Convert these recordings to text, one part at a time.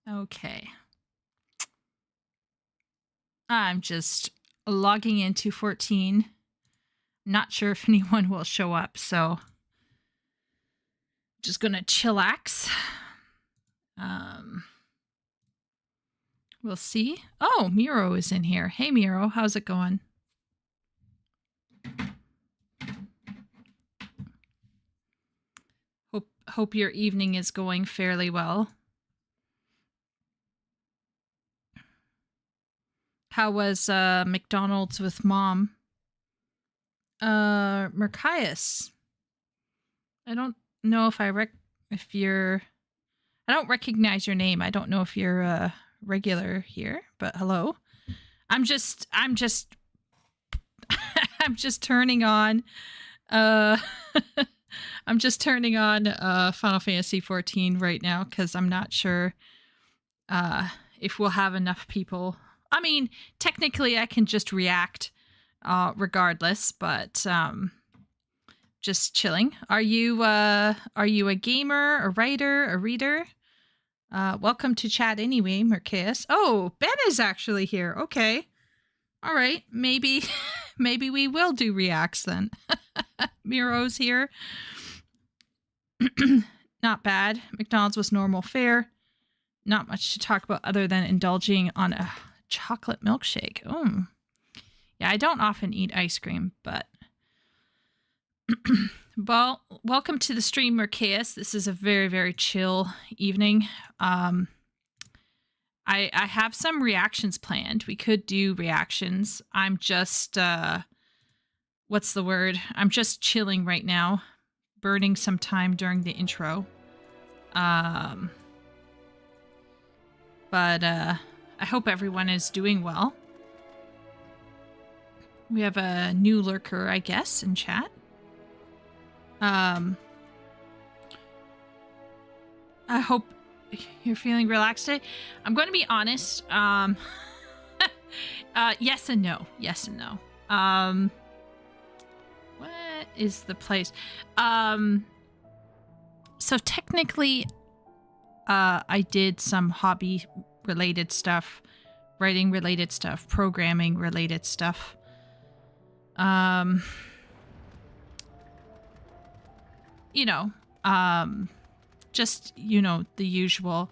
Okay. I'm just logging into 14. Not sure if anyone will show up, so just gonna chillax. We'll see. Oh, Miro is in here. Hey, Miro, how's it going? Hope your evening is going fairly well. How was McDonald's with Mom? Mercius. I don't know if I don't recognize your name. I don't know if you're a regular here, but hello. I'm just I'm just turning on I'm just turning on Final Fantasy 14 right now because I'm not sure if we'll have enough people. I mean, technically I can just react regardless, but just chilling. Are you a gamer, a writer, a reader? Welcome to chat anyway, Mercius. Oh, Ben is actually here. Okay. All right. Maybe we will do reacts then. Miro's here. Not bad. McDonald's was normal fare. Not much to talk about other than indulging on a chocolate milkshake. Oh. Yeah, I don't often eat ice cream, but well, welcome to the stream, Mercius. This is a very, very chill evening. I have some reactions planned. We could do reactions. I'm just what's the word? I'm just chilling right now, burning some time during the intro. But I hope everyone is doing well. We have a new lurker, I guess, in chat. I hope you're feeling relaxed today. I'm going to be honest. Yes and no. Yes and no. What is the place? So technically, I did some hobby related stuff, writing related stuff, programming related stuff. Just, the usual.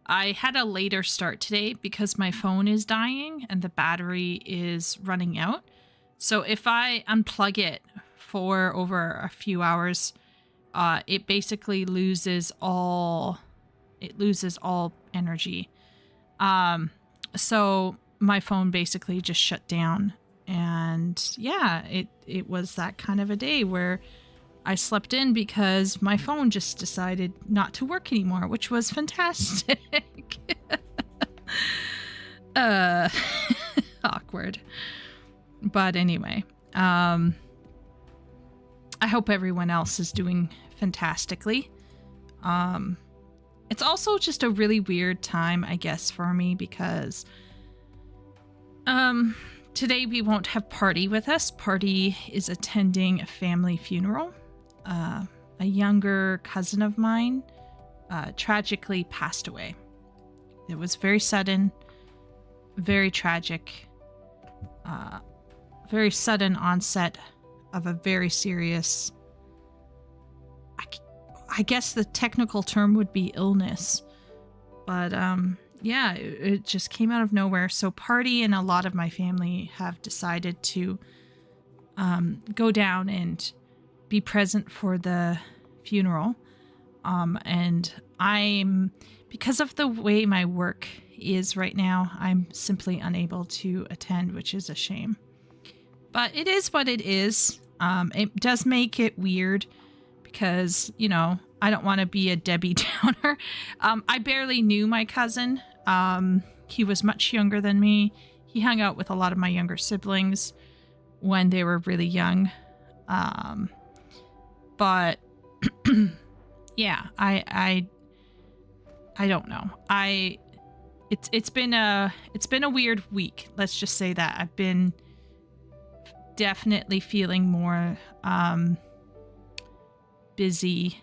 I had a later start today because my phone is dying and the battery is running out. So if I unplug it for over a few hours, it basically loses all energy. So my phone basically just shut down. And yeah, it was that kind of a day where I slept in because my phone just decided not to work anymore, which was fantastic. Awkward. But anyway, I hope everyone else is doing fantastically. It's also just a really weird time, I guess, for me because today we won't have Party with us. Party is attending a family funeral. A younger cousin of mine tragically passed away. It was very sudden, very tragic, very sudden onset of a very serious, I guess the technical term would be illness. But yeah, it just came out of nowhere. So Party and a lot of my family have decided to go down and be present for the funeral. And because of the way my work is right now, I'm simply unable to attend, which is a shame. But it is what it is. It does make it weird because, I don't want to be a Debbie Downer. I barely knew my cousin. He was much younger than me. He hung out with a lot of my younger siblings when they were really young. But yeah, I don't know. It's been a weird week. Let's just say that. I've been definitely feeling more busy,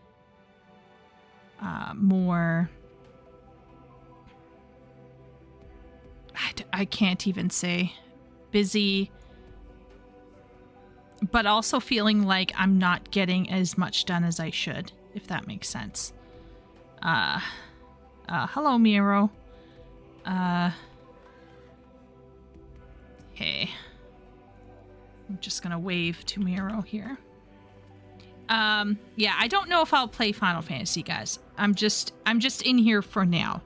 more I can't even say. Busy, but also feeling like I'm not getting as much done as I should, if that makes sense. Hello, Miro. Hey. I'm just gonna wave to Miro here. Yeah, I don't know if I'll play Final Fantasy, guys. I'm just in here for now.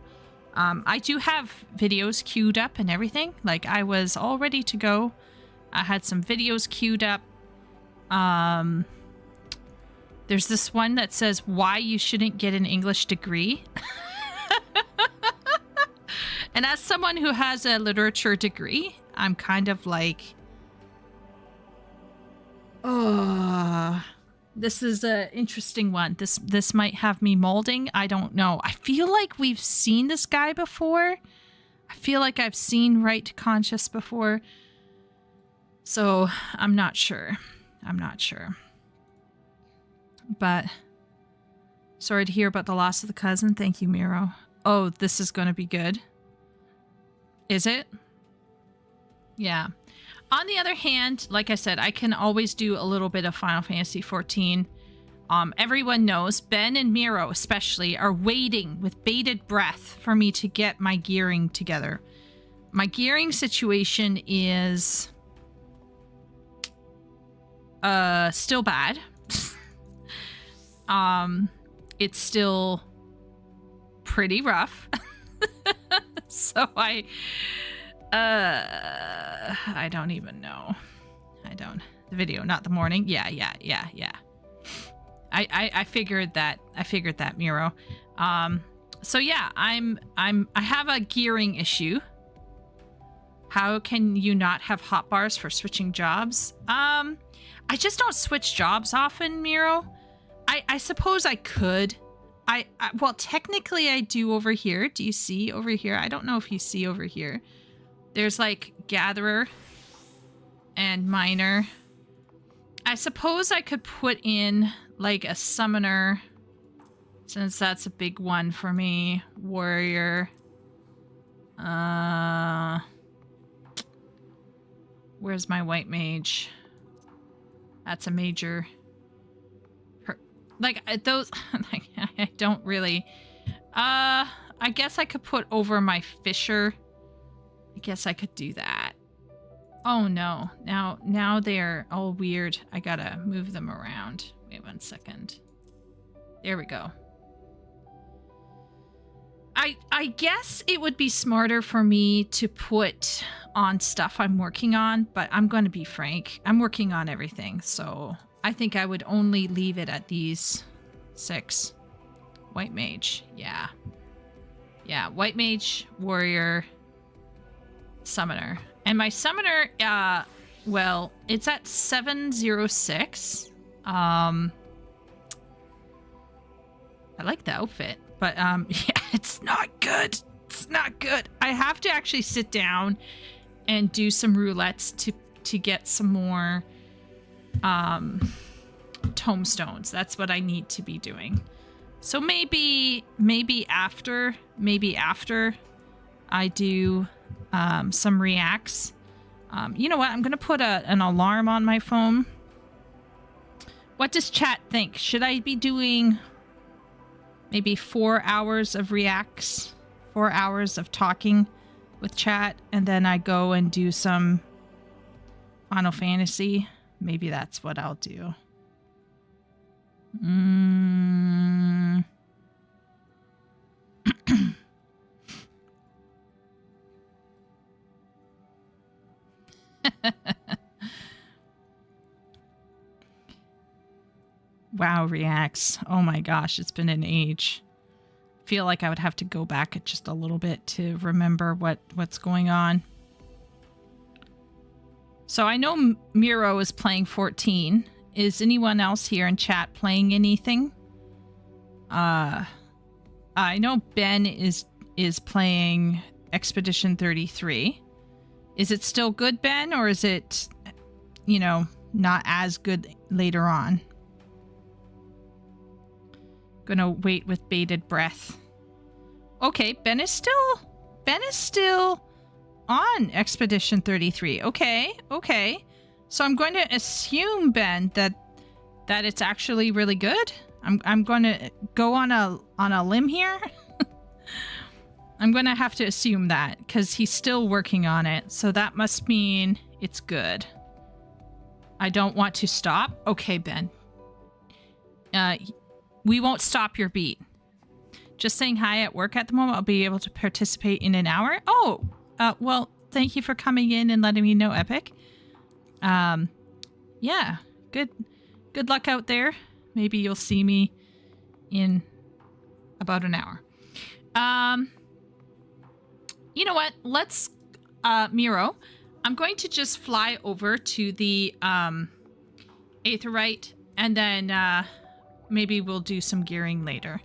I do have videos queued up and everything. Like, I was all ready to go. I had some videos queued up. There's this one that says why you shouldn't get an English degree. And as someone who has a literature degree, I'm kind of like, oh, this is an interesting one. This might have me molding. I don't know. I feel like we've seen this guy before. I feel like I've seen Right to Conscious before. So I'm not sure. But sorry to hear about the loss of the cousin. Thank you, Miro. Oh, this is going to be good. Is it? Yeah. On the other hand, like I said, I can always do a little bit of Final Fantasy XIV. Everyone knows, Ben and Miro especially, are waiting with bated breath for me to get my gearing together. My gearing situation is still bad. It's still pretty rough. So I don't even know. The video, not the morning. Yeah. I figured that, Miro. So yeah, I have a gearing issue. How can you not have hotbars for switching jobs? I just don't switch jobs often, Miro. I suppose I could. Well, technically I do over here. Do you see over here? I don't know if you see over here. There's like gatherer and miner. I suppose I could put in like a summoner, since that's a big one for me. Warrior. Where's my white mage? That's a major. Like those, like, I don't really. I guess I could put over my fisher. I guess I could do that. Oh no! Now they're all weird. I gotta move them around. Wait 1 second. There we go. I guess it would be smarter for me to put on stuff I'm working on, but I'm going to be frank. I'm working on everything, so I think I would only leave it at these 6. White mage, yeah. Yeah, white mage, warrior, summoner. And my summoner, well, it's at 706. I like the outfit, but yeah, it's not good. It's not good. I have to actually sit down and do some roulettes to get some more tomestones. That's what I need to be doing. So maybe after I do some reacts. You know what? I'm gonna put an alarm on my phone. What does chat think? Should I be doing maybe 4 hours of reacts, 4 hours of talking with chat, and then I go and do some Final Fantasy? Maybe that's what I'll do. Wow, reacts. Oh my gosh, it's been an age. Feel like I would have to go back just a little bit to remember what's going on. So I know Miro is playing 14. Is anyone else here in chat playing anything? I know Ben is playing Expedition 33. Is it still good, Ben, or is it, you know, not as good later on? Gonna wait with bated breath. Okay, Ben is still on Expedition 33. Okay. So I'm going to assume, Ben, that it's actually really good. I'm going to go on a limb here. I'm going to have to assume that because he's still working on it. So that must mean it's good. I don't want to stop. Okay, Ben. We won't stop your beat. Just saying hi at work at the moment. I'll be able to participate in an hour. Oh, well, thank you for coming in and letting me know, Epic. Yeah, good luck out there. Maybe you'll see me in about an hour. You know what? Let's, Miro, I'm going to just fly over to the, Aetheryte, and then, maybe we'll do some gearing later.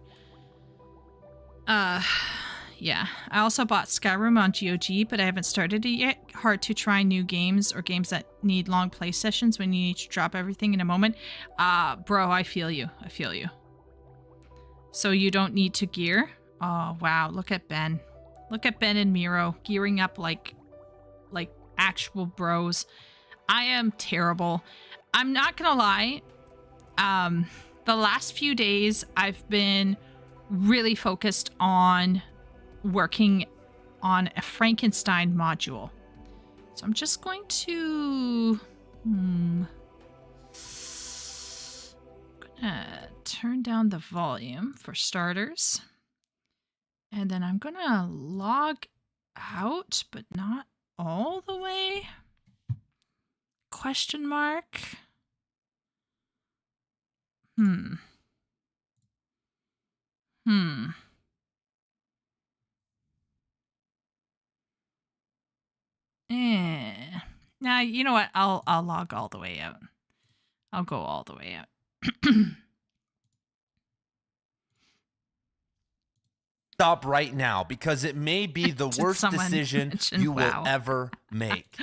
Yeah. I also bought Skyrim on GOG, but I haven't started it yet. Hard to try new games or games that need long play sessions when you need to drop everything in a moment. Bro, I feel you. So you don't need to gear? Oh, wow. Look at Ben. Look at Ben and Miro gearing up like actual bros. I am terrible. I'm not gonna lie. The last few days I've been really focused on working on a Frankenstein module. So I'm just going to gonna turn down the volume for starters. And then I'm gonna log out, but not all the way. Question mark. Now, you know what? I'll log all the way out. I'll go all the way out. Stop right now because it may be the worst decision you will ever make.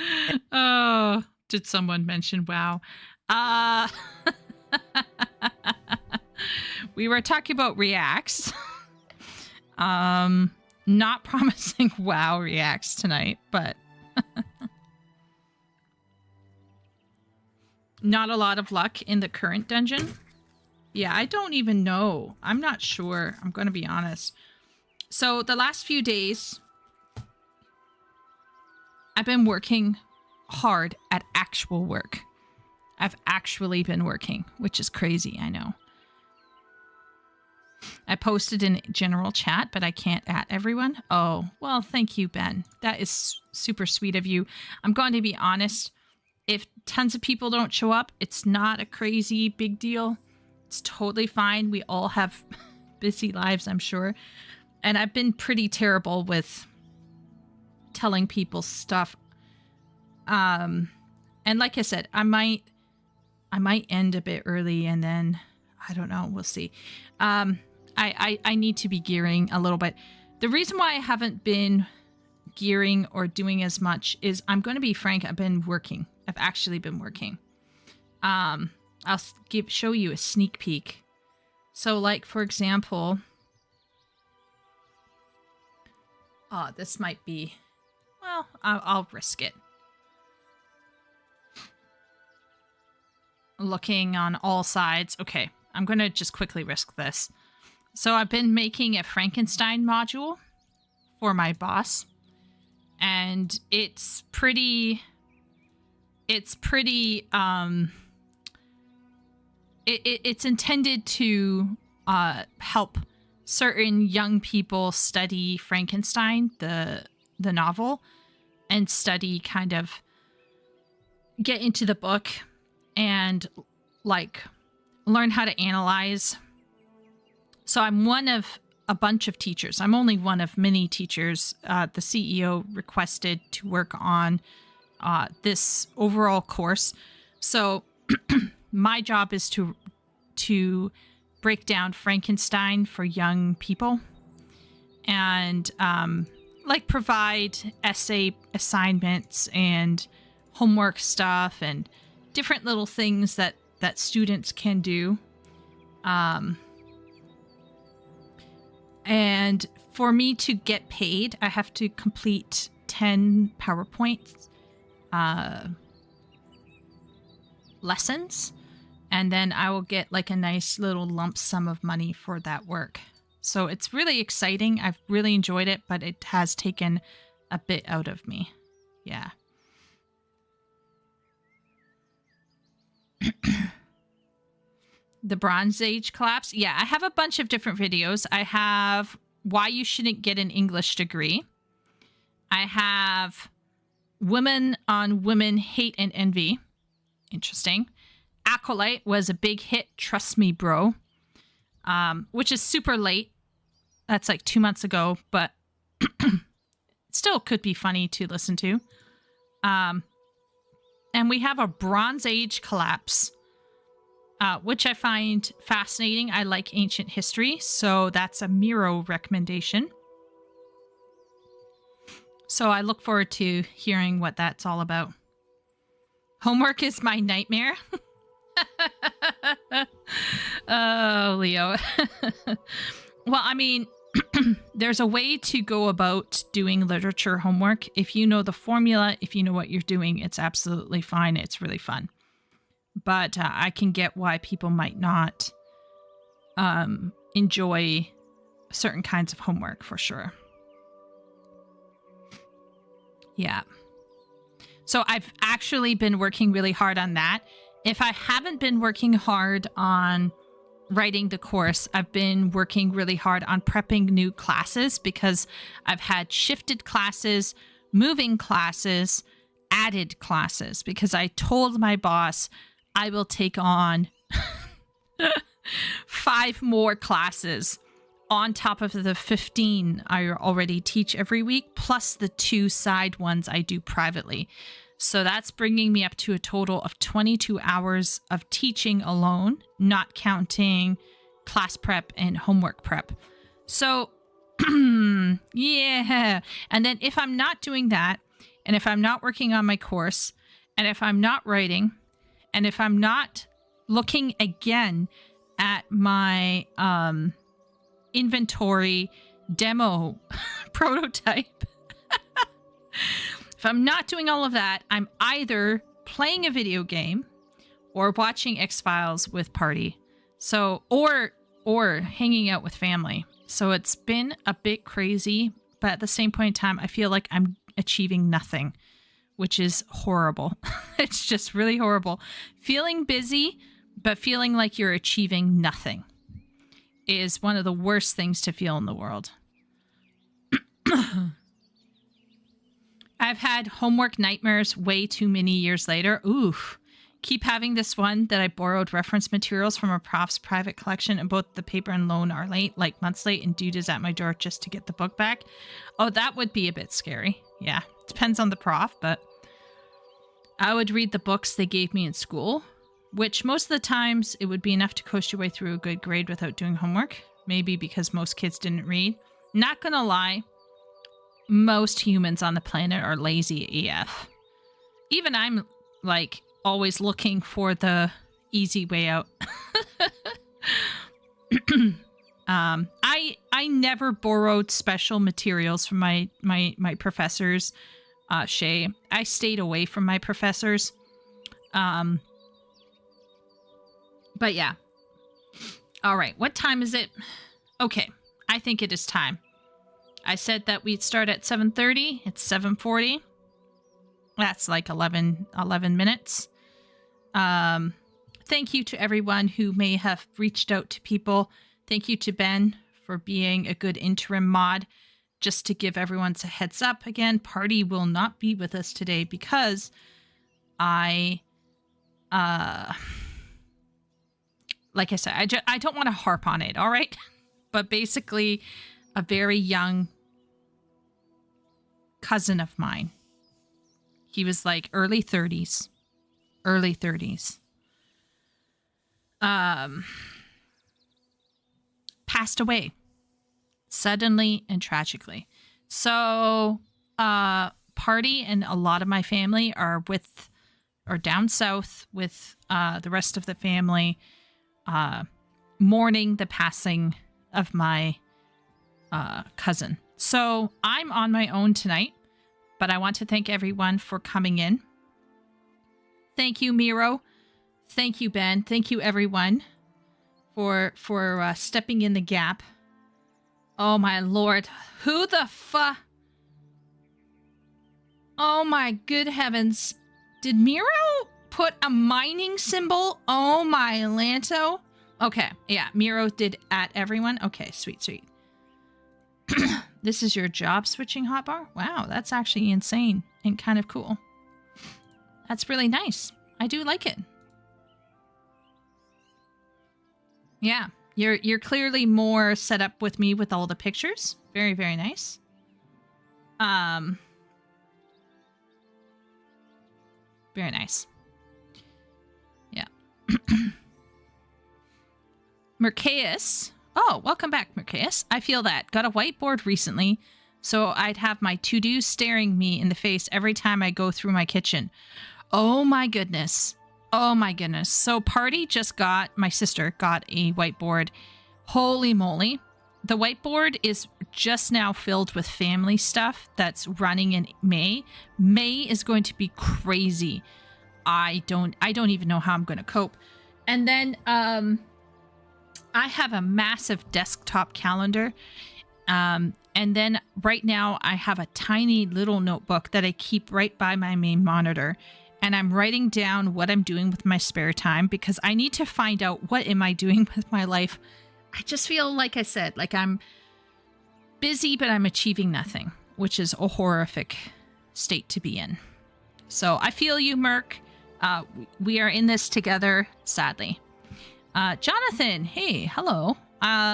Oh, did someone mention WoW? We were talking about reacts. Not promising WoW reacts tonight, but not a lot of luck in the current dungeon. Yeah, I don't even know. I'm not sure. I'm going to be honest. So the last few days, I've been working hard at actual work. I've actually been working, which is crazy, I know. I posted in general chat, but I can't at everyone. Oh, well, thank you, Ben. That is super sweet of you. I'm going to be honest. If tons of people don't show up, it's not a crazy big deal. It's totally fine. We all have busy lives, I'm sure. And I've been pretty terrible with telling people stuff. And like I said, I might end a bit early and then I don't know. We'll see. I need to be gearing a little bit. The reason why I haven't been gearing or doing as much is, I'm going to be frank, I've been working. I've actually been working. I'll show you a sneak peek. So like, for example, this might be, well, I'll risk it. Looking on all sides. Okay, I'm going to just quickly risk this. So I've been making a Frankenstein module for my boss. And it's pretty, it's intended to help certain young people study Frankenstein, the novel, and study, kind of get into the book and like learn how to analyze. So I'm one of a bunch of teachers. I'm only one of many teachers. The CEO requested to work on this overall course. So my job is to break down Frankenstein for young people and like provide essay assignments and homework stuff and different little things that students can do. And for me to get paid, I have to complete 10 PowerPoint lessons, and then I will get like a nice little lump sum of money for that work. So it's really exciting. I've really enjoyed it, but it has taken a bit out of me. Yeah. The Bronze Age collapse. Yeah, I have a bunch of different videos. I have why you shouldn't get an English degree. I have women on women hate and envy. Interesting. Acolyte was a big hit. Trust me, bro. Which is super late. That's like 2 months ago, but still could be funny to listen to. And we have a Bronze Age collapse, which I find fascinating. I like ancient history, so that's a Miro recommendation. So I look forward to hearing what that's all about. Homework is my nightmare. Oh, Leo. Well, I mean, there's a way to go about doing literature homework. If you know the formula, if you know what you're doing, it's absolutely fine. It's really fun. But I can get why people might not enjoy certain kinds of homework for sure. Yeah. So I've actually been working really hard on that. If I haven't been working hard on writing the course, I've been working really hard on prepping new classes because I've had shifted classes, moving classes, added classes, because I told my boss I will take on 5 more classes on top of the 15 I already teach every week, plus the 2 side ones I do privately. So that's bringing me up to a total of 22 hours of teaching alone, not counting class prep and homework prep. So, yeah. And then if I'm not doing that, and if I'm not working on my course, and if I'm not writing, and if I'm not looking again at my inventory demo prototype, if I'm not doing all of that, I'm either playing a video game or watching X-Files with Party. So, or hanging out with family. So it's been a bit crazy, but at the same point in time, I feel like I'm achieving nothing, which is horrible. It's just really horrible. Feeling busy, but feeling like you're achieving nothing is one of the worst things to feel in the world. I've had homework nightmares way too many years later. Oof. Keep having this one that I borrowed reference materials from a prof's private collection, and both the paper and loan are late, like months late, and dude is at my door just to get the book back. Oh, that would be a bit scary. Yeah, depends on the prof, but I would read the books they gave me in school, which most of the times it would be enough to coast your way through a good grade without doing homework. Maybe because most kids didn't read. Not gonna lie, most humans on the planet are lazy AF. Even I'm like always looking for the easy way out. I never borrowed special materials from my professors, Shay. I stayed away from my professors. But yeah. All right, what time is it? Okay, I think it is time. I said that we'd start at 7:30. It's 7:40. That's like 11 minutes. Thank you to everyone who may have reached out to people. Thank you to Ben for being a good interim mod. Just to give everyone a heads up again, Party will not be with us today because like I said, I don't want to harp on it, all right? But basically, a very young cousin of mine, he was like early 30s, passed away suddenly and tragically. So Party and a lot of my family are down south with the rest of the family, mourning the passing of my cousin. So I'm on my own tonight. But I want to thank everyone for coming in. Thank you, Miro. Thank you, Ben. Thank you, everyone, for stepping in the gap. Oh, my Lord. Who the Oh, my good heavens. Did Miro put a mining symbol? Oh, my Lanto. Okay. Yeah, Miro did at everyone. Okay, sweet, sweet. This is your job switching hotbar? Wow, that's actually insane and kind of cool. That's really nice. I do like it. Yeah, you're clearly more set up with me with all the pictures. Very, very nice. Very nice. Yeah. Mercaeus. Oh, welcome back, Mercaeus. I feel that. Got a whiteboard recently, so I'd have my to-dos staring me in the face every time I go through my kitchen. Oh my goodness. Oh my goodness. So my sister got a whiteboard. Holy moly. The whiteboard is just now filled with family stuff that's running in May. May is going to be crazy. I don't even know how I'm going to cope. And then, I have a massive desktop calendar. And then right now I have a tiny little notebook that I keep right by my main monitor. And I'm writing down what I'm doing with my spare time because I need to find out what am I doing with my life. I just feel, like I said, like I'm busy, but I'm achieving nothing, which is a horrific state to be in. So I feel you, Merc. We are in this together, sadly. Jonathan, hey, hello.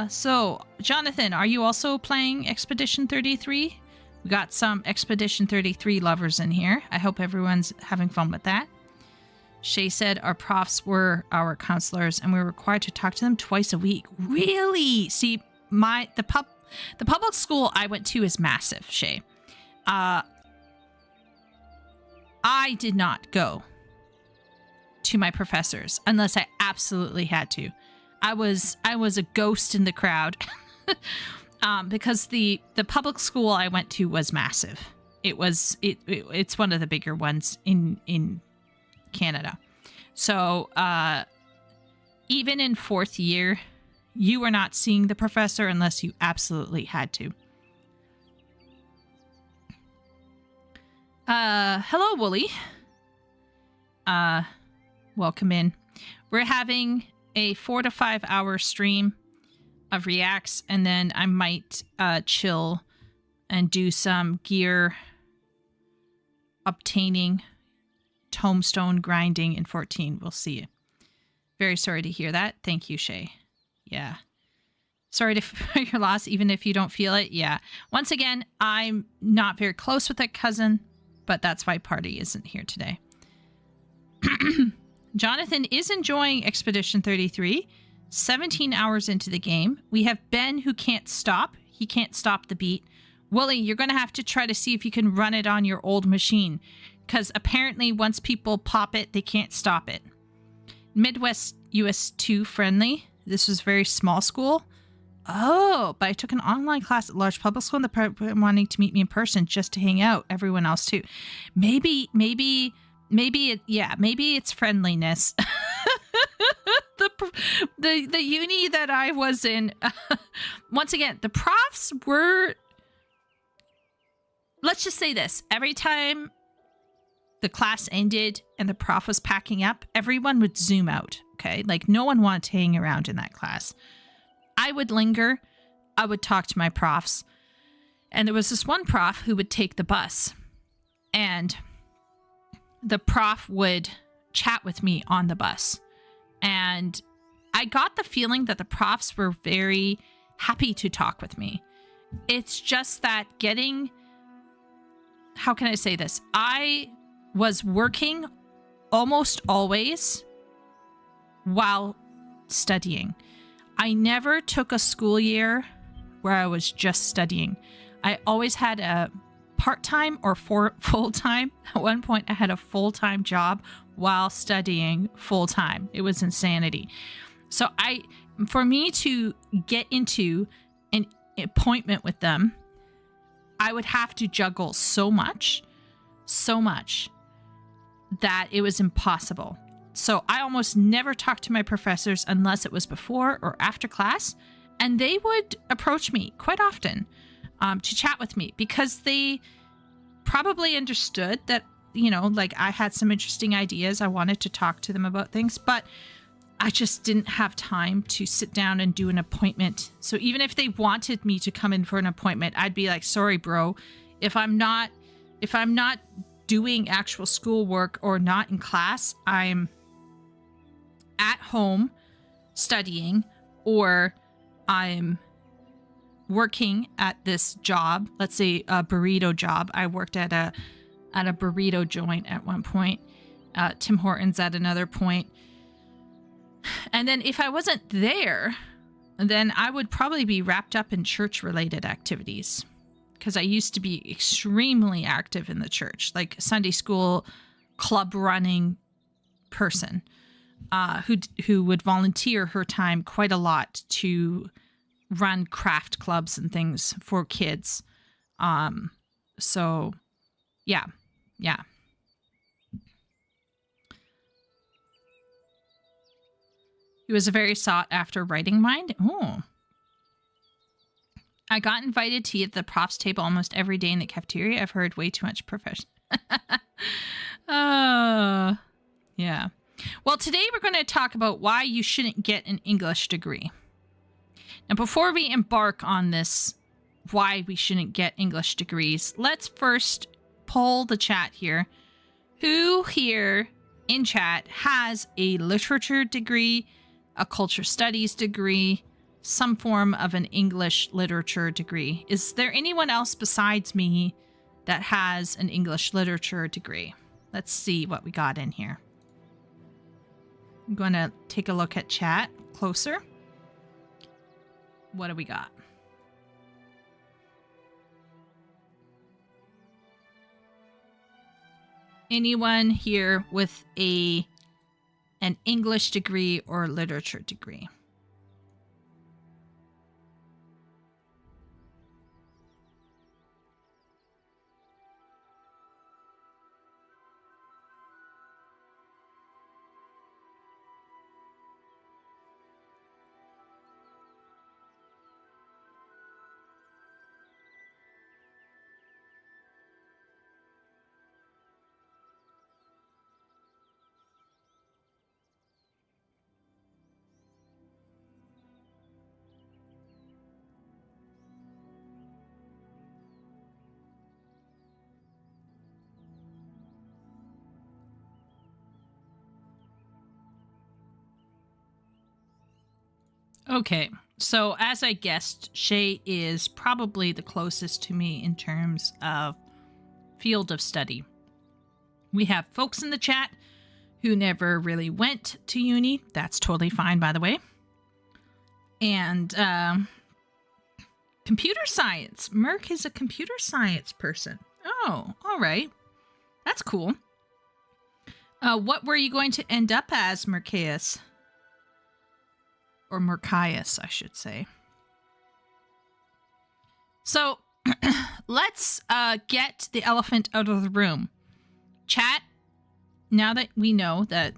So, Jonathan, are you also playing Expedition 33? We got some Expedition 33 lovers in here. I hope everyone's having fun with that. Shay said our profs were our counselors and we were required to talk to them twice a week. Really? See, the public school I went to is massive, Shay. I did not go to my professors unless I absolutely had to. I was a ghost in the crowd because the public school I went to was massive. It's one of the bigger ones in Canada. So even in fourth year, you were not seeing the professor unless you absolutely had to. Hello, Wooly. Welcome in. We're having a 4 to 5 hour stream of reacts, and then I might chill and do some gear obtaining, tombstone grinding in 14. We'll see. Very sorry to hear that. Thank you, Shay. Yeah. Sorry for your loss, even if you don't feel it. Yeah. Once again, I'm not very close with that cousin, but that's why Party isn't here today. Jonathan is enjoying Expedition 33. 17 hours into the game. We have Ben who can't stop. He can't stop the beat. Wooly, you're going to have to try to see if you can run it on your old machine. Because apparently once people pop it, they can't stop it. Midwest US 2 friendly. This was very small school. Oh, but I took an online class at large public school and the program wanting to meet me in person just to hang out. Everyone else too. Maybe it's friendliness. the uni that I was in, once again, the profs were, let's just say this, every time the class ended and the prof was packing up, everyone would zoom out, okay? Like, no one wanted to hang around in that class. I would linger. I would talk to my profs. And there was this one prof who would take the bus. And the prof would chat with me on the bus. And I got the feeling that the profs were very happy to talk with me. It's just that how can I say this? I was working almost always while studying. I never took a school year where I was just studying. I always had a part-time or full-time. At one point, I had a full-time job while studying full-time. It was insanity. So for me to get into an appointment with them, I would have to juggle so much so much that it was impossible. So I almost never talked to my professors unless it was before or after class. And they would approach me quite often to chat with me because they probably understood that, you know, like I had some interesting ideas. I wanted to talk to them about things, but I just didn't have time to sit down and do an appointment. So even if they wanted me to come in for an appointment, I'd be like, sorry, bro, if I'm not doing actual schoolwork or not in class, I'm at home studying, or I'm working at this job, let's say a burrito job. I worked at a burrito joint at one point, Tim Hortons at another point. And then if I wasn't there, then I would probably be wrapped up in church-related activities, because I used to be extremely active in the church, like Sunday school, club running person, who would volunteer her time quite a lot to run craft clubs and things for kids. So yeah. He was a very sought-after writing mind. Oh. I got invited to eat at the prof's table almost every day in the cafeteria. I've heard way too much profession. Yeah. Well, today we're going to talk about why you shouldn't get an English degree. Now, before we embark on this, why we shouldn't get English degrees, let's first poll the chat here. Who here in chat has a literature degree, a culture studies degree, some form of an English literature degree? Is there anyone else besides me that has an English literature degree? Let's see what we got in here. I'm going to take a look at chat closer. What do we got? Anyone here with an English degree or literature degree? Okay, so as I guessed, Shay is probably the closest to me in terms of field of study. We have folks in the chat who never really went to uni. That's totally fine, by the way. And computer science. Merc is a computer science person. Oh, all right. That's cool. What were you going to end up as, Mercaeus? Or Mercius, I should say. So, let's get the elephant out of the room. Chat, now that we know that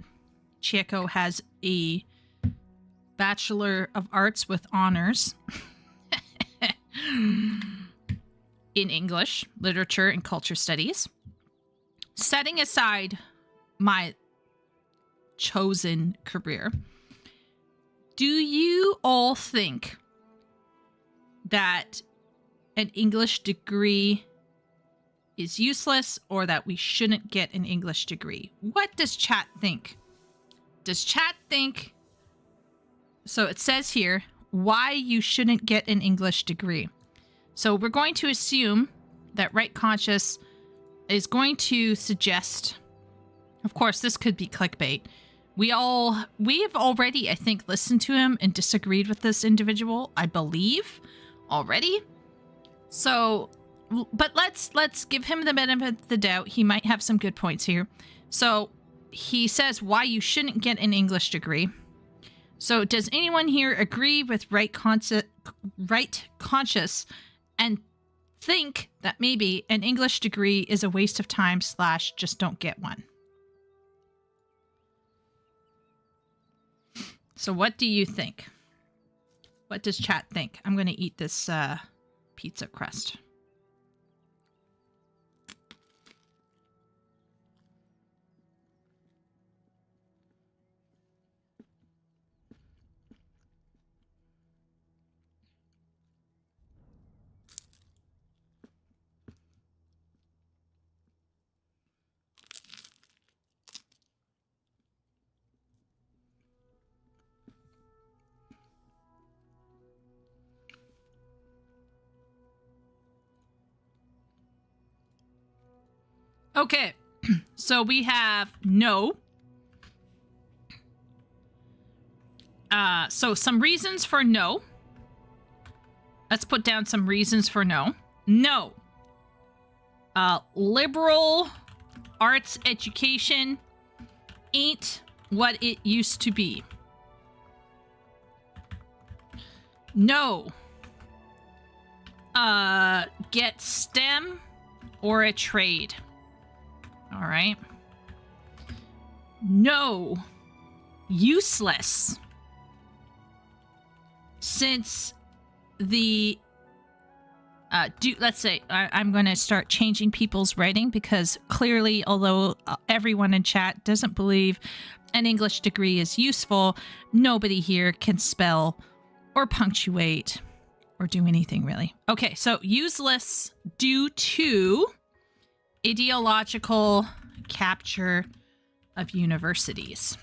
Chieko has a Bachelor of Arts with honors in English, Literature, and Culture Studies, setting aside my chosen career, do you all think that an English degree is useless, or that we shouldn't get an English degree? What does chat think? Does chat think... So it says here, why you shouldn't get an English degree. So we're going to assume that Right Conscious is going to suggest... Of course, this could be clickbait. We have already, I think, listened to him and disagreed with this individual, I believe, already. So, but let's give him the benefit of the doubt. He might have some good points here. So, he says why you shouldn't get an English degree. So, does anyone here agree with Right Conscious and think that maybe an English degree is a waste of time / just don't get one. So what do you think? What does chat think? I'm going to eat this pizza crust. Okay, so we have no. So some reasons for no. Let's put down some reasons for no. No. Liberal arts education ain't what it used to be. No. Get STEM or a trade. All right. No. Useless. Since the let's say I'm going to start changing people's writing because clearly, although everyone in chat doesn't believe an English degree is useful, nobody here can spell or punctuate or do anything really. Okay, so useless due to ideological capture of universities.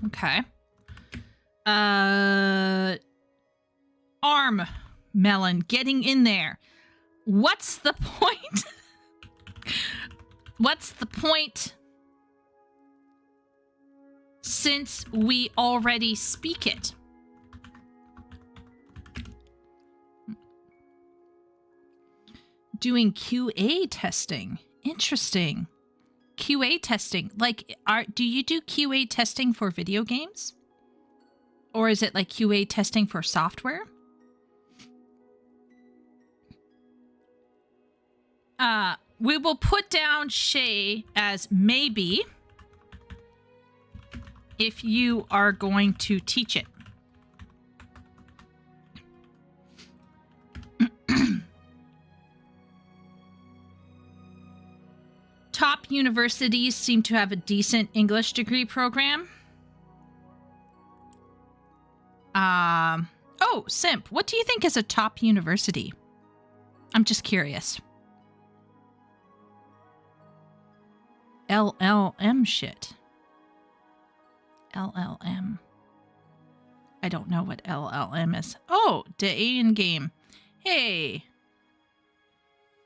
Okay. Arm melon getting in there. What's the point? What's the point? Since we already speak it. Doing QA testing. Interesting. QA testing. Like, do you do QA testing for video games? Or is it like QA testing for software? We will put down Shay as maybe if you are going to teach it. Top universities seem to have a decent English degree program. Oh, Simp, what do you think is a top university? I'm just curious. LLM shit. LLM. I don't know what LLM is. Oh, the Alien game. Hey.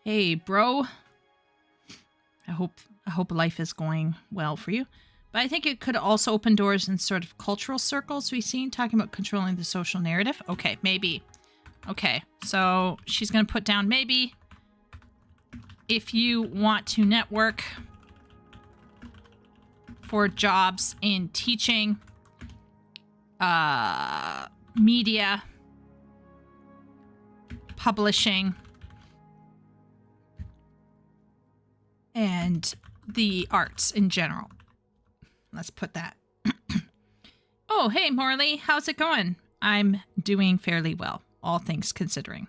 Hey, bro. I hope life is going well for you. But I think it could also open doors in sort of cultural circles we've seen, talking about controlling the social narrative. Okay, maybe. Okay, so she's going to put down maybe if you want to network for jobs in teaching, media, publishing, and the arts in general. Let's put that. Oh, hey, Morley. How's it going? I'm doing fairly well, all things considering.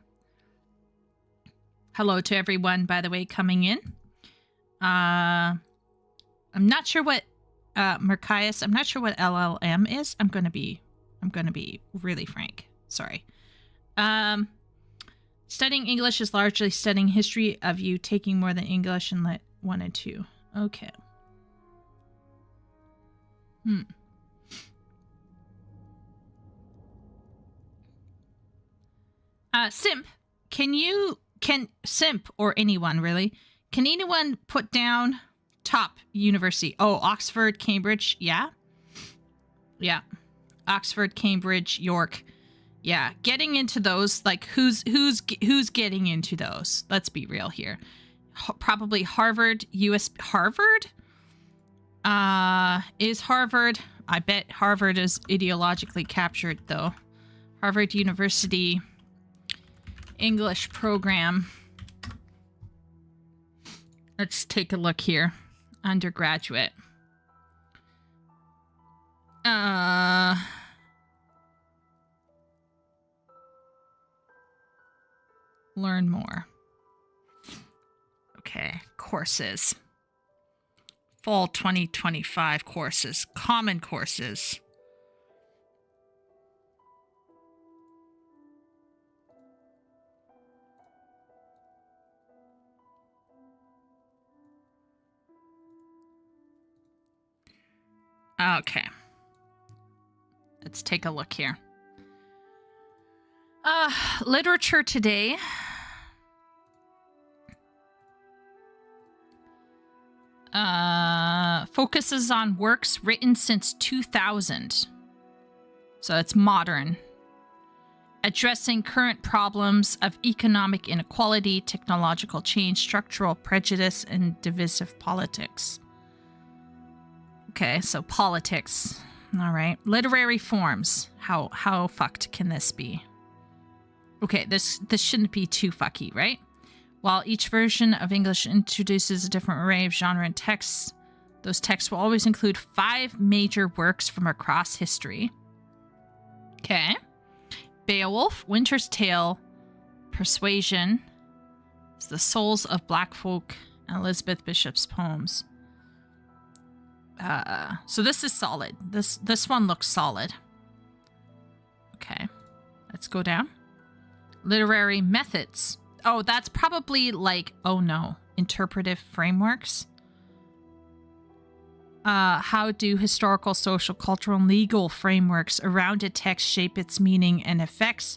Hello to everyone, by the way, coming in. I'm not sure what Merkias, I'm not sure what LLM is. I'm going to be really frank. Sorry. Studying English is largely studying history of you taking more than English and let 1 and 2. Okay. Simp, can Simp or anyone really, can anyone put down top university? Oh, Oxford, Cambridge, yeah. Yeah. Oxford, Cambridge, York. Yeah, getting into those, like who's getting into those? Let's be real here. Probably Harvard, Harvard? Is Harvard? I bet Harvard is ideologically captured though. Harvard University English program. Let's take a look here. Undergraduate. Learn more. Okay, courses. Fall 2025 courses. Common courses. Okay. Let's take a look here. Literature today. Focuses on works written since 2000. So it's modern. Addressing current problems of economic inequality, technological change, structural prejudice, and divisive politics. Okay, so politics. All right. Literary forms. How fucked can this be? Okay, this shouldn't be too fucky, right? While each version of English introduces a different array of genre and texts, those texts will always include 5 major works from across history. Okay. Beowulf, Winter's Tale, Persuasion, The Souls of Black Folk, and Elizabeth Bishop's poems. So this is solid. This one looks solid. Okay. Let's go down. Literary methods. Oh, that's probably like, oh no, interpretive frameworks. How do historical, social, cultural, and legal frameworks around a text shape its meaning and effects,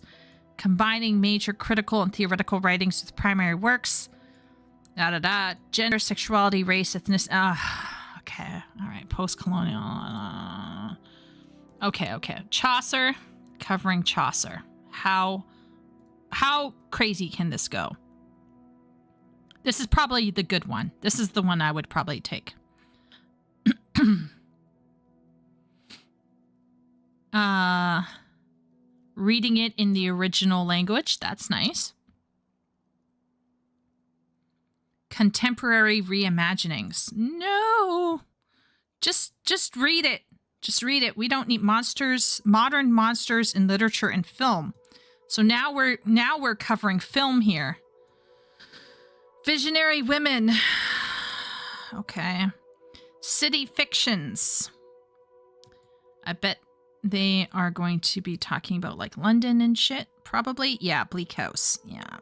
combining major critical and theoretical writings with primary works? Gender, sexuality, race, ethnicity. Okay, all right, post-colonial. Okay. Chaucer, covering Chaucer. How crazy can this go? This is probably the good one. This is the one I would probably take. Reading it in the original language. That's nice. Contemporary reimaginings. No. Just read it. Just read it. We don't need modern monsters in literature and film. So now we're covering film here. Visionary women. Okay. City fictions. I bet they are going to be talking about like London and shit, probably. Yeah, Bleak House. Yeah.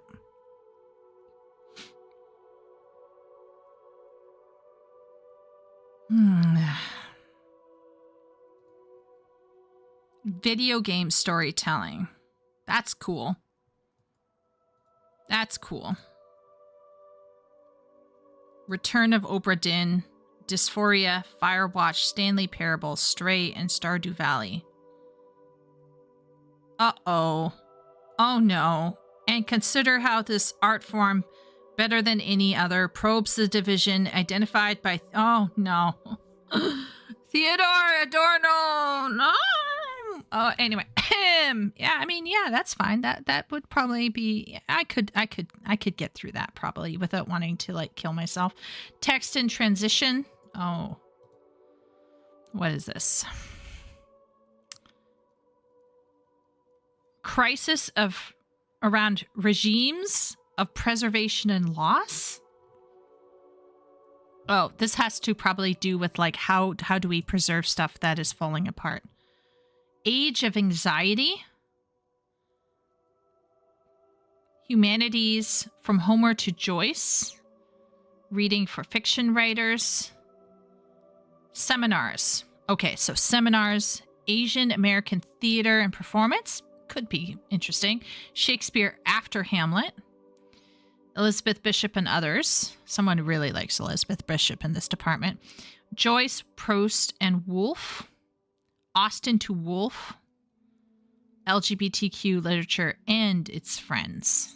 Video game storytelling. That's cool. That's cool. Return of Obra Dinn, Dysphoria, Firewatch, Stanley Parable, Stray, and Stardew Valley. Uh-oh. Oh no. And consider how this art form, better than any other, probes the division identified by... Oh no. Theodore Adorno! No! Oh, anyway. Yeah, I mean, yeah, that's fine. That would probably be... I could get through that probably without wanting to, like, kill myself. Text and transition. Oh. What is this? Crisis of around regimes of preservation and loss. Oh, this has to probably do with like how do we preserve stuff that is falling apart. Age of anxiety. Humanities from Homer to Joyce. Reading for fiction writers. Seminars. Okay, so seminars, Asian American theater and performance. Could be interesting. Shakespeare after Hamlet. Elizabeth Bishop and others. Someone really likes Elizabeth Bishop in this department. Joyce, Proust, and Woolf. Austen to Woolf. LGBTQ literature and its friends.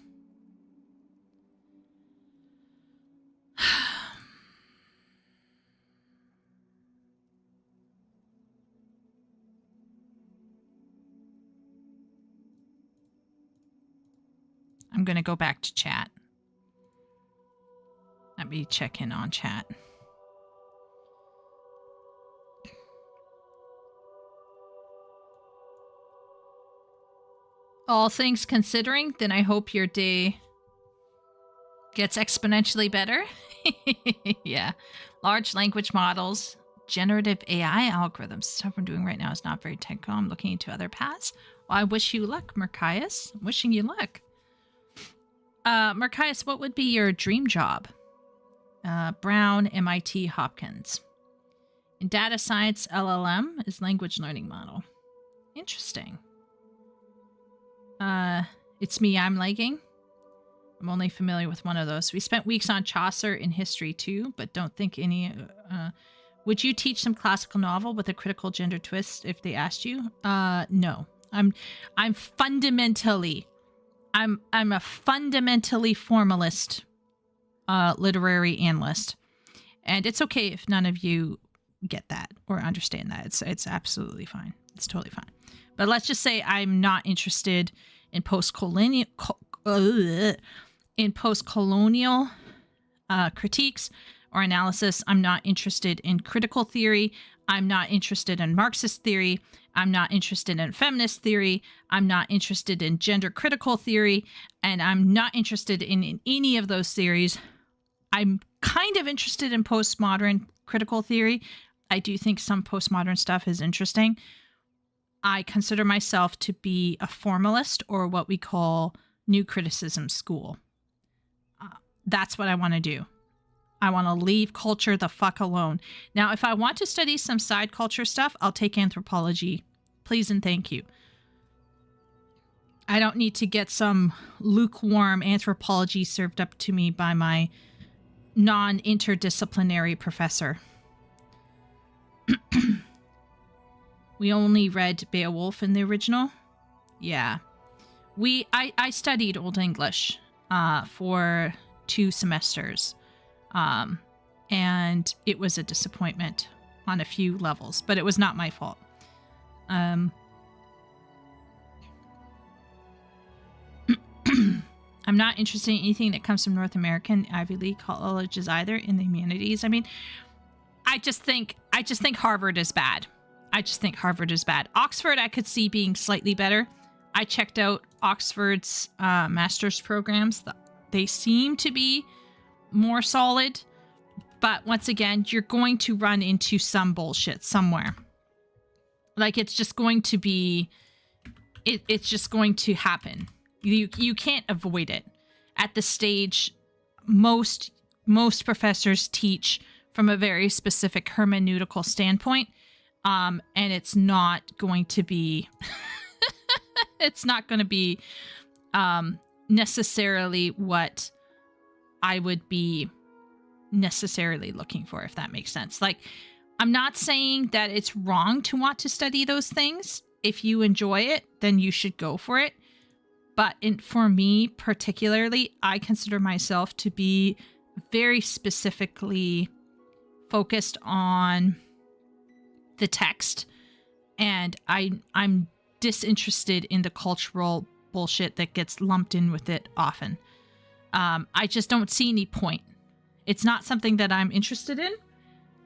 I'm going to go back to chat. Let me check in on chat. All things considering, then I hope your day gets exponentially better. Yeah. Large language models, generative AI algorithms. Stuff I'm doing right now is not very technical. I'm looking into other paths. Well, I wish you luck, Merkias. Wishing you luck. Merkias, what would be your dream job? Brown, MIT, Hopkins. In data science, LLM is language learning model. Interesting. It's me, I'm lagging. I'm only familiar with one of those. We spent weeks on Chaucer in history too, but don't think any... would you teach some classical novel with a critical gender twist if they asked you? No. I'm fundamentally... I'm a fundamentally formalist literary analyst. And it's okay if none of you get that or understand that. It's absolutely fine. It's totally fine. But let's just say I'm not interested in post-colonial critiques or analysis. I'm not interested in critical theory. I'm not interested in Marxist theory. I'm not interested in feminist theory. I'm not interested in gender critical theory. And I'm not interested in any of those theories. I'm kind of interested in postmodern critical theory. I do think some postmodern stuff is interesting. I consider myself to be a formalist, or what we call new criticism school. That's what I want to do. I want to leave culture the fuck alone. Now, if I want to study some side culture stuff, I'll take anthropology. Please and thank you. I don't need to get some lukewarm anthropology served up to me by my non-interdisciplinary professor. We only read Beowulf in the original. Yeah. I studied Old English for 2 semesters. And it was a disappointment on a few levels, but it was not my fault. I'm not interested in anything that comes from North American Ivy League colleges either in the humanities. I mean, I just think Harvard is bad. I just think Harvard is bad. Oxford, I could see being slightly better. I checked out Oxford's master's programs. They seem to be more solid. But once again, you're going to run into some bullshit somewhere. Like, it's just going to be... It's just going to happen. You can't avoid it. At the stage, most professors teach from a very specific hermeneutical standpoint. And it's not going to be it's not going to be necessarily what I would be necessarily looking for, if that makes sense. Like, I'm not saying that it's wrong to want to study those things. If you enjoy it, then you should go for it. But for me particularly, I consider myself to be very specifically focused on the text, and I'm disinterested in the cultural bullshit that gets lumped in with it often. I just don't see any point. It's not something that I'm interested in,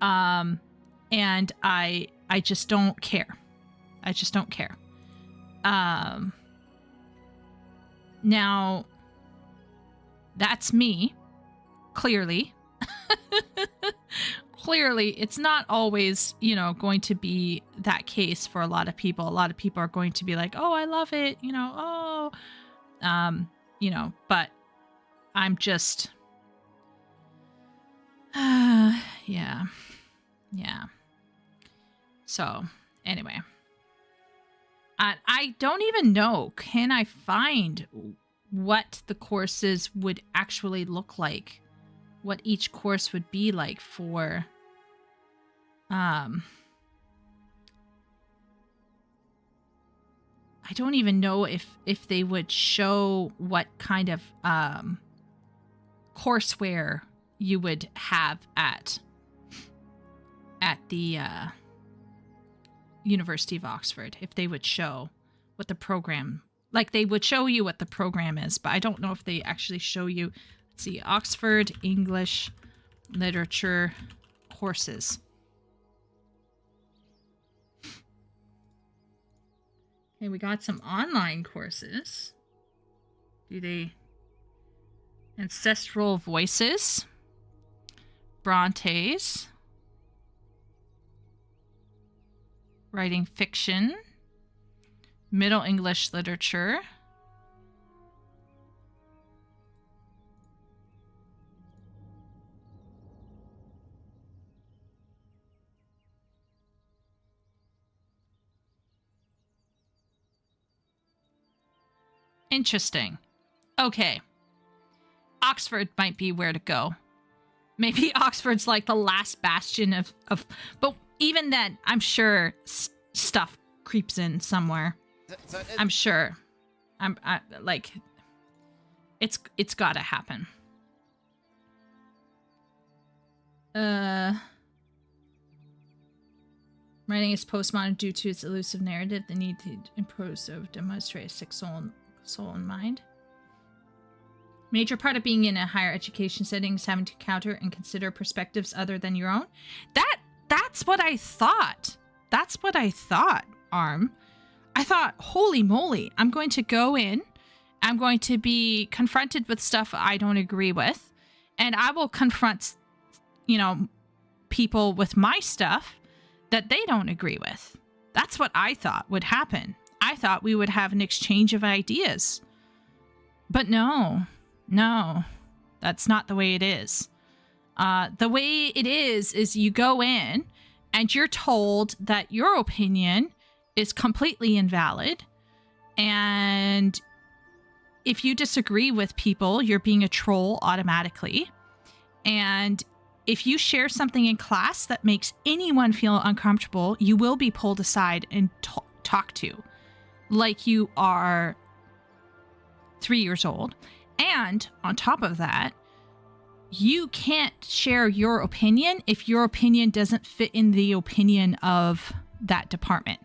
and I just don't care. I just don't care. Now, that's me, clearly. Clearly, it's not always, going to be that case for a lot of people. A lot of people are going to be like, oh, I love it, but I'm just, yeah. So, anyway. I don't even know, can I find what the courses would actually look like? What each course would be like for I don't even know if they would show what kind of courseware you would have at the University of Oxford, if they would show what the program Like, they would show you what the program is, but I don't know if they actually show you. Let's see, Oxford English Literature courses. Okay, we got some online courses. Do they... Ancestral Voices. Brontes. Writing fiction. Middle English literature. Interesting. Okay. Oxford might be where to go. Maybe Oxford's like the last bastion of but even then, I'm sure stuff creeps in somewhere. I'm sure. It's gotta happen. Writing is postmodern due to its elusive narrative, the need to impose or demonstrate a sick soul and mind. Major part of being in a higher education setting is having to counter and consider perspectives other than your own. That's what I thought. That's what I thought, Arm. I thought, holy moly, I'm going to go in, I'm going to be confronted with stuff I don't agree with, and I will confront, people with my stuff that they don't agree with. That's what I thought would happen. I thought we would have an exchange of ideas. But no, that's not the way it is. The way it is you go in and you're told that your opinion is completely invalid. And if you disagree with people, you're being a troll automatically. And if you share something in class that makes anyone feel uncomfortable, you will be pulled aside and talked to like you are 3 years old. And on top of that, you can't share your opinion if your opinion doesn't fit in the opinion of that department.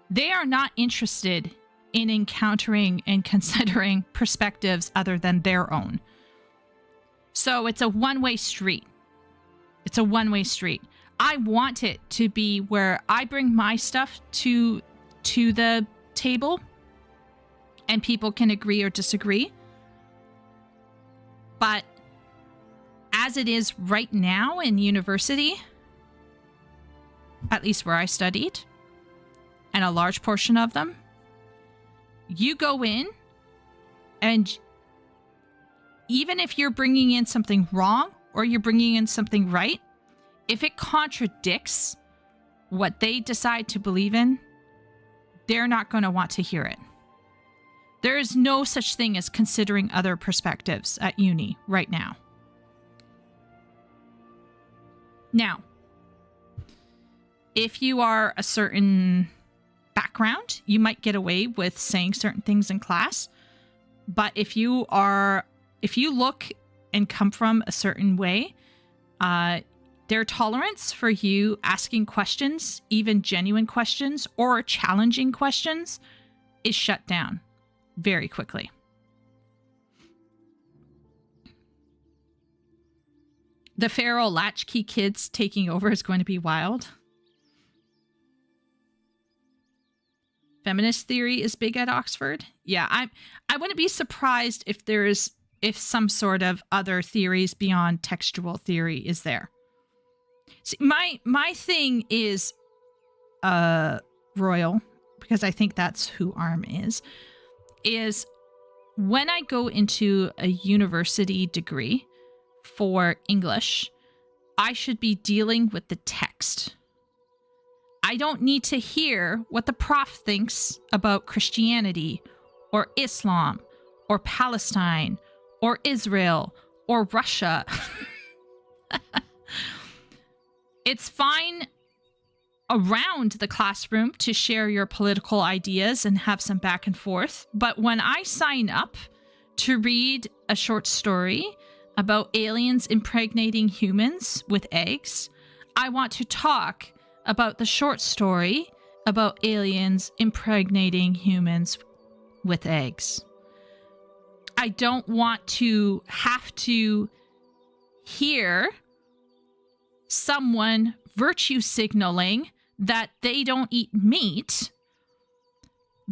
They are not interested in encountering and considering perspectives other than their own. So it's a one-way street. It's a one-way street. I want it to be where I bring my stuff to the table and people can agree or disagree. But as it is right now in university, at least where I studied, and a large portion of them, you go in and even if you're bringing in something wrong or you're bringing in something right, if it contradicts what they decide to believe in, they're not going to want to hear it. There is no such thing as considering other perspectives at uni right now. Now, if you are a certain background, you might get away with saying certain things in class. But if you look and come from a certain way, their tolerance for you asking questions, even genuine questions or challenging questions, is shut down very quickly. The feral latchkey kids taking over is going to be wild. Feminist theory is big at Oxford. Yeah, I wouldn't be surprised if some sort of other theories beyond textual theory is there. See, my thing is royal, because I think that's who ARM is when I go into a university degree for English, I should be dealing with the text. I don't need to hear what the prof thinks about Christianity or Islam or Palestine or Israel or Russia. It's fine around the classroom to share your political ideas and have some back and forth. But when I sign up to read a short story about aliens impregnating humans with eggs, I want to talk about the short story about aliens impregnating humans with eggs. I don't want to have to hear someone virtue signaling that they don't eat meat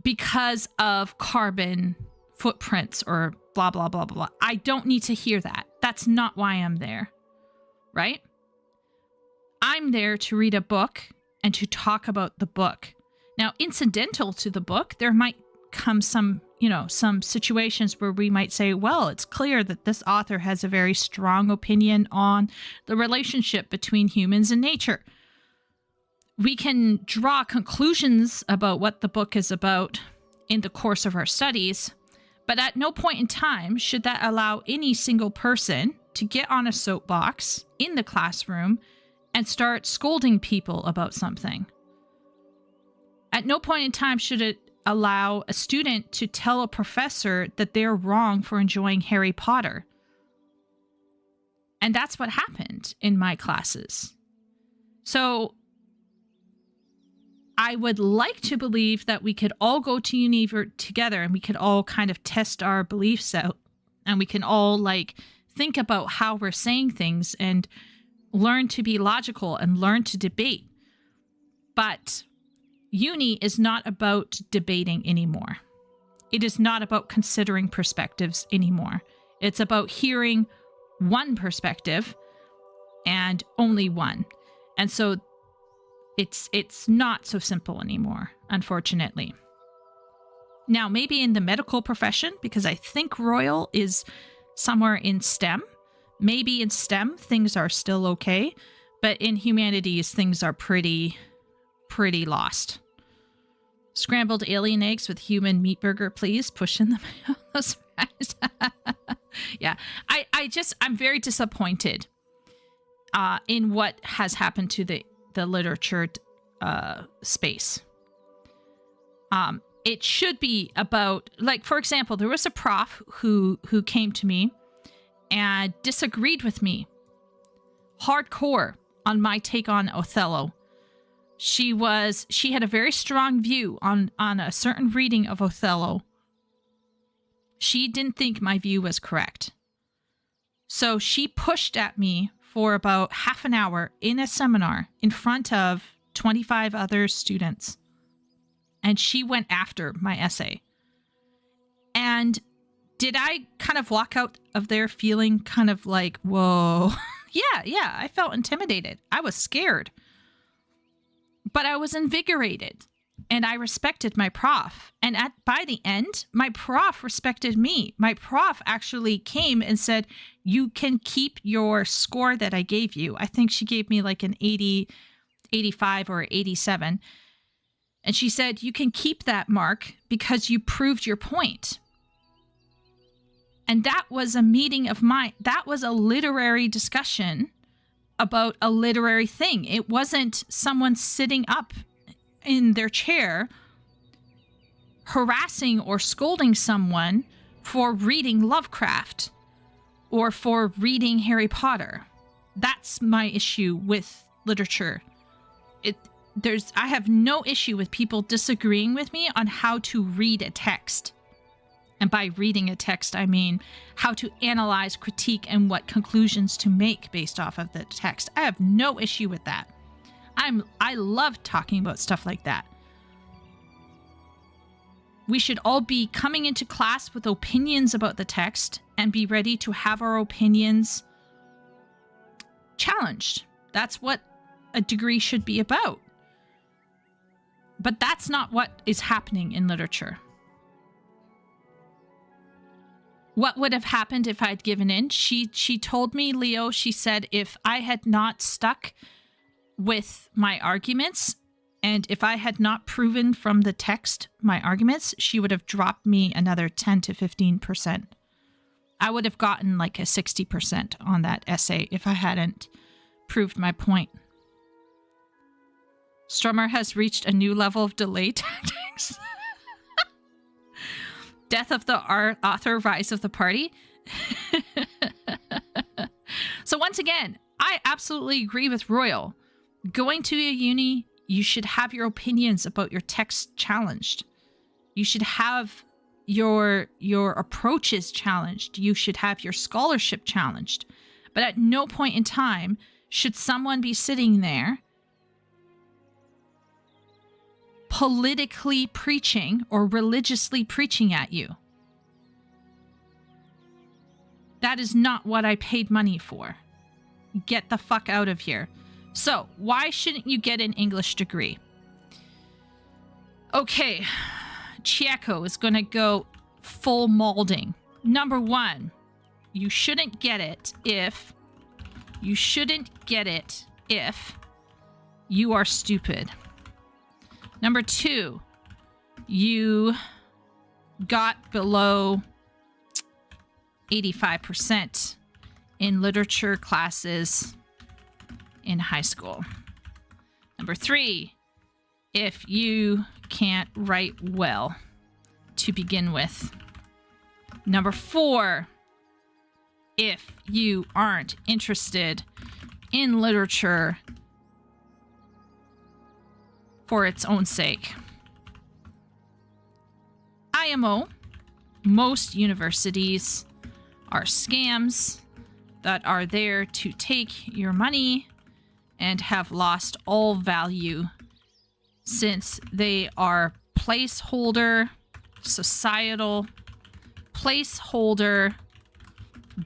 because of carbon footprints or blah, blah, blah, blah, blah. I don't need to hear that. That's not why I'm there, right? I'm there to read a book and to talk about the book. Now, incidental to the book, there might come some situations where we might say, well, it's clear that this author has a very strong opinion on the relationship between humans and nature. We can draw conclusions about what the book is about in the course of our studies, but at no point in time should that allow any single person to get on a soapbox in the classroom and start scolding people about something. At no point in time should it allow a student to tell a professor that they're wrong for enjoying Harry Potter. And that's what happened in my classes. So I would like to believe that we could all go to uni together and we could all kind of test our beliefs out, and we can all think about how we're saying things and learn to be logical and learn to debate. But uni is not about debating anymore. It is not about considering perspectives anymore. It's about hearing one perspective and only one. And so it's not so simple anymore, unfortunately. Now, maybe in the medical profession, because I think Royal is somewhere in STEM, maybe in STEM things are still okay, but in humanities things are pretty lost. Scrambled alien eggs with human meat burger, please. Push in the mail. Those fries. Yeah. I'm very disappointed in what has happened to the literature space. It should be about, for example, there was a prof who came to me and disagreed with me hardcore on my take on Othello. She had a very strong view on a certain reading of Othello. She didn't think my view was correct. So she pushed at me for about half an hour in a seminar in front of 25 other students. And she went after my essay. And did I kind of walk out of there feeling kind of like, whoa? Yeah, I felt intimidated. I was scared. But I was invigorated, and I respected my prof. And by the end, my prof respected me. My prof actually came and said, you can keep your score that I gave you. I think she gave me like an 80, 85 or 87. And she said, you can keep that mark because you proved your point. And that was a meeting of mine. That was a literary discussion about a literary thing. It wasn't someone sitting up in their chair harassing or scolding someone for reading Lovecraft or for reading Harry Potter. That's my issue with literature. I have no issue with people disagreeing with me on how to read a text. And by reading a text, I mean how to analyze, critique, and what conclusions to make based off of the text. I have no issue with that. I love talking about stuff like that. We should all be coming into class with opinions about the text and be ready to have our opinions challenged. That's what a degree should be about. But that's not what is happening in literature. What would have happened if I'd given in? She told me, Leo, she said, if I had not stuck with my arguments and if I had not proven from the text my arguments, she would have dropped me another 10 to 15%. I would have gotten like a 60% on that essay if I hadn't proved my point. Strummer has reached a new level of delay tactics. Death of the author, rise of the party. So once again, I absolutely agree with Royal. Going to a uni You should have your opinions about your text challenged. You should have your approaches challenged. You should have your scholarship challenged. But at no point in time should someone be sitting there politically preaching or religiously preaching at you. That is not what I paid money for. Get the fuck out of here. So, why shouldn't you get an English degree? Okay, Chieko is going to go full molding. Number one, you shouldn't get it if you are stupid. Number two, you got below 85% in literature classes in high school. Number three, if you can't write well to begin with. Number four, if you aren't interested in literature for its own sake. IMO, most universities are scams that are there to take your money and have lost all value since they are placeholder, societal, placeholder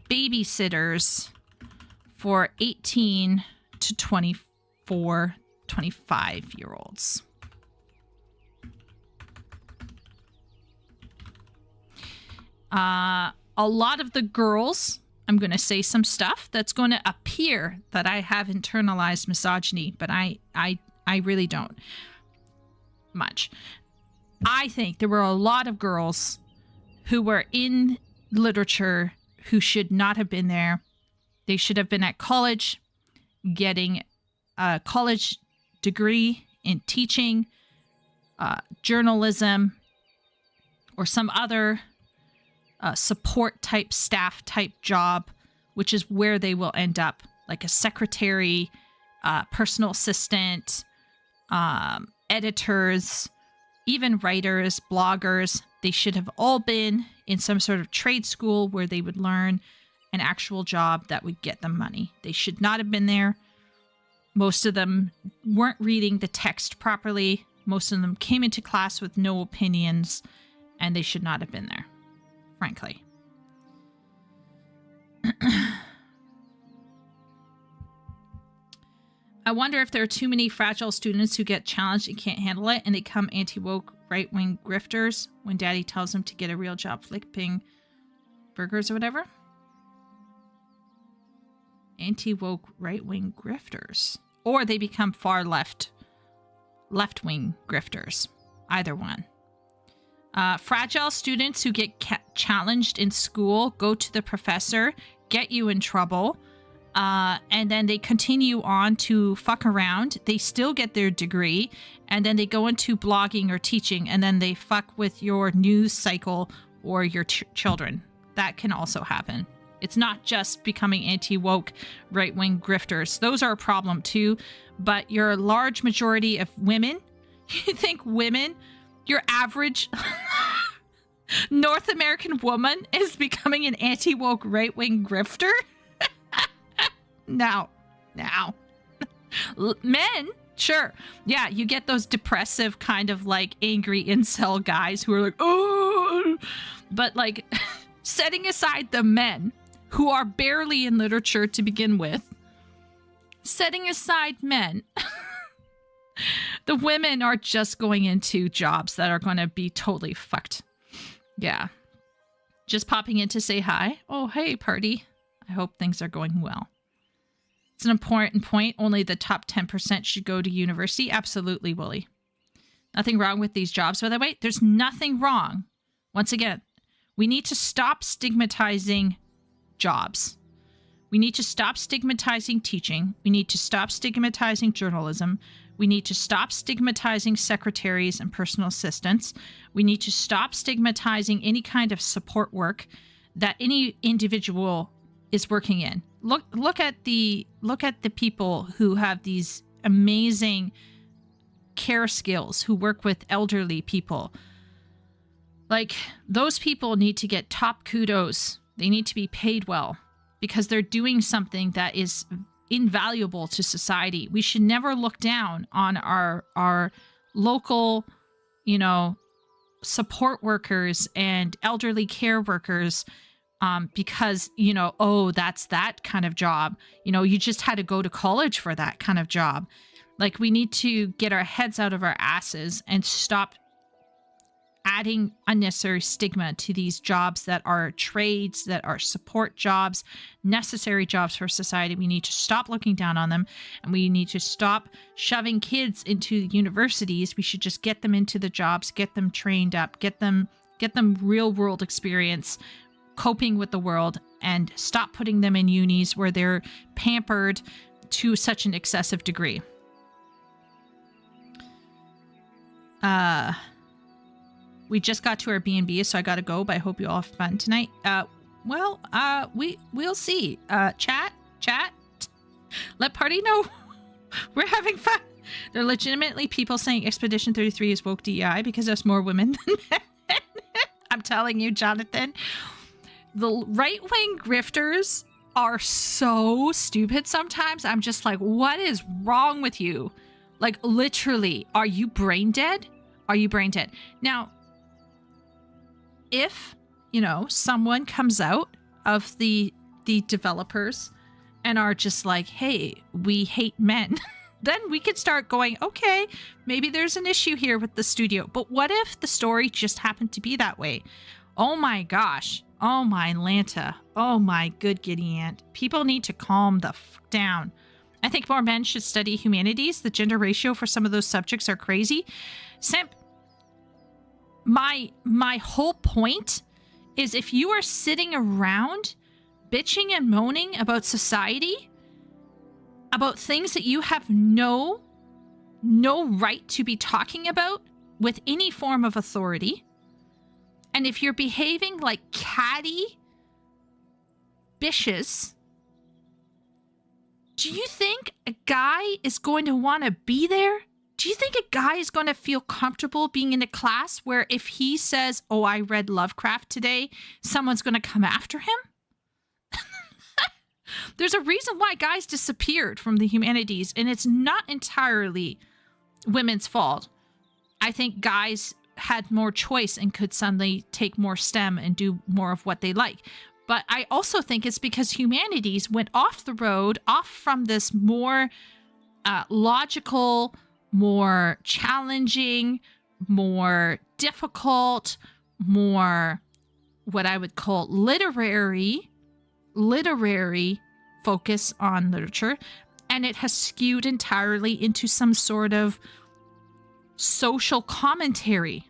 babysitters for 18 to 24, 25-year-olds. A lot of the girls, I'm going to say some stuff that's going to appear that I have internalized misogyny, but I really don't much. I think there were a lot of girls who were in literature who should not have been there. They should have been at college getting a college degree in teaching, journalism, or some other support type, staff type job, which is where they will end up, like a secretary, personal assistant, editors, even writers, bloggers. They should have all been in some sort of trade school where they would learn an actual job that would get them money. They should not have been there. Most of them weren't reading the text properly. Most of them came into class with no opinions, and they should not have been there, frankly. I wonder if there are too many fragile students who get challenged and can't handle it, and they become anti-woke right-wing grifters when daddy tells them to get a real job flipping burgers or whatever. Anti-woke right-wing grifters. Or they become far left-wing grifters. Either one. Fragile students who get challenged in school go to the professor, get you in trouble, and then they continue on to fuck around. They still get their degree, and then they go into blogging or teaching, and then they fuck with your news cycle or your children. That can also happen. It's not just becoming anti-woke right-wing grifters. Those are a problem too, but your large majority of women, you think women, your average North American woman is becoming an anti-woke right-wing grifter? No. Men, sure. Yeah, you get those depressive kind of like angry incel guys who are like, oh, but like setting aside the men who are barely in literature to begin with, setting aside men, the women are just going into jobs that are going to be totally fucked. Yeah. Just popping in to say hi. Oh, hey, party. I hope things are going well. It's an important point. Only the top 10% should go to university. Absolutely, Wooly. Nothing wrong with these jobs, by the way. There's nothing wrong. Once again, we need to stop stigmatizing jobs. We need to stop stigmatizing teaching. We need to stop stigmatizing journalism. We need to stop stigmatizing secretaries and personal assistants. We need to stop stigmatizing any kind of support work that any individual is working in. Look at the people who have these amazing care skills, who work with elderly people. Like, those people need to get top kudos. They need to be paid well because they're doing something that is invaluable to society. We should never look down on our local, support workers and elderly care workers because, that's that kind of job. You just had to go to college for that kind of job. Like, we need to get our heads out of our asses and stop adding unnecessary stigma to these jobs that are trades, that are support jobs, necessary jobs for society. We need to stop looking down on them, and we need to stop shoving kids into universities. We should just get them into the jobs, get them trained up, get them real world experience coping with the world, and stop putting them in unis where they're pampered to such an excessive degree. We just got to our B&B, so I gotta go, but I hope you all have fun tonight. We'll see. Chat. Let party know we're having fun. There are legitimately people saying Expedition 33 is woke DEI because there's more women than men. I'm telling you, Jonathan. The right-wing grifters are so stupid sometimes. I'm just like, what is wrong with you? Like, literally, are you brain dead? Are you brain dead? Now, if, someone comes out of the developers and are just like, hey, we hate men, then we could start going, okay, maybe there's an issue here with the studio. But what if the story just happened to be that way? Oh my gosh. Oh my Lanta. Oh my good giddy aunt. People need to calm the down. I think more men should study humanities. The gender ratio for some of those subjects are crazy. Simp. My whole point is, if you are sitting around bitching and moaning about society, about things that you have no right to be talking about with any form of authority, and if you're behaving like catty bitches, do you think a guy is going to want to be there? Do you think a guy is going to feel comfortable being in a class where if he says, oh, I read Lovecraft today, someone's going to come after him? There's a reason why guys disappeared from the humanities, and it's not entirely women's fault. I think guys had more choice and could suddenly take more STEM and do more of what they like. But I also think it's because humanities went off the road, off from this more logical, more challenging, more difficult, more what I would call literary focus on literature, and it has skewed entirely into some sort of social commentary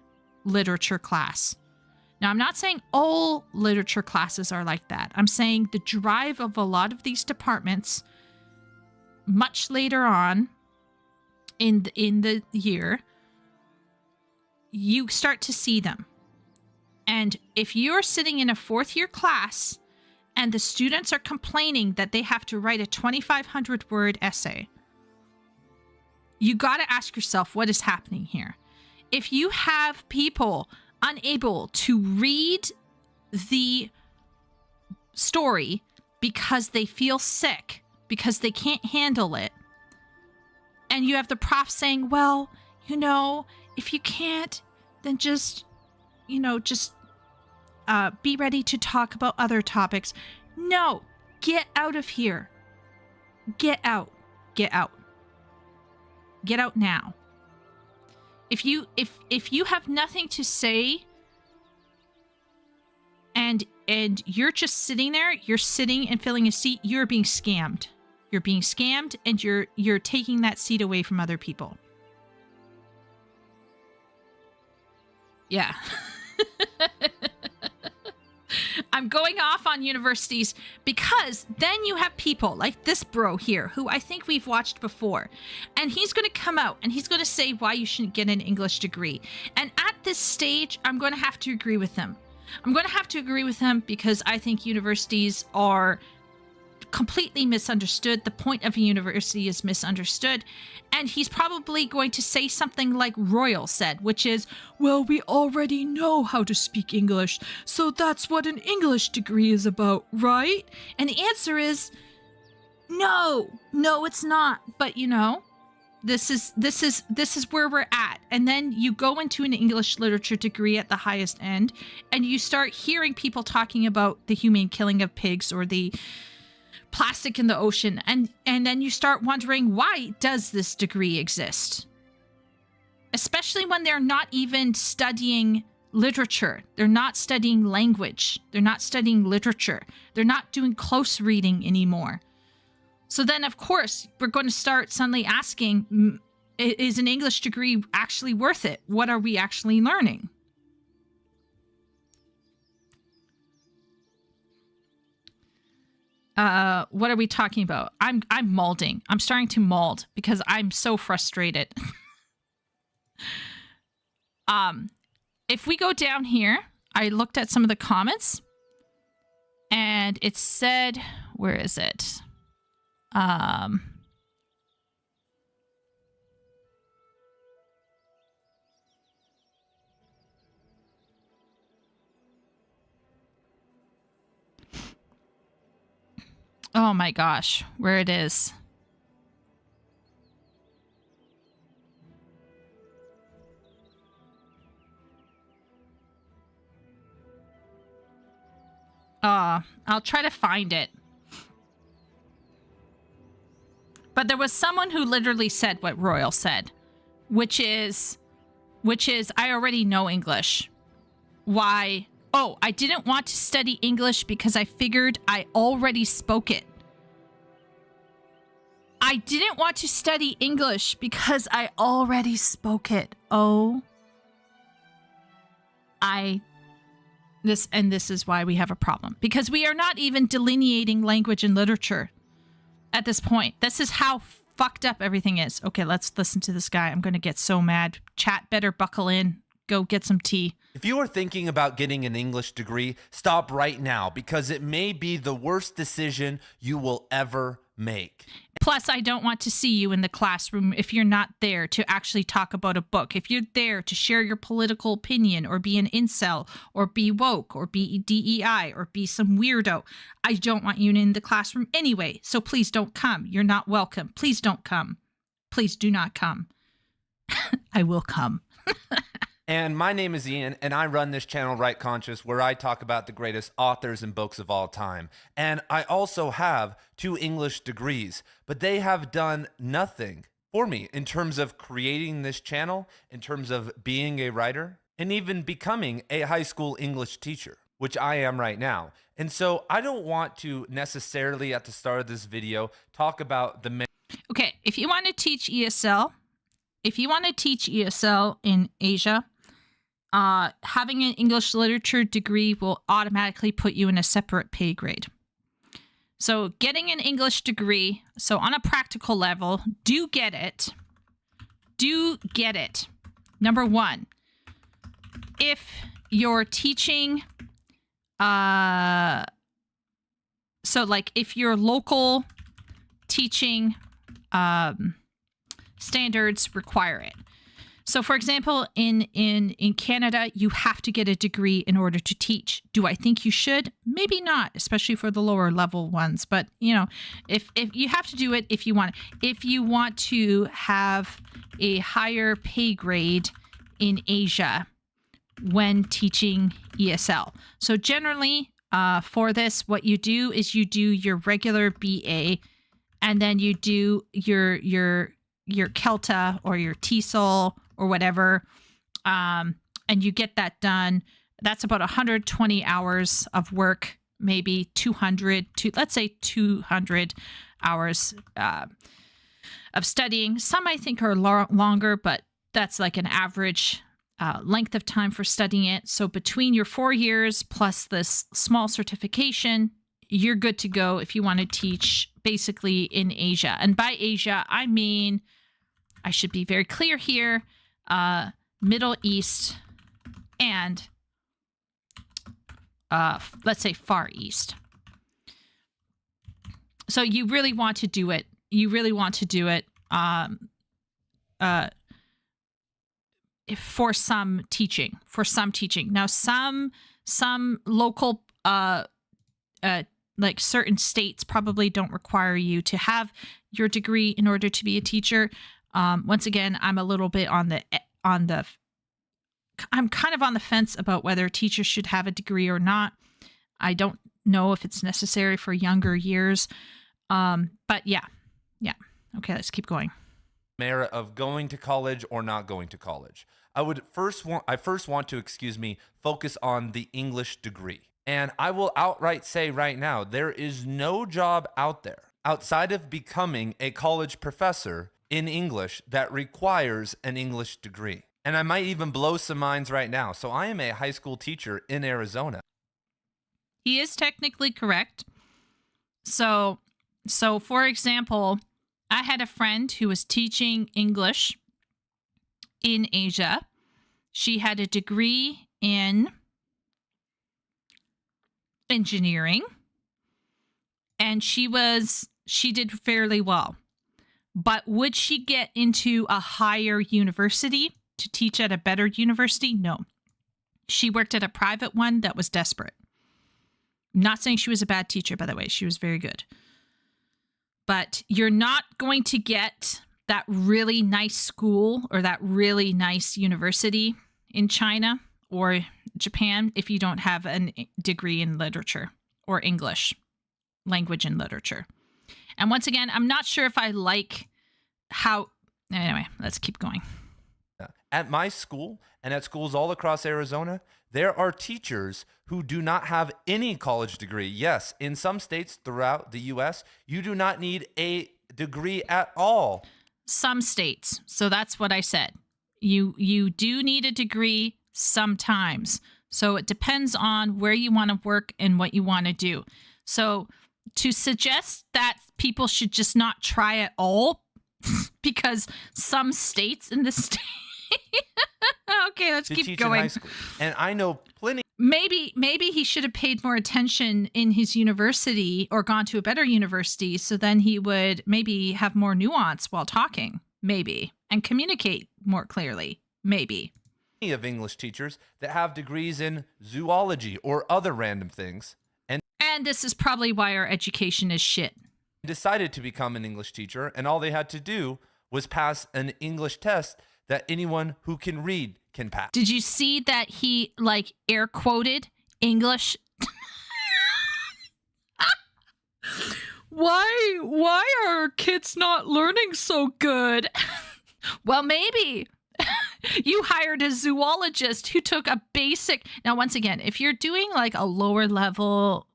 literature class. Now, I'm not saying all literature classes are like that. I'm saying the drive of a lot of these departments much later on in the year, you start to see them. And if you're sitting in a fourth year class and the students are complaining that they have to write a 2,500 word essay, you got to ask yourself, what is happening here? If you have people unable to read the story because they feel sick, because they can't handle it, and you have the prof saying, well, if you can't, then just be ready to talk about other topics. No, get out of here. Get out. Get out. Get out now. If you have nothing to say and you're just sitting there, you're sitting and filling a seat, you're being scammed. You're being scammed, and you're taking that seat away from other people. Yeah. I'm going off on universities because then you have people like this bro here, who I think we've watched before, and he's going to come out and he's going to say why you shouldn't get an English degree. And at this stage, I'm going to have to agree with him. I'm going to have to agree with him because I think universities are completely misunderstood. The point of a university is misunderstood. And he's probably going to say something like Royal said, which is, well, we already know how to speak English, so that's what an English degree is about, right? And the answer is, no, it's not. But this is where we're at. And then you go into an English literature degree at the highest end, and you start hearing people talking about the humane killing of pigs or the plastic in the ocean, and then you start wondering, why does this degree exist? Especially when they're not even studying literature. They're not studying language. They're not studying literature. They're not doing close reading anymore. So then, of course, we're going to start suddenly asking, is an English degree actually worth it? What are we actually learning? What are we talking about? I'm molding. I'm starting to mold because I'm so frustrated. If we go down here, I looked at some of the comments, and it said, where is it? Oh my gosh, where it is. I'll try to find it. But there was someone who literally said what Royal said, which is I already know English. Why? Oh, I didn't want to study English because I figured I already spoke it. I didn't want to study English because I already spoke it. Oh. This is why we have a problem. Because we are not even delineating language and literature at this point. This is how fucked up everything is. Okay, let's listen to this guy. I'm going to get so mad. Chat better buckle in. Go get some tea. If you are thinking about getting an English degree, stop right now because it may be the worst decision you will ever make. Plus, I don't want to see you in the classroom if you're not there to actually talk about a book. If you're there to share your political opinion or be an incel or be woke or be DEI or be some weirdo, I don't want you in the classroom anyway. So please don't come. You're not welcome. Please don't come. Please do not come. I will come. And my name is Ian, and I run this channel, Right Conscious, where I talk about the greatest authors and books of all time. And I also have 2 English degrees, but they have done nothing for me in terms of creating this channel, in terms of being a writer, and even becoming a high school English teacher, which I am right now. And so I don't want to necessarily, at the start of this video, talk about the... Okay, if you want to teach ESL, in Asia, having an English literature degree will automatically put you in a separate pay grade. So getting an English degree, so on a practical level, do get it. Number 1, if you're teaching, so like if your local teaching standards require it. So, for example, in Canada, you have to get a degree in order to teach. Do I think you should? Maybe not, especially for the lower level ones. But, if you have to do it if you want. If you want to have a higher pay grade in Asia when teaching ESL. So generally, for this, what you do is you do your regular BA, and then you do your CELTA or your TESOL or whatever, and you get that done. That's about 120 hours of work, maybe 200 hours of studying. Some I think are longer, but that's like an average length of time for studying it. So between your 4 years plus this small certification, you're good to go if you want to teach basically in Asia. And by Asia, I mean, I should be very clear here, Middle East and let's say Far East. So you really want to do it. You really want to do it for some teaching. Now, some local like certain states probably don't require you to have your degree in order to be a teacher. Once again, I'm a little bit I'm kind of on the fence about whether teachers should have a degree or not. I don't know if it's necessary for younger years. But yeah. Okay, let's keep going. Merit of going to college or not going to college. I first want to, focus on the English degree. And I will outright say right now, there is no job out there outside of becoming a college professor in English that requires an English degree. And I might even blow some minds right now. So I am a high school teacher in Arizona. He is technically correct. So for example, I had a friend who was teaching English in Asia. She had a degree in engineering, and she did fairly well. But would she get into a higher university to teach at a better university? No. She worked at a private one that was desperate. I'm not saying she was a bad teacher, by the way. She was very good. But you're not going to get that really nice school or that really nice university in China or Japan if you don't have a degree in literature or English, language and literature. And once again, I'm not sure if I like how... Anyway, let's keep going. At my school and at schools all across Arizona, there are teachers who do not have any college degree. Yes, in some states throughout the U.S., you do not need a degree at all. Some states. So that's what I said. You do need a degree sometimes. So it depends on where you want to work and what you want to do. So to suggest that people should just not try at all because some states in the state... Okay, let's keep going. In high school. And I know plenty. Maybe he should have paid more attention in his university or gone to a better university, so then he would maybe have more nuance while talking, maybe, and communicate more clearly, maybe. Of English teachers that have degrees in zoology or other random things. And this is probably why our education is shit. Decided to become an English teacher, and all they had to do was pass an English test that anyone who can read can pass. Did you see that he, like, air quoted English? Why are kids not learning so good? Well, maybe. You hired a zoologist who took a basic... Now, once again, if you're doing, like, a lower level,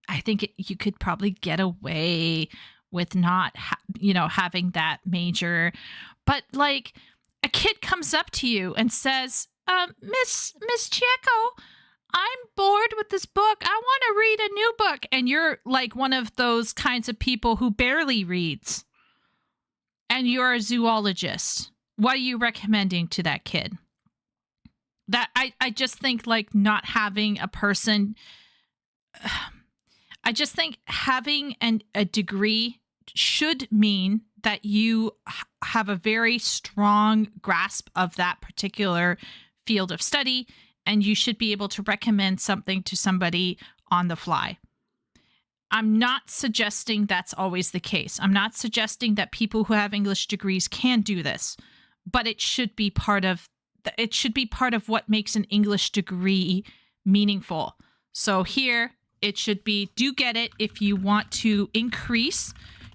I think you could probably get away with not, having that major. But, like... A kid comes up to you and says, Miss Chieko, I'm bored with this book. I want to read a new book. And you're like one of those kinds of people who barely reads. And you're a zoologist. What are you recommending to that kid? That I just think like not having a person... I just think having a degree should mean that you have a very strong grasp of that particular field of study, and you should be able to recommend something to somebody on the fly. I'm not suggesting that's always the case. I'm not suggesting that people who have English degrees can do this, but it should be part of what makes an English degree meaningful. So here it should be, do get it if you want to increase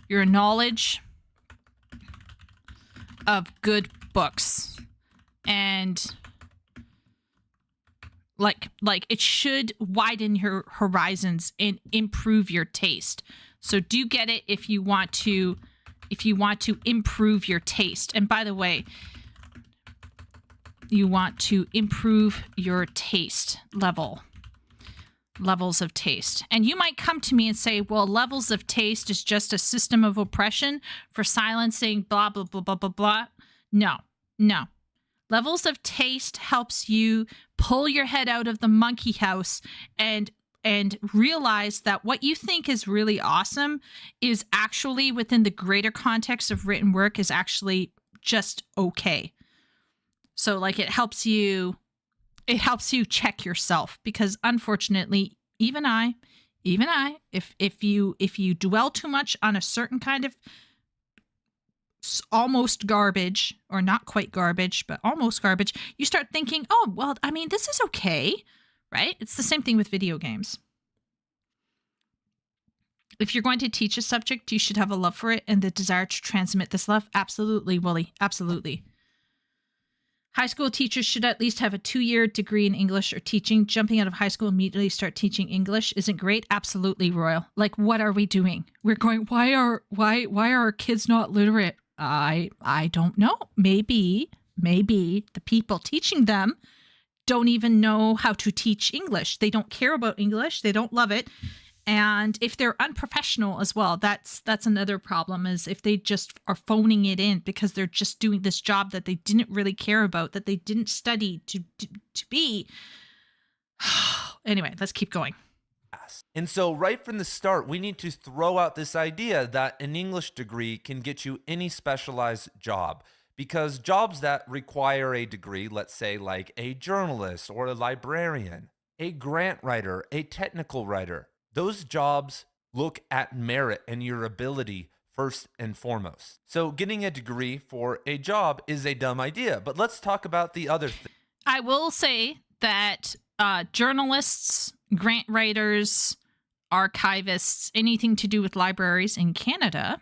your knowledge of good books, and like it should widen your horizons and improve your taste. So do get it if you want to improve your taste. And by the way, you want to improve your taste levels of taste. And you might come to me and say, well, levels of taste is just a system of oppression for silencing blah, blah, blah, blah, blah, blah. No. Levels of taste helps you pull your head out of the monkey house and and realize that what you think is really awesome is actually within the greater context of written work is actually just okay. So like it helps you check yourself, because unfortunately, even I, if you dwell too much on a certain kind of almost garbage, or not quite garbage, but almost garbage, you start thinking, oh, well, I mean, this is okay, right? It's the same thing with video games. If you're going to teach a subject, you should have a love for it and the desire to transmit this love. Absolutely, Wooly. Absolutely. High school teachers should at least have a 2-year degree in English or teaching. Jumping out of high school immediately start teaching English isn't great. Absolutely, Royal. Like, what are we doing? We're going, why are our kids not literate? I don't know. Maybe the people teaching them don't even know how to teach English. They don't care about English. They don't love it. And if they're unprofessional as well, that's another problem, is if they just are phoning it in because they're just doing this job that they didn't really care about, that they didn't study to be. Anyway, let's keep going. And so right from the start, we need to throw out this idea that an English degree can get you any specialized job, because jobs that require a degree, let's say like a journalist or a librarian, a grant writer, a technical writer, those jobs look at merit and your ability first and foremost. So getting a degree for a job is a dumb idea, but let's talk about the other thing. I will say that journalists, grant writers, archivists, anything to do with libraries in Canada,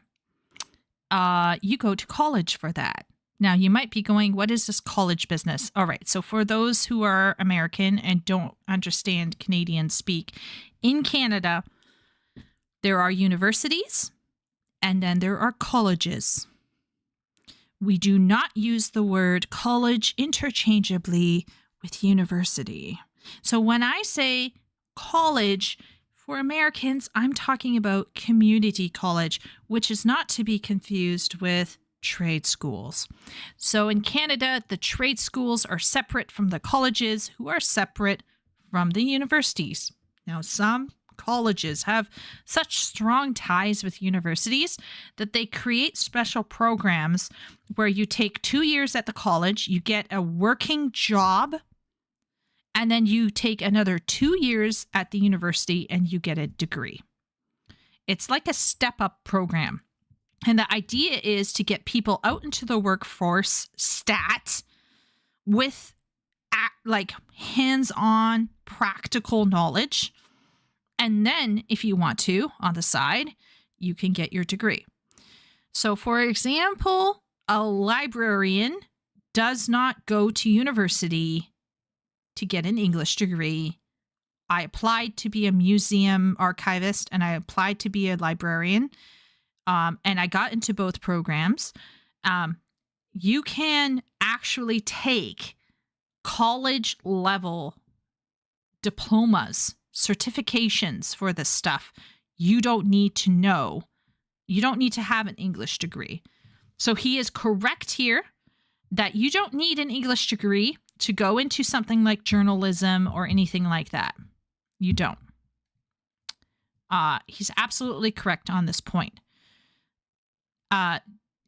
you go to college for that. Now, you might be going, what is this college business? All right. So for those who are American and don't understand Canadian speak, in Canada, there are universities and then there are colleges. We do not use the word college interchangeably with university. So when I say college, for Americans, I'm talking about community college, which is not to be confused with trade schools. So in Canada, the trade schools are separate from the colleges, who are separate from the universities. Now, some colleges have such strong ties with universities that they create special programs where you take 2 years at the college, you get a working job, and then you take another 2 years at the university and you get a degree. It's like a step-up program. And the idea is to get people out into the workforce stat with like hands-on practical knowledge. And then if you want to, on the side, you can get your degree. So for example, a librarian does not go to university to get an English degree. I applied to be a museum archivist and I applied to be a librarian. And I got into both programs. You can actually take college level diplomas, certifications for this stuff. You don't need to know. You don't need to have an English degree. So he is correct here that you don't need an English degree to go into something like journalism or anything like that. You don't. He's absolutely correct on this point.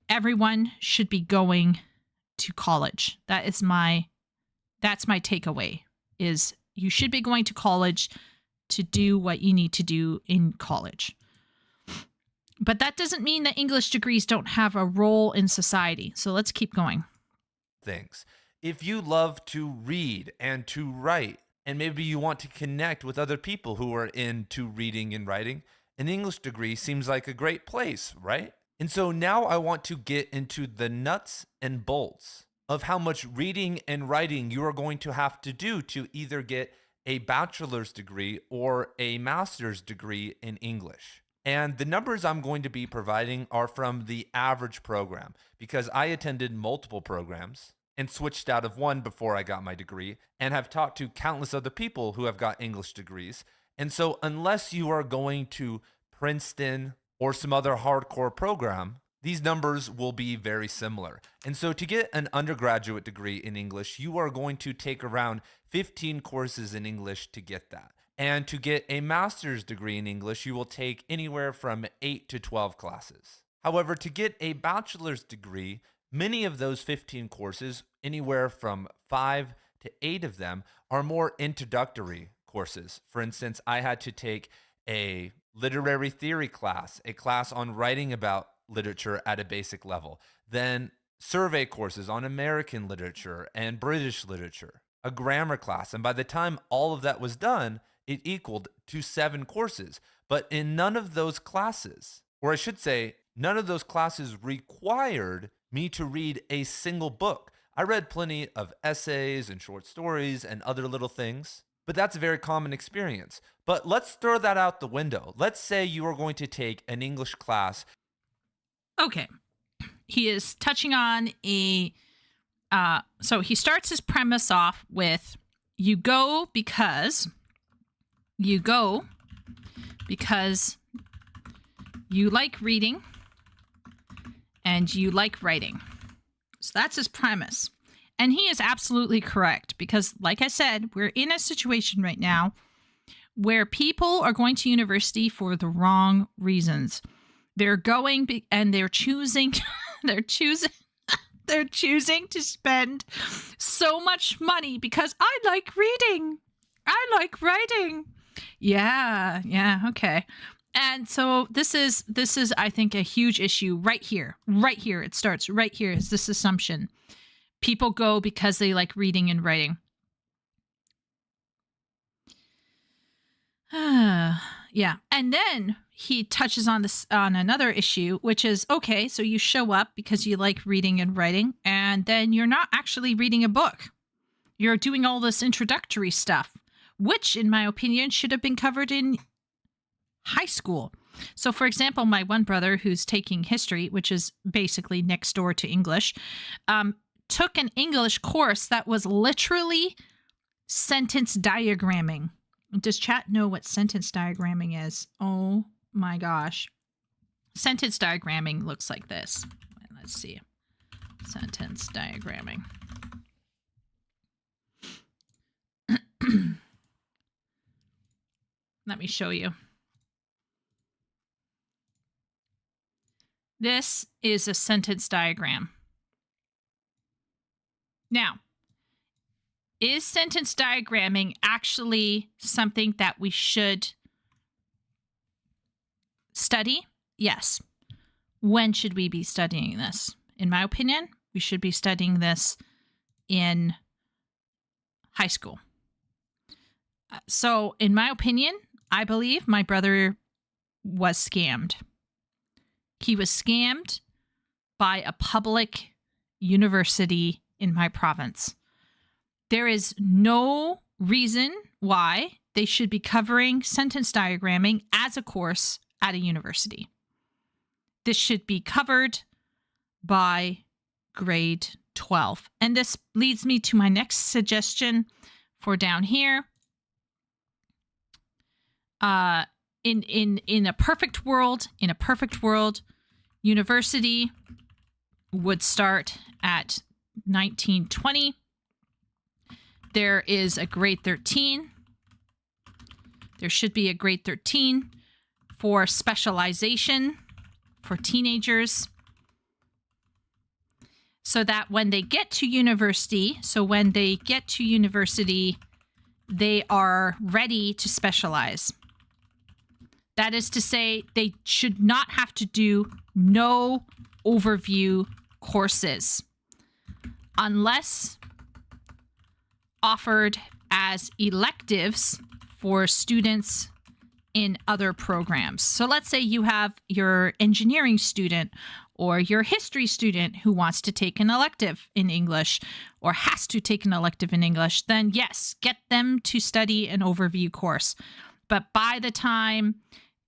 Everyone should be going to college. That's my takeaway, is you should be going to college to do what you need to do in college. But that doesn't mean that English degrees don't have a role in society. So let's keep going. Things. If you love to read and to write, and maybe you want to connect with other people who are into reading and writing, an English degree seems like a great place, right? And so now I want to get into the nuts and bolts of how much reading and writing you are going to have to do to either get a bachelor's degree or a master's degree in English. And the numbers I'm going to be providing are from the average program, because I attended multiple programs and switched out of one before I got my degree, and have talked to countless other people who have got English degrees. And so unless you are going to Princeton or some other hardcore program, these numbers will be very similar. And so to get an undergraduate degree in English, you are going to take around 15 courses in English to get that. And to get a master's degree in English, you will take anywhere from 8 to 12 classes. However, to get a bachelor's degree, many of those 15 courses, anywhere from 5 to 8 of them, are more introductory courses. For instance, I had to take a literary theory class, a class on writing about literature at a basic level, then survey courses on American literature and British literature, a grammar class. And by the time all of that was done, it equaled to 7 courses. But in none of those classes, or I should say, none of those classes required me to read a single book. I read plenty of essays and short stories and other little things, but that's a very common experience. But let's throw that out the window. Let's say you are going to take an English class. Okay. He is touching on so he starts his premise off with, you go because you like reading and you like writing. So that's his premise. And he is absolutely correct because, like I said, we're in a situation right now where people are going to university for the wrong reasons. They're going and they're choosing they're choosing to spend so much money because I like reading. I like writing. Yeah, okay. And so this is I think a huge issue right here. Right here. It starts right here is this assumption. People go because they like reading and writing. Yeah. And then he touches on another issue, which is, okay, so you show up because you like reading and writing, and then you're not actually reading a book. You're doing all this introductory stuff, which, in my opinion, should have been covered in high school. So, for example, my one brother who's taking history, which is basically next door to English, took an English course that was literally sentence diagramming. Does chat know what sentence diagramming is? Oh my gosh. Sentence diagramming looks like this. Let's see. Sentence diagramming. Let me show you. This is a sentence diagram. Now, is sentence diagramming actually something that we should study? Yes. When should we be studying this? In my opinion, we should be studying this in high school. So, in my opinion, I believe my brother was scammed. He was scammed by a public university in my province. There is no reason why they should be covering sentence diagramming as a course at a university. This should be covered by grade 12. And this leads me to my next suggestion for down here. In a perfect world, university would start at 1920. There is a grade 13. There should be a grade 13 for specialization for teenagers, so that when they get to university, they are ready to specialize. That is to say, they should not have to do no overview courses unless offered as electives for students in other programs. So let's say you have your engineering student or your history student who wants to take an elective in English or has to take an elective in English, then yes, get them to study an overview course. But by the time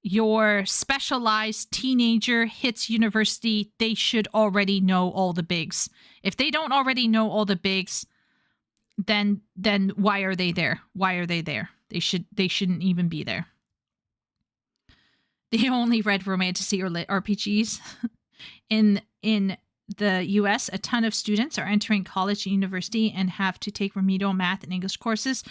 your specialized teenager hits university, they should already know all the bigs. If they don't already know all the bigs, then why are they there? Why are they there? They shouldn't even be there. They only read romantasy or lit RPGs. In the US, a ton of students are entering college and university and have to take remedial math and English courses,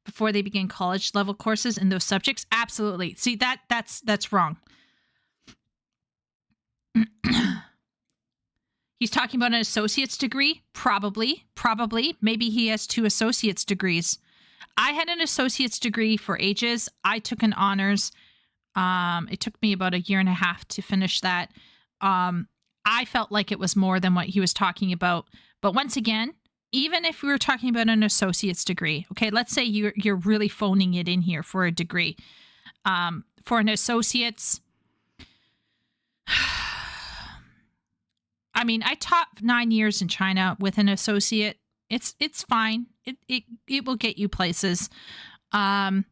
before they begin college level courses in those subjects? Absolutely. See, that's wrong. He's talking about an associate's degree? Probably. Maybe he has 2 associate's degrees. I had an associate's degree for ages. I took an honors. It took me about 1.5 years to finish that. I felt like it was more than what he was talking about. But once again, even if we were talking about an associate's degree, okay, let's say you're really phoning it in here for a degree. For an associate's, I mean, I taught 9 years in China with an associate. It's fine. It will get you places. But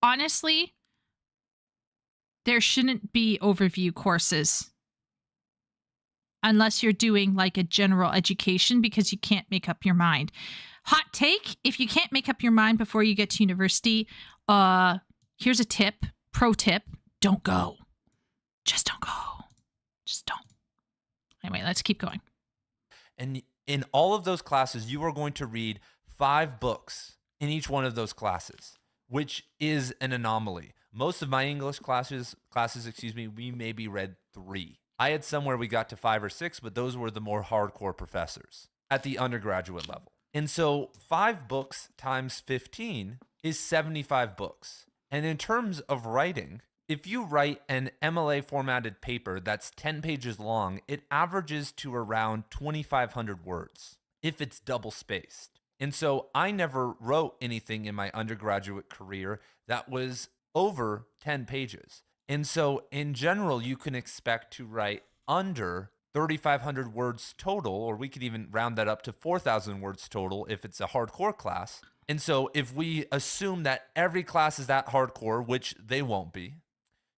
honestly, there shouldn't be overview courses unless you're doing like a general education, because you can't make up your mind. Hot take, if you can't make up your mind before you get to university, here's a tip, pro tip, don't go. Just don't go. Just don't. Anyway, let's keep going. And in all of those classes, you are going to read 5 books in each one of those classes, which is an anomaly. Most of my English classes, we maybe read 3. I had some where we got to 5 or 6, but those were the more hardcore professors at the undergraduate level. And so 5 books times 15 is 75 books. And in terms of writing, if you write an MLA formatted paper that's 10 pages long, it averages to around 2,500 words if it's double spaced. And so I never wrote anything in my undergraduate career that was over 10 pages. And so in general, you can expect to write under 3,500 words total, or we could even round that up to 4,000 words total if it's a hardcore class. And so if we assume that every class is that hardcore, which they won't be,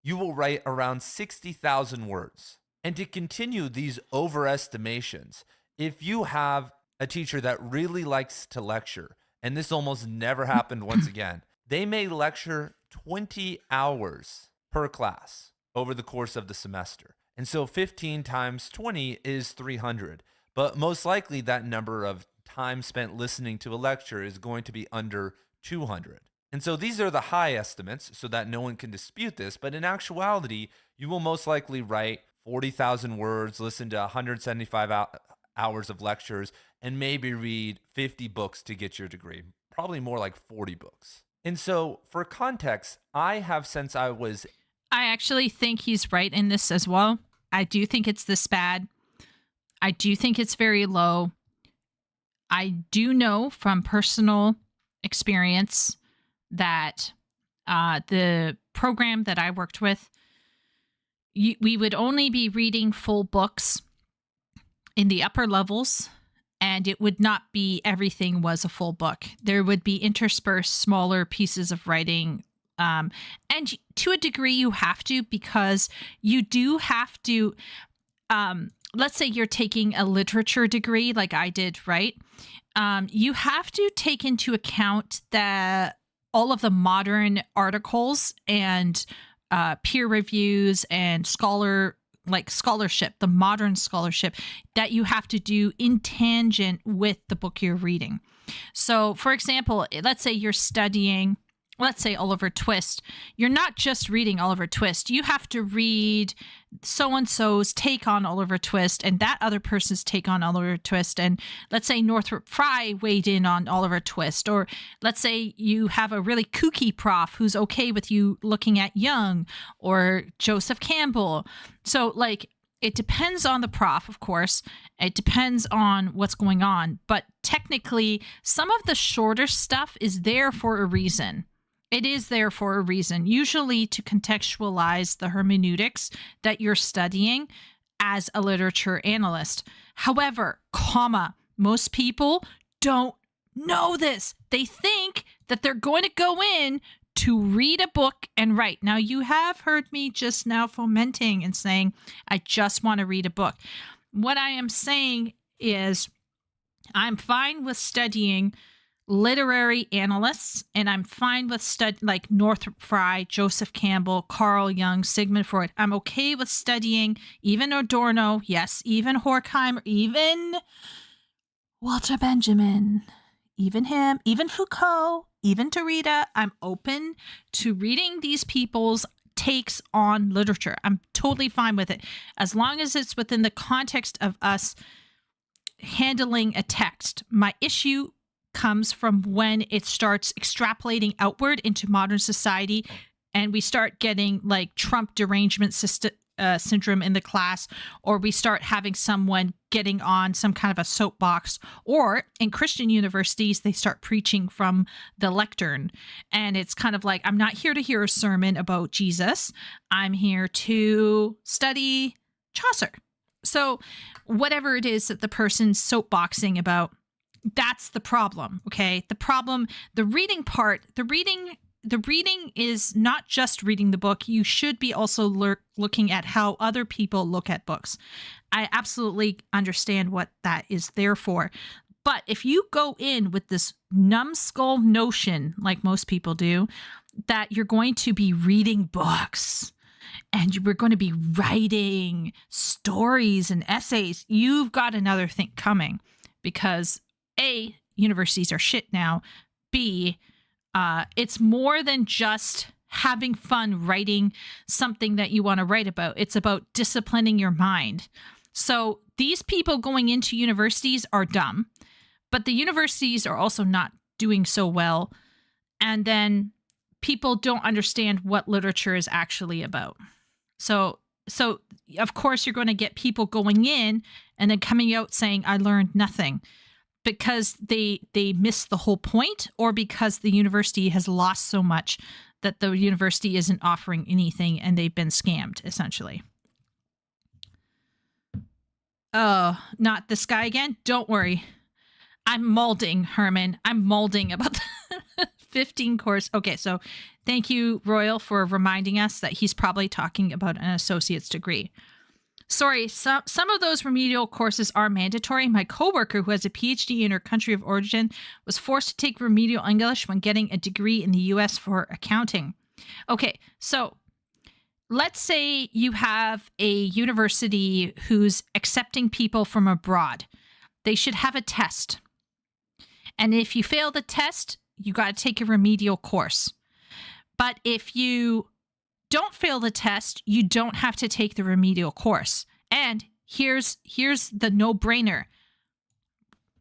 you will write around 60,000 words. And to continue these overestimations, if you have a teacher that really likes to lecture, and this almost never happened once again, they may lecture 20 hours per class over the course of the semester. And so 15 times 20 is 300. But most likely that number of time spent listening to a lecture is going to be under 200. And so these are the high estimates so that no one can dispute this. But in actuality, you will most likely write 40,000 words, listen to 175 hours of lectures, and maybe read 50 books to get your degree. Probably more like 40 books. And so for context, I actually think he's right in this as well. I do think it's this bad. I do think it's very low. I do know from personal experience that the program that I worked with, we would only be reading full books in the upper levels, and it would not be everything was a full book. There would be interspersed smaller pieces of writing. And to a degree, you have to, because you do have to, let's say you're taking a literature degree like I did, right? You have to take into account that all of the modern articles and peer reviews and scholarship, the modern scholarship that you have to do in tangent with the book you're reading. So, for example, let's say you're studying, let's say Oliver Twist. You're not just reading Oliver Twist. You have to read so-and-so's take on Oliver Twist and that other person's take on Oliver Twist. And let's say Northrop Frye weighed in on Oliver Twist. Or let's say you have a really kooky prof who's okay with you looking at Jung or Joseph Campbell. So, like, it depends on the prof, of course. It depends on what's going on. But technically, some of the shorter stuff is there for a reason. It is there for a reason, usually to contextualize the hermeneutics that you're studying as a literature analyst. However, most people don't know this. They think that they're going to go in to read a book and write. Now, you have heard me just now fomenting and saying, I just want to read a book. What I am saying is I'm fine with studying literary analysts, and I'm fine with like Northrop Frye, Joseph Campbell, Carl Jung, Sigmund Freud. I'm okay with studying even Adorno, yes, even Horkheimer, even Walter Benjamin, even him, even Foucault, even Derrida. I'm open to reading these people's takes on literature. I'm totally fine with it, as long as it's within the context of us handling a text. My issue comes from when it starts extrapolating outward into modern society and we start getting like Trump derangement syndrome in the class, or we start having someone getting on some kind of a soapbox, or in Christian universities, they start preaching from the lectern. And it's kind of like, I'm not here to hear a sermon about Jesus. I'm here to study Chaucer. So whatever it is that the person's soapboxing about, that's the problem. Okay. The reading part, the reading is not just reading the book. You should be also looking at how other people look at books. I absolutely understand what that is there for. But if you go in with this numbskull notion, like most people do, that you're going to be reading books and we're going to be writing stories and essays, you've got another thing coming, because A, universities are shit now. B, it's more than just having fun writing something that you want to write about. It's about disciplining your mind. So these people going into universities are dumb, but the universities are also not doing so well. And then people don't understand what literature is actually about. So of course you're going to get people going in and then coming out saying, I learned nothing, because they miss the whole point, or because the university has lost so much that the university isn't offering anything and they've been scammed, essentially. Oh, not this guy again? Don't worry. I'm molding, Herman. I'm molding about the 15 course. Okay, so thank you, Royal, for reminding us that he's probably talking about an associate's degree. Sorry, some of those remedial courses are mandatory. My coworker, who has a PhD in her country of origin, was forced to take remedial English when getting a degree in the US for accounting. Okay, so let's say you have a university who's accepting people from abroad. They should have a test. And if you fail the test, you got to take a remedial course. But if you don't fail the test, you don't have to take the remedial course. And here's the no-brainer.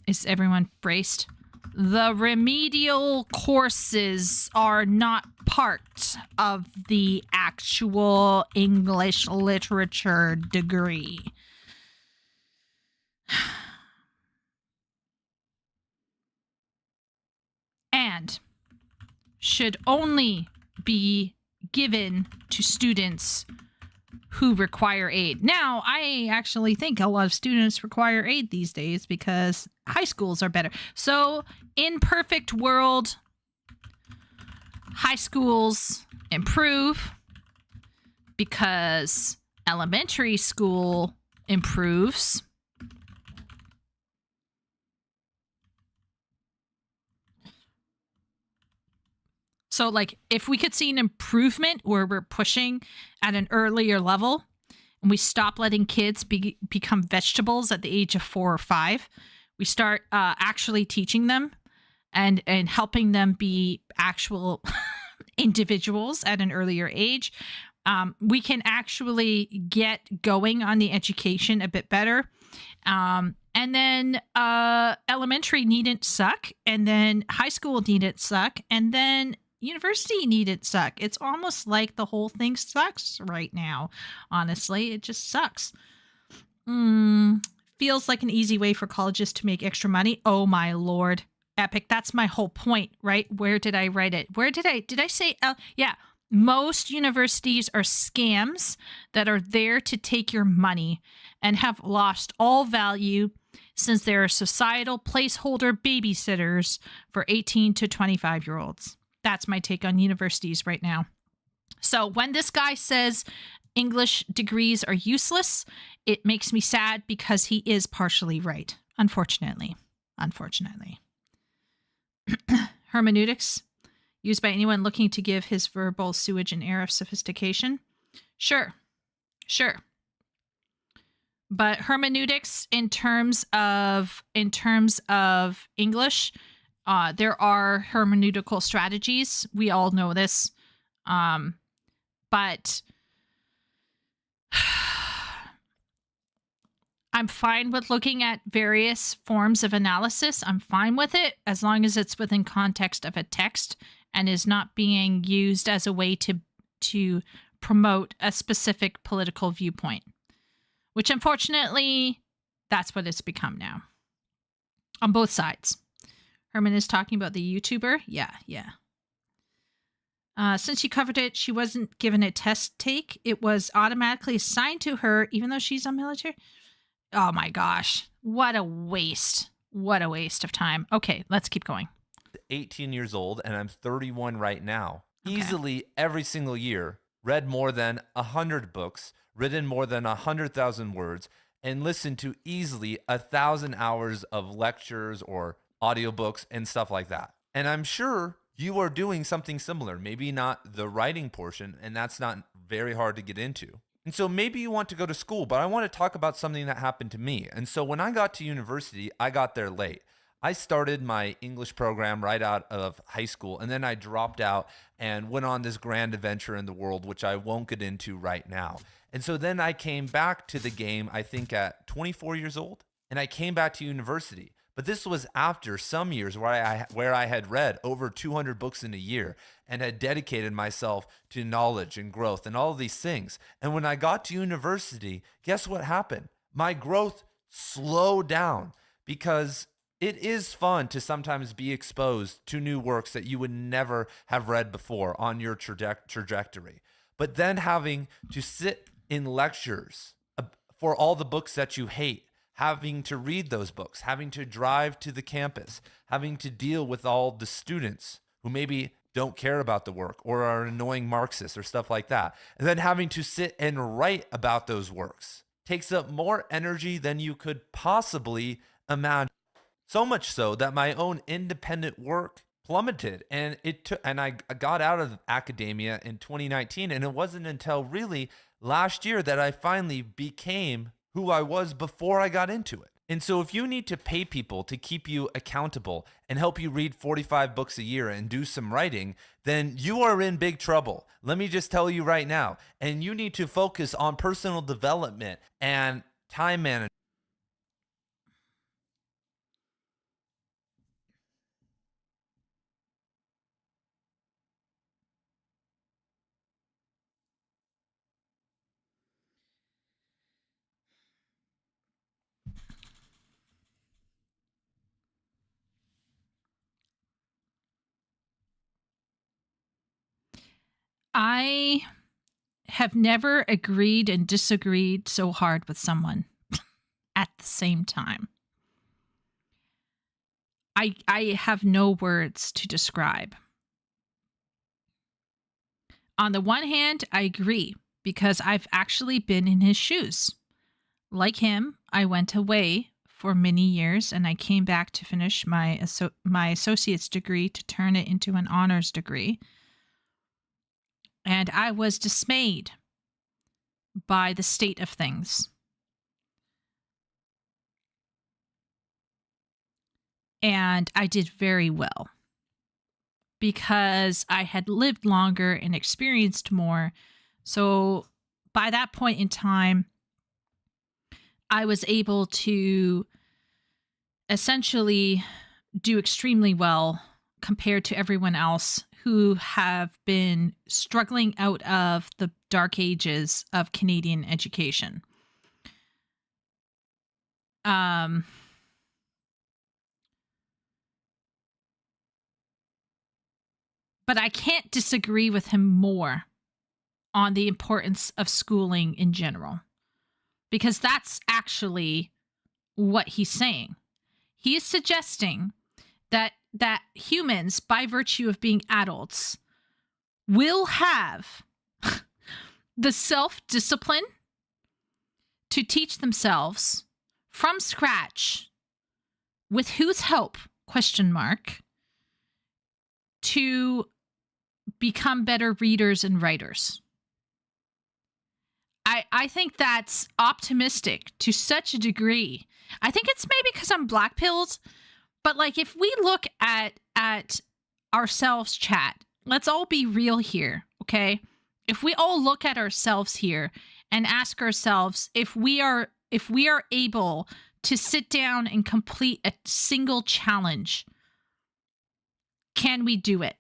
Is everyone braced? The remedial courses are not part of the actual English literature degree. And should only be given to students who require aid. Now, I actually think a lot of students require aid these days because high schools are better. So, in perfect world, high schools improve because elementary school improves. So, like, if we could see an improvement where we're pushing at an earlier level and we stop letting kids become vegetables at the age of 4 or 5, we start actually teaching them and helping them be actual individuals at an earlier age, we can actually get going on the education a bit better. And then elementary needn't suck, and then high school needn't suck, and then university needn't suck. It's almost like the whole thing sucks right now. Honestly, it just sucks. Feels like an easy way for colleges to make extra money. Oh my lord. Epic. That's my whole point, right? Where did I write it? Where did I say? Yeah. Most universities are scams that are there to take your money and have lost all value since they are societal placeholder babysitters for 18 to 25-year-olds. That's my take on universities right now. So when this guy says English degrees are useless, it makes me sad because he is partially right, unfortunately. Hermeneutics, used by anyone looking to give his verbal sewage an air of sophistication. Sure. But hermeneutics, in terms of English, there are hermeneutical strategies. We all know this, but I'm fine with looking at various forms of analysis. I'm fine with it as long as it's within context of a text and is not being used as a way to promote a specific political viewpoint, which unfortunately, that's what it's become now on both sides. Herman is talking about the YouTuber. Yeah. Since she covered it, she wasn't given a test take. It was automatically assigned to her, even though she's on military. Oh my gosh. What a waste. What a waste of time. Okay, let's keep going. 18 years old, and I'm 31 right now. Okay. Easily every single year, read more than 100 books, written more than 100,000 words, and listened to easily 1,000 hours of lectures or audiobooks and stuff like that. And I'm sure you are doing something similar, maybe not the writing portion, and that's not very hard to get into. And so maybe you want to go to school, but I want to talk about something that happened to me. And so when I got to university, I got there late. I started my English program right out of high school, and then I dropped out and went on this grand adventure in the world, which I won't get into right now. And so then I came back to the game, I think at 24 years old, and I came back to university. But this was after some years where I had read over 200 books in a year and had dedicated myself to knowledge and growth and all of these things. And when I got to university, guess what happened? My growth slowed down because it is fun to sometimes be exposed to new works that you would never have read before on your trajectory. But then having to sit in lectures for all the books that you hate, having to read those books, having to drive to the campus, having to deal with all the students who maybe don't care about the work or are annoying Marxists or stuff like that, and then having to sit and write about those works takes up more energy than you could possibly imagine. So much so that my own independent work plummeted, and I got out of academia in 2019, and it wasn't until really last year that I finally became who I was before I got into it. And so if you need to pay people to keep you accountable and help you read 45 books a year and do some writing, then you are in big trouble. Let me just tell you right now. And you need to focus on personal development and time management. I have never agreed and disagreed so hard with someone at the same time. I have no words to describe. On the one hand, I agree because I've actually been in his shoes. Like him, I went away for many years and I came back to finish my associate's degree to turn it into an honors degree. And I was dismayed by the state of things. And I did very well because I had lived longer and experienced more. So by that point in time, I was able to essentially do extremely well compared to everyone else who have been struggling out of the dark ages of Canadian education. But I can't disagree with him more on the importance of schooling in general, because that's actually what he's saying. He is suggesting that humans, by virtue of being adults, will have the self-discipline to teach themselves from scratch, with whose help, ? To become better readers and writers. I think that's optimistic to such a degree. I think it's maybe because I'm black pilled, but like if we look at ourselves, chat, let's all be real here, okay? If we all look at ourselves here and ask ourselves if we are able to sit down and complete a single challenge, can we do it?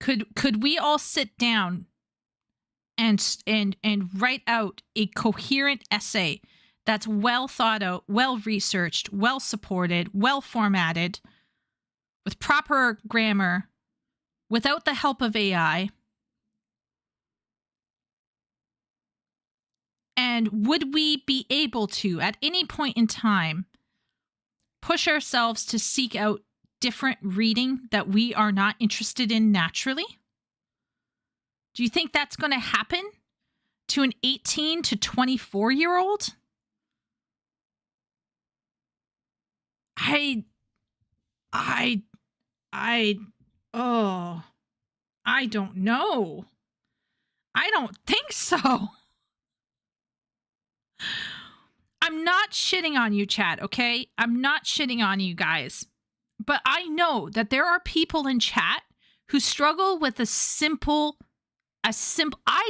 Could we all sit down and write out a coherent essay that's well thought out, well researched, well supported, well formatted, with proper grammar, without the help of AI? And would we be able to, at any point in time, push ourselves to seek out different reading that we are not interested in naturally? Do you think that's going to happen to an 18 to 24-year-old? I don't know. I don't think so. I'm not shitting on you, chat, okay? I'm not shitting on you guys. But I know that there are people in chat who struggle with I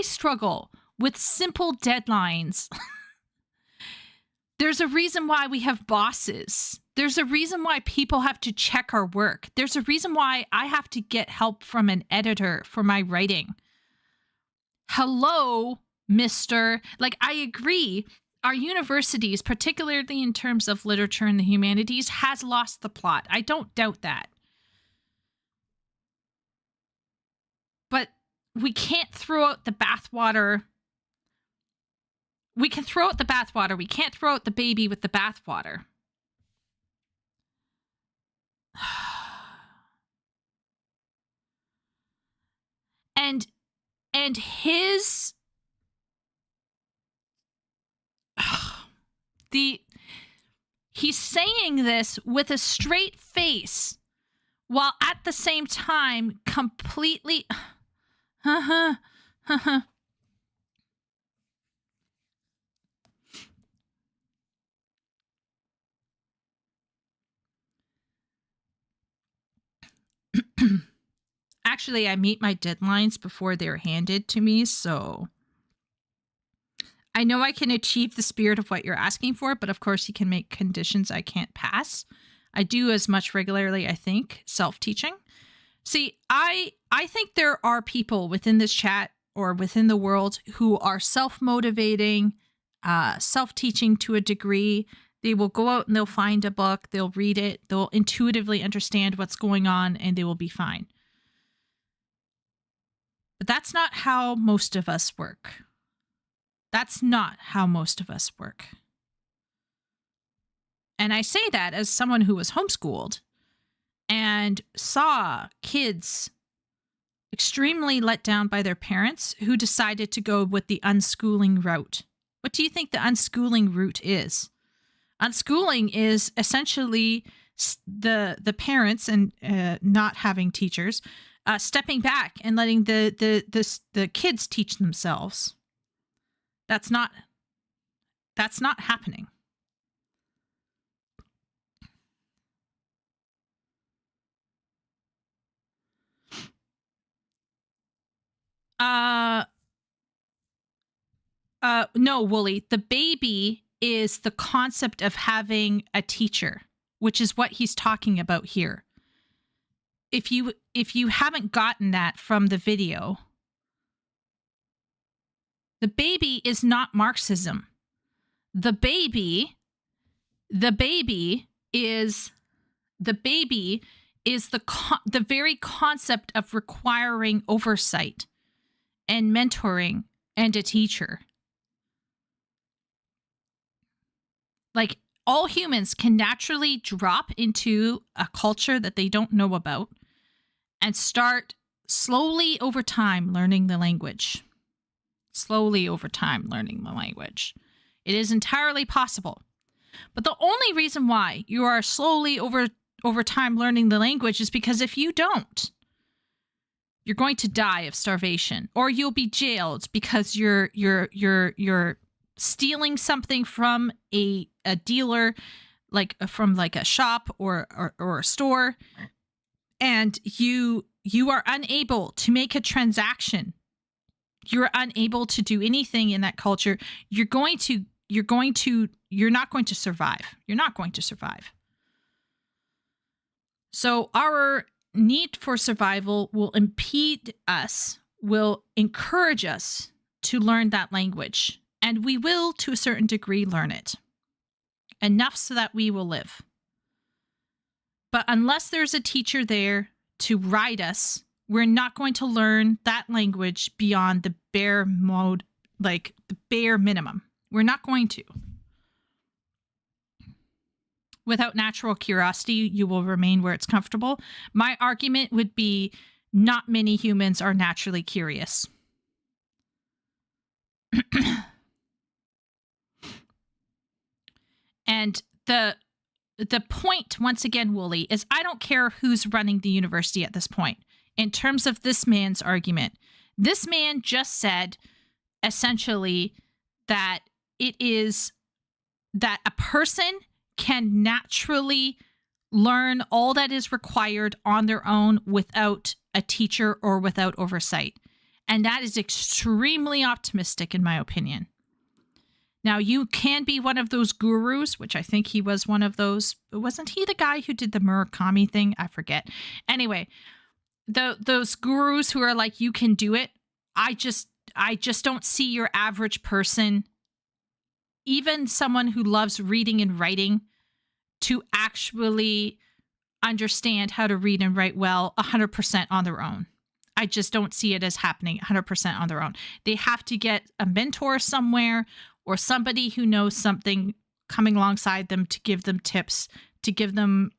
struggle with simple deadlines. There's a reason why we have bosses. There's a reason why people have to check our work. There's a reason why I have to get help from an editor for my writing. Hello, mister. Like, I agree. Our universities, particularly in terms of literature and the humanities, has lost the plot. I don't doubt that. But we can't throw out the bathwater. We can throw out the bathwater. We can't throw out the baby with the bathwater. And his he's saying this with a straight face while at the same time completely Actually, I meet my deadlines before they're handed to me, so I know I can achieve the spirit of what you're asking for, but of course you can make conditions I can't pass. I do as much regularly, I think, self-teaching. See, I think there are people within this chat or within the world who are self-motivating, self-teaching to a degree. They will go out and they'll find a book, they'll read it, they'll intuitively understand what's going on, and they will be fine. But that's not how most of us work. That's not how most of us work. And I say that as someone who was homeschooled and saw kids extremely let down by their parents who decided to go with the unschooling route. What do you think the unschooling route is? Unschooling is essentially the parents and not having teachers stepping back and letting the kids teach themselves. That's not happening. No, Wooly. The baby is the concept of having a teacher, which is what he's talking about here. If you haven't gotten that from the video, the baby is not Marxism. The baby is the very concept of requiring oversight and mentoring and a teacher. Like, all humans can naturally drop into a culture that they don't know about and start slowly over time learning the language. Slowly over time learning the language. It is entirely possible. But the only reason why you are slowly over time learning the language is because if you don't, you're going to die of starvation, or you'll be jailed because you're stealing something from a dealer, like from like a shop or a store, and you are unable to make a transaction. You're unable to do anything in that culture. You're not going to survive. You're not going to survive. So our need for survival will impede us, will encourage us to learn that language. And we will, to a certain degree, learn it. Enough so that we will live. But unless there's a teacher there to guide us, we're not going to learn that language beyond the bare mode, like the bare minimum. We're not going to. Without natural curiosity, you will remain where it's comfortable. My argument would be not many humans are naturally curious. And the point, once again, Wooly, is I don't care who's running the university at this point. In terms of this man's argument, this man just said, essentially, that it is that a person can naturally learn all that is required on their own without a teacher or without oversight. And that is extremely optimistic, in my opinion. Now, you can be one of those gurus, which I think he was one of those. Wasn't he the guy who did the Murakami thing? I forget. Anyway, those gurus who are like, you can do it. I just don't see your average person, even someone who loves reading and writing, to actually understand how to read and write well 100% on their own. I just don't see it as happening 100% on their own. They have to get a mentor somewhere or somebody who knows something coming alongside them to give them tips, to give them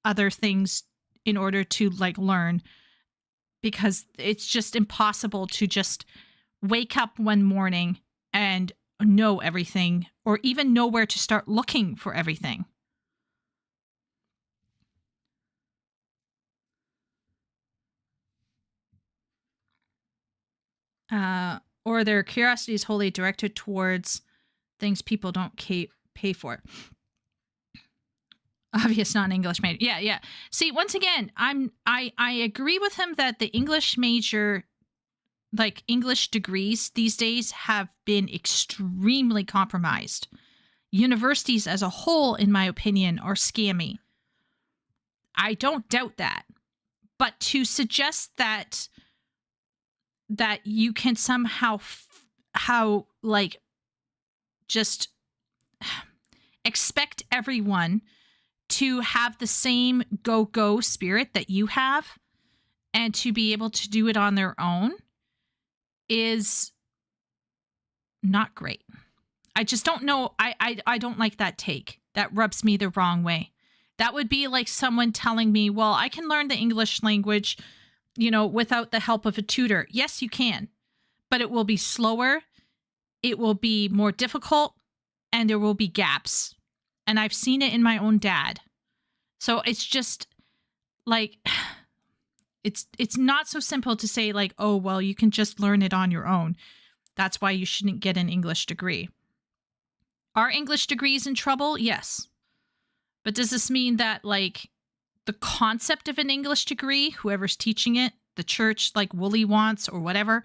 other things in order to like learn, because it's just impossible to just wake up one morning and know everything or even know where to start looking for everything. Or their curiosity is wholly directed towards things people don't pay for. Obvious non-English major. Yeah. See, once again, I agree with him that the English major, like English degrees these days, have been extremely compromised. Universities as a whole, in my opinion, are scammy. I don't doubt that. But to suggest that you can somehow just expect everyone to have the same go spirit that you have and to be able to do it on their own is not great. I just don't know. I don't like that take. That rubs me the wrong way. That would be like someone telling me, well, I can learn the English language, without the help of a tutor. Yes, you can, but it will be slower. It will be more difficult, and there will be gaps. And I've seen it in my own dad. So it's just like, it's not so simple to say like, oh, well, you can just learn it on your own. That's why you shouldn't get an English degree. Are English degrees in trouble? Yes. But does this mean that like the concept of an English degree, whoever's teaching it, the church like Wooly wants or whatever,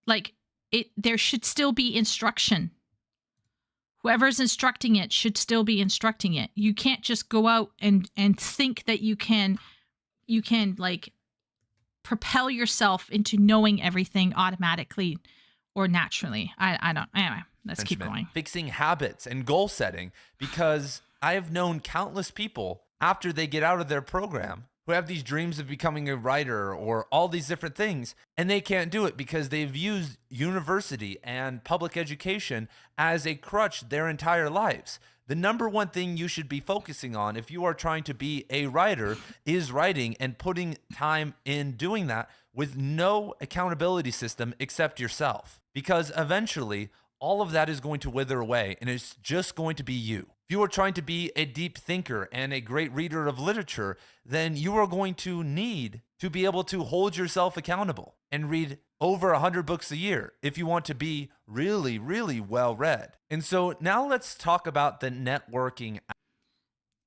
like there should still be instruction. Whoever's instructing it should still be instructing it. You can't just go out and think that you can like propel yourself into knowing everything automatically or naturally. I don't. Anyway, let's keep going. Fixing habits and goal setting, because I have known countless people after they get out of their program who have these dreams of becoming a writer or all these different things, and they can't do it because they've used university and public education as a crutch their entire lives. The number one thing you should be focusing on if you are trying to be a writer is writing and putting time in doing that with no accountability system except yourself. Because eventually, all of that is going to wither away and it's just going to be you. If you are trying to be a deep thinker and a great reader of literature, then you are going to need to be able to hold yourself accountable and read over 100 books a year if you want to be really, really well read. And so now let's talk about the networking.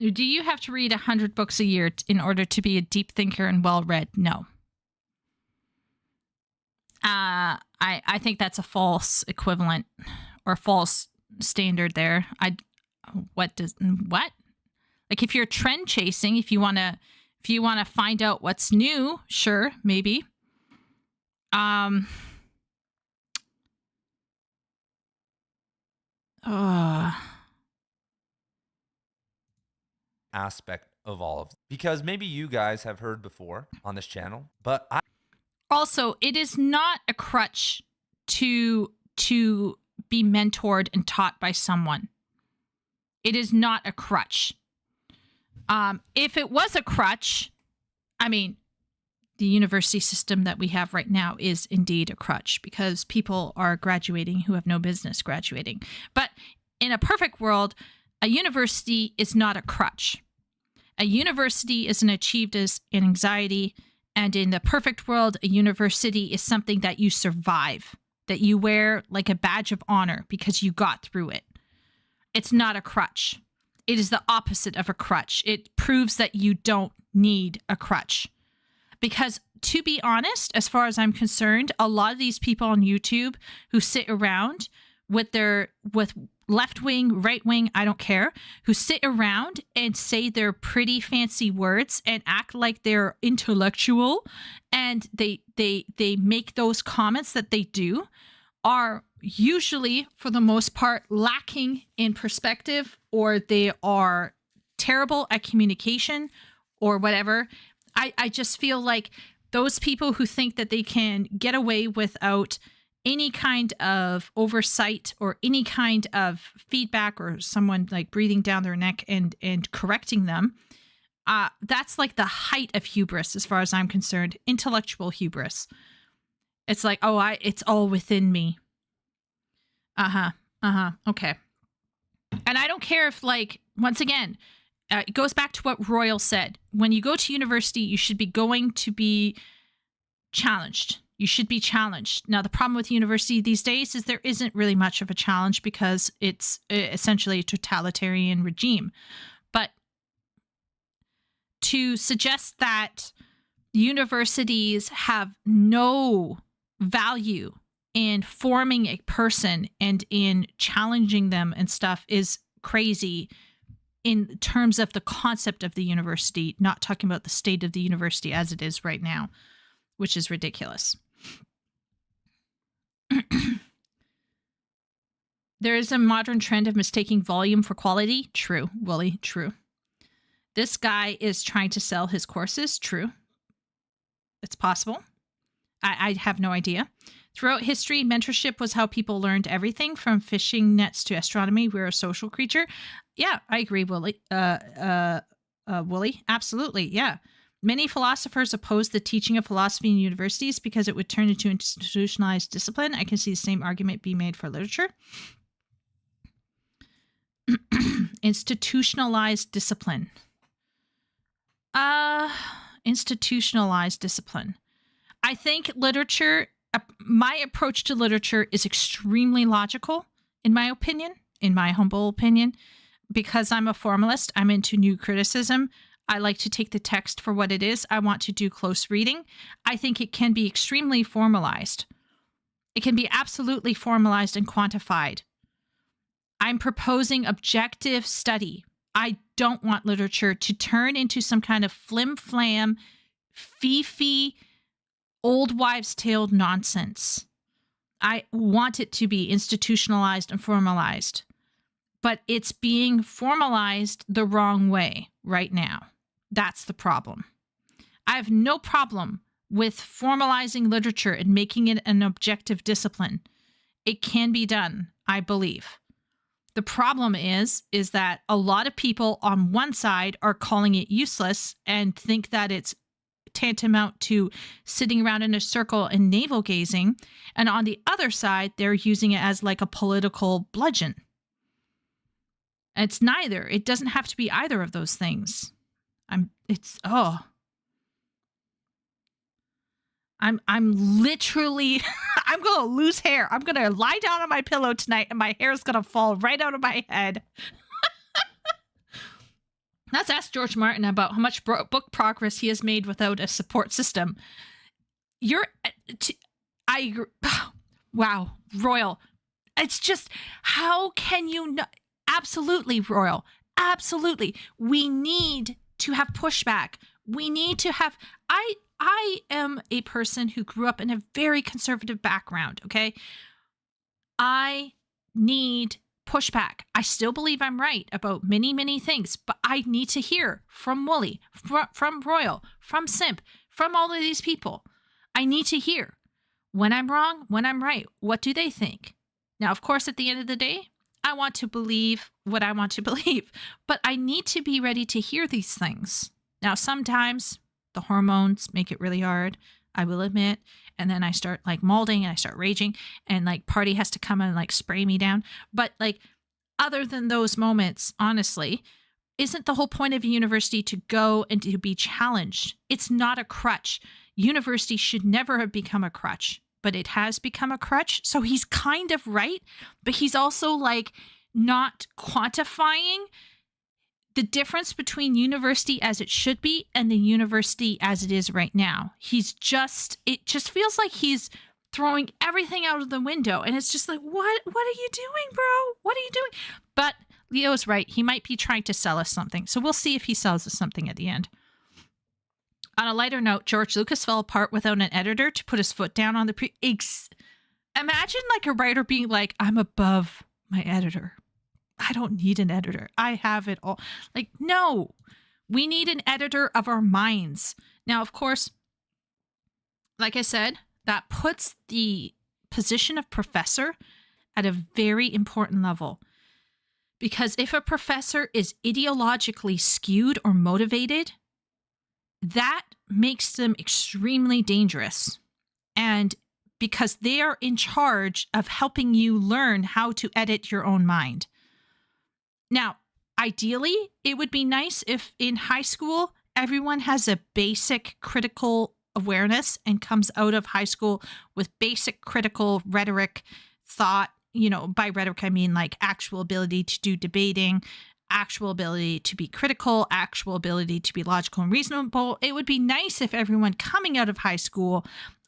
Do you have to read 100 books a year in order to be a deep thinker and well read? No. I think that's a false equivalent or false standard there. What? Like if you're trend chasing, if you want to find out what's new, sure, maybe. Aspect of all of them. Because maybe you guys have heard before on this channel, but also, it is not a crutch to be mentored and taught by someone. It is not a crutch. If it was a crutch, I mean, the university system that we have right now is indeed a crutch because people are graduating who have no business graduating. But in a perfect world, a university is not a crutch. A university isn't achieved as an anxiety. And in the perfect world, a university is something that you survive, that you wear like a badge of honor because you got through it. It's not a crutch. It is the opposite of a crutch. It proves that you don't need a crutch. Because to be honest, as far as I'm concerned, a lot of these people on YouTube who sit around with left wing, right wing, I don't care, who sit around and say their pretty fancy words and act like they're intellectual, and they make those comments that they do are usually, for the most part, lacking in perspective, or they are terrible at communication or whatever. I just feel like those people who think that they can get away without any kind of oversight or any kind of feedback or someone like breathing down their neck and correcting them, that's like the height of hubris as far as I'm concerned. Intellectual hubris. It's like, it's all within me. Okay. And I don't care if, like, once again, it goes back to what Royal said. When you go to university, you should be going to be challenged. You should be challenged. Now, the problem with university these days is there isn't really much of a challenge because it's essentially a totalitarian regime. But to suggest that universities have no value in forming a person and in challenging them and stuff is crazy in terms of the concept of the university, not talking about the state of the university as it is right now, which is ridiculous. There is a modern trend of mistaking volume for quality. True, Wooly, true. This guy is trying to sell his courses. True. It's possible. I have no idea. Throughout history, mentorship was how people learned everything from fishing nets to astronomy. We're a social creature. Yeah, I agree, Wooly. Wooly, absolutely, yeah. Many philosophers oppose the teaching of philosophy in universities because it would turn into institutionalized discipline. I can see the same argument being made for literature. Institutionalized discipline. Institutionalized discipline. I think literature, my approach to literature is extremely logical, in my opinion, in my humble opinion, because I'm a formalist. I'm into new criticism. I like to take the text for what it is. I want to do close reading. I think it can be extremely formalized. It can be absolutely formalized and quantified. I'm proposing objective study. I don't want literature to turn into some kind of flim-flam, fee-fee, old wives' tale nonsense. I want it to be institutionalized and formalized. But it's being formalized the wrong way right now. That's the problem. I have no problem with formalizing literature and making it an objective discipline. It can be done, I believe. The problem is that a lot of people on one side are calling it useless and think that it's tantamount to sitting around in a circle and navel gazing. And on the other side, they're using it as like a political bludgeon. It's neither. It doesn't have to be either of those things. I'm literally I'm going to lose hair. I'm going to lie down on my pillow tonight and my hair is going to fall right out of my head. Let's ask George Martin about how much book progress he has made without a support system. Wow, Royal. It's just, how can you not? Absolutely, Royal. Absolutely. We need to have pushback. We need to have, I am a person who grew up in a very conservative background, okay? I need pushback. I still believe I'm right about many, many things, but I need to hear from Wooly, from Royal, from Simp, from all of these people. I need to hear when I'm wrong, when I'm right. What do they think? Now, of course, at the end of the day, I want to believe what I want to believe, but I need to be ready to hear these things. Now, sometimes the hormones make it really hard, I will admit. And then I start like molding and I start raging and like Party has to come and like spray me down. But like, other than those moments, honestly, isn't the whole point of a university to go and to be challenged? It's not a crutch. University should never have become a crutch, but it has become a crutch. So he's kind of right, but he's also like not quantifying the difference between university as it should be and the university as it is right now. It just feels like he's throwing everything out of the window. And it's just like, what are you doing, bro? What are you doing? But Leo's right. He might be trying to sell us something. So we'll see if he sells us something at the end. On a lighter note, George Lucas fell apart without an editor to put his foot down on the Imagine like a writer being like, I'm above my editor. I don't need an editor. I have it all. Like, no, we need an editor of our minds. Now, of course, like I said, that puts the position of professor at a very important level. Because if a professor is ideologically skewed or motivated, that makes them extremely dangerous. And because they are in charge of helping you learn how to edit your own mind. Now, ideally, it would be nice if in high school, everyone has a basic critical awareness and comes out of high school with basic critical rhetoric thought. You know, by rhetoric, I mean like actual ability to do debating, actual ability to be critical, actual ability to be logical and reasonable. It would be nice if everyone coming out of high school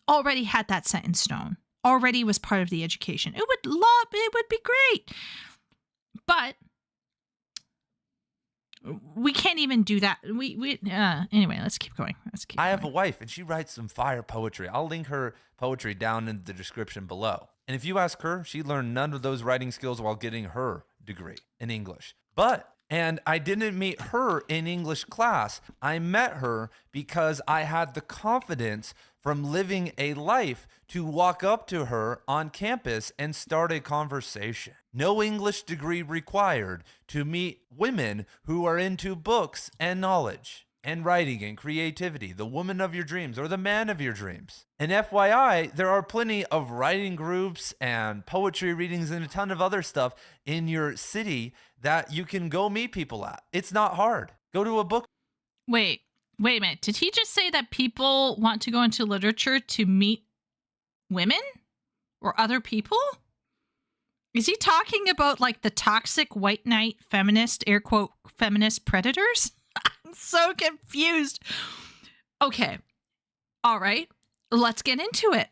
already had that set in stone, already was part of the education. It would be great. But we can't even do that. Anyway, let's keep going. I have a wife and she writes some fire poetry. I'll link her poetry down in the description below. And if you ask her, she learned none of those writing skills while getting her degree in English. And I didn't meet her in English class. I met her because I had the confidence from living a life to walk up to her on campus and start a conversation. No English degree required to meet women who are into books and knowledge and writing and creativity, the woman of your dreams or the man of your dreams. And FYI, there are plenty of writing groups and poetry readings and a ton of other stuff in your city that you can go meet people at. It's not hard. Go to a book. Wait a minute. Did he just say that people want to go into literature to meet women or other people? Is he talking about like the toxic white knight feminist, air quote, feminist predators? I'm so confused. Okay. All right. Let's get into it.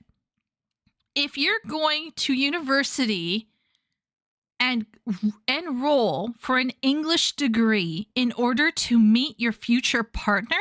If you're going to university and enroll for an English degree in order to meet your future partner,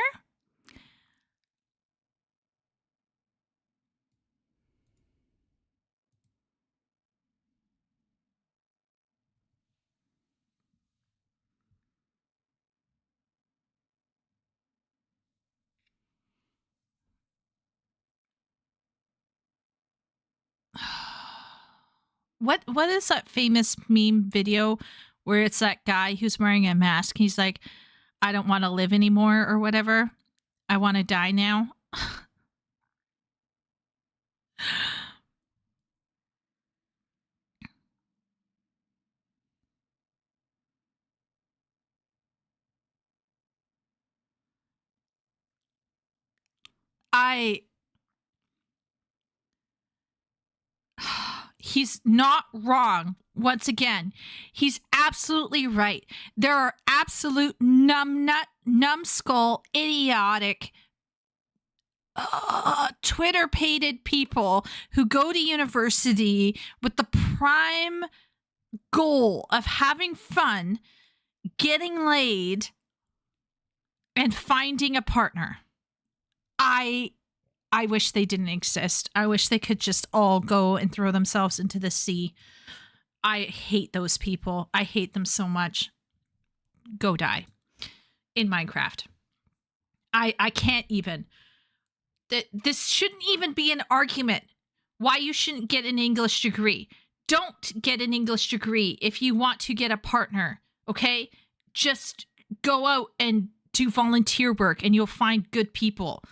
what is that famous meme video where it's that guy who's wearing a mask? He's like, I don't want to live anymore or whatever. I want to die now. He's not wrong. Once again, he's absolutely right. There are absolute numbskull, idiotic, Twitter-pated people who go to university with the prime goal of having fun, getting laid, and finding a partner. I wish they didn't exist. I wish they could just all go and throw themselves into the sea. I hate those people. I hate them so much. Go die. In Minecraft. I can't even. This shouldn't even be an argument why you shouldn't get an English degree. Don't get an English degree if you want to get a partner, okay? Just go out and do volunteer work and you'll find good people.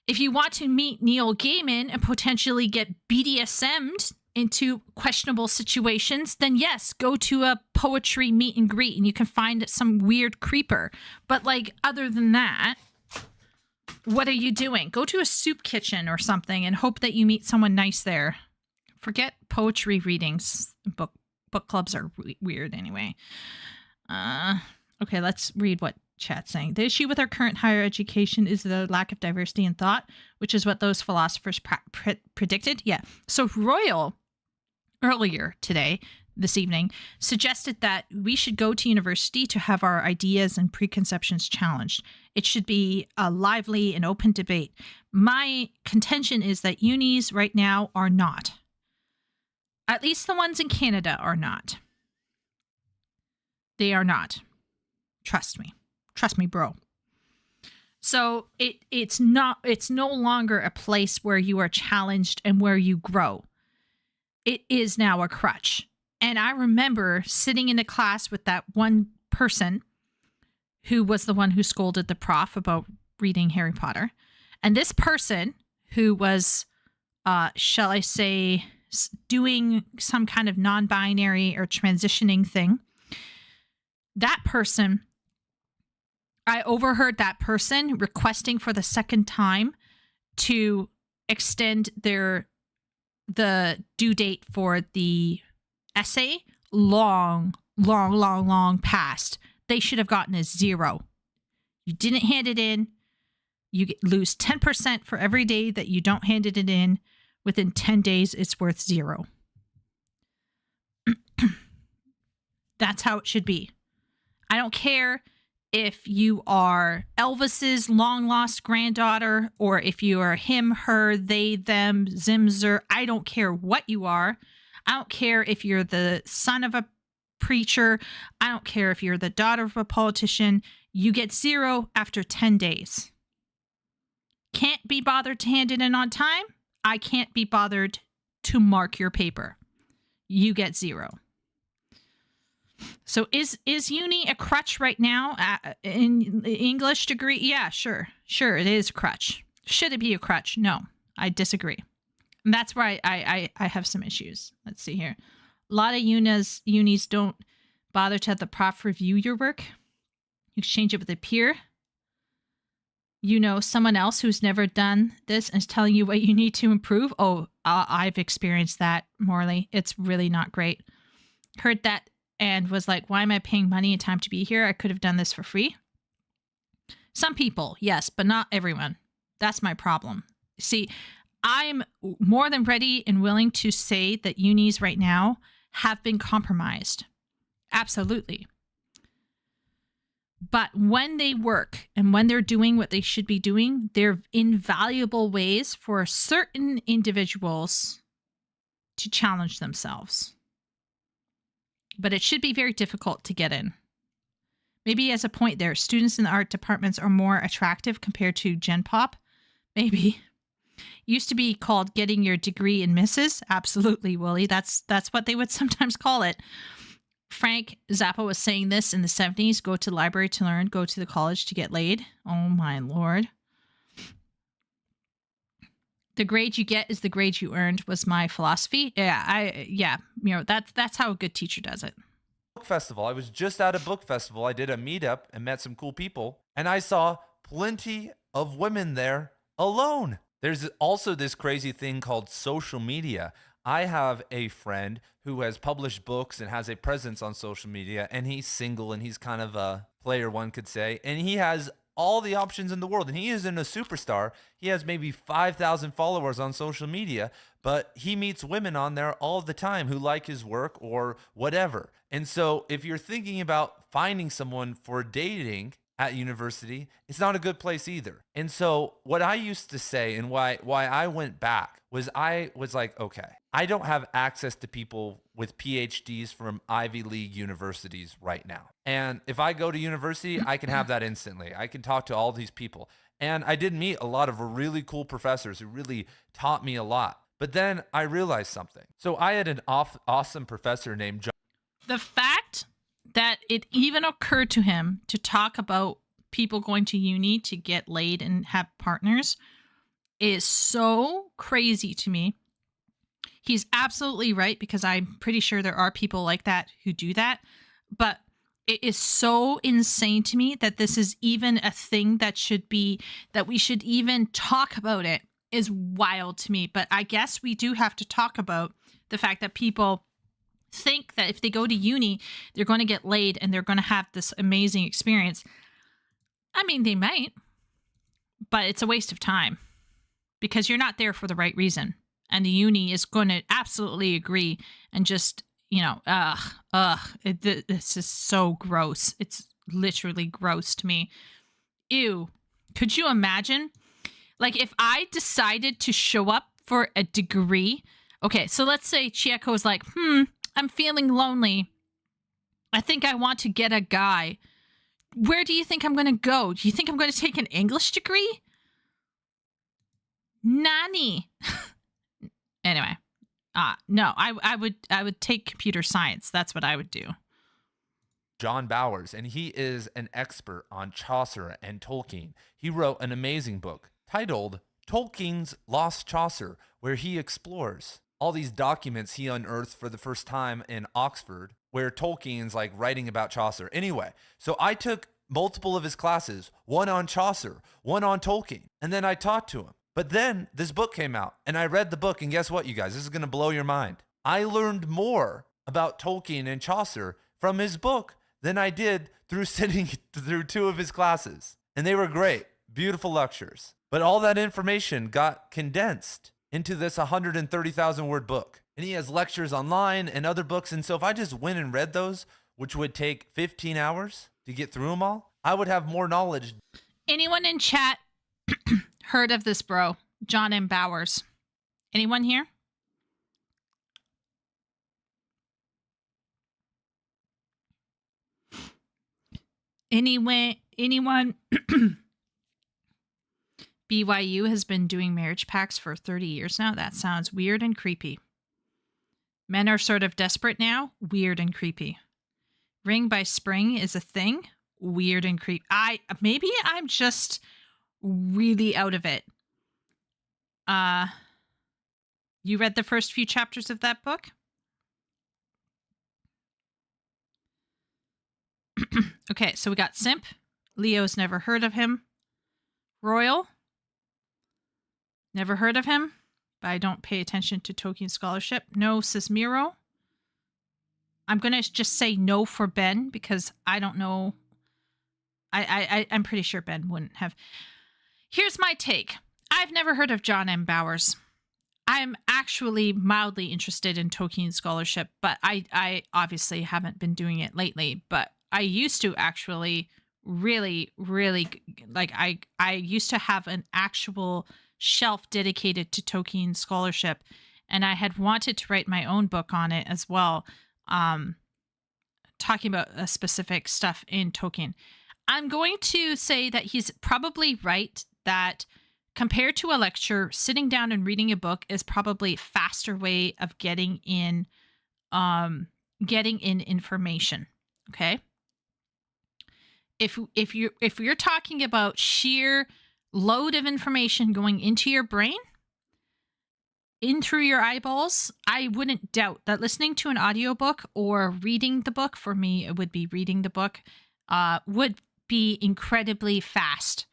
If you want to meet Neil Gaiman and potentially get BDSM'd into questionable situations, then yes, go to a poetry meet and greet and you can find some weird creeper. But like, other than that, what are you doing? Go to a soup kitchen or something and hope that you meet someone nice there. Forget poetry readings. Book clubs are weird anyway. Okay, let's read what chat's saying. The issue with our current higher education is the lack of diversity in thought, which is what those philosophers predicted. Yeah. So Royal, earlier today, this evening, suggested that we should go to university to have our ideas and preconceptions challenged. It should be a lively and open debate. My contention is that unis right now are not. At least the ones in Canada are not. They are not. Trust me. Trust me, bro. So it's no longer a place where you are challenged and where you grow. It is now a crutch. And I remember sitting in a class with that one person who was the one who scolded the prof about reading Harry Potter. And this person who was, shall I say, doing some kind of non-binary or transitioning thing, that person, I overheard that person requesting for the second time to extend the due date for the essay long past. They should have gotten a 0. You didn't hand it in. You lose 10% for every day that you don't hand it in. Within 10 days, it's worth 0. That's how it should be. I don't care if you are Elvis's long-lost granddaughter, or if you are him, her, they, them, Zimzer. I don't care what you are. I don't care if you're the son of a preacher. I don't care if you're the daughter of a politician. You get 0 after 10 days. Can't be bothered to hand it in on time? I can't be bothered to mark your paper. You get 0. So is uni a crutch right now in English degree? Yeah, sure. Sure, it is a crutch. Should it be a crutch? No, I disagree. And that's where I have some issues. Let's see here. A lot of unis don't bother to have the prof review your work. You exchange it with a peer. You know someone else who's never done this and is telling you what you need to improve. Oh, I've experienced that, Morley. It's really not great. Heard that and was like, why am I paying money and time to be here? I could have done this for free. Some people, yes, but not everyone. That's my problem. See, I'm more than ready and willing to say that unis right now have been compromised. Absolutely. But when they work and when they're doing what they should be doing, they're invaluable ways for certain individuals to challenge themselves. But it should be very difficult to get in. Maybe as a point there, students in the art departments are more attractive compared to Gen Pop. Maybe. Used to be called getting your degree in Mrs. Absolutely, Willie. That's what they would sometimes call it. Frank Zappa was saying this in the 70s. Go to the library to learn, go to the college to get laid. Oh my Lord. The grade you get is the grade you earned was my philosophy. Yeah, that's how a good teacher does it. Book festival. I was just at a book festival. I did a meetup and met some cool people, and I saw plenty of women there alone. There's also this crazy thing called social media. I have a friend who has published books and has a presence on social media, and he's single and he's kind of a player, one could say, and he has all the options in the world, and he isn't a superstar. He has maybe 5,000 followers on social media, but he meets women on there all the time who like his work or whatever. And so if you're thinking about finding someone for dating at university, it's not a good place either. And so what I used to say, and why I went back, was I was like, okay, I don't have access to people with PhDs from Ivy League universities right now. And if I go to university, I can have that instantly. I can talk to all these people. And I did meet a lot of really cool professors who really taught me a lot. But then I realized something. So I had an awesome professor named John. The fact that it even occurred to him to talk about people going to uni to get laid and have partners is so crazy to me. He's absolutely right, because I'm pretty sure there are people like that who do that. But it is so insane to me that this is even a thing that we should even talk about. It is wild to me. But I guess we do have to talk about the fact that people think that if they go to uni, they're going to get laid and they're going to have this amazing experience. I mean, they might, but it's a waste of time because you're not there for the right reason. And the uni is going to absolutely agree and just, this is so gross. It's literally gross to me. Ew. Could you imagine? Like, if I decided to show up for a degree, okay, so let's say Chieko is like, I'm feeling lonely. I think I want to get a guy. Where do you think I'm going to go? Do you think I'm going to take an English degree? Nani? Anyway, no, I would take computer science. That's what I would do. John Bowers, and he is an expert on Chaucer and Tolkien. He wrote an amazing book titled Tolkien's Lost Chaucer, where he explores all these documents he unearthed for the first time in Oxford, where Tolkien's like writing about Chaucer. Anyway, so I took multiple of his classes, one on Chaucer, one on Tolkien, and then I talked to him. But then this book came out, and I read the book, and guess what, you guys? This is going to blow your mind. I learned more about Tolkien and Chaucer from his book than I did through sitting through two of his classes. And they were great, beautiful lectures. But all that information got condensed into this 130,000 word book. And he has lectures online and other books. And so if I just went and read those, which would take 15 hours to get through them all, I would have more knowledge. Anyone in chat heard of this bro, John M. Bowers? Anyone here? Anyone? BYU has been doing marriage pacts for 30 years now. That sounds weird and creepy. Men are sort of desperate now. Weird and creepy. Ring by Spring is a thing. Weird and creepy. Maybe I'm just really out of it. You read the first few chapters of that book? Okay, so we got Simp. Leo's never heard of him. Royal. Never heard of him, but I don't pay attention to Tolkien scholarship. No, says Miro. I'm going to just say no for Ben because I don't know. I'm pretty sure Ben wouldn't have. Here's my take. I've never heard of John M. Bowers. I'm actually mildly interested in Tolkien scholarship, but I obviously haven't been doing it lately. But I used to actually really, like I used to have an actual shelf dedicated to Tolkien scholarship, and I had wanted to write my own book on it as well, talking about specific stuff in Tolkien. I'm going to say that he's probably right that compared to a lecture, sitting down and reading a book is probably a faster way of getting in information. Okay. If you're talking about sheer load of information going into your brain, in through your eyeballs, I wouldn't doubt that listening to an audiobook or reading the book, for me, it would be reading the book, would be incredibly fast.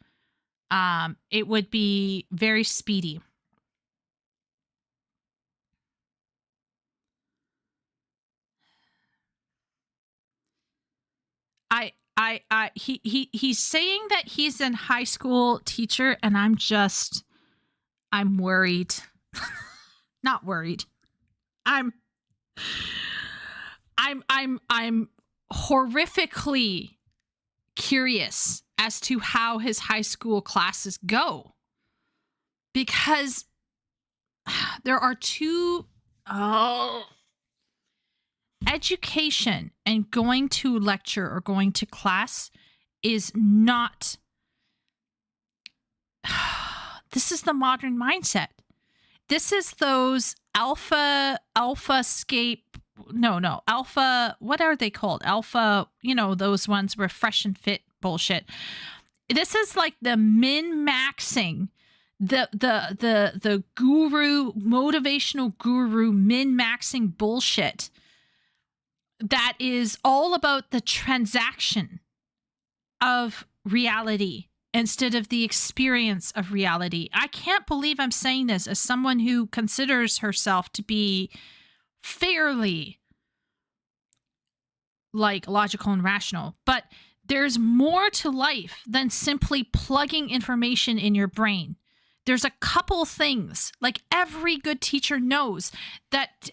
it would be very speedy. He's saying that he's a high school teacher, and I'm worried. Not worried. I'm horrifically curious as to how his high school classes go, because there are two education and going to lecture or going to class is not this is the modern mindset. This is those alpha, what are they called? Alpha, those ones refresh and fit bullshit. This is like the min-maxing, the guru, motivational guru min-maxing bullshit that is all about the transaction of reality instead of the experience of reality. I can't believe I'm saying this as someone who considers herself to be fairly logical and rational, but there's more to life than simply plugging information in your brain. There's a couple things, like every good teacher knows, that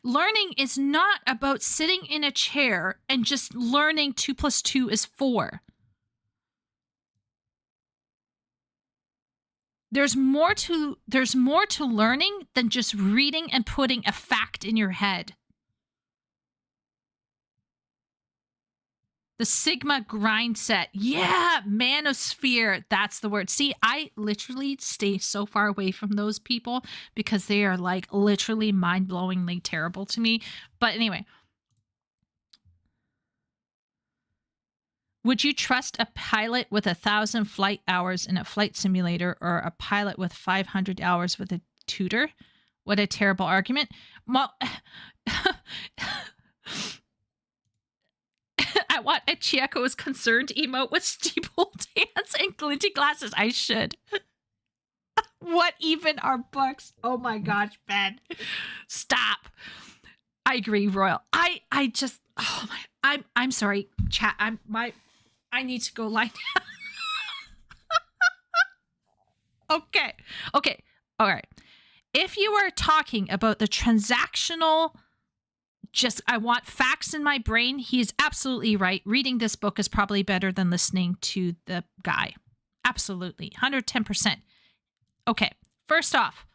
learning is not about sitting in a chair and just learning 2 + 2 is 4. There's more to learning than just reading and putting a fact in your head. The Sigma grind set. Yeah, manosphere. That's the word. See, I literally stay so far away from those people because they are literally mind-blowingly terrible to me. But anyway. Would you trust a pilot with 1,000 flight hours in a flight simulator or a pilot with 500 hours with a tutor? What a terrible argument. Well, I want a Chieko is concerned emote with steeple dance and glinty glasses. I should. What even are books? Oh my gosh, Ben. Stop. I agree, Royal. I just, oh my, I'm sorry, chat. I need to go lie down. Okay. All right. If you are talking about the transactional, I want facts in my brain, he is absolutely right. Reading this book is probably better than listening to the guy. Absolutely. 110%. Okay. First off,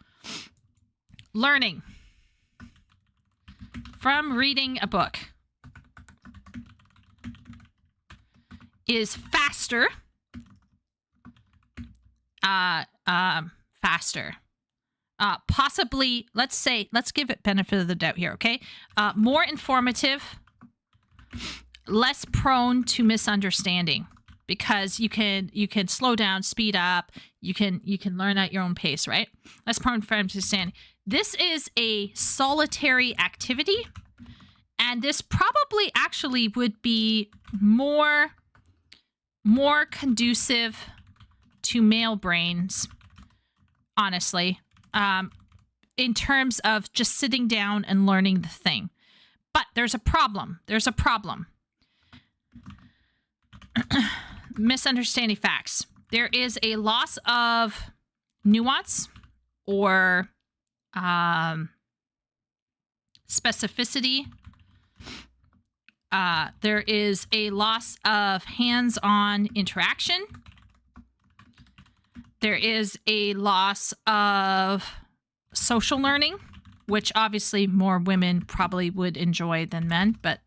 learning from reading a book is faster. Faster. Possibly, let's give it benefit of the doubt here, okay? More informative, less prone to misunderstanding, because you can slow down, speed up, you can learn at your own pace, right? Less prone for misunderstanding. This is a solitary activity, and this probably actually would be more conducive to male brains, honestly. In terms of just sitting down and learning the thing. But there's a problem. Misunderstanding facts. There is a loss of nuance or specificity. There is a loss of hands-on interaction. There is a loss of social learning, which obviously more women probably would enjoy than men, but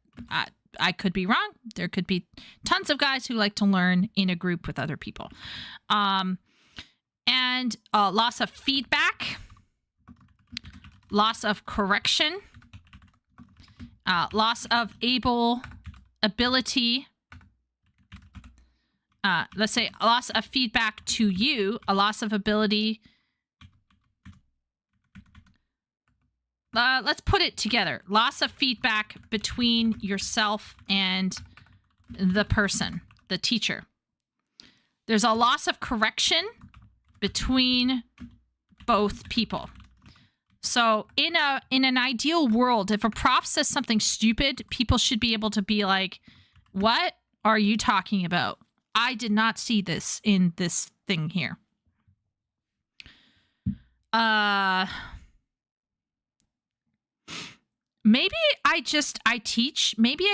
I could be wrong. There could be tons of guys who like to learn in a group with other people. And loss of feedback, loss of correction, loss of ability. Let's say a loss of feedback to you, a loss of ability. Let's put it together. Loss of feedback between yourself and the person, the teacher. There's a loss of correction between both people. So in an ideal world, if a prof says something stupid, people should be able to be like, what are you talking about? I did not see this in this thing here. Maybe I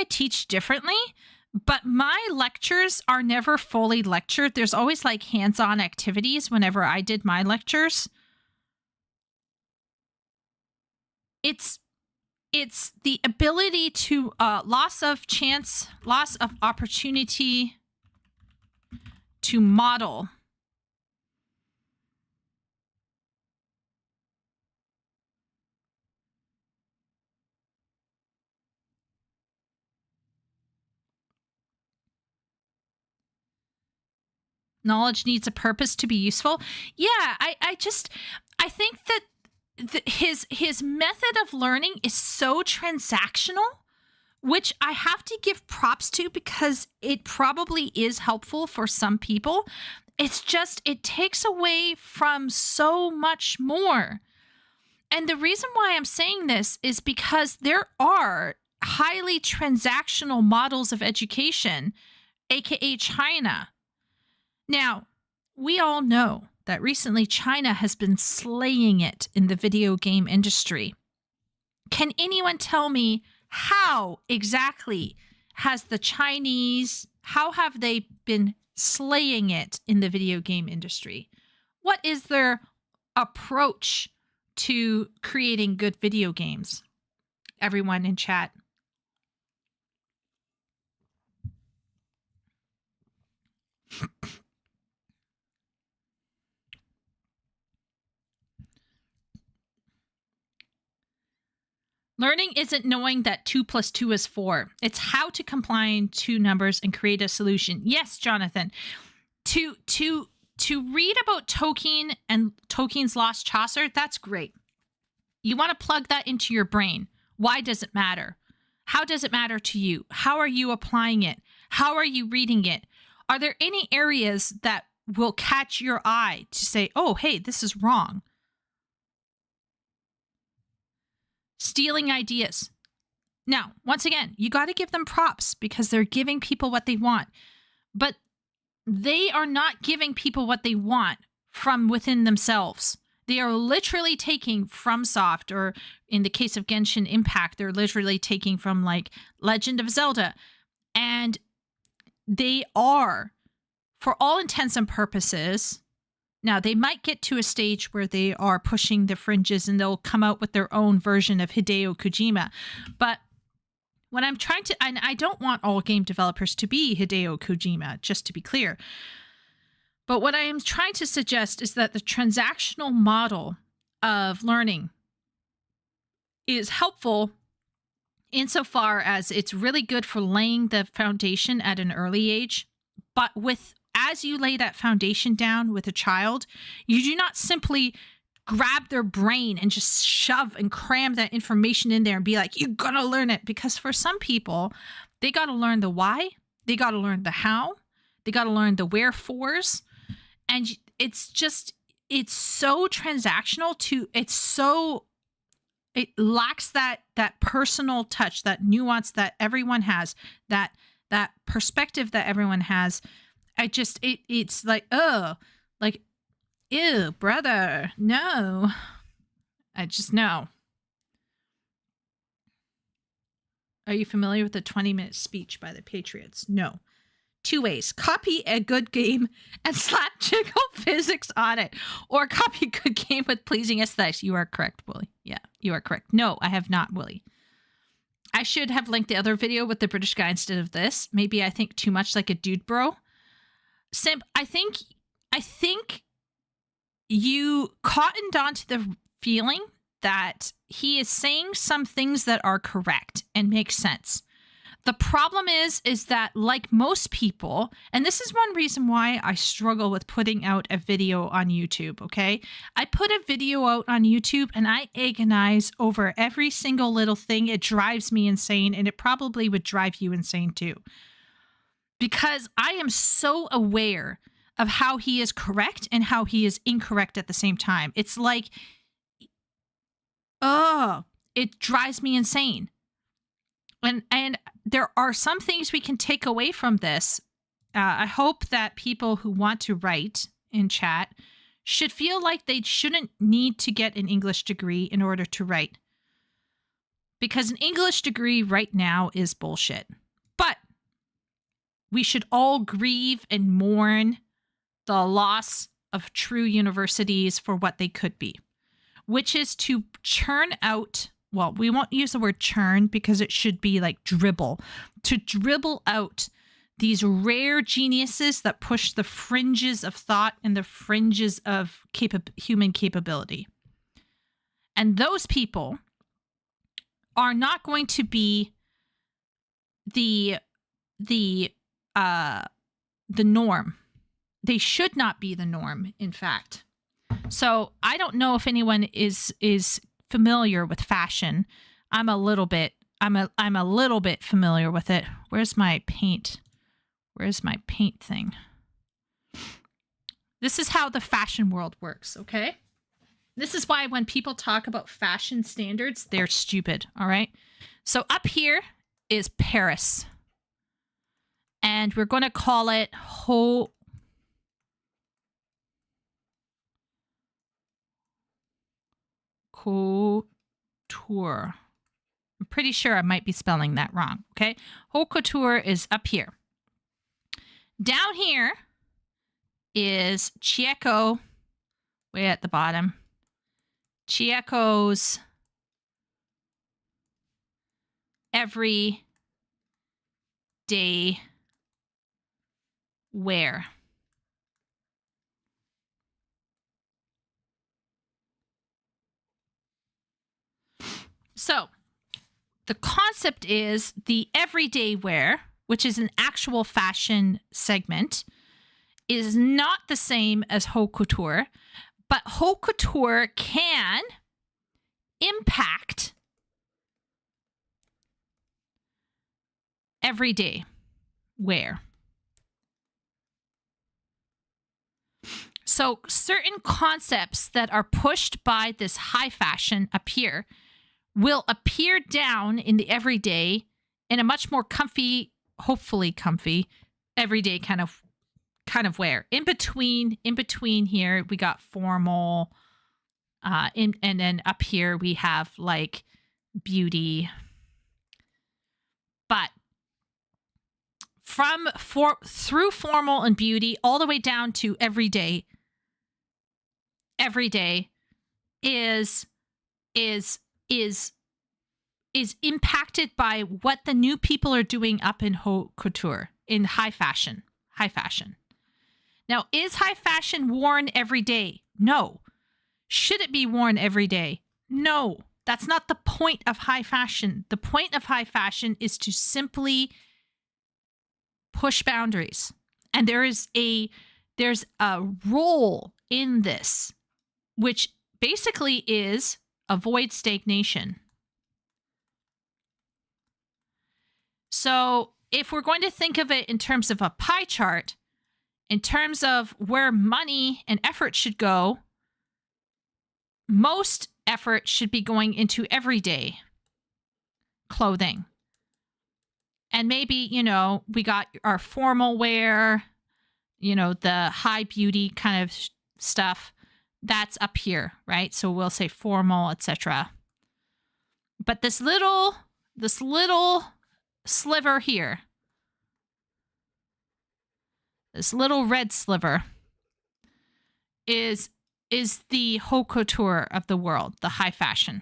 teach differently, but my lectures are never fully lectured. There's always like hands-on activities whenever I did my lectures. It's the ability to loss of chance, loss of opportunity to model. Knowledge needs a purpose to be useful. Yeah, I think that his method of learning is so transactional, which I have to give props to because it probably is helpful for some people. It's just, it takes away from so much more. And the reason why I'm saying this is because there are highly transactional models of education, aka China. Now, we all know that recently China has been slaying it in the video game industry. Can anyone tell me how exactly has the Chinese, how have they been slaying it in the video game industry? What is their approach to creating good video games? Everyone in chat. Learning isn't knowing that 2 + 2 is 4. It's how to combine two numbers and create a solution. Yes, Jonathan. To read about Tolkien and Tolkien's Lost Chaucer, that's great. You want to plug that into your brain. Why does it matter? How does it matter to you? How are you applying it? How are you reading it? Are there any areas that will catch your eye to say, oh, hey, this is wrong? Stealing ideas. Now, once again, you got to give them props because they're giving people what they want. But they are not giving people what they want from within themselves. They are literally taking from Soft, or in the case of Genshin Impact, they're literally taking from like Legend of Zelda. And they are, for all intents and purposes, now they might get to a stage where they are pushing the fringes and they'll come out with their own version of Hideo Kojima. But when I'm trying to, and I don't want all game developers to be Hideo Kojima, just to be clear. But what I am trying to suggest is that the transactional model of learning is helpful insofar as it's really good for laying the foundation at an early age. But as you lay that foundation down with a child, you do not simply grab their brain and just shove and cram that information in there and be like, you gotta learn it. Because for some people, they gotta learn the why, they gotta learn the how, they gotta learn the wherefores. And it's so transactional it lacks that personal touch, that nuance that everyone has, that perspective that everyone has. It's like, ew, brother, no. I just know. Are you familiar with the 20-minute speech by the Patriots? No. 2 ways. Copy a good game and slap jiggle physics on it. Or copy a good game with pleasing aesthetics. You are correct, Willie. Yeah, you are correct. No, I have not, Willie. I should have linked the other video with the British guy instead of this. Maybe I think too much like a dude bro. Simp, I think you cottoned onto the feeling that he is saying some things that are correct and make sense. The problem is that, like most people, and this is one reason why I struggle with putting out a video on YouTube, okay? I put a video out on YouTube and I agonize over every single little thing. It drives me insane, and it probably would drive you insane too. Because I am so aware of how he is correct and how he is incorrect at the same time. It's like, oh, it drives me insane. And there are some things we can take away from this. I hope that people who want to write in chat should feel like they shouldn't need to get an English degree in order to write. Because an English degree right now is bullshit. But we should all grieve and mourn the loss of true universities for what they could be, which is to churn out, well, we won't use the word churn because it should be like dribble, to dribble out these rare geniuses that push the fringes of thought and the fringes of human capability. And those people are not going to be the norm. They should not be the norm, in fact. So I don't know if anyone is familiar with fashion. I'm a little bit familiar with it. Where's my paint? Where's my paint thing? This is how the fashion world works, okay? This is why when people talk about fashion standards, they're stupid, all right? So up here is Paris. And we're going to call it couture. I'm pretty sure I might be spelling that wrong, okay? Haute couture is up here. Down here is Chieco, way at the bottom. Chieco's everyday wear. So the concept is the everyday wear, which is an actual fashion segment, is not the same as haute couture, but haute couture can impact everyday wear. So certain concepts that are pushed by this high fashion up here will appear down in the everyday in a much more comfy, hopefully comfy, everyday kind of wear. In between here, we got formal, and then up here we have like beauty. But through formal and beauty all the way down to everyday is impacted by what the new people are doing up in haute couture, in high fashion. Now, is high fashion worn every day? No. Should it be worn every day? No. That's not the point of high fashion. The point of high fashion is to simply push boundaries. And there's a role in this, which basically is avoid stagnation. So if we're going to think of it in terms of a pie chart, in terms of where money and effort should go, most effort should be going into everyday clothing. And maybe, we got our formal wear, the high beauty kind of stuff. That's up here, right? So we'll say formal, etc. But this little sliver here, this little red sliver is the haute couture of the world, the high fashion.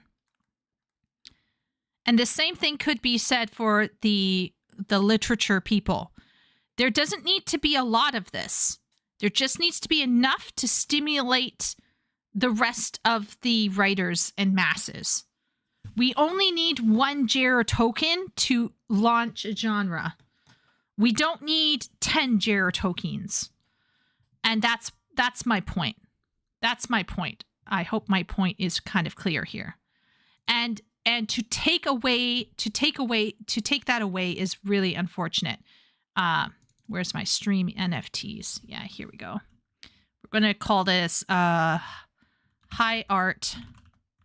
And the same thing could be said for the literature people. There doesn't need to be a lot of this. There just needs to be enough to stimulate the rest of the writers and masses. We only need one Jer token to launch a genre. We don't need 10 Jer tokens. And that's my point. That's my point. I hope my point is kind of clear here. And to take that away is really unfortunate. Where's my stream NFTs? Yeah, here we go. going to call this high art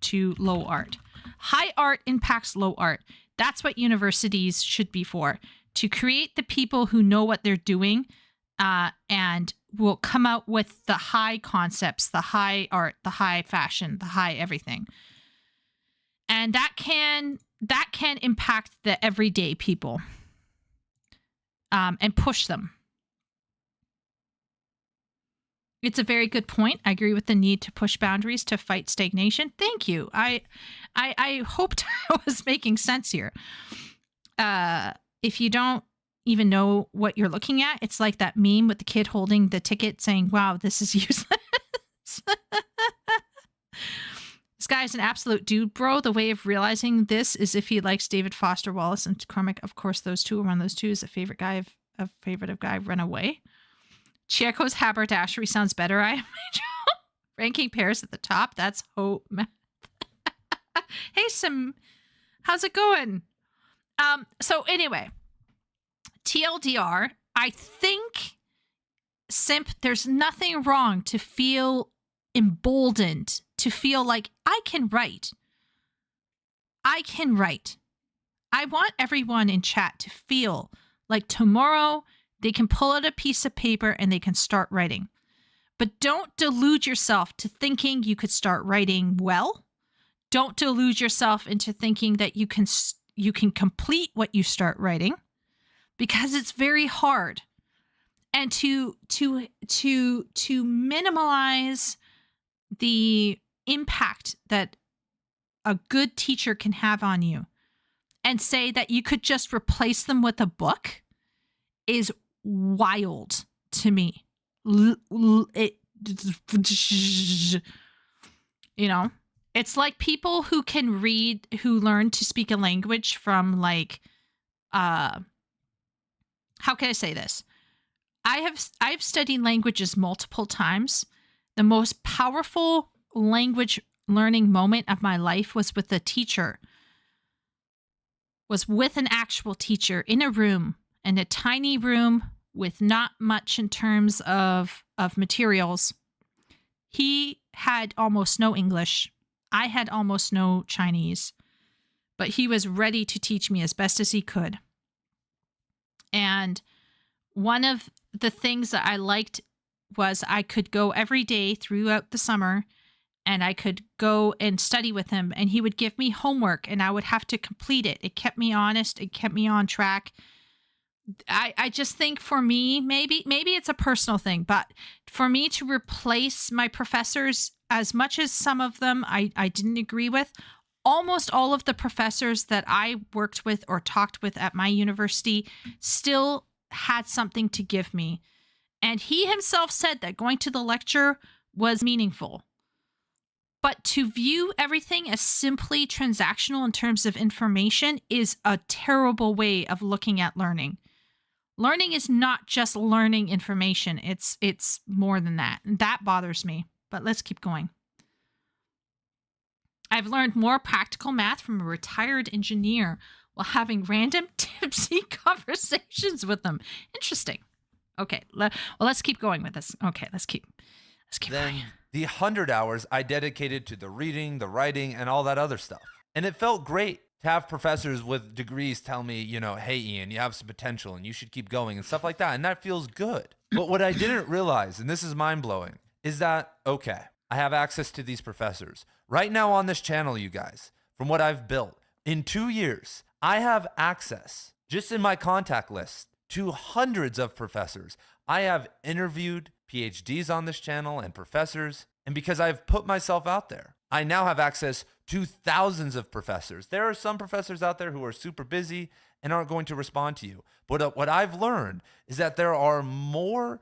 to low art. High art impacts low art. That's what universities should be for, to create the people who know what they're doing and will come out with the high concepts, the high art, the high fashion, the high everything. And that can impact the everyday people and push them. It's a very good point. I agree with the need to push boundaries to fight stagnation. Thank you. I hoped I was making sense here. If you don't even know what you're looking at, it's like that meme with the kid holding the ticket saying, wow, this is useless. This guy is an absolute dude, bro. The way of realizing this is if he likes David Foster Wallace and Cormac. Of course, those two are one of those two is a favorite of guy run away. Chieco's haberdashery sounds better. I imagine. Ranking pairs at the top. That's hope. Hey, Sim, how's it going? So anyway, TLDR, I think, Simp, there's nothing wrong to feel emboldened, to feel like I can write. I can write. I want everyone in chat to feel like tomorrow they can pull out a piece of paper and they can start writing. But don't delude yourself to thinking you could start writing well. Don't delude yourself into thinking that you can complete what you start writing, because it's very hard. And to minimize the impact that a good teacher can have on you and say that you could just replace them with a book is wild to me. It's like people who can read, who learn to speak a language from like, how can I say this? I've studied languages multiple times. The most powerful language learning moment of my life was with a teacher, was with an actual teacher in a room, in a tiny room with not much in terms of materials. He had almost no English. I had almost no Chinese, but he was ready to teach me as best as he could. And one of the things that I liked was I could go every day throughout the summer and I could go and study with him, and he would give me homework and I would have to complete it. It kept me honest. It kept me on track. I just think for me, maybe it's a personal thing, but for me to replace my professors, as much as some of them I didn't agree with, almost all of the professors that I worked with or talked with at my university still had something to give me. And he himself said that going to the lecture was meaningful. But to view everything as simply transactional in terms of information is a terrible way of looking at learning. Learning is not just learning information. It's more than that. And that bothers me. But let's keep going. I've learned more practical math from a retired engineer while having random tipsy conversations with them. Interesting. Okay, let's keep going with this. Okay, let's keep then going. The 100 hours I dedicated to the reading, the writing, and all that other stuff. And it felt great to have professors with degrees tell me, hey, Ian, you have some potential and you should keep going and stuff like that. And that feels good. But what I didn't realize, and this is mind-blowing, is that, okay, I have access to these professors. Right now on this channel, you guys, from what I've built, in 2 years, I have access, just in my contact list, to hundreds of professors. I have interviewed PhDs on this channel and professors, and because I've put myself out there, I now have access to thousands of professors. There are some professors out there who are super busy and aren't going to respond to you. But what I've learned is that there are more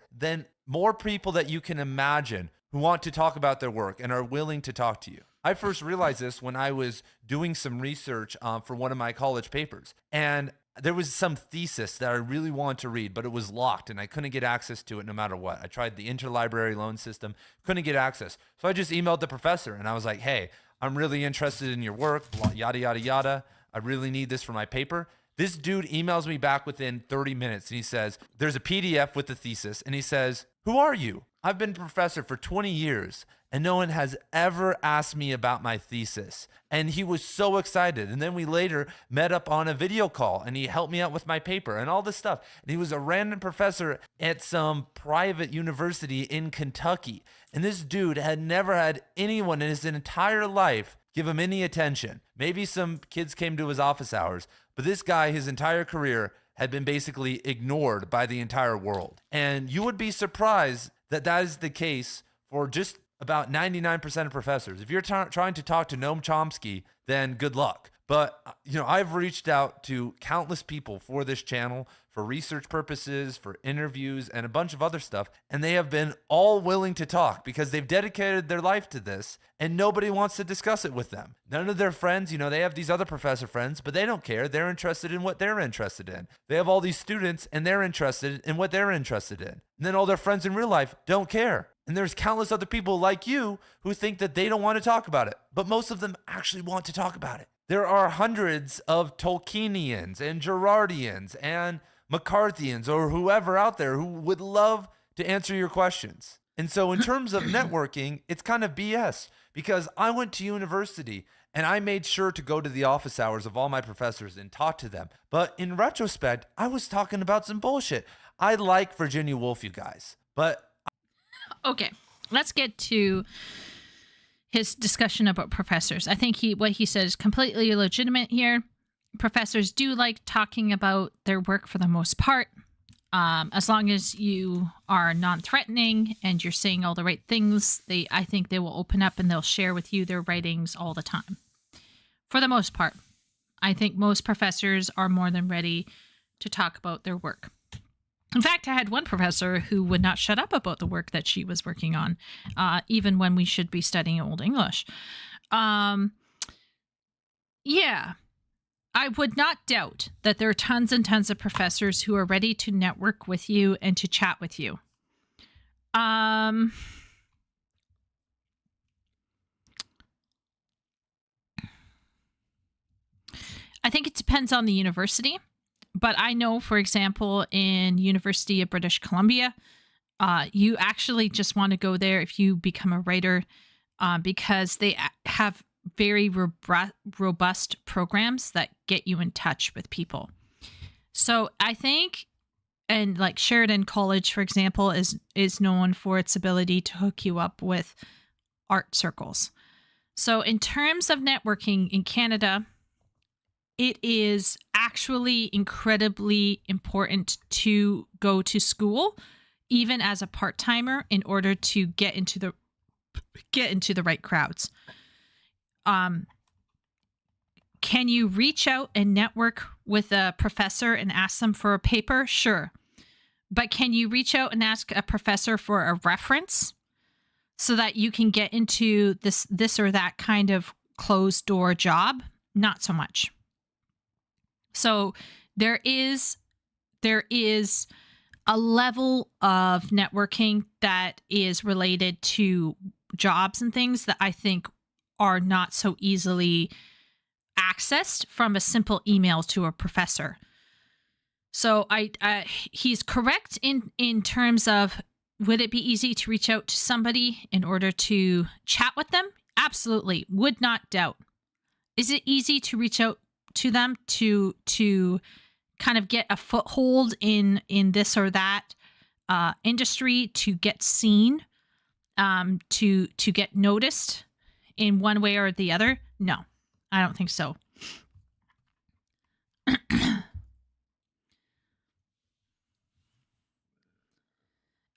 people that you can imagine who want to talk about their work and are willing to talk to you. I first realized this when I was doing some research for one of my college papers. And there was some thesis that I really wanted to read, but it was locked and I couldn't get access to it no matter what. I tried the interlibrary loan system, couldn't get access. So I just emailed the professor and I was like, hey, I'm really interested in your work, yada, yada, yada. I really need this for my paper. This dude emails me back within 30 minutes and he says, there's a PDF with the thesis. And he says, who are you? I've been a professor for 20 years and no one has ever asked me about my thesis. And he was so excited. And then we later met up on a video call and he helped me out with my paper and all this stuff. And he was a random professor at some private university in Kentucky. And this dude had never had anyone in his entire life give him any attention. Maybe some kids came to his office hours, but this guy, his entire career, had been basically ignored by the entire world. And you would be surprised that that is the case for just about 99% of professors. If you're trying to talk to Noam Chomsky, then good luck. But, I've reached out to countless people for this channel, for research purposes, for interviews, and a bunch of other stuff. And they have been all willing to talk because they've dedicated their life to this and nobody wants to discuss it with them. None of their friends, they have these other professor friends, but they don't care. They're interested in what they're interested in. They have all these students and they're interested in what they're interested in. And then all their friends in real life don't care. And there's countless other people like you who think that they don't want to talk about it, but most of them actually want to talk about it. There are hundreds of Tolkienians and Gerardians and McCarthyans or whoever out there who would love to answer your questions. And so in terms of networking, it's kind of BS because I went to university and I made sure to go to the office hours of all my professors and talk to them. But in retrospect, I was talking about some bullshit. I like Virginia Woolf, you guys, but... Okay, let's get to his discussion about professors. I think what he said is completely legitimate here. Professors do like talking about their work for the most part. As long as you are non-threatening and you're saying all the right things, I think they will open up and they'll share with you their writings all the time. For the most part, I think most professors are more than ready to talk about their work. In fact, I had one professor who would not shut up about the work that she was working on, even when we should be studying Old English. Yeah, I would not doubt that there are tons and tons of professors who are ready to network with you and to chat with you. I think it depends on the university. But I know, for example, in University of British Columbia, you actually just want to go there if you become a writer because they have very robust programs that get you in touch with people. So I think, and like Sheridan College, for example, is known for its ability to hook you up with art circles. So in terms of networking in Canada, it is actually incredibly important to go to school, even as a part-timer, in order to get into the right crowds. Can you reach out and network with a professor and ask them for a paper? Sure. But can you reach out and ask a professor for a reference so that you can get into this or that kind of closed door job? Not so much. So there is a level of networking that is related to jobs and things that I think are not so easily accessed from a simple email to a professor. So he's correct in terms of, would it be easy to reach out to somebody in order to chat with them? Absolutely. Would not doubt. Is it easy to reach out to them to kind of get a foothold in this or that industry, to get seen, to get noticed in one way or the other? No, I don't think so.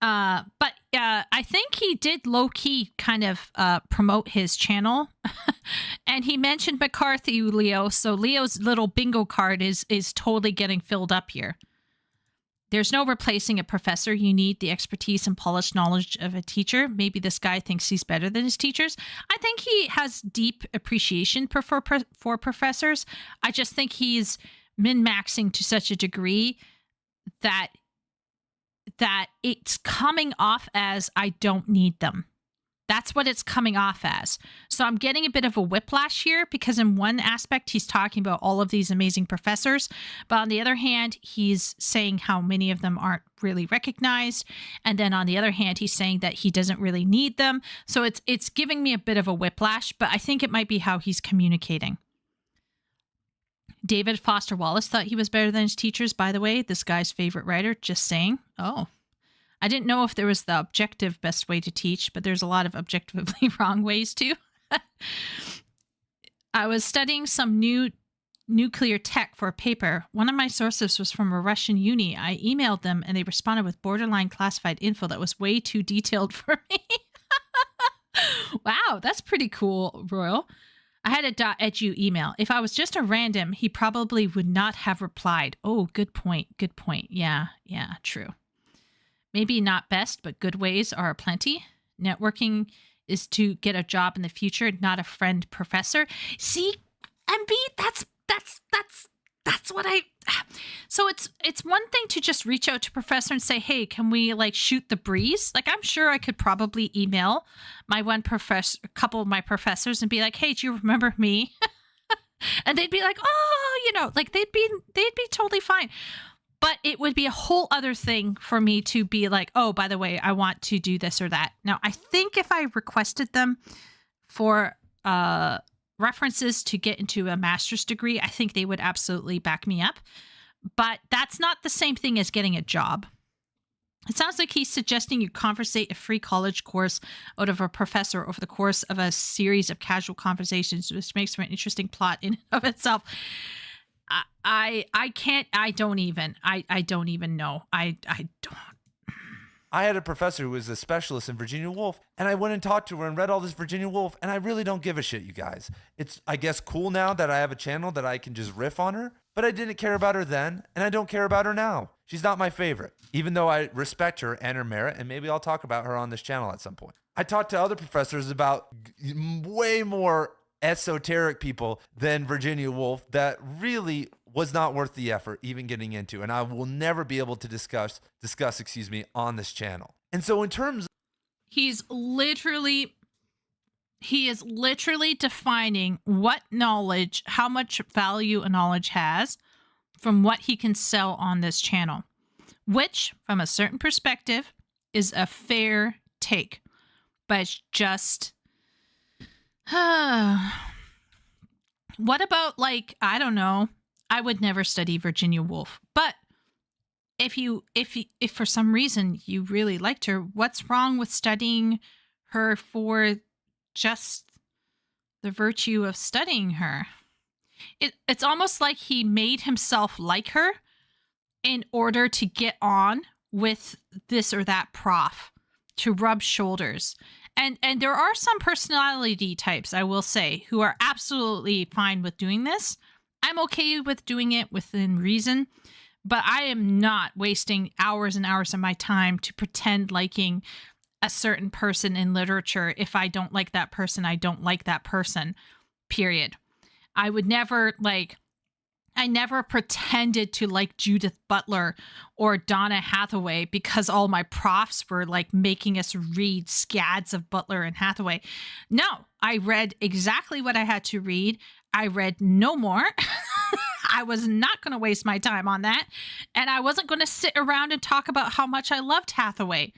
But I think he did low-key kind of promote his channel. And he mentioned McCarthy, Leo. So Leo's little bingo card is totally getting filled up here. There's no replacing a professor. You need the expertise and polished knowledge of a teacher. Maybe this guy thinks he's better than his teachers. I think he has deep appreciation for professors. I just think he's min-maxing to such a degree that it's coming off as I don't need them. That's what it's coming off as. So I'm getting a bit of a whiplash here because in one aspect, he's talking about all of these amazing professors. But on the other hand, he's saying how many of them aren't really recognized. And then on the other hand, he's saying that he doesn't really need them. So it's giving me a bit of a whiplash, but I think it might be how he's communicating. David Foster Wallace thought he was better than his teachers, by the way. This guy's favorite writer, just saying. Oh. I didn't know if there was the objective best way to teach, but there's a lot of objectively wrong ways too. I was studying some new nuclear tech for a paper. One of my sources was from a Russian uni. I emailed them and they responded with borderline classified info that was way too detailed for me. Wow, that's pretty cool, Royal. I had a .edu email. If I was just a random, he probably would not have replied. Oh, good point. Good point. Yeah, true. Maybe not best, but good ways are aplenty. Networking is to get a job in the future, not a friend professor. See, MB, that's what I. So it's one thing to just reach out to professor and say, hey, can we like shoot the breeze? Like I'm sure I could probably email my one professor, a couple of my professors, and be like, hey, do you remember me? And they'd be like, oh, like they'd be totally fine. But it would be a whole other thing for me to be like, oh, by the way, I want to do this or that. Now, I think if I requested them for references to get into a master's degree, I think they would absolutely back me up. But that's not the same thing as getting a job. It sounds like he's suggesting you conversate a free college course out of a professor over the course of a series of casual conversations, which makes for an interesting plot in and of itself. I don't even know. I don't. I had a professor who was a specialist in Virginia Woolf, and I went and talked to her and read all this Virginia Woolf, and I really don't give a shit, you guys. It's, I guess, cool now that I have a channel that I can just riff on her, but I didn't care about her then, and I don't care about her now. She's not my favorite, even though I respect her and her merit, and maybe I'll talk about her on this channel at some point. I talked to other professors about way more esoteric people than Virginia Woolf that really was not worth the effort even getting into, and I will never be able to discuss on this channel. And so in terms, he is literally defining what knowledge, how much value a knowledge has from what he can sell on this channel, which from a certain perspective is a fair take, but it's just what about, like, I don't know, I would never study Virginia Woolf, but if for some reason you really liked her, what's wrong with studying her for just the virtue of studying her? It's almost like he made himself like her in order to get on with this or that prof, to rub shoulders. And there are some personality types, I will say, who are absolutely fine with doing this. I'm okay with doing it within reason, but I am not wasting hours and hours of my time to pretend liking a certain person in literature. If I don't like that person, I don't like that person, period. I would never I never pretended to like Judith Butler or Donna Hathaway because all my profs were like making us read scads of Butler and Hathaway. No, I read exactly what I had to read. I read no more. I was not going to waste my time on that. And I wasn't going to sit around and talk about how much I loved Hathaway.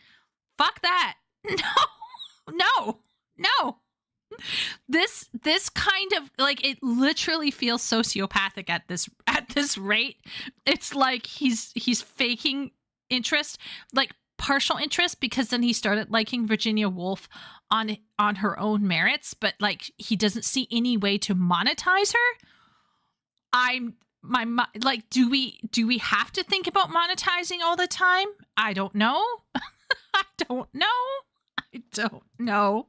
Fuck that. No. This kind of, like, it literally feels sociopathic at this rate. It's like he's faking interest, like partial interest, because then he started liking Virginia Woolf on her own merits, but like he doesn't see any way to monetize her. Do we have to think about monetizing all the time? I don't know. I don't know.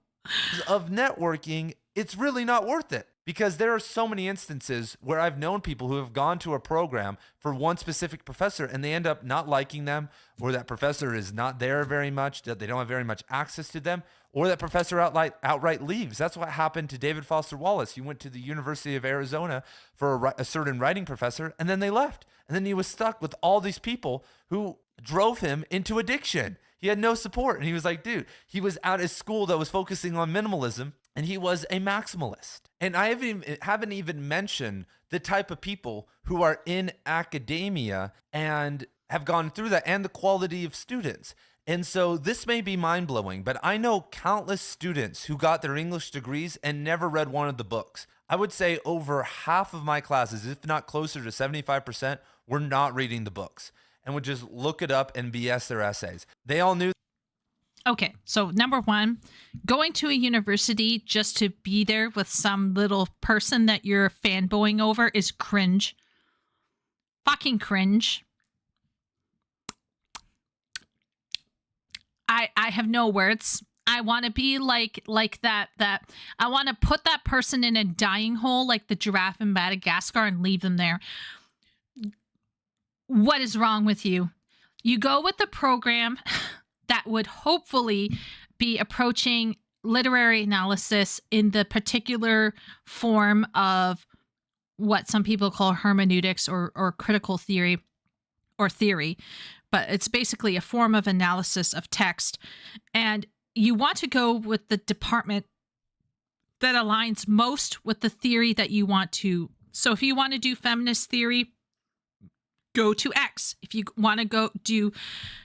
Of networking, it's really not worth it, because there are so many instances where I've known people who have gone to a program for one specific professor and they end up not liking them, or that professor is not there very much, that they don't have very much access to them, or that professor outright leaves. That's what happened to David Foster Wallace. He went to the University of Arizona for a certain writing professor, and then they left. And then he was stuck with all these people who drove him into addiction. He had no support. And he was like, dude, he was at a school that was focusing on minimalism, and he was a maximalist. And I haven't even mentioned the type of people who are in academia and have gone through that, and the quality of students. And so this may be mind-blowing, but I know countless students who got their English degrees and never read one of the books. I would say over half of my classes, if not closer to 75%, were not reading the books and would just look it up and BS their essays. They all knew. Okay, so number one, going to a university just to be there with some little person that you're fanboying over is cringe. Fucking cringe. I have no words. I want to be like that I want to put that person in a dying hole like the giraffe in Madagascar and leave them there. What is wrong with you? You go with the program that would hopefully be approaching literary analysis in the particular form of what some people call hermeneutics or critical theory or theory, but it's basically a form of analysis of text. And you want to go with the department that aligns most with the theory that you want to. So if you want to do feminist theory, go to X. If you want to go do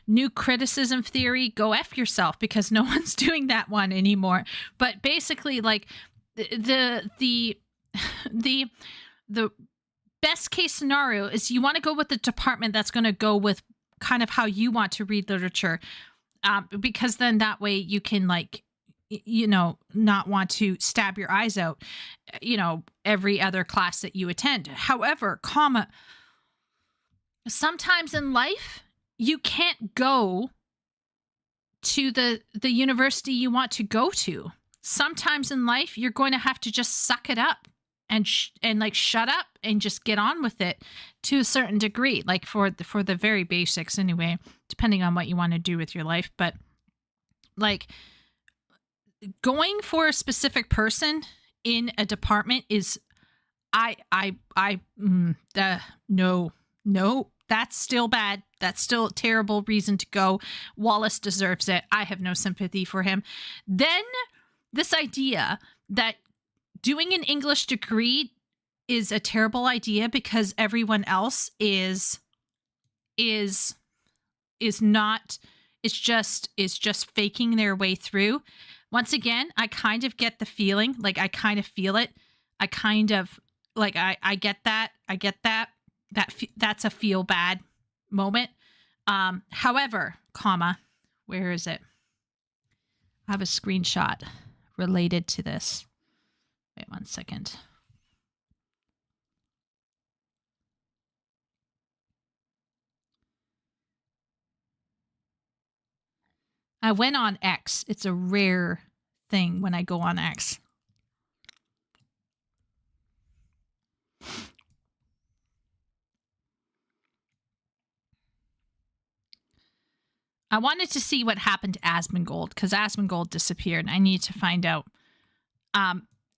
new criticism theory, go F yourself, because no one's doing that one anymore. But basically, like the best case scenario is you want to go with the department that's going to go with kind of how you want to read literature, because then that way you can, like, you know, not want to stab your eyes out, you know, every other class that you attend. However, sometimes in life you can't go to the university you want to go to. Sometimes in life you're going to have to just suck it up and like shut up and just get on with it to a certain degree, like for the very basics anyway, depending on what you want to do with your life. But like going for a specific person in a department is no, that's still bad. That's still a terrible reason to go. Wallace deserves it. I have no sympathy for him. Then this idea that doing an English degree is a terrible idea because everyone else is not, is just faking their way through. Once again, I kind of get the feeling, like I kind of feel it. I kind of like, I get that. I get that. That's a feel bad moment. However, where is it? I have a screenshot related to this. Wait 1 second. I went on X. It's a rare thing when I go on X. I wanted to see what happened to Asmongold because Asmongold disappeared. I need to find out.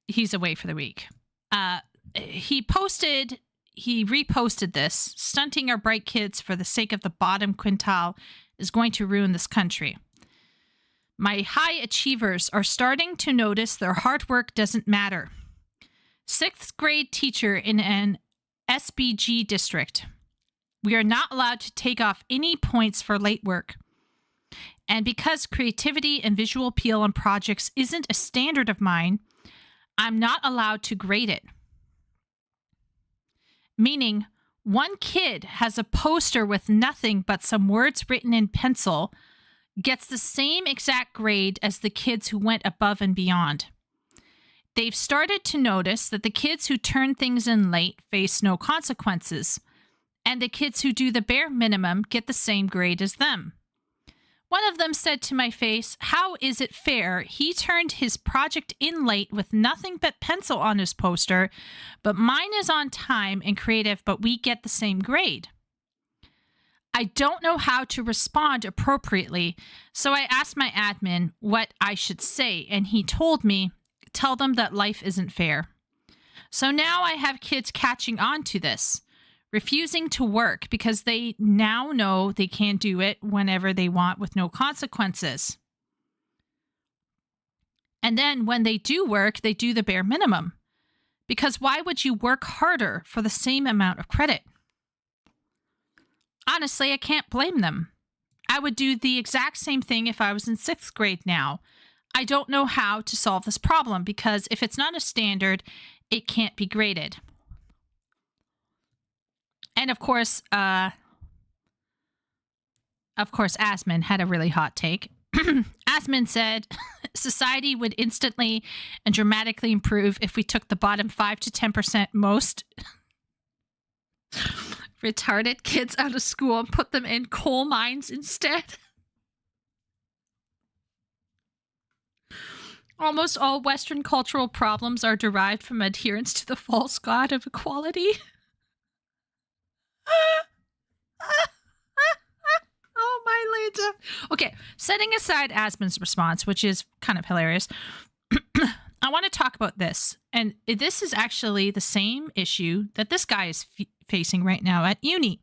He's away for the week. He reposted this. Stunting our bright kids for the sake of the bottom quintile is going to ruin this country. My high achievers are starting to notice their hard work doesn't matter. 6th grade teacher in an SBG district. We are not allowed to take off any points for late work. And because creativity and visual appeal on projects isn't a standard of mine, I'm not allowed to grade it. Meaning, one kid has a poster with nothing but some words written in pencil, gets the same exact grade as the kids who went above and beyond. They've started to notice that the kids who turn things in late face no consequences, and the kids who do the bare minimum get the same grade as them. One of them said to my face, "How is it fair? He turned his project in late with nothing but pencil on his poster, but mine is on time and creative, but we get the same grade." I don't know how to respond appropriately, so I asked my admin what I should say, and he told me, "Tell them that life isn't fair." So now I have kids catching on to this. refusing to work because they now know they can't do it whenever they want with no consequences. And then when they do work, they do the bare minimum. Because why would you work harder for the same amount of credit? Honestly, I can't blame them. I would do the exact same thing if I was in 6th grade now. I don't know how to solve this problem because if it's not a standard, it can't be graded. And of course, Asman had a really hot take. Asman said, society would instantly and dramatically improve if we took the bottom 5 to 10% most retarded kids out of school and put them in coal mines instead. Almost all Western cultural problems are derived from adherence to the false god of equality. Oh, my Lanta. Okay, setting aside Asman's response, which is kind of hilarious, I want to talk about this. And this is actually the same issue that this guy is facing right now at uni.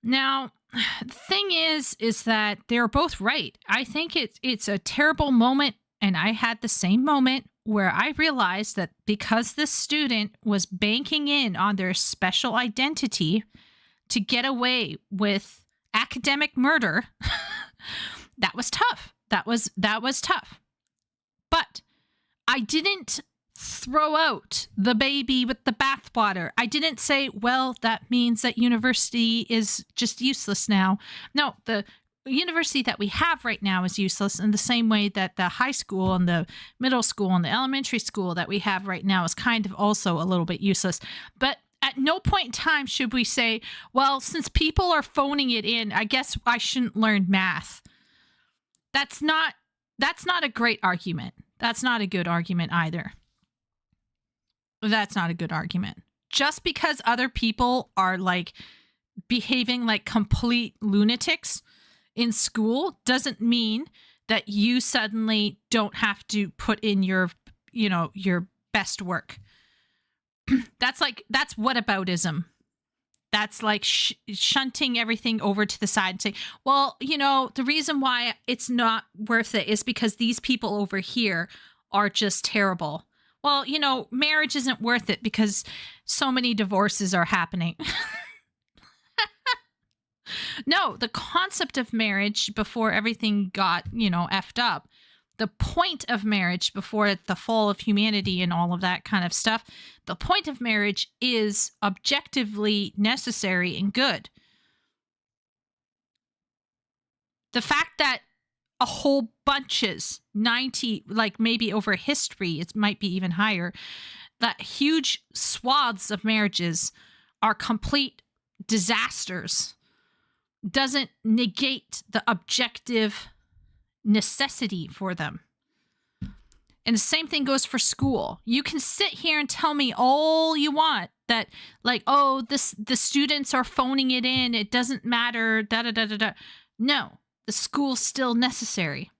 Now, the thing is that they're both right. I think it's a terrible moment, and I had the same moment where I realized that because this student was banking in on their special identity to get away with academic murder, that was tough. That was tough. But I didn't throw out the baby with the bathwater. I didn't say, well, that means that university is just useless now. No, the university that we have right now is useless in the same way that the high school and the middle school and the elementary school that we have right now is kind of also a little bit useless. But at no point in time should we say, well, since people are phoning it in, I guess I shouldn't learn math. That's not a great argument. That's not a good argument either. That's not a good argument. Just because other people are like behaving like complete lunatics in school doesn't mean that you suddenly don't have to put in your best work. That's whataboutism. That's like shunting everything over to the side and saying, well, the reason why it's not worth it is because these people over here are just terrible. Well, marriage isn't worth it because so many divorces are happening. No, the concept of marriage before everything got, effed up, the point of marriage before the fall of humanity and all of that kind of stuff, the point of marriage is objectively necessary and good. The fact that a whole bunches, 90, like maybe over history, it might be even higher, that huge swaths of marriages are complete disasters doesn't negate the objective necessity for them. And the same thing goes for school. You can sit here and tell me all you want that, like, oh, the students are phoning it in, it doesn't matter, da da da da da. No, the school's still necessary.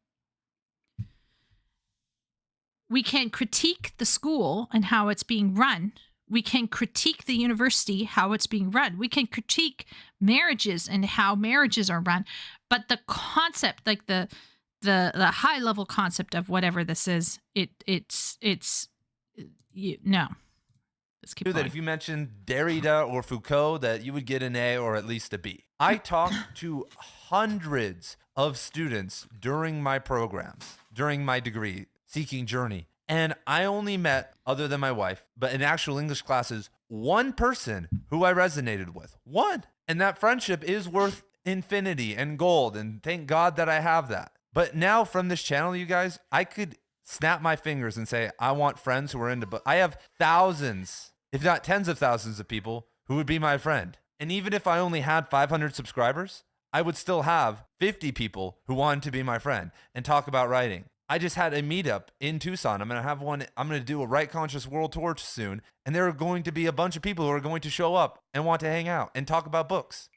We can critique the school and how it's being run. We can critique the university, how it's being run. We can critique marriages and how marriages are run. But the concept, like the high level concept of whatever this is, no. Let's keep going. That if you mentioned Derrida or Foucault, that you would get an A or at least a B. I talked to hundreds of students during my programs, during my degree seeking journey. And I only met, other than my wife, but in actual English classes, one person who I resonated with. One. And that friendship is worth infinity and gold. And thank God that I have that. But now from this channel, you guys, I could snap my fingers and say, I want friends who are into books. I have thousands, if not tens of thousands of people who would be my friend. And even if I only had 500 subscribers, I would still have 50 people who wanted to be my friend and talk about writing. I just had a meetup in Tucson. I'm going to do a Right Conscious World Tour soon. And there are going to be a bunch of people who are going to show up and want to hang out and talk about books.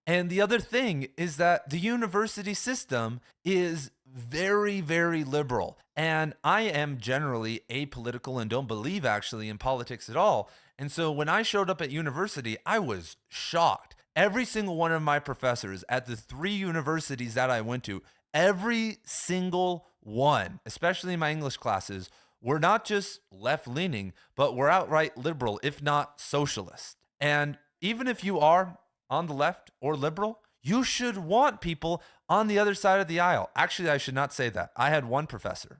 And the other thing is that the university system is very, very liberal. And I am generally apolitical and don't believe actually in politics at all. And so when I showed up at university, I was shocked. Every single one of my professors at the 3 universities that I went to, every single one, especially in my English classes, were not just left leaning, but were outright liberal, if not socialist. And even if you are on the left or liberal, you should want people on the other side of the aisle. Actually, I should not say that. I had one professor,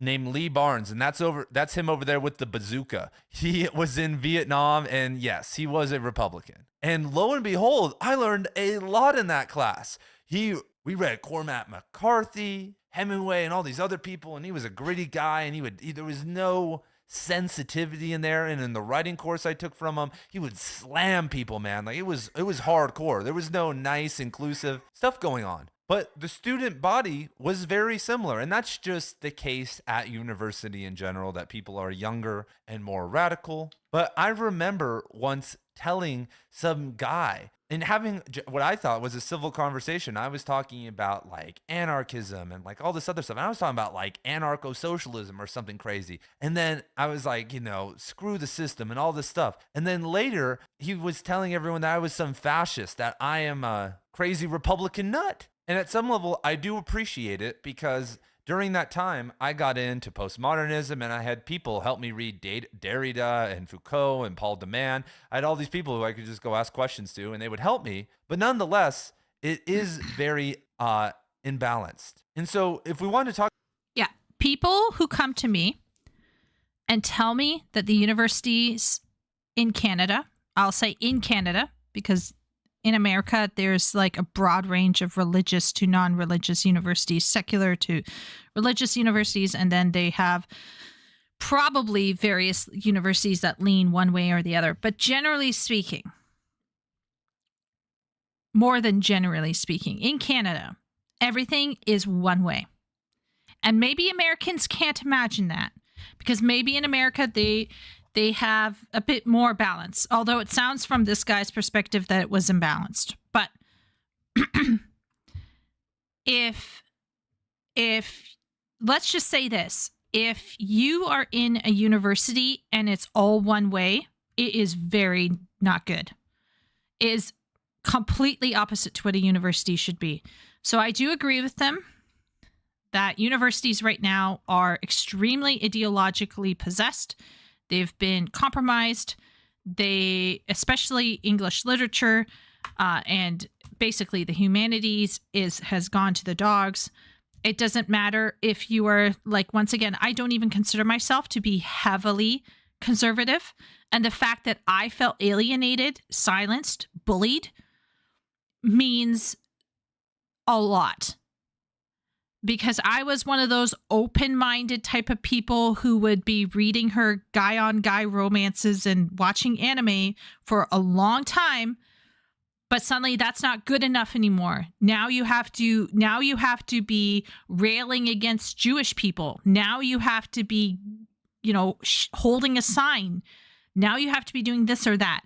named Lee Barnes, and that's him over there with the bazooka. He was in Vietnam, and yes, he was a Republican. And lo and behold, I learned a lot in that class. We read Cormac McCarthy, Hemingway, and all these other people, and he was a gritty guy, and there was no sensitivity in there. And in the writing course I took from him, he would slam people, man. Like it was hardcore. There was no nice, inclusive stuff going on. But the student body was very similar. And that's just the case at university in general, that people are younger and more radical. But I remember once telling some guy and having what I thought was a civil conversation. I was talking about like anarchism and like all this other stuff. And I was talking about like anarcho-socialism or something crazy. And then I was like, screw the system and all this stuff. And then later he was telling everyone that I was some fascist, that I am a crazy Republican nut. And at some level, I do appreciate it, because during that time, I got into postmodernism, and I had people help me read Derrida and Foucault and Paul de Man. I had all these people who I could just go ask questions to, and they would help me. But nonetheless, it is very imbalanced. And so if we want to talk... Yeah, people who come to me and tell me that the universities in Canada, I'll say in Canada, because in America, there's like a broad range of religious to non-religious universities, secular to religious universities, and then they have probably various universities that lean one way or the other. But generally speaking, more than generally speaking, in Canada, everything is one way. And maybe Americans can't imagine that, because maybe in America they have a bit more balance, although it sounds from this guy's perspective that it was imbalanced. But if let's just say this, if you are in a university and it's all one way, it is very not good. It is completely opposite to what a university should be. So I do agree with them that universities right now are extremely ideologically possessed. They've been compromised. Especially English literature and basically the humanities has gone to the dogs. It doesn't matter if you are like, once again, I don't even consider myself to be heavily conservative. And the fact that I felt alienated, silenced, bullied means a lot. Because I was one of those open-minded type of people who would be reading her guy-on-guy romances and watching anime for a long time, but suddenly that's not good enough anymore. Now you have to be railing against Jewish people. Now you have to be, holding a sign. Now you have to be doing this or that.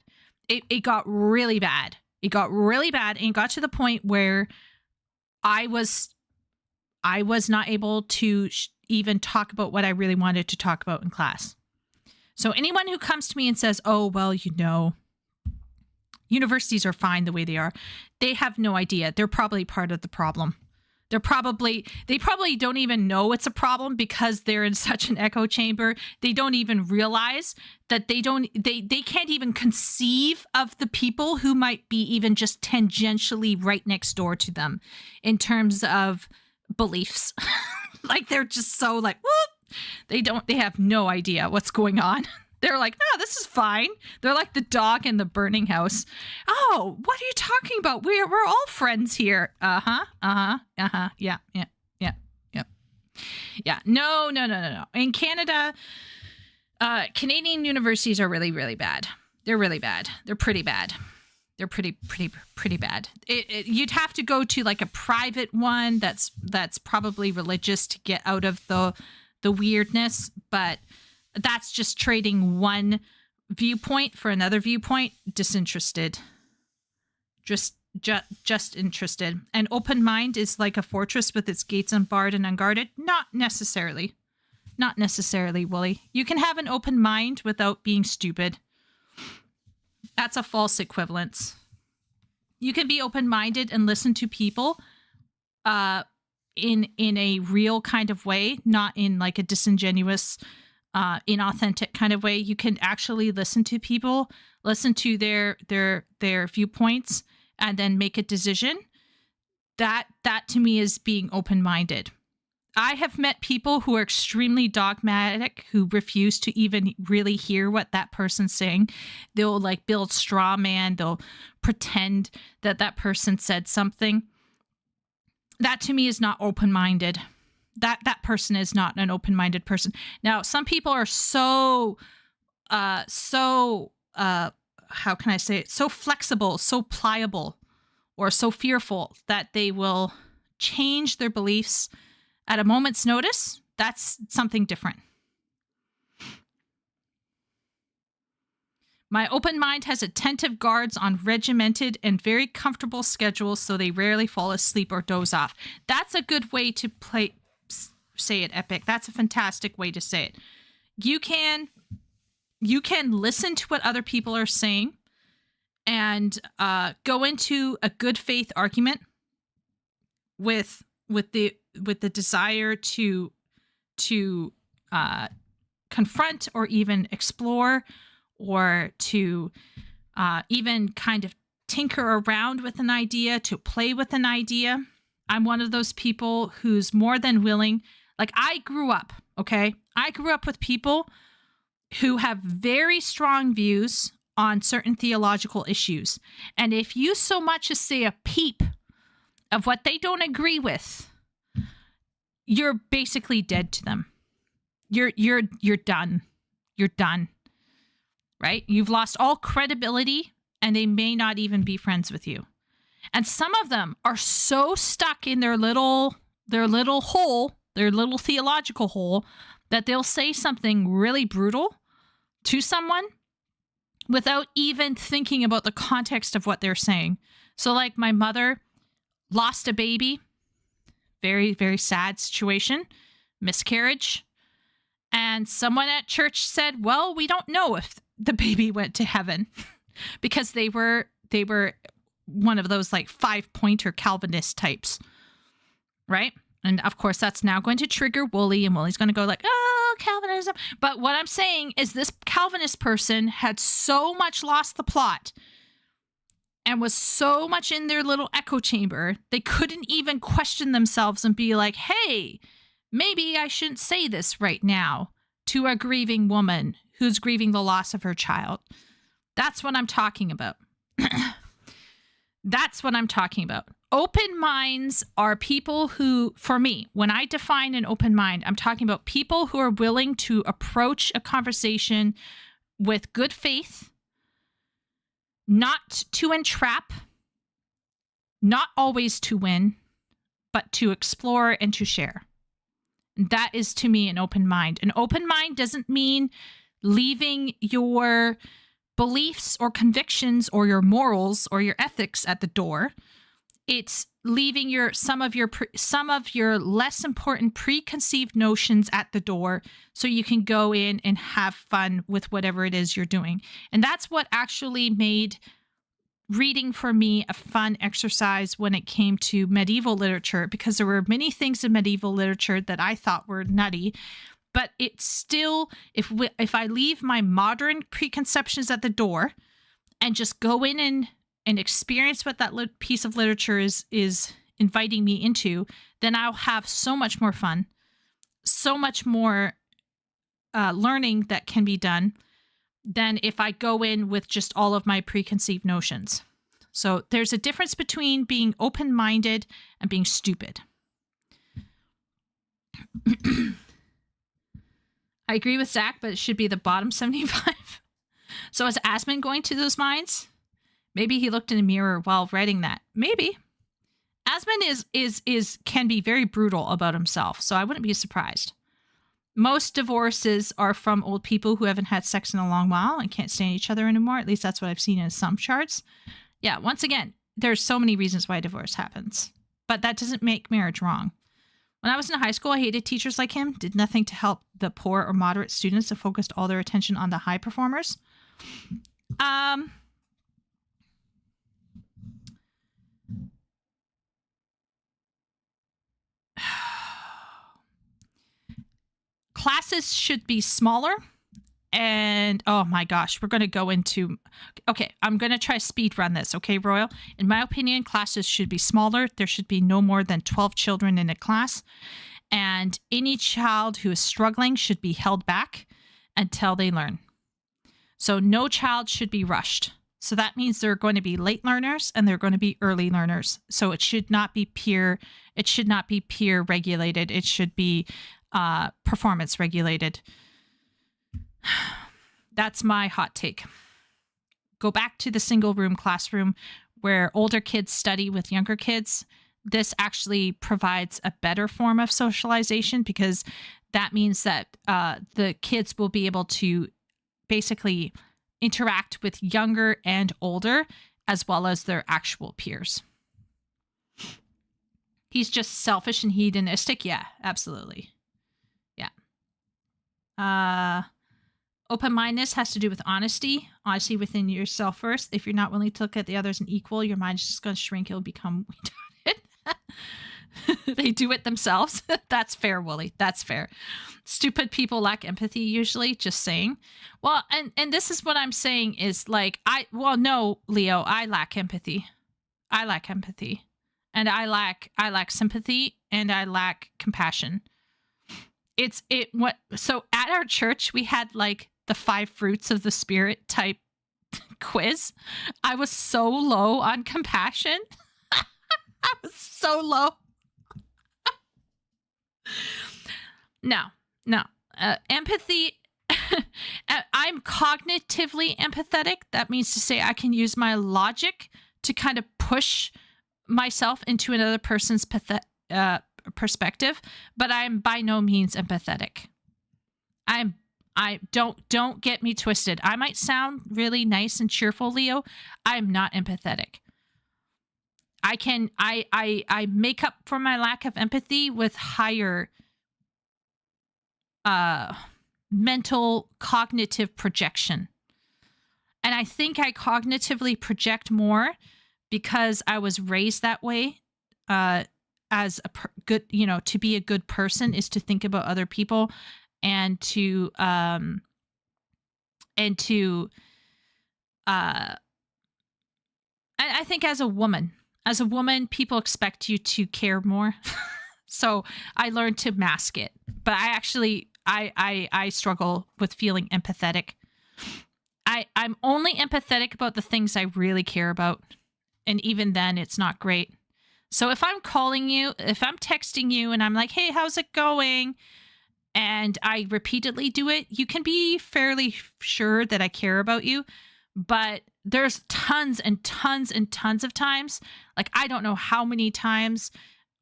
It got really bad. It got really bad, and it got to the point where I was not able to even talk about what I really wanted to talk about in class. So anyone who comes to me and says, oh, well, universities are fine the way they are, they have no idea. They're probably part of the problem. They probably don't even know it's a problem, because they're in such an echo chamber. They don't even realize that they can't even conceive of the people who might be even just tangentially right next door to them in terms of beliefs. Like they're just so like, whoop. They have no idea what's going on. They're like, no, this is fine. They're like the dog in the burning house. Oh, what are you talking about? We're all friends here. Yeah. No. In Canada, Canadian universities are really, really bad. They're really bad. They're pretty bad. They're pretty bad. You'd have to go to like a private one that's probably religious to get out of the weirdness, but that's just trading one viewpoint for another viewpoint. Disinterested. Just interested. An open mind is like a fortress with its gates unbarred and unguarded. Not necessarily, Wooly. You can have an open mind without being stupid. That's a false equivalence. You can be open-minded and listen to people in a real kind of way, not in like a disingenuous, inauthentic kind of way. You can actually listen to people, listen to their viewpoints, and then make a decision. That to me is being open-minded. I have met people who are extremely dogmatic, who refuse to even really hear what that person's saying. They'll like build straw man. They'll pretend that that person said something. That to me is not open-minded. That person is not an open-minded person. Now, some people are so how can I say it? So flexible, so pliable, or so fearful that they will change their beliefs at a moment's notice. That's something different. My open mind has attentive guards on regimented and very comfortable schedules, so they rarely fall asleep or doze off. That's a good way to say it, Epic. That's a fantastic way to say it. You can listen to what other people are saying and go into a good faith argument with the desire to confront or even explore or to even kind of tinker around with an idea, to play with an idea. I'm one of those people who's more than willing. Like, I grew up with people who have very strong views on certain theological issues. And if you so much as say a peep of what they don't agree with, you're basically dead to them. You're done. You're done. Right? You've lost all credibility, and they may not even be friends with you. And some of them are so stuck in their little hole, their little theological hole, that they'll say something really brutal to someone without even thinking about the context of what they're saying. So like my mother lost a baby, very, very sad situation, miscarriage. And someone at church said, well, we don't know if the baby went to heaven because they were one of those like 5-pointer Calvinist types. Right? And of course, that's now going to trigger Wooly, and Wooly's going to go like, oh, Calvinism. But what I'm saying is this Calvinist person had so much lost the plot and was so much in their little echo chamber, they couldn't even question themselves and be like, hey, maybe I shouldn't say this right now to a grieving woman who's grieving the loss of her child. That's what I'm talking about. That's what I'm talking about. Open minds are people who, for me, when I define an open mind, I'm talking about people who are willing to approach a conversation with good faith, not to entrap, not always to win, but to explore and to share. That is, to me, an open mind. An open mind doesn't mean leaving your beliefs or convictions or your morals or your ethics at the door. It's leaving some of your less important preconceived notions at the door so you can go in and have fun with whatever it is you're doing. And that's what actually made reading for me a fun exercise when it came to medieval literature, because there were many things in medieval literature that I thought were nutty. But it's still, if I leave my modern preconceptions at the door and just go in and experience what that piece of literature is inviting me into, then I'll have so much more fun, so much more learning that can be done than if I go in with just all of my preconceived notions. So there's a difference between being open-minded and being stupid. I agree with Zach, but it should be the bottom 75. So is Asmund going to those minds? Maybe he looked in a mirror while writing that. Maybe. Asmund can be very brutal about himself, so I wouldn't be surprised. Most divorces are from old people who haven't had sex in a long while and can't stand each other anymore. At least that's what I've seen in some charts. Yeah, once again, there's so many reasons why divorce happens, but that doesn't make marriage wrong. When I was in high school, I hated teachers like him, did nothing to help the poor or moderate students, and focused all their attention on the high performers. classes should be smaller. And oh my gosh, we're going to go into, okay, I'm going to try speed run this. Okay, Royal. In my opinion, classes should be smaller. There should be no more than 12 children in a class. And any child who is struggling should be held back until they learn. So no child should be rushed. So that means there are going to be late learners and there are going to be early learners. So it should not be peer regulated. It should be performance regulated. That's my hot take. Go back to the single room classroom where older kids study with younger kids. This actually provides a better form of socialization because that means that the kids will be able to basically interact with younger and older as well as their actual peers. He's just selfish and hedonistic. Yeah, absolutely. Yeah. Open-mindedness has to do with honesty within yourself first. If you're not willing to look at the others as equal, your mind's just going to shrink. It'll become retarded. They do it themselves. That's fair, Wooly. That's fair. Stupid people lack empathy usually, just saying. Well, and this is what I'm saying is like, no, Leo, I lack empathy. I lack empathy. And I lack sympathy and I lack compassion. So at our church, we had like the 5 fruits of the spirit type quiz. I was so low on compassion. I was so low. No. Empathy. I'm cognitively empathetic. That means to say I can use my logic to kind of push myself into another person's perspective, but I'm by no means empathetic. I don't get me twisted. I might sound really nice and cheerful, Leo. I'm not empathetic. I make up for my lack of empathy with higher mental cognitive projection. And I think I cognitively project more because I was raised that way. As a good, to be a good person is to think about other people and to I think as a woman, people expect you to care more. So I learned to mask it, but I struggle with feeling empathetic. I'm only empathetic about the things I really care about. And even then it's not great. So if I'm calling you, if I'm texting you and I'm like, hey, how's it going? And I repeatedly do it, you can be fairly sure that I care about you. But there's tons and tons and tons of times, like I don't know how many times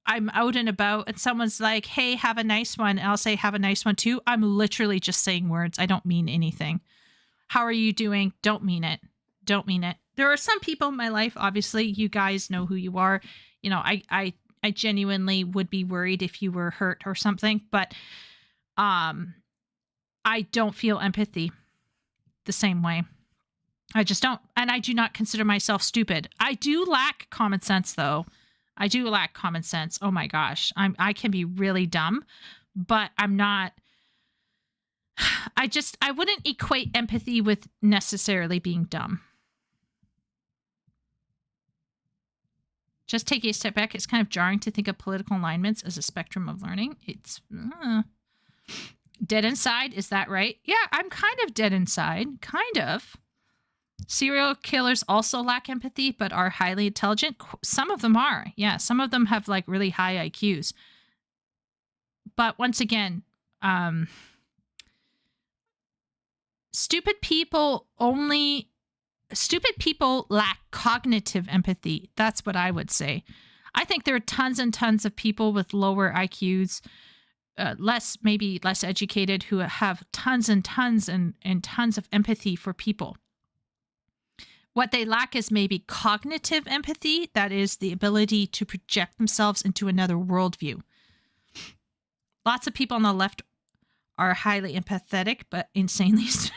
I'm out and about and someone's like, hey, have a nice one. And I'll say, have a nice one too. I'm literally just saying words. I don't mean anything. How are you doing? Don't mean it. Don't mean it. There are some people in my life, obviously, you guys know who you are. I genuinely would be worried if you were hurt or something, but I don't feel empathy the same way. I just don't. And I do not consider myself stupid. I do lack common sense, though. I do lack common sense. Oh my gosh. I can be really dumb, but I'm not. I wouldn't equate empathy with necessarily being dumb. Just taking a step back, it's kind of jarring to think of political alignments as a spectrum of learning. It's dead inside. Is that right? Yeah, I'm kind of dead inside. Kind of. Serial killers also lack empathy, but are highly intelligent. Some of them are. Yeah, some of them have like really high IQs. But once again, stupid people lack cognitive empathy. That's what I would say. I think there are tons and tons of people with lower IQs, maybe less educated, who have tons and tons and tons of empathy for people. What they lack is maybe cognitive empathy. That is the ability to project themselves into another worldview. Lots of people on the left are highly empathetic, but insanely stupid.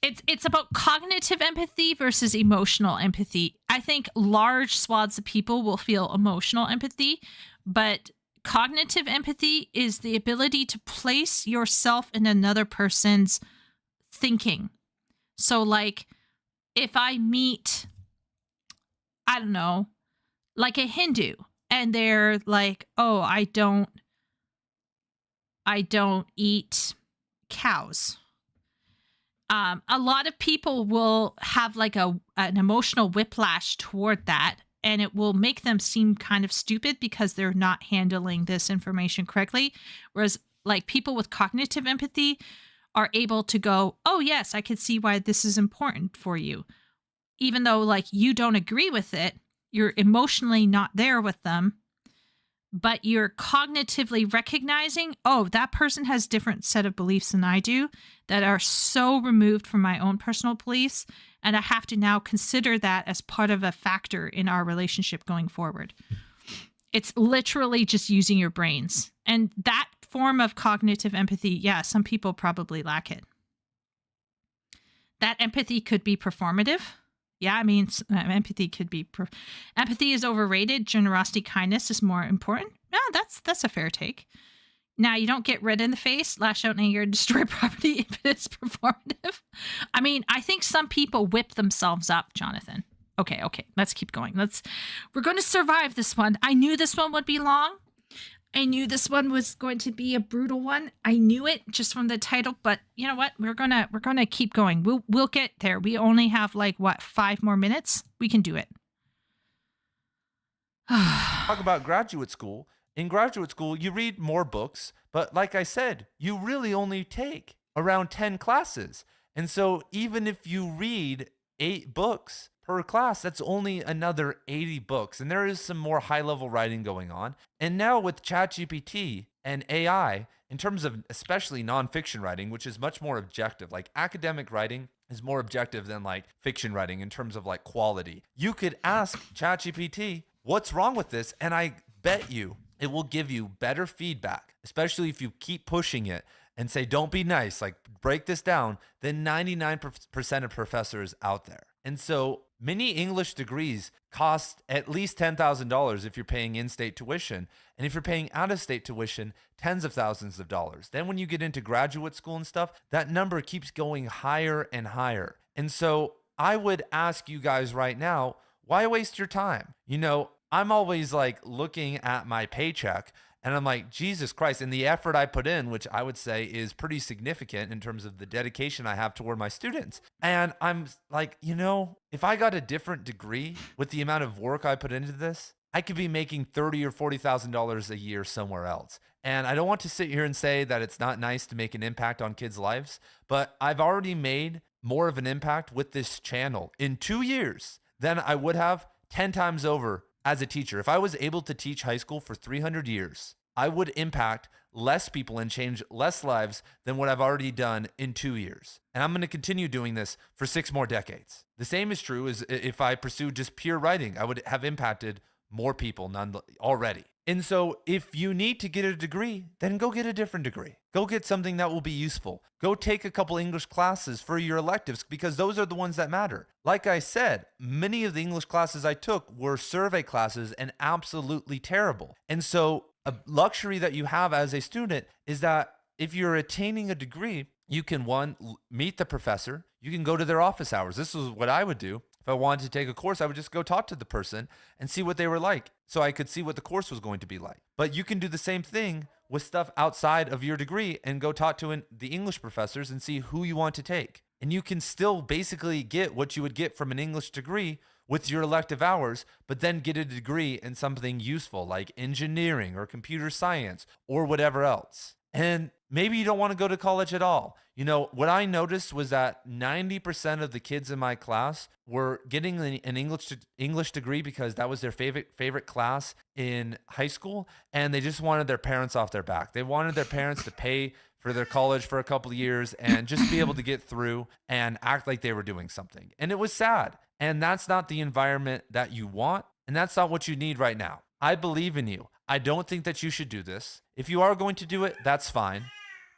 It's about cognitive empathy versus emotional empathy. I think large swaths of people will feel emotional empathy, but cognitive empathy is the ability to place yourself in another person's thinking. So like if I meet, I don't know, like a Hindu, and they're like, oh, I don't eat cows. A lot of people will have like an emotional whiplash toward that, and it will make them seem kind of stupid because they're not handling this information correctly. Whereas like people with cognitive empathy are able to go, oh yes, I can see why this is important for you. Even though like you don't agree with it, you're emotionally not there with them, but you're cognitively recognizing, oh, that person has different set of beliefs than I do that are so removed from my own personal beliefs. And I have to now consider that as part of a factor in our relationship going forward. It's literally just using your brains. And that form of cognitive empathy, yeah, some people probably lack it. That empathy could be performative. Yeah, I mean, empathy could be... empathy is overrated. Generosity, kindness is more important. Yeah, that's a fair take. Now, you don't get red in the face, lash out in anger, destroy property if it is performative. I mean, I think some people whip themselves up, Jonathan. Okay, let's keep going. We're going to survive this one. I knew this one would be long. I knew this one was going to be a brutal one. I knew it just from the title, but you know what? We're gonna keep going. We'll get there. We only have like 5 more minutes. We can do it. Talk about graduate school. In graduate school, you read more books, but like I said, you really only take around 10 classes. And so even if you read 8 books per class, that's only another 80 books. And there is some more high-level writing going on. And now with ChatGPT and AI, in terms of especially nonfiction writing, which is much more objective, like academic writing is more objective than like fiction writing in terms of like quality. You could ask ChatGPT, what's wrong with this? And I bet you it will give you better feedback, especially if you keep pushing it and say, don't be nice, like break this down, than 99% of professors out there. And so many English degrees cost at least $10,000 if you're paying in-state tuition. And if you're paying out-of-state tuition, tens of thousands of dollars. Then when you get into graduate school and stuff, that number keeps going higher and higher. And so I would ask you guys right now, why waste your time? You know, I'm always like looking at my paycheck and I'm like, Jesus Christ. And the effort I put in, which I would say is pretty significant in terms of the dedication I have toward my students. And I'm like, you know, if I got a different degree with the amount of work I put into this, I could be making $30,000 or $40,000 a year somewhere else. And I don't want to sit here and say that it's not nice to make an impact on kids' lives, but I've already made more of an impact with this channel in 2 years than I would have 10 times over as a teacher. If I was able to teach high school for 300 years, I would impact less people and change less lives than what I've already done in 2 years. And I'm going to continue doing this for 6 more decades. The same is true as if I pursued just pure writing. I would have impacted more people already. And so if you need to get a degree, then go get a different degree. Go get something that will be useful. Go take a couple English classes for your electives because those are the ones that matter. Like I said, many of the English classes I took were survey classes and absolutely terrible. And so a luxury that you have as a student is that if you're attaining a degree, you can meet the professor. You can go to their office hours. This is what I would do. If I wanted to take a course, I would just go talk to the person and see what they were like so I could see what the course was going to be like. But you can do the same thing with stuff outside of your degree and go talk to the English professors and see who you want to take. And you can still basically get what you would get from an English degree with your elective hours, but then get a degree in something useful like engineering or computer science or whatever else. And maybe you don't want to go to college at all. You know, what I noticed was that 90% of the kids in my class were getting an English degree because that was their favorite class in high school, and they just wanted their parents off their back. They wanted their parents to pay for their college for a couple of years and just be able to get through and act like they were doing something. And it was sad. And that's not the environment that you want, and that's not what you need right now. I believe in you. I don't think that you should do this. If you are going to do it, that's fine.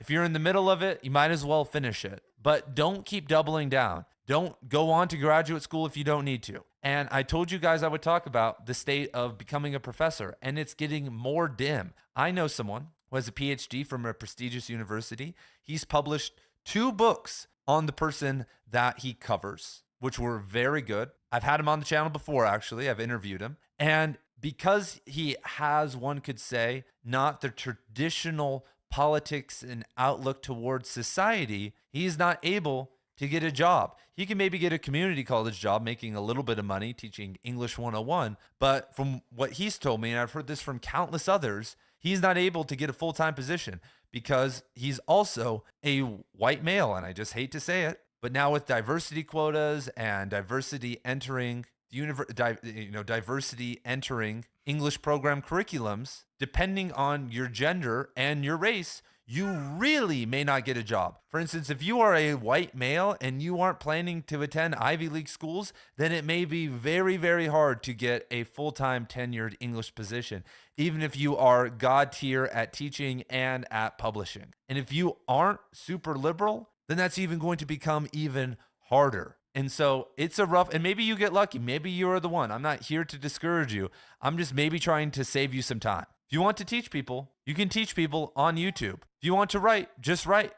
If you're in the middle of it, you might as well finish it. But don't keep doubling down. Don't go on to graduate school if you don't need to. And I told you guys I would talk about the state of becoming a professor, and it's getting more dim. I know someone who has a PhD from a prestigious university. He's published 2 books on the person that he covers, which were very good. I've had him on the channel before, actually. I've interviewed him. And because he has, one could say, not the traditional politics and outlook towards society, he's not able to get a job. He can maybe get a community college job making a little bit of money teaching English 101. But from what he's told me, and I've heard this from countless others, he's not able to get a full-time position because he's also a white male. And I just hate to say it, but now with diversity quotas and diversity entering diversity entering English program curriculums, depending on your gender and your race, you really may not get a job. For instance, if you are a white male and you aren't planning to attend Ivy League schools, then it may be very, very hard to get a full-time tenured English position, even if you are God tier at teaching and at publishing. And if you aren't super liberal, then that's even going to become even harder. And so it's a rough, and maybe you get lucky. Maybe you're the one. I'm not here to discourage you. I'm just maybe trying to save you some time. If you want to teach people, you can teach people on YouTube. If you want to write, just write.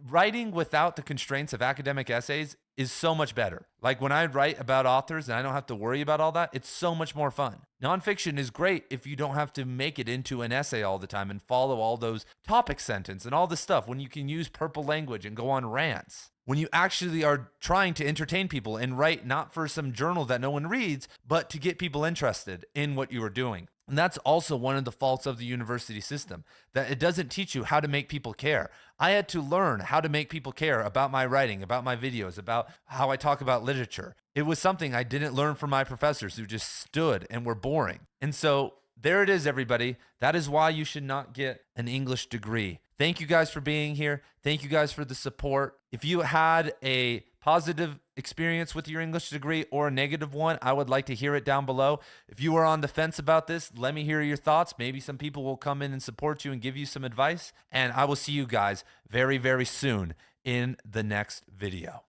Writing without the constraints of academic essays is so much better. Like when I write about authors and I don't have to worry about all that, it's so much more fun. Nonfiction is great if you don't have to make it into an essay all the time and follow all those topic sentence and all this stuff, when you can use purple language and go on rants. When you actually are trying to entertain people and write not for some journal that no one reads, but to get people interested in what you are doing. And that's also one of the faults of the university system, that it doesn't teach you how to make people care. I had to learn how to make people care about my writing, about my videos, about how I talk about literature. It was something I didn't learn from my professors who just stood and were boring. And so there it is, everybody. That is why you should not get an English degree. Thank you guys for being here. Thank you guys for the support. If you had a positive experience with your English degree or a negative one, I would like to hear it down below. If you are on the fence about this, let me hear your thoughts. Maybe some people will come in and support you and give you some advice. And I will see you guys very, very soon in the next video.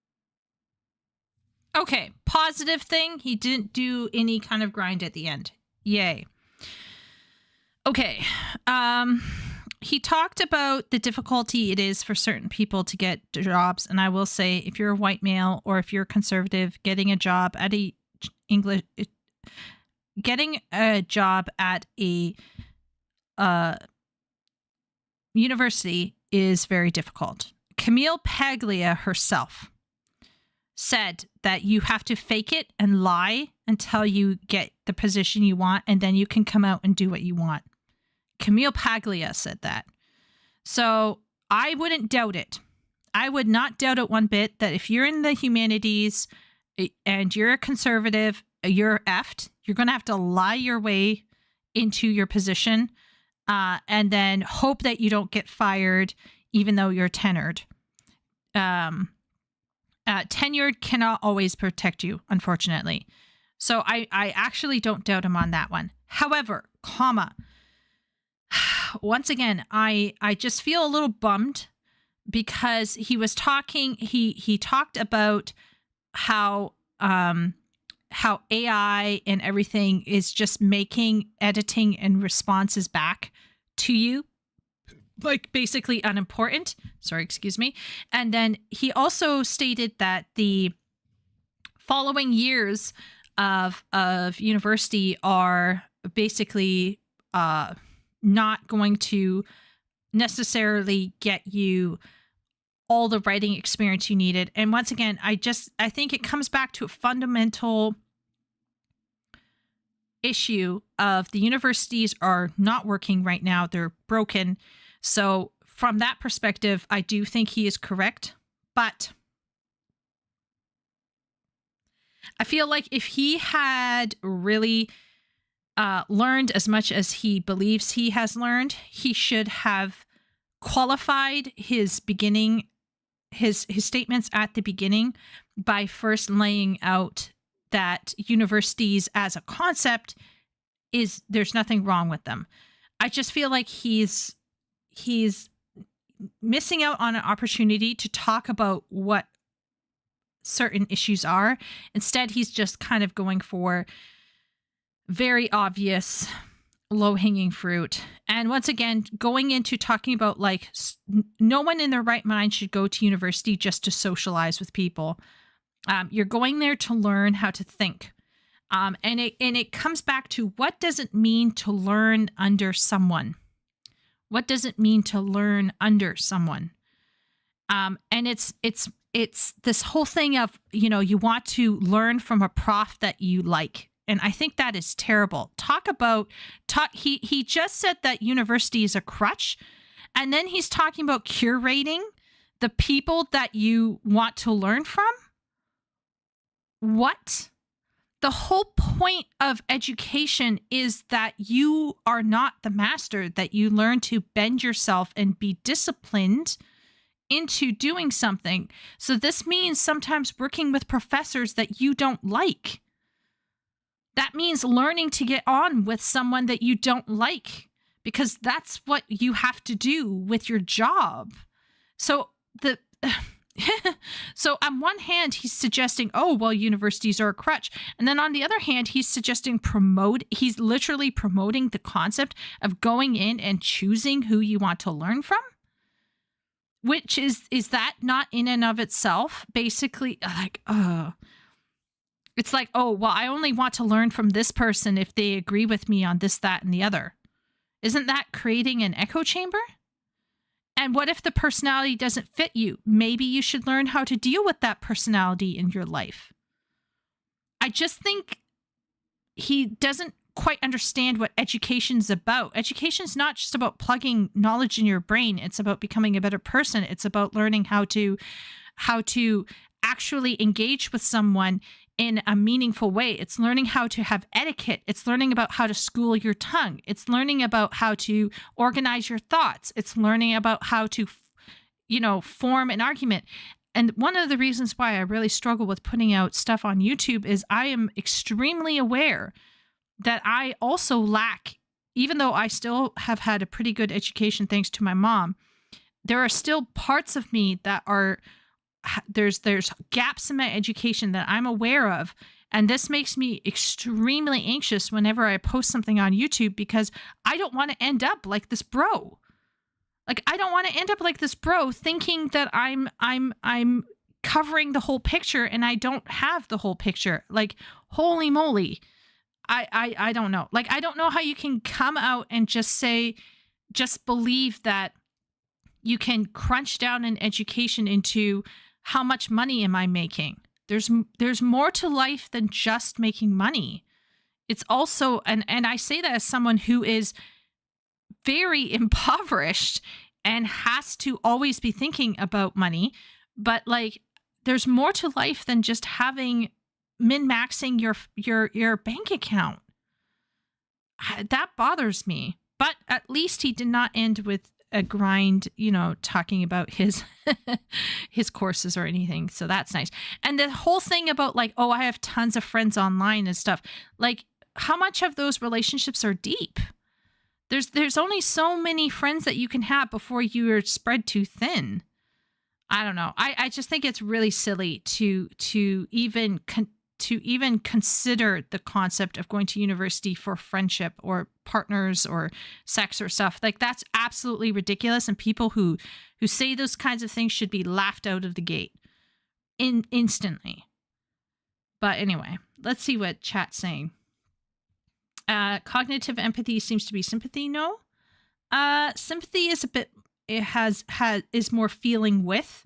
Okay, positive thing, he didn't do any kind of grind at the end. Yay. Okay, he talked about the difficulty it is for certain people to get jobs. And I will say, if you're a white male or if you're conservative, getting a job at a university is very difficult. Camille Paglia herself said that you have to fake it and lie until you get the position you want, and then you can come out and do what you want. Camille Paglia said that. So I wouldn't doubt it. I would not doubt it one bit that if you're in the humanities and you're a conservative, you're effed. You're going to have to lie your way into your position and then hope that you don't get fired even though you're tenured. Tenured cannot always protect you, unfortunately. So I actually don't doubt him on that one. However, once again, I just feel a little bummed because he was talking, he talked about how AI and everything is just making editing and responses back to you like basically unimportant. Sorry, excuse me. And then he also stated that the following years of university are basically not going to necessarily get you all the writing experience you needed. And once again, I think it comes back to a fundamental issue of the universities are not working right now. They're broken. So from that perspective, I do think he is correct. But I feel like if he had really learned as much as he believes he has learned, he should have qualified his statements at the beginning by first laying out that universities as a concept there's nothing wrong with them. I just feel like he's missing out on an opportunity to talk about what certain issues are. Instead, he's just kind of going for very obvious low-hanging fruit. And once again, going into talking about like no one in their right mind should go to university just to socialize with people. You're going there to learn how to think. And it comes back to, what does it mean to learn under someone? What does it mean to learn under someone? And it's this whole thing of, you want to learn from a prof that you like. And I think that is terrible. He just said that university is a crutch. And then he's talking about curating the people that you want to learn from. What? The whole point of education is that you are not the master, that you learn to bend yourself and be disciplined into doing something. So this means sometimes working with professors that you don't like. That means learning to get on with someone that you don't like, because that's what you have to do with your job. So so on one hand, he's suggesting, oh, well, universities are a crutch. And then on the other hand, he's suggesting he's literally promoting the concept of going in and choosing who you want to learn from. Which is that not in and of itself basically like, it's like, oh, well, I only want to learn from this person if they agree with me on this, that, and the other. Isn't that creating an echo chamber? And what if the personality doesn't fit you? Maybe you should learn how to deal with that personality in your life. I just think he doesn't quite understand what education's about. Education's not just about plugging knowledge in your brain. It's about becoming a better person. It's about learning how to actually engage with someone in a meaningful way. It's learning how to have etiquette. It's learning about how to school your tongue. It's learning about how to organize your thoughts. It's learning about how to, form an argument. And one of the reasons why I really struggle with putting out stuff on YouTube is I am extremely aware that I also lack, even though I still have had a pretty good education thanks to my mom, there are still parts of me that are, there's gaps in my education that I'm aware of. And this makes me extremely anxious whenever I post something on YouTube, because I don't want to end up like this bro. Like, I don't want to end up like this bro thinking that I'm covering the whole picture and I don't have the whole picture. Like, holy moly. I don't know. Like, I don't know how you can come out and just believe that you can crunch down an education into how much money am I making? There's more to life than just making money. It's also, and I say that as someone who is very impoverished and has to always be thinking about money, but like, there's more to life than just min-maxing your bank account. That bothers me. But at least he did not end with a grind, talking about his his courses or anything. So that's nice. And the whole thing about like, oh, I have tons of friends online and stuff. Like, how much of those relationships are deep? There's only so many friends that you can have before you are spread too thin. I don't know. I just think it's really silly to even consider the concept of going to university for friendship or partners or sex or stuff. Like, that's absolutely ridiculous. And people who say those kinds of things should be laughed out of the gate instantly. But anyway, let's see what chat's saying. Cognitive empathy seems to be sympathy. No. Sympathy is is more feeling with.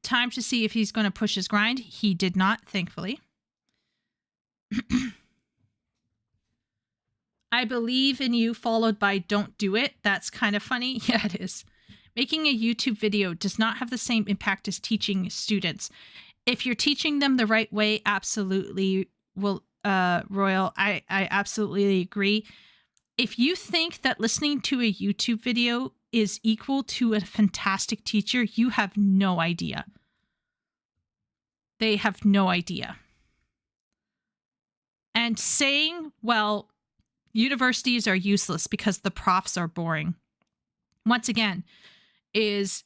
Time to see if he's going to push his grind. He did not, thankfully. I believe in you, followed by don't do it. That's kind of funny. Yeah, it is. Making a YouTube video does not have the same impact as teaching students. If you're teaching them the right way, absolutely will, Royal. I absolutely agree. If you think that listening to a YouTube video is equal to a fantastic teacher, you have no idea. They have no idea. And saying, well, universities are useless because the profs are boring, once again, is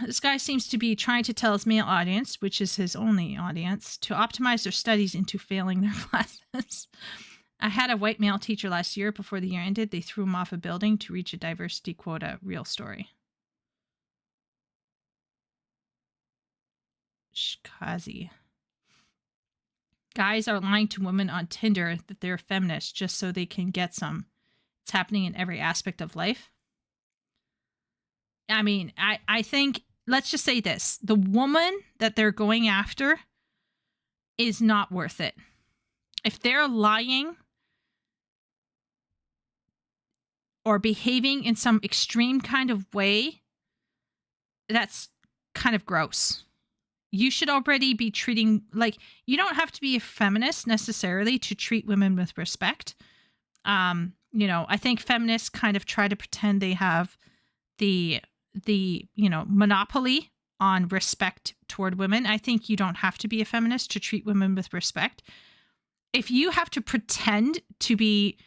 This guy seems to be trying to tell his male audience, which is his only audience, to optimize their studies into failing their classes. I had a white male teacher last year. Before the year ended, they threw him off a building to reach a diversity quota. Real story. Shkazi. Guys are lying to women on Tinder that they're feminists just so they can get some. It's happening in every aspect of life. I mean, I think, let's just say this. The woman that they're going after is not worth it. If they're lying or behaving in some extreme kind of way, that's kind of gross. You should already be treating, like, you don't have to be a feminist necessarily to treat women with respect. I think feminists kind of try to pretend they have the monopoly on respect toward women. I think you don't have to be a feminist to treat women with respect. If you have to pretend to be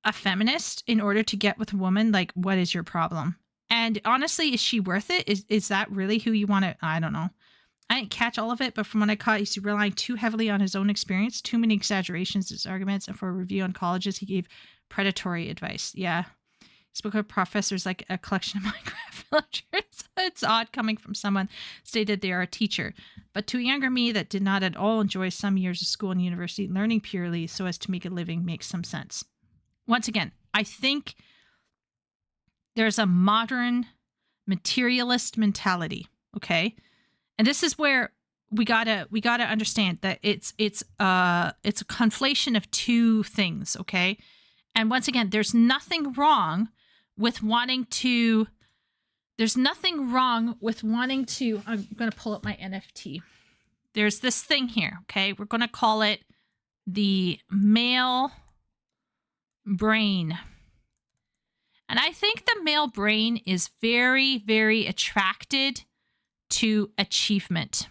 a feminist in order to get with a woman, like, what is your problem? And honestly, is she worth it? Is that really who you want to? I don't know. I didn't catch all of it, but from what I caught, he's relying too heavily on his own experience, too many exaggerations in his arguments, and for a review on colleges, he gave predatory advice. Yeah. He spoke of professors like a collection of Minecraft villagers. It's odd coming from someone stated they are a teacher. But to a younger me that did not at all enjoy some years of school and university, learning purely so as to make a living makes some sense. Once again, I think there's a modern materialist mentality, okay? And this is where we gotta understand that it's a conflation of two things, okay? And once again, there's nothing wrong with wanting to. I'm gonna pull up my NFT. There's this thing here, okay? We're gonna call it the male brain. And I think the male brain is very, very attracted to achievement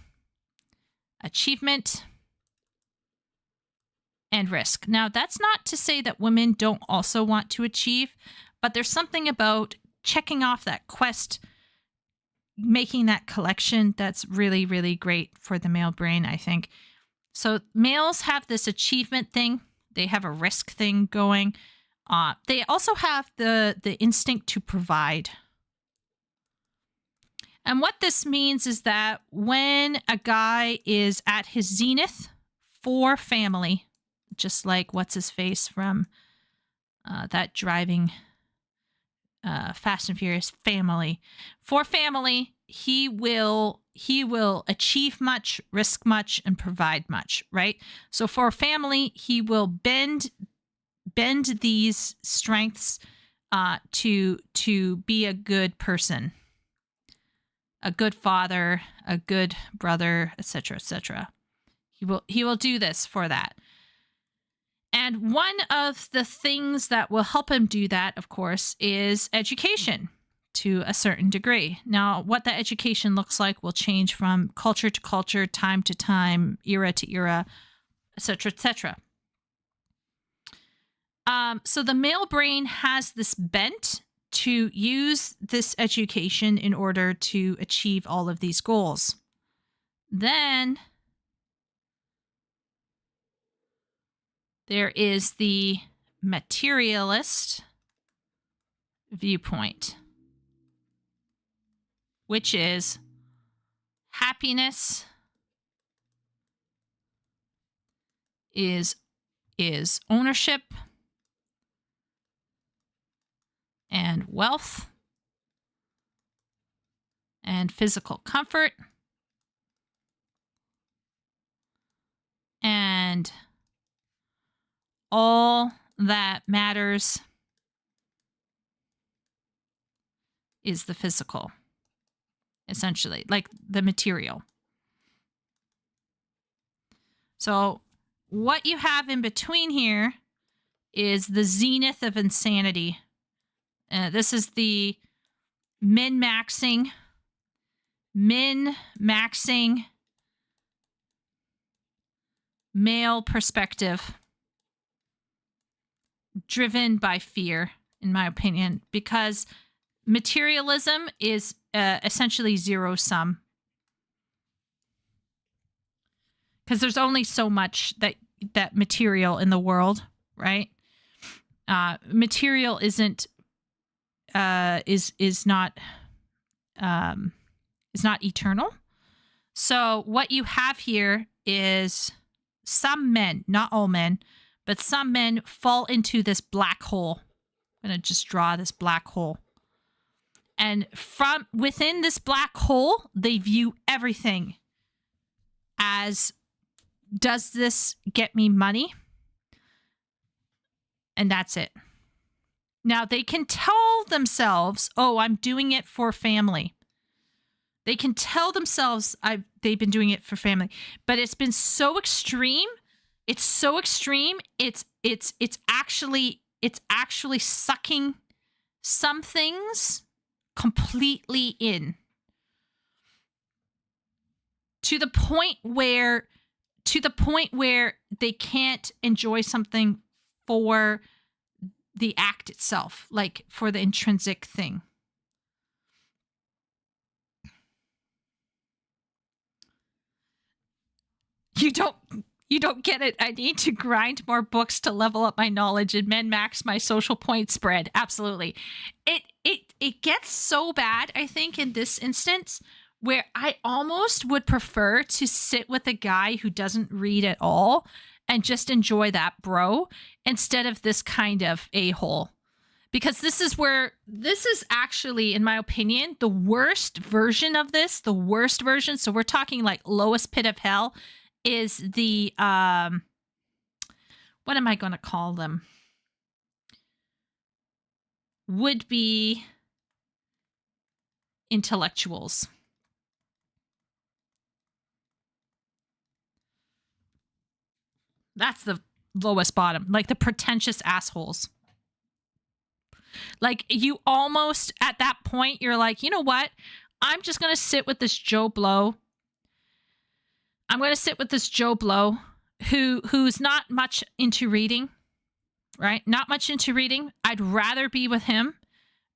and risk. Now, that's not to say that women don't also want to achieve, but there's something about checking off that quest, making that collection that's really, really great for the male brain, I think. So males have this achievement thing. They have a risk thing going. They also have the instinct to provide. And what this means is that when a guy is at his zenith for family, just like what's his face from that driving Fast and Furious family, for family, he will achieve much, risk much, and provide much, right? So for family, he will bend these strengths to be a good person, a good father, a good brother, etc., etc. He will do this for that. And one of the things that will help him do that, of course, is education to a certain degree. Now, what that education looks like will change from culture to culture, time to time, era to era, etc., etc. So the male brain has this bent to use this education in order to achieve all of these goals. Then there is the materialist viewpoint, which is happiness is ownership and wealth and physical comfort and all that matters is the physical, essentially, like the material. So what you have in between here is the zenith of insanity. This is the min-maxing male perspective driven by fear in my opinion, because materialism is essentially zero sum. Because there's only so much that material in the world, right? Material is not eternal. So what you have here is some men, not all men, but some men fall into this black hole. I'm going to just draw this black hole. And from within this black hole, they view everything as, does this get me money? And that's it. Now, they can tell themselves, oh, I'm doing it for family. They can tell themselves they've been doing it for family, but it's been so extreme. It's so extreme. It's actually sucking some things completely in, to the point where they can't enjoy something for the act itself, like for the intrinsic thing. You don't get it. I need to grind more books to level up my knowledge and min-max my social point spread. Absolutely. It gets so bad, I think, in this instance, where I almost would prefer to sit with a guy who doesn't read at all and just enjoy that bro instead of this kind of a-hole. Because this is actually, in my opinion, the worst version of this, the worst version. So we're talking like lowest pit of hell is the, what am I going to call them? Would be intellectuals. That's the lowest bottom, like the pretentious assholes. Like, you almost, at that point, you're like, you know what? I'm just going to sit with this Joe Blow. I'm going to sit with this Joe Blow who's not much into reading, right? Not much into reading. I'd rather be with him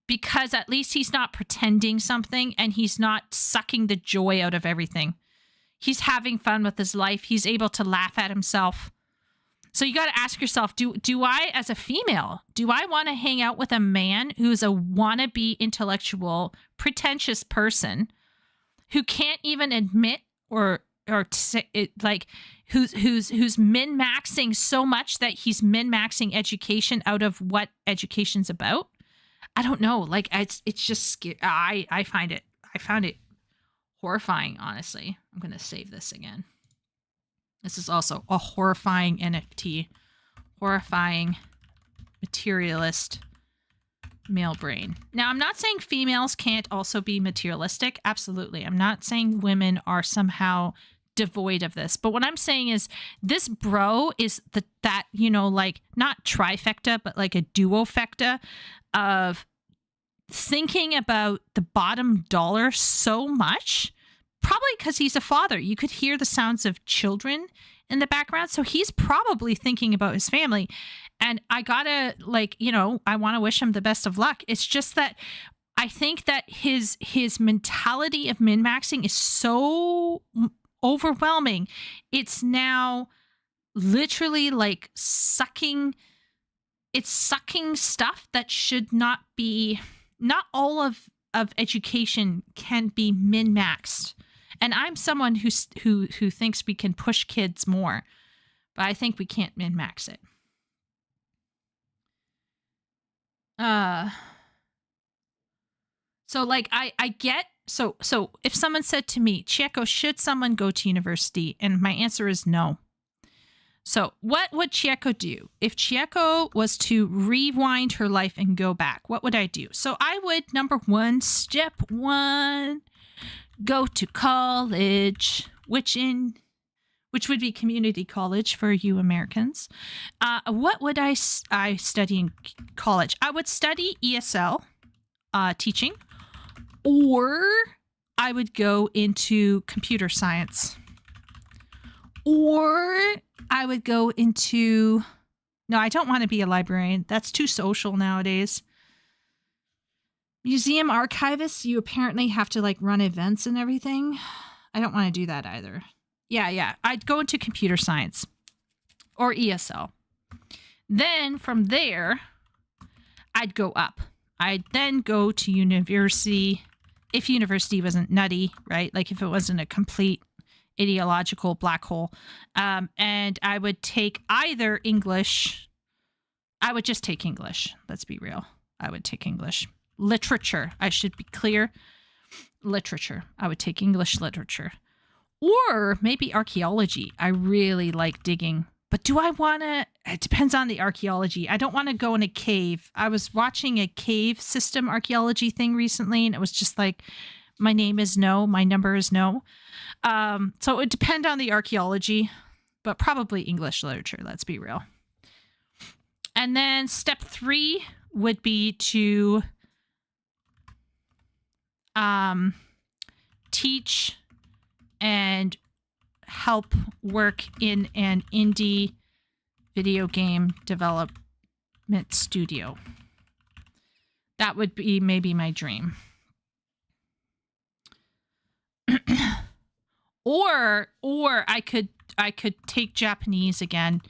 because at least he's not pretending something and he's not sucking the joy out of everything. He's having fun with his life. He's able to laugh at himself. So you got to ask yourself, do I, as a female, do I want to hang out with a man who's a wannabe intellectual, pretentious person who can't even admit or say it, like who's min-maxing so much that he's min-maxing education out of what education's about? I don't know. Like, it's just scary. I found it horrifying, honestly. I'm going to save this again. This is also a horrifying NFT. Horrifying materialist male brain. Now, I'm not saying females can't also be materialistic. Absolutely. I'm not saying women are somehow devoid of this. But what I'm saying is this bro is that, you know, like not trifecta, but like a duofecta of thinking about the bottom dollar so much. Probably because he's a father. You could hear the sounds of children in the background. So he's probably thinking about his family. And I gotta, like, you know, I want to wish him the best of luck. It's just that I think that his mentality of min-maxing is so overwhelming. It's now literally like sucking stuff that should not be. Not all of education can be min-maxed. And I'm someone who thinks we can push kids more, but I think we can't min-max it. So like I get, so if someone said to me, Chieko, should someone go to university? And my answer is no. So what would Chieko do? If Chieko was to rewind her life and go back, what would I do? So I would, step one, go to college, which would be community college for you Americans. What would I study in college? I would study ESL teaching, or I would go into computer science, or I would go into, no, I don't want to be a librarian. That's too social nowadays. Museum archivist, you apparently have to like run events and everything. I don't want to do that either. Yeah. I'd go into computer science or ESL. Then from there, I'd go up. I'd then go to university, if university wasn't nutty, right? Like if it wasn't a complete ideological black hole. And I would take either English. I would just take English. Let's be real. I would take English. Literature. I should be clear. Literature. I would take English literature. Or maybe archaeology. I really like digging. But do I want to? It depends on the archaeology. I don't want to go in a cave. I was watching a cave system archaeology thing recently, and it was just like, my name is no, my number is no. So it would depend on the archaeology, but probably English literature, let's be real. And then step 3 would be to teach and help work in an indie video game development studio. That would be maybe my dream. or I could take Japanese again,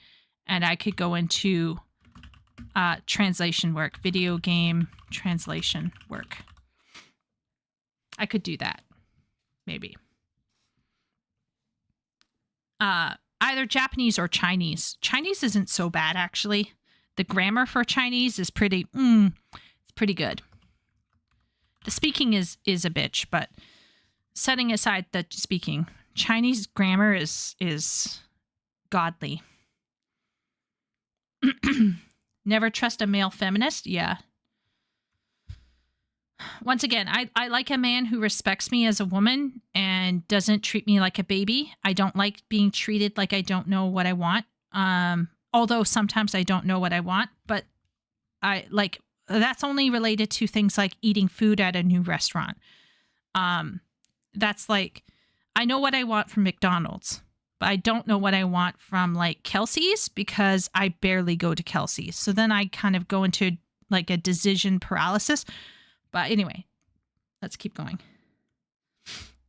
and I could go into translation work, video game translation work. I could do that, maybe. Either Japanese or Chinese. Chinese isn't so bad, actually. The grammar for Chinese is pretty, it's pretty good. The speaking is a bitch, but setting aside the speaking, Chinese grammar is godly. Never trust a male feminist? Yeah. Once again, I like a man who respects me as a woman and doesn't treat me like a baby. I don't like being treated like I don't know what I want. Although sometimes I don't know what I want, but I like that's only related to things like eating food at a new restaurant. That's like, I know what I want from McDonald's, but I don't know what I want from like Kelsey's because I barely go to Kelsey's. So then I kind of go into like a decision paralysis. But anyway, let's keep going.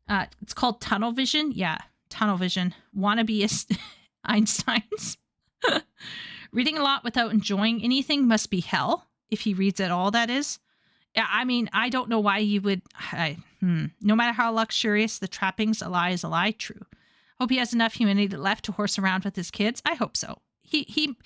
It's called tunnel vision. Yeah, tunnel vision. Wannabe Einsteins. Reading a lot without enjoying anything must be hell. If he reads at all, that is. Yeah, I mean, I don't know why you would. No matter how luxurious the trappings, a lie is a lie. True. Hope he has enough humanity left to horse around with his kids. I hope so. He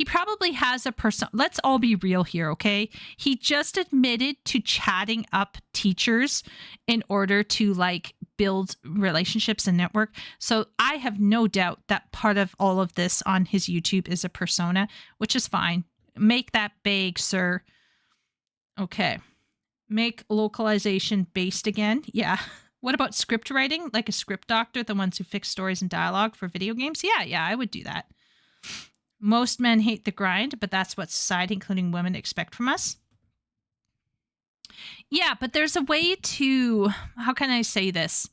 probably has a person. Let's all be real here, okay? He just admitted to chatting up teachers in order to like build relationships and network. So I have no doubt that part of all of this on his YouTube is a persona, which is fine. Make that vague, sir. Okay. Make localization based again. Yeah. What about script writing? Like a script doctor, the ones who fix stories and dialogue for video games? Yeah, I would do that. Most men hate the grind, but that's what society, including women, expect from us. Yeah, but there's a way to, how can I say this?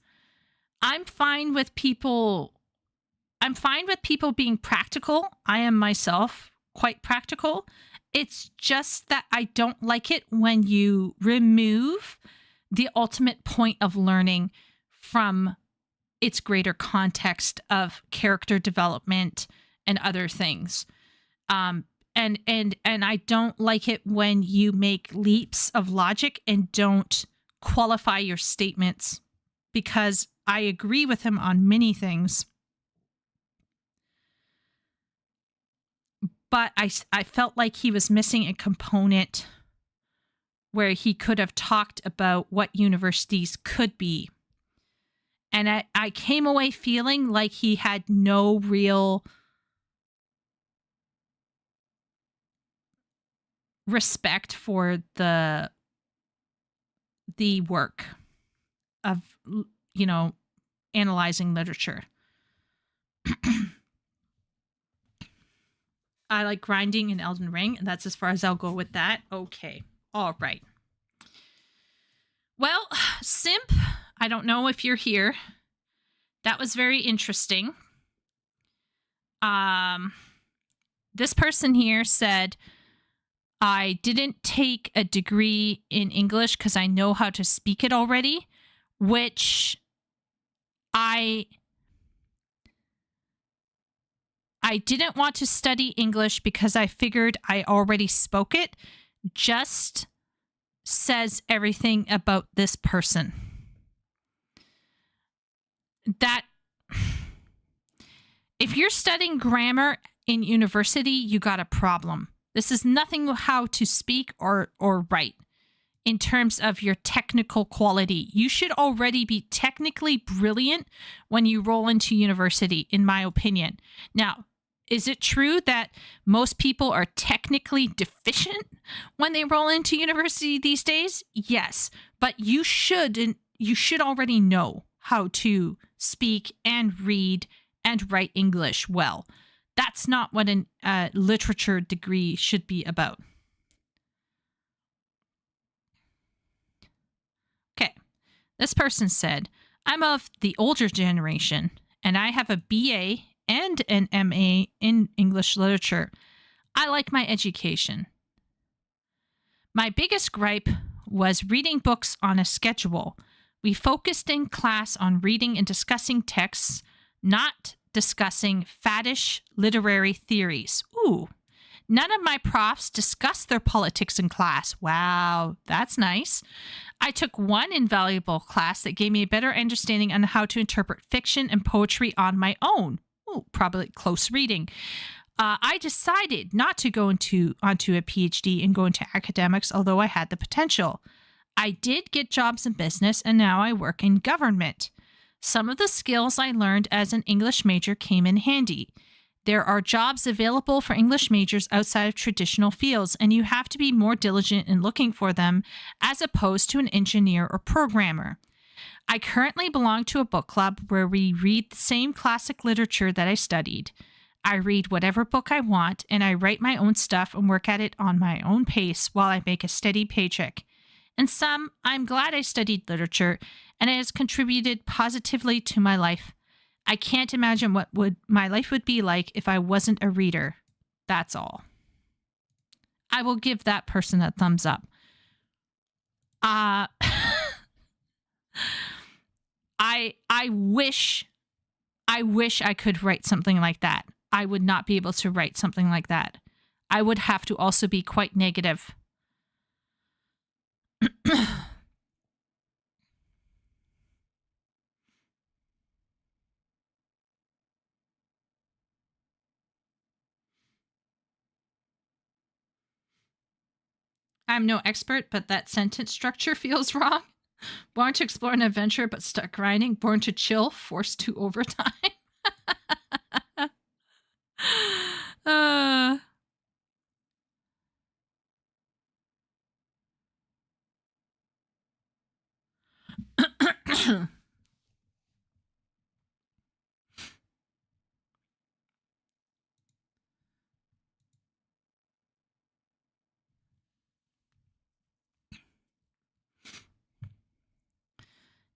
I'm fine with people being practical. I am myself quite practical. It's just that I don't like it when you remove the ultimate point of learning from its greater context of character development and other things. And I don't like it when you make leaps of logic and don't qualify your statements, because I agree with him on many things. But I felt like he was missing a component where he could have talked about what universities could be. And I came away feeling like he had no real respect for the work of, you know, analyzing literature. I like grinding in Elden Ring, and that's as far as I'll go with that. Okay. All right. Well, Simp, I don't know if you're here. That was very interesting. This person here said, I didn't take a degree in English because I know how to speak it already, which I didn't want to study English because I figured I already spoke it. Just says everything about this person. That if you're studying grammar in university, you got a problem. This is nothing how to speak or write in terms of your technical quality. You should already be technically brilliant when you roll into university, in my opinion. Now, is it true that most people are technically deficient when they roll into university these days? Yes, but you should already know how to speak and read and write English well. That's not what a literature degree should be about. Okay, this person said, I'm of the older generation, and I have a BA and an MA in English literature. I like my education. My biggest gripe was reading books on a schedule. We focused in class on reading and discussing texts, not discussing faddish literary theories. Ooh, none of my profs discussed their politics in class. Wow, that's nice. I took one invaluable class that gave me a better understanding on how to interpret fiction and poetry on my own. Ooh, probably close reading. I decided not to go onto a PhD and go into academics, although I had the potential. I did get jobs in business, and now I work in government. Some of the skills I learned as an English major came in handy. There are jobs available for English majors outside of traditional fields, and you have to be more diligent in looking for them as opposed to an engineer or programmer. I currently belong to a book club where we read the same classic literature that I studied. I read whatever book I want, and I write my own stuff and work at it on my own pace while I make a steady paycheck. In sum, I'm glad I studied literature, and it has contributed positively to my life. I can't imagine what my life would be like if I wasn't a reader. That's all. I will give that person a thumbs up. I wish I could write something like that. I would not be able to write something like that. I would have to also be quite negative. I'm no expert, but that sentence structure feels wrong. Born to explore an adventure, but stuck grinding. Born to chill, forced to overtime.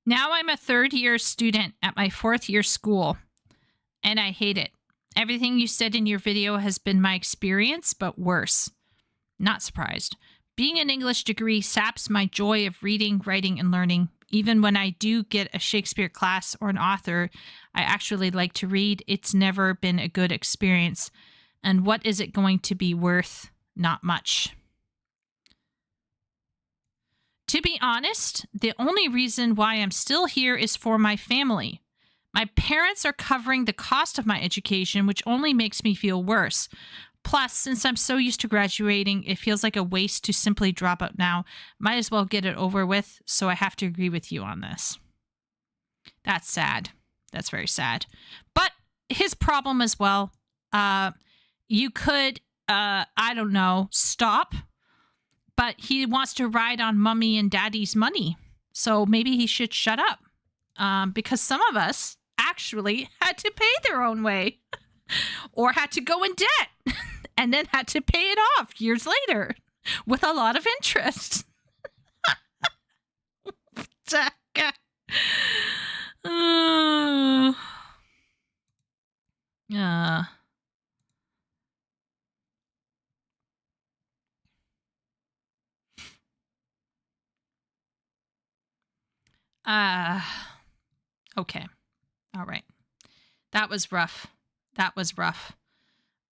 Now I'm a third-year student at my fourth-year school, and I hate it. Everything you said in your video has been my experience, but worse. Not surprised. Being an English degree saps my joy of reading, writing, and learning. Even when I do get a Shakespeare class or an author I actually like to read, it's never been a good experience. And what is it going to be worth? Not much. To be honest, the only reason why I'm still here is for my family. My parents are covering the cost of my education, which only makes me feel worse. Plus, since I'm so used to graduating, it feels like a waste to simply drop out now. Might as well get it over with, so I have to agree with you on this. That's sad. That's very sad. But his problem as well, you could, I don't know, stop. But he wants to ride on mommy and daddy's money. So maybe he should shut up. Because some of us actually had to pay their own way. Or had to go in debt. And then had to pay it off years later. With a lot of interest. Okay. All right. That was rough. That was rough.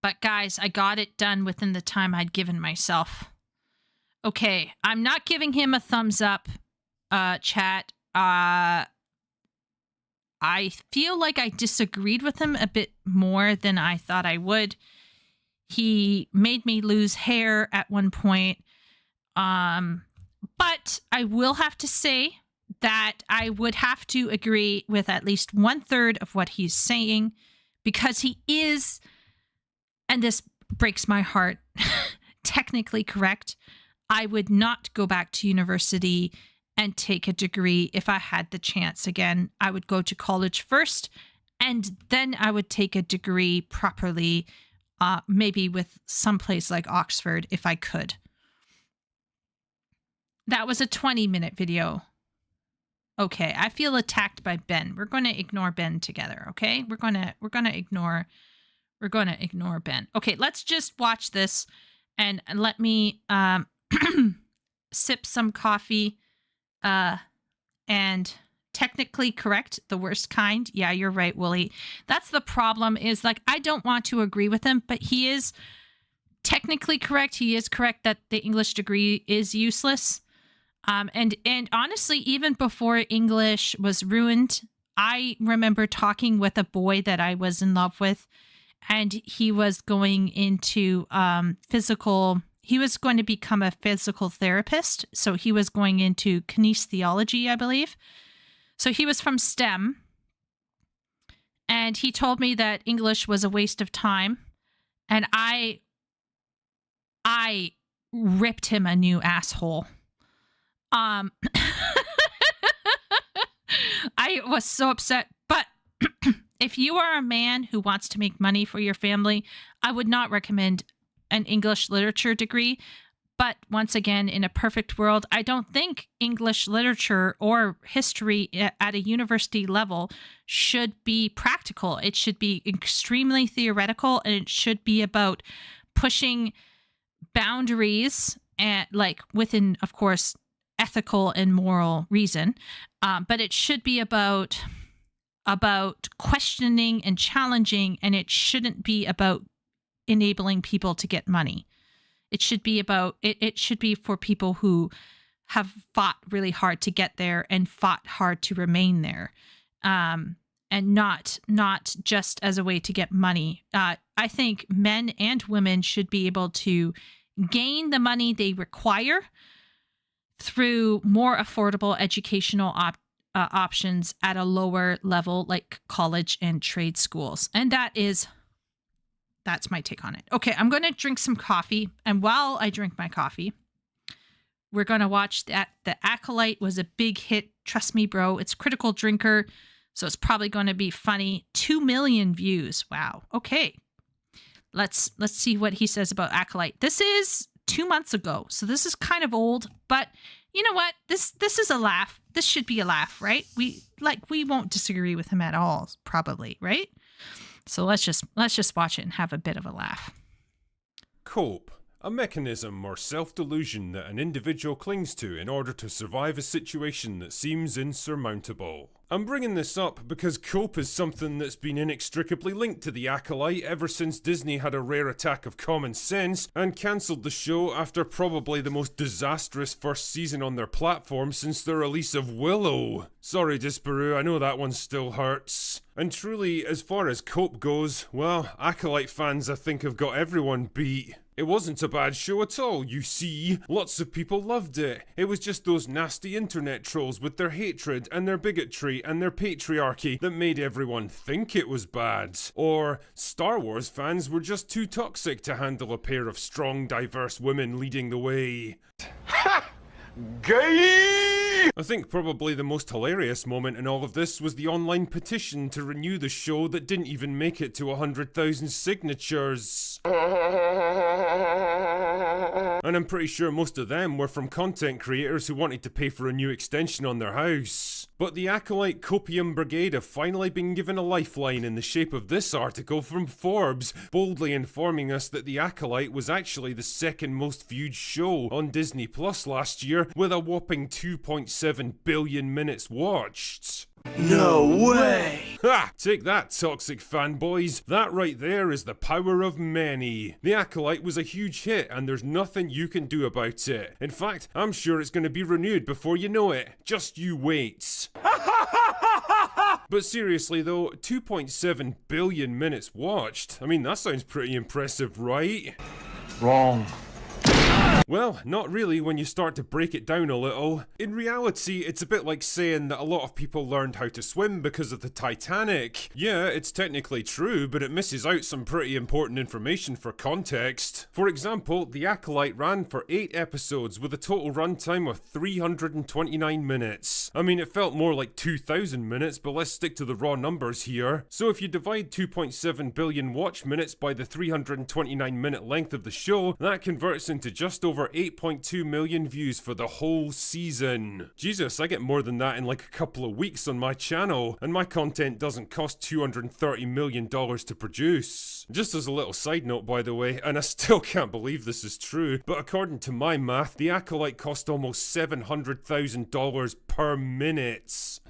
But guys, I got it done within the time I'd given myself. Okay, I'm not giving him a thumbs up, chat. I feel like I disagreed with him a bit more than I thought I would. He made me lose hair at one point. But I will have to say that I would have to agree with at least 1/3 of what he's saying, because he is, and this breaks my heart, technically correct. I would not go back to university and take a degree if I had the chance again. I would go to college first, and then I would take a degree properly, maybe with some place like Oxford if I could. That was a 20-minute video. Okay, I feel attacked by Ben. We're going to ignore Ben together, okay? We're going to ignore Ben. Okay, let's just watch this and let me sip some coffee and technically correct, the worst kind. Yeah, you're right, Wooly. That's the problem, is like, I don't want to agree with him, but he is technically correct. He is correct that the English degree is useless. And honestly, even before English was ruined, I remember talking with a boy that I was in love with, and he was going into he was going to become a physical therapist. So he was going into kinesiology, I believe. So he was from STEM. And he told me that English was a waste of time. And I ripped him a new asshole. I was so upset. But if you are a man who wants to make money for your family, I would not recommend an English literature degree. But once again, in a perfect world, I don't think English literature or history at a university level should be practical. It should be extremely theoretical, and it should be about pushing boundaries, and like within, of course, ethical and moral reason. But it should be about questioning and challenging, and it shouldn't be about enabling people to get money. It should be about it should be for people who have fought really hard to get there and fought hard to remain there, and not just as a way to get money. I think men and women should be able to gain the money they require through more affordable educational options at a lower level, like college and trade schools. And that's my take on it. Okay, I'm going to drink some coffee. And while I drink my coffee, we're going to watch that. The Acolyte was a big hit. Trust me, bro. It's Critical Drinker. So it's probably going to be funny. 2 million views. Wow. Okay. Let's see what he says about Acolyte. This is 2 months ago. So this is kind of old, but you know what? This is a laugh. This should be a laugh, right? We won't disagree with him at all, probably, right? So let's just watch it and have a bit of a laugh. Cope, a mechanism or self-delusion that an individual clings to in order to survive a situation that seems insurmountable. I'm bringing this up because cope is something that's been inextricably linked to the Acolyte ever since Disney had a rare attack of common sense and cancelled the show after probably the most disastrous first season on their platform since the release of Willow. Sorry, Disparu, I know that one still hurts. And truly, as far as cope goes, well, Acolyte fans I think have got everyone beat. It wasn't a bad show at all, you see. Lots of people loved it. It was just those nasty internet trolls with their hatred and their bigotry and their patriarchy that made everyone think it was bad. Or Star Wars fans were just too toxic to handle a pair of strong, diverse women leading the way. Ha! Gay! I think probably the most hilarious moment in all of this was the online petition to renew the show that didn't even make it to 100,000 signatures. And I'm pretty sure most of them were from content creators who wanted to pay for a new extension on their house. But the Acolyte Copium Brigade have finally been given a lifeline in the shape of this article from Forbes, boldly informing us that The Acolyte was actually the second most viewed show on Disney Plus last year, with a whopping 2.7 billion minutes watched. No way! Ha! Take that, toxic fanboys. That right there is the power of many. The Acolyte was a huge hit, and there's nothing you can do about it. In fact, I'm sure it's going to be renewed before you know it. Just you wait. But seriously though, 2.7 billion minutes watched? I mean, that sounds pretty impressive, right? Wrong. Well, not really when you start to break it down a little. In reality, it's a bit like saying that a lot of people learned how to swim because of the Titanic. Yeah, it's technically true, but it misses out some pretty important information for context. For example, The Acolyte ran for 8 episodes with a total runtime of 329 minutes. I mean, it felt more like 2,000 minutes, but let's stick to the raw numbers here. So if you divide 2.7 billion watch minutes by the 329 minute length of the show, that converts into just over 8.2 million views for the whole season. Jesus, I get more than that in like a couple of weeks on my channel, and my content doesn't cost $230 million to produce. Just as a little side note, by the way, and I still can't believe this is true, but according to my math, The Acolyte cost almost $700,000 per minute.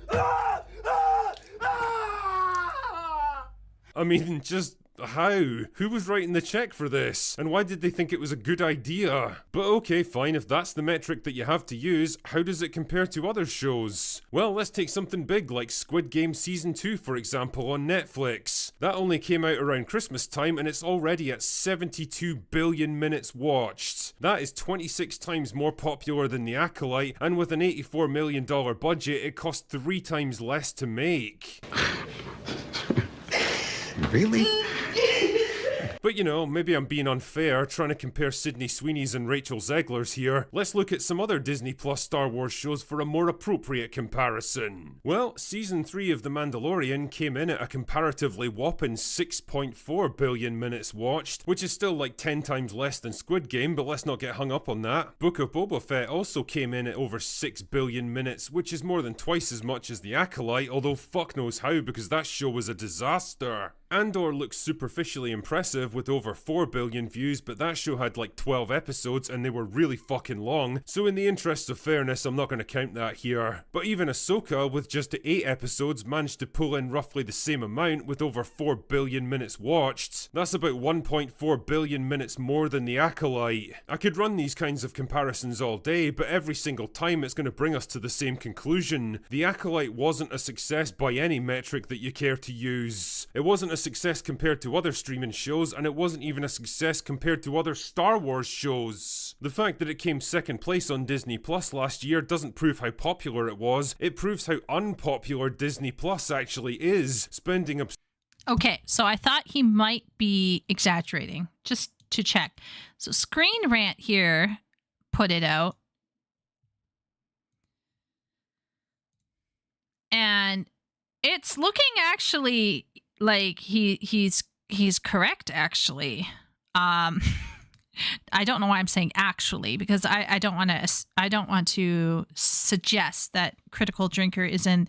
I mean, just how? Who was writing the check for this? And why did they think it was a good idea? But okay, fine, if that's the metric that you have to use, how does it compare to other shows? Well, let's take something big like Squid Game Season 2, for example, on Netflix. That only came out around Christmas time and it's already at 72 billion minutes watched. That is 26 times more popular than The Acolyte, and with an $84 million budget, it cost 3 times less to make. Really? But you know, maybe I'm being unfair trying to compare Sydney Sweeney's and Rachel Zegler's here. Let's look at some other Disney Plus Star Wars shows for a more appropriate comparison. Well, Season 3 of The Mandalorian came in at a comparatively whopping 6.4 billion minutes watched, which is still like 10 times less than Squid Game, but let's not get hung up on that. Book of Boba Fett also came in at over 6 billion minutes, which is more than twice as much as The Acolyte, although fuck knows how because that show was a disaster. Andor looks superficially impressive with over 4 billion views, but that show had like 12 episodes and they were really fucking long, so in the interest of fairness I'm not going to count that here. But even Ahsoka, with just 8 episodes, managed to pull in roughly the same amount with over 4 billion minutes watched. That's about 1.4 billion minutes more than The Acolyte. I could run these kinds of comparisons all day, but every single time it's going to bring us to the same conclusion. The Acolyte wasn't a success by any metric that you care to use. It wasn't a success compared to other streaming shows, and it wasn't even a success compared to other Star Wars shows. The fact that it came second place on Disney Plus last year doesn't prove how popular it was, it proves how unpopular Disney Plus actually is, spending Okay, so I thought he might be exaggerating, just to check. So Screen Rant here put it out. And it's looking actually like he's correct, actually. I don't know why I'm saying actually, because I don't want to suggest that Critical Drinker is in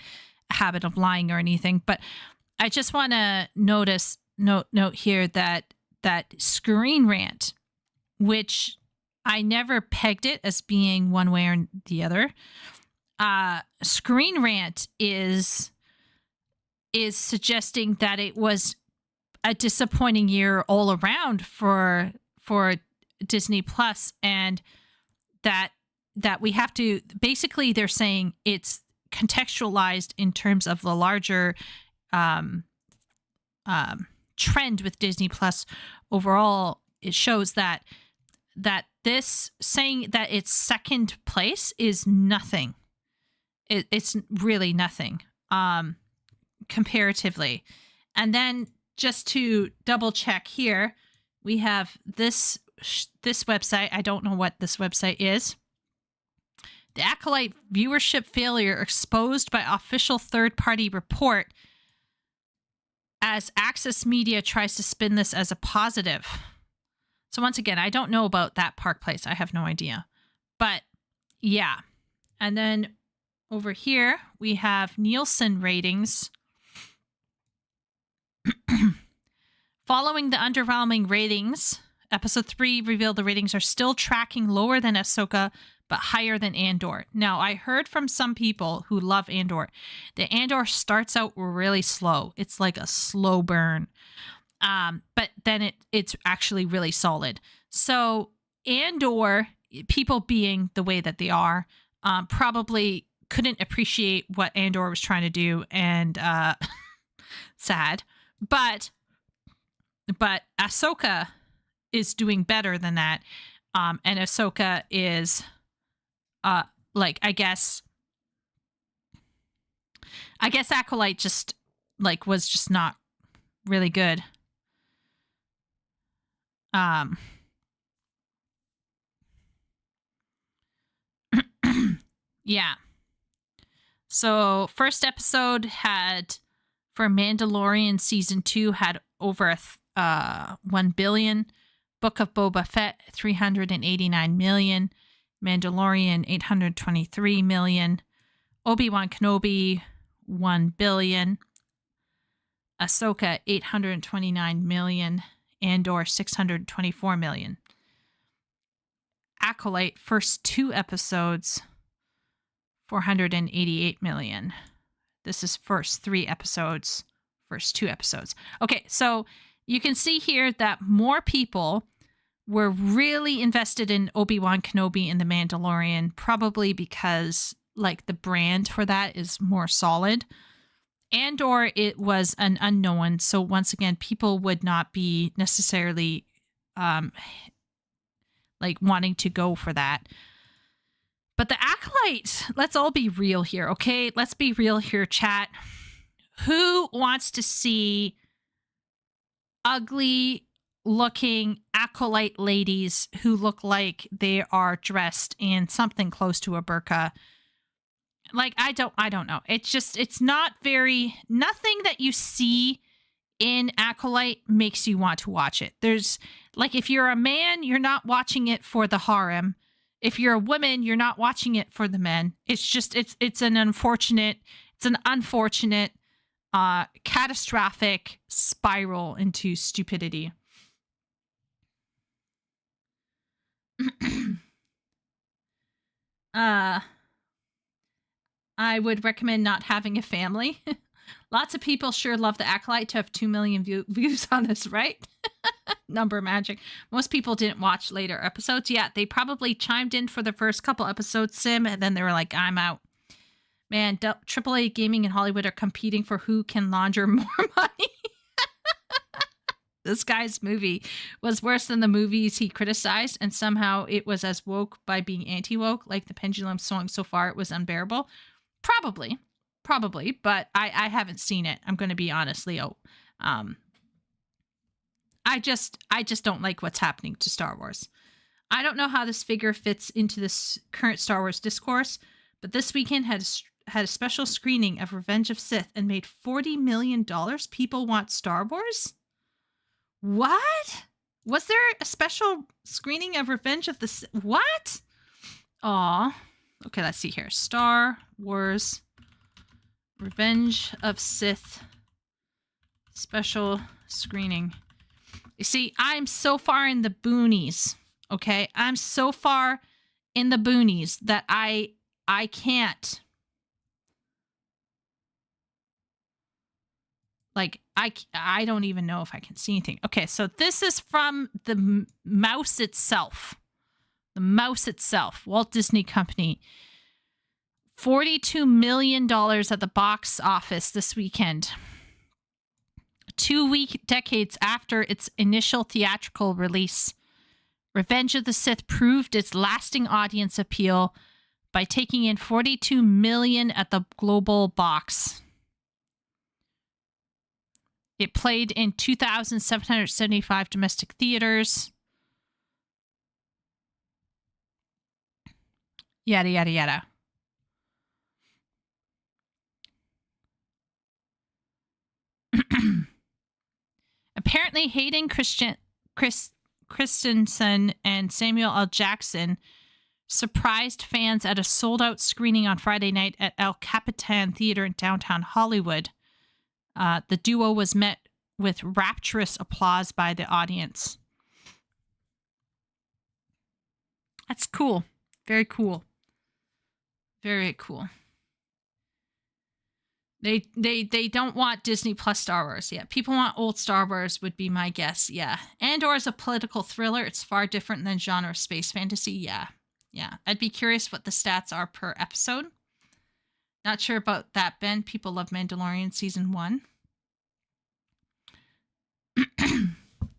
a habit of lying or anything, but I just want to note here that Screen Rant, which I never pegged it as being one way or the other. Screen Rant is suggesting that it was a disappointing year all around for Disney Plus, and that we have to, basically they're saying it's contextualized in terms of the larger trend with Disney Plus overall. It shows that this saying that it's second place is nothing. It's really nothing comparatively. And then just to double check here, we have this website. I don't know what this website is. The Acolyte viewership failure exposed by official third-party report, as Access Media tries to spin this as a positive. So once again, I don't know about that Park Place. I have no idea. But yeah. And then over here, we have Nielsen ratings. Following the underwhelming ratings, episode 3 revealed the ratings are still tracking lower than Ahsoka, but higher than Andor. Now, I heard from some people who love Andor that Andor starts out really slow. It's like a slow burn. But then it's actually really solid. So Andor, people being the way that they are, probably couldn't appreciate what Andor was trying to do, and sad. But Ahsoka is doing better than that. And Ahsoka is like, I guess Acolyte just like was just not really good. Yeah. So first episode had, for Mandalorian season 2, had over 1 billion. Book of Boba Fett 389 million. Mandalorian 823 million. Obi-Wan Kenobi 1 billion. Ahsoka 829 million. Andor 624 million. Acolyte first 2 episodes 488 million. This is first 3 episodes, first 2 episodes. Okay, so you can see here that more people were really invested in Obi-Wan Kenobi and The Mandalorian, probably because like the brand for that is more solid. Andor, it was an unknown, so once again, people would not be necessarily like wanting to go for that. But the Acolyte, let's all be real here, okay? Let's be real here, chat. Who wants to see ugly looking Acolyte ladies who look like they are dressed in something close to a burqa? Like, I don't know. It's not very, nothing that you see in Acolyte makes you want to watch it. There's, like, if you're a man, you're not watching it for the harem. If you're a woman, you're not watching it for the men. It's just, it's an unfortunate catastrophic spiral into stupidity. I would recommend not having a family. Lots of people sure love the Acolyte to have 2 million views on this, right? Number magic. Most people didn't watch later episodes. Yeah, they probably chimed in for the first couple episodes, Sim, and then they were like, I'm out. Man, AAA Gaming and Hollywood are competing for who can launder more money. This guy's movie was worse than the movies he criticized, and somehow it was as woke by being anti-woke, like the pendulum swung so far it was unbearable. Probably, but I haven't seen it. I'm going to be honest, Leo. I just don't like what's happening to Star Wars. I don't know how this figure fits into this current Star Wars discourse, but this weekend had a special screening of Revenge of Sith and made $40 million. People want Star Wars? What? Was there a special screening of Revenge of the Sith? What? Aw. Okay, let's see here. Star Wars Revenge of Sith special screening. You see, I'm so far in the boonies, okay? I'm so far in the boonies that I can't. Like, I don't even know if I can see anything. Okay, so this is from the mouse itself. The mouse itself, Walt Disney Company. $42 million at the box office this weekend. 2 decades after its initial theatrical release, Revenge of the Sith proved its lasting audience appeal by taking in $42 million at the global box. It played in 2,775 domestic theaters. Yada, yada, yada. Apparently, Hayden Christensen and Samuel L. Jackson surprised fans at a sold-out screening on Friday night at El Capitan Theater in downtown Hollywood. The duo was met with rapturous applause by the audience. That's cool. Very cool. Very cool. They don't want Disney plus Star Wars. Yeah, people want old Star Wars would be my guess. Yeah. Andor is a political thriller. It's far different than genre space fantasy. Yeah. Yeah. I'd be curious what the stats are per episode. Not sure about that, Ben. People love Mandalorian season 1.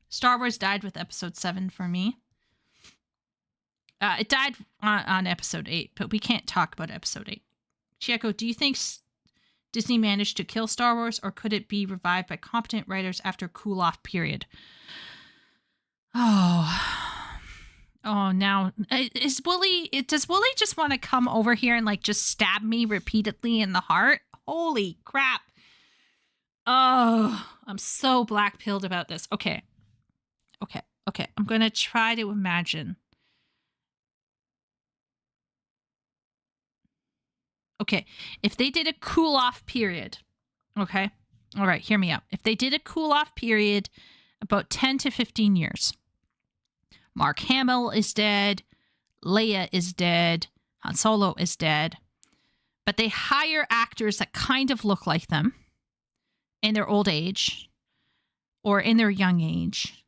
Star Wars died with episode 7 for me. It died on episode 8, but we can't talk about episode 8. Chieko, do you think Disney managed to kill Star Wars, or could it be revived by competent writers after a cool-off period? Oh, now does Wooly just want to come over here and like just stab me repeatedly in the heart? Holy crap. Oh, I'm so black-pilled about this. Okay. I'm going to try to imagine. Okay, if they did a cool-off period, okay? All right, hear me out. If they did a cool-off period about 10 to 15 years, Mark Hamill is dead, Leia is dead, Han Solo is dead, but they hire actors that kind of look like them in their old age or in their young age,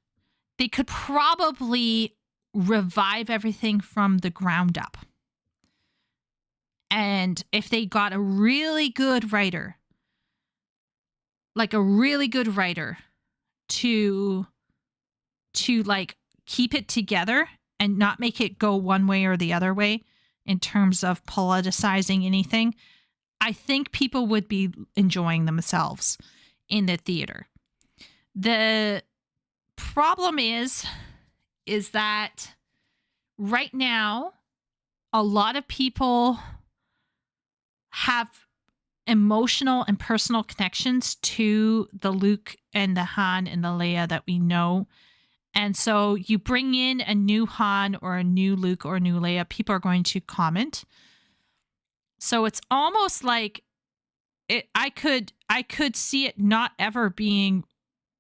they could probably revive everything from the ground up. And if they got a really good writer, like a really good writer to like keep it together and not make it go one way or the other way in terms of politicizing anything, I think people would be enjoying themselves in the theater. The problem is that right now, a lot of people have emotional and personal connections to the Luke and the Han and the Leia that we know. And so you bring in a new Han or a new Luke or a new Leia, people are going to comment. So it's almost like I could see it not ever being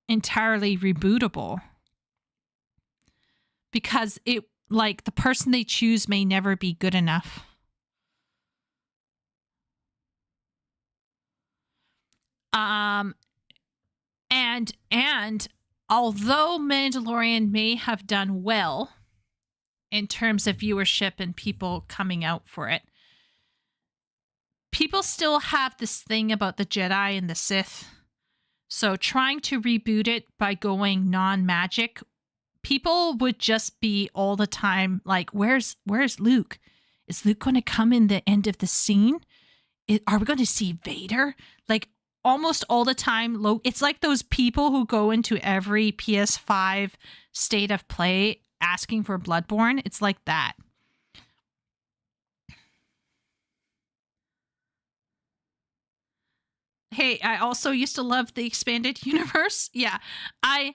entirely rebootable, because it, like, the person they choose may never be good enough. And although Mandalorian may have done well in terms of viewership and people coming out for it, people still have this thing about the Jedi and the Sith. So trying to reboot it by going non-magic, people would just be all the time like, where's Luke? Is Luke going to come in the end of the scene? Are we going to see Vader? Like, almost all the time, it's like those people who go into every PS5 state of play asking for Bloodborne. It's like that. Hey, I also used to love the expanded universe. Yeah, I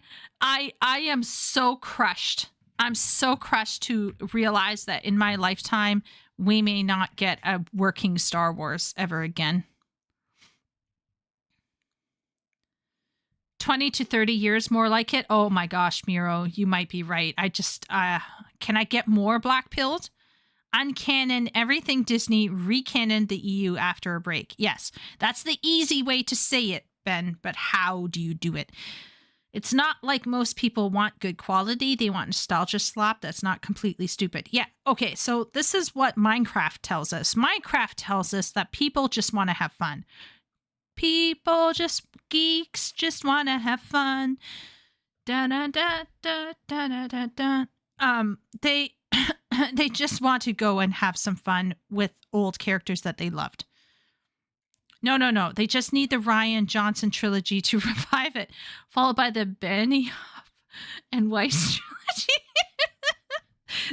am so crushed. I'm so crushed to realize that in my lifetime, we may not get a working Star Wars ever again. 20 to 30 years more like it. Oh my gosh, Miro, you might be right. I just, can I get more black-pilled? Uncanon everything Disney, recanon the EU after a break. Yes, that's the easy way to say it, Ben, but how do you do it? It's not like most people want good quality. They want nostalgia slop. That's not completely stupid. Yeah, okay, so this is what Minecraft tells us. Minecraft tells us that people just want to have fun. Geeks just want to have fun. Da da da da da da da. They just want to go and have some fun with old characters that they loved. No. They just need the Rian Johnson trilogy to revive it, followed by the Benioff and Weiss trilogy.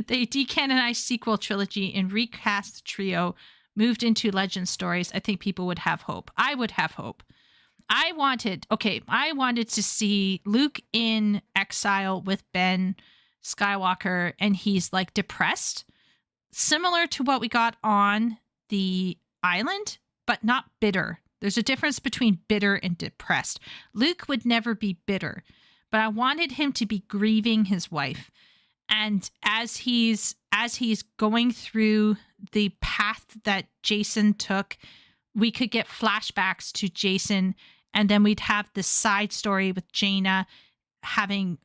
They decanonized sequel trilogy and recast the trio, moved into legend stories. I think people would have hope. I would have hope. I wanted to see Luke in exile with Ben Skywalker, and he's like depressed, similar to what we got on the island, but not bitter. There's a difference between bitter and depressed. Luke would never be bitter, but I wanted him to be grieving his wife. And as he's going through the path that Jacen took, we could get flashbacks to Jacen, and then we'd have this side story with Jaina having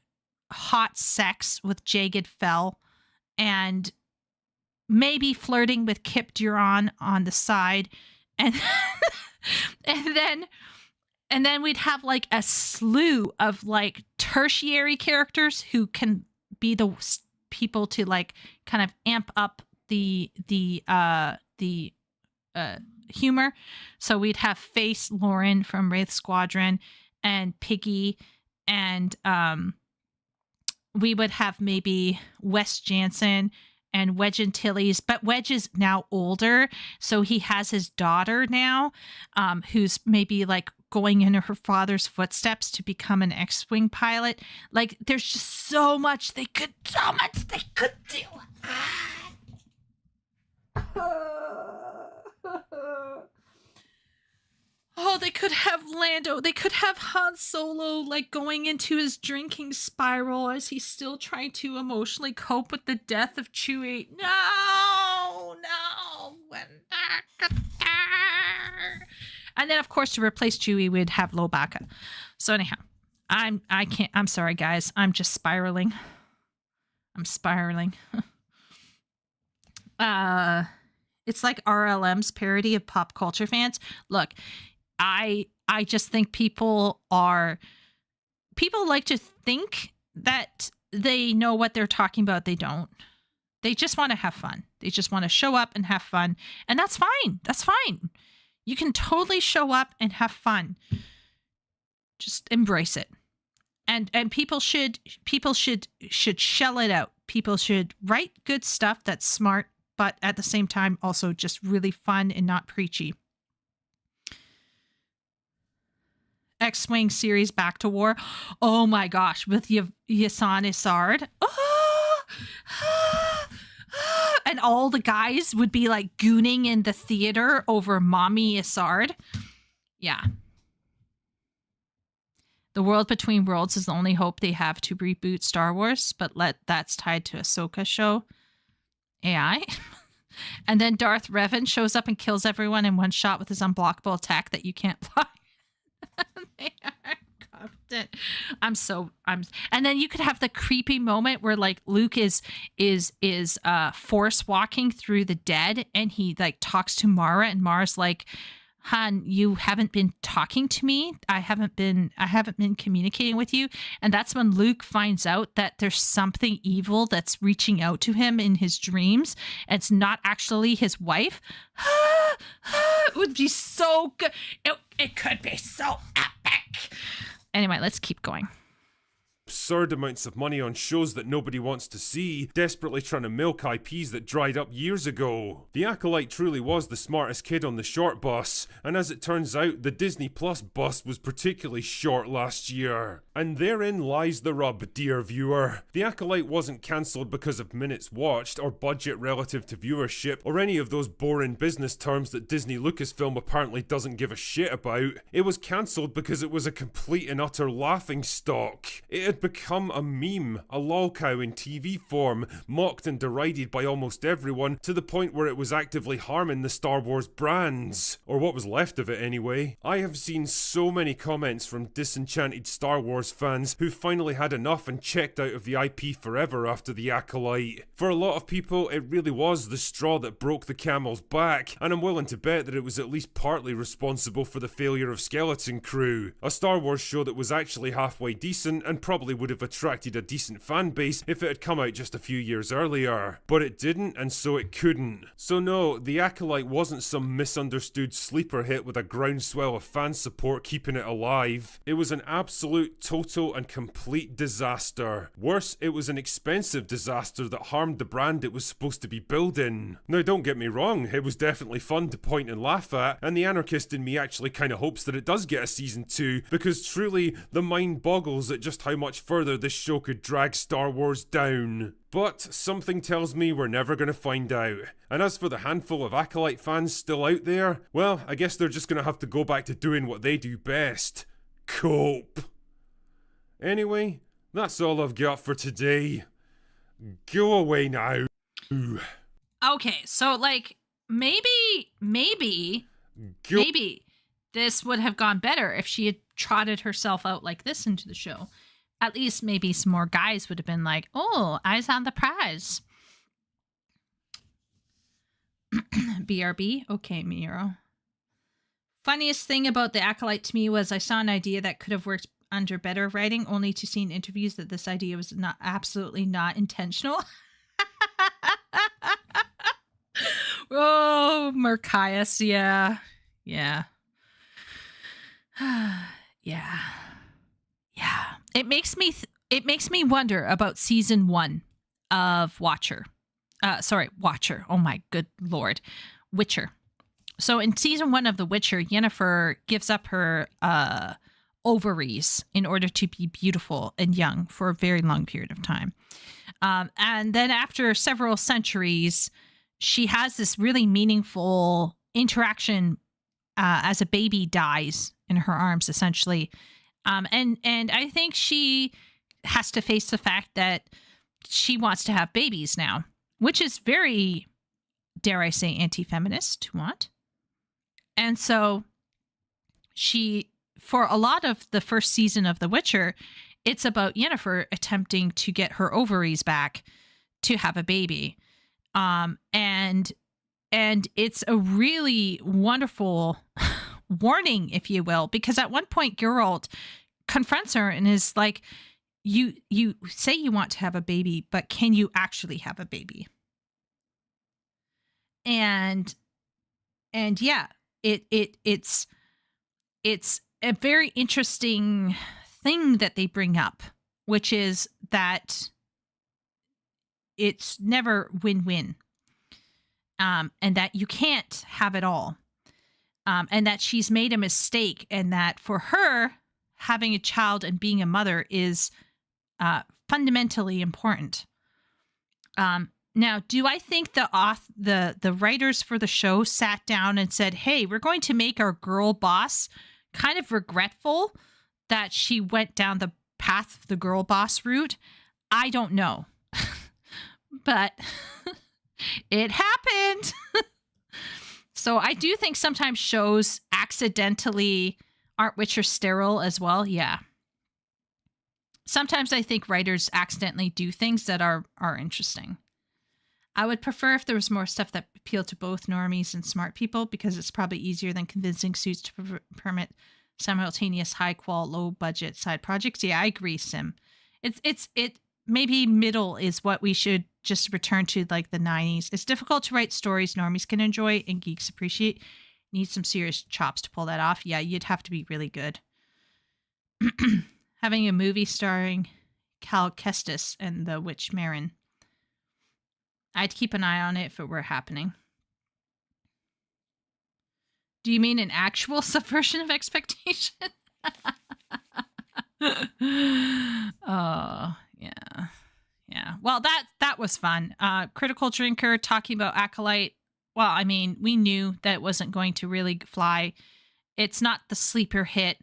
hot sex with Jagged Fell, and maybe flirting with Kip Duron on the side, and and then we'd have like a slew of like tertiary characters who can be the people to like kind of amp up the humor. So we'd have Face Lauren from Wraith Squadron and Piggy, and we would have maybe Wes Jansen and Wedge Antilles, but Wedge is now older, so he has his daughter now, who's maybe like going in her father's footsteps to become an X-Wing pilot. Like, there's just so much they could do. Oh, they could have Lando. They could have Han Solo, like, going into his drinking spiral as he's still trying to emotionally cope with the death of Chewie. No. And then, of course, to replace Chewie, we'd have Lobaka. So anyhow, I'm sorry, guys. I'm just spiraling. It's like RLM's parody of pop culture fans. Look, I just think people like to think that they know what they're talking about. They don't. They just want to have fun. They just want to show up and have fun. And that's fine. That's fine. You can totally show up and have fun. Just embrace it. And people should shell it out. People should write good stuff that's smart, but at the same time also just really fun and not preachy. X-Wing series Back to War. Oh my gosh, with Yasan Isard. And all the guys would be like gooning in the theater over Mommy Isard. Yeah. The World Between Worlds is the only hope they have to reboot Star Wars, but that's tied to Ahsoka show. AI. And then Darth Revan shows up and kills everyone in one shot with his unblockable attack that you can't block. They are competent. And then you could have the creepy moment where like Luke is force walking through the dead, and he like talks to Mara, and Mara's like, Han, you haven't been talking to me. I haven't been communicating with you. And that's when Luke finds out that there's something evil that's reaching out to him in his dreams. And it's not actually his wife. It would be so good. It could be so epic. Anyway, let's keep going. Absurd amounts of money on shows that nobody wants to see, desperately trying to milk IPs that dried up years ago. The Acolyte truly was the smartest kid on the short bus, and as it turns out, the Disney Plus bus was particularly short last year. And therein lies the rub, dear viewer. The Acolyte wasn't cancelled because of minutes watched, or budget relative to viewership, or any of those boring business terms that Disney Lucasfilm apparently doesn't give a shit about. It was cancelled because it was a complete and utter laughingstock. It had become a meme, a lolcow in TV form, mocked and derided by almost everyone, to the point where it was actively harming the Star Wars brands. Or what was left of it anyway. I have seen so many comments from disenchanted Star Wars fans who finally had enough and checked out of the IP forever after The Acolyte. For a lot of people, it really was the straw that broke the camel's back, and I'm willing to bet that it was at least partly responsible for the failure of Skeleton Crew, a Star Wars show that was actually halfway decent and probably would have attracted a decent fan base if it had come out just a few years earlier. But it didn't, and so it couldn't. So no, The Acolyte wasn't some misunderstood sleeper hit with a groundswell of fan support keeping it alive. It was an absolute, total and complete disaster. Worse, it was an expensive disaster that harmed the brand it was supposed to be building. Now don't get me wrong, it was definitely fun to point and laugh at, and the anarchist in me actually kinda hopes that it does get a season 2, because truly, the mind boggles at just how much much further this show could drag Star Wars down. But something tells me we're never going to find out. And as for the handful of Acolyte fans still out there, well, I guess they're just going to have to go back to doing what they do best. Cope. Anyway, that's all I've got for today. Go away now. Okay, so like maybe this would have gone better if she had trotted herself out like this into the show. At least maybe some more guys would have been like, oh, eyes on the prize. BRB? Okay, Miro. Funniest thing about the Acolyte to me was I saw an idea that could have worked under better writing, only to see in interviews that this idea was absolutely not intentional. Oh, Merkias, yeah. Yeah. Yeah. It makes me wonder about season 1 of Watcher. Watcher. Oh my good lord. Witcher. So in season 1 of The Witcher, Yennefer gives up her ovaries in order to be beautiful and young for a very long period of time. And then after several centuries, she has this really meaningful interaction as a baby dies in her arms, essentially. And I think she has to face the fact that she wants to have babies now, which is very, dare I say, anti-feminist to want. And so for a lot of the first season of The Witcher, it's about Yennefer attempting to get her ovaries back to have a baby. And it's a really wonderful warning, if you will, because at one point Geralt confronts her and is like, you say you want to have a baby, but can you actually have a baby? And yeah, it's a very interesting thing that they bring up, which is that it's never win-win. And that you can't have it all. And that she's made a mistake, and that for her, having a child and being a mother is fundamentally important. Now, do I think the writers for the show sat down and said, hey, we're going to make our girl boss kind of regretful that she went down the path of the girl boss route? I don't know. But it happened. So I do think sometimes shows accidentally aren't Witcher sterile as well. Yeah. Sometimes I think writers accidentally do things that are interesting. I would prefer if there was more stuff that appealed to both normies and smart people, because it's probably easier than convincing suits to permit simultaneous high-qual, low-budget side projects. Yeah, I agree, Sim. It maybe middle is what we should just return to, like the 90s. It's difficult to write stories normies can enjoy and geeks appreciate. Need some serious chops to pull that off. Yeah, you'd have to be really good. Having a movie starring Cal Kestis and the Witch Marin. I'd keep an eye on it if it were happening. Do you mean an actual subversion of expectation? Oh, yeah. Yeah. Well, that was fun. Critical Drinker talking about Acolyte. Well, I mean, we knew that it wasn't going to really fly. It's not the sleeper hit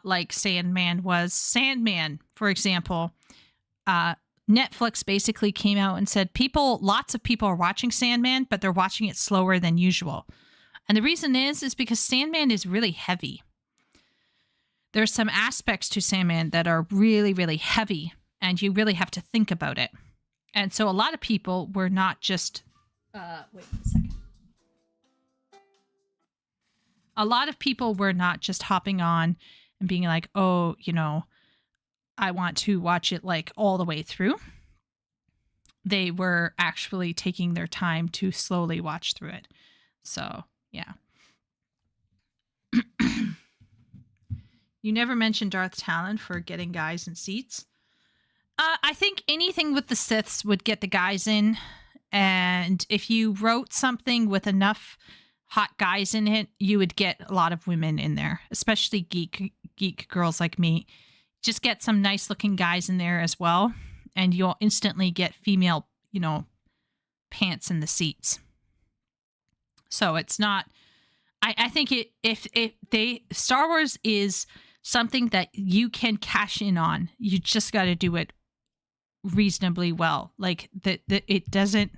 like Sandman was. Sandman, for example, Netflix basically came out and said lots of people are watching Sandman, but they're watching it slower than usual. And the reason is because Sandman is really heavy. There's some aspects to Sandman that are really, really heavy, and you really have to think about it. And so a lot of people were not just... wait a second. A lot of people were not just hopping on and being like, oh, I want to watch it like all the way through. They were actually taking their time to slowly watch through it. So, yeah. You never mentioned Darth Talon for getting guys in seats. I think anything with the Siths would get the guys in. And if you wrote something with enough hot guys in it, you would get a lot of women in there, especially geek girls like me. just get some nice looking guys in there as well, and you'll instantly get female, pants in the seats. So it's not. I think Star Wars is something that you can cash in on. You just got to do it reasonably well. Like it's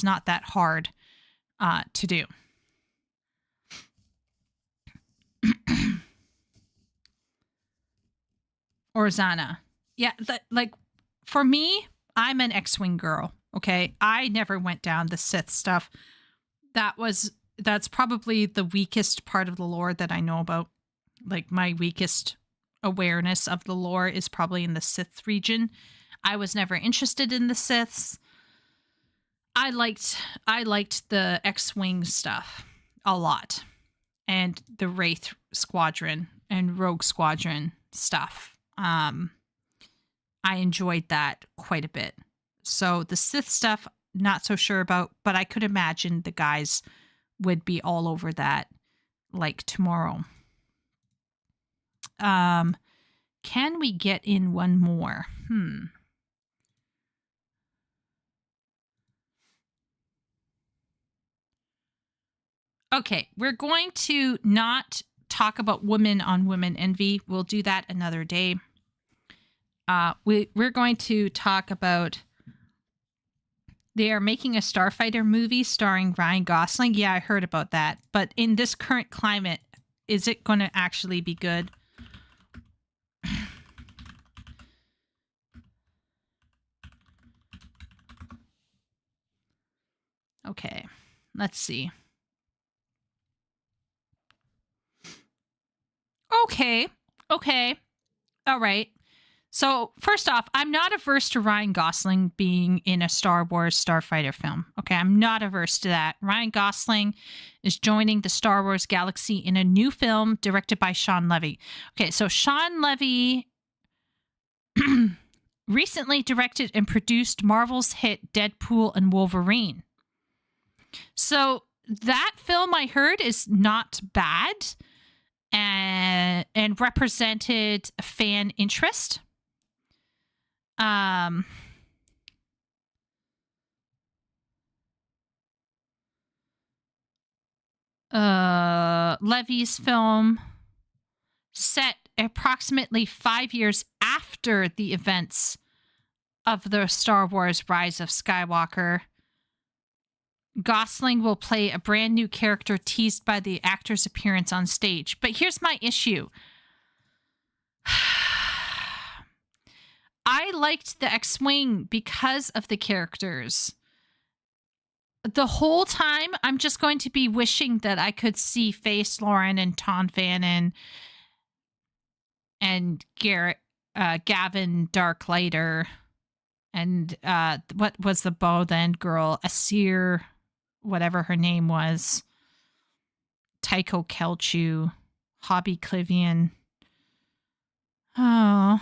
not that hard to do. Orzana. Yeah, for me, I'm an X-Wing girl, okay? I never went down the Sith stuff. That's probably the weakest part of the lore that I know about. Like, my weakest awareness of the lore is probably in the Sith region. I was never interested in the Siths. I liked the X-Wing stuff a lot. And the Wraith Squadron and Rogue Squadron stuff. I enjoyed that quite a bit. So the Sith stuff, not so sure about, but I could imagine the guys would be all over that like tomorrow. Can we get in one more? Okay, we're going to not talk about women on women envy. We'll do that another day. We're going to talk about, they are making a Starfighter movie starring Ryan Gosling. Yeah, I heard about that. But in this current climate, is it going to actually be good? Okay, let's see. Okay. All right. So, first off, I'm not averse to Ryan Gosling being in a Star Wars Starfighter film. Okay, I'm not averse to that. Ryan Gosling is joining the Star Wars galaxy in a new film directed by Sean Levy. Okay, so Sean Levy recently directed and produced Marvel's hit Deadpool and Wolverine. So, that film I heard is not bad and represented fan interest. Levy's film, set approximately 5 years after the events of the Star Wars Rise of Skywalker. Gosling will play a brand new character teased by the actor's appearance on stage. But here's my issue. I liked the X-Wing because of the characters. The whole time, I'm just going to be wishing that I could see Face Lauren and Ton Fannin and Gavin Darklighter and what was the bow then girl? Asir, whatever her name was. Tycho Kelchu, Hobby Clivian. Oh.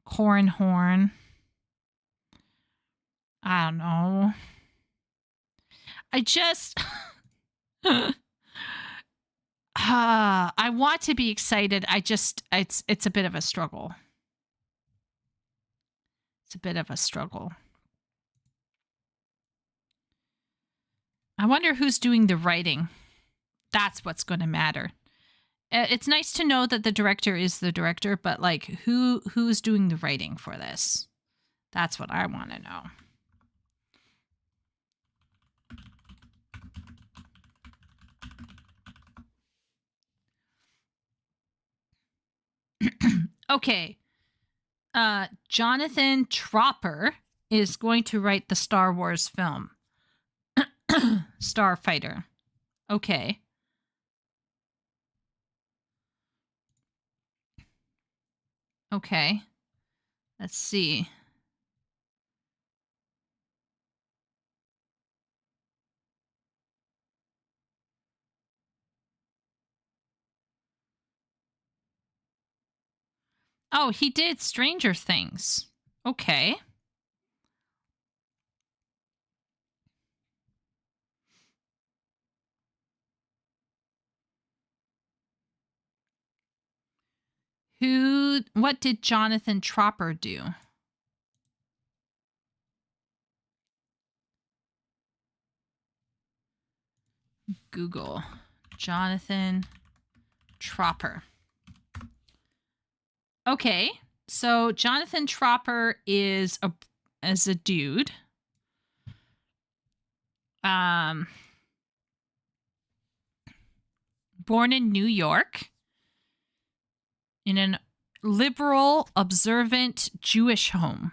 Corran Horn. I don't know. I just I want to be excited. It's a bit of a struggle. It's a bit of a struggle. I wonder who's doing the writing. That's what's going to matter. It's nice to know that the director is the director, but like who's doing the writing for this? That's what I want to know. Okay. Jonathan Tropper is going to write the Star Wars film. Starfighter. Okay. Okay. Let's see. Oh, he did Stranger Things. Okay. What did Jonathan Tropper do? Google Jonathan Tropper. Okay, so Jonathan Tropper is a dude. Born in New York in an liberal, observant Jewish home.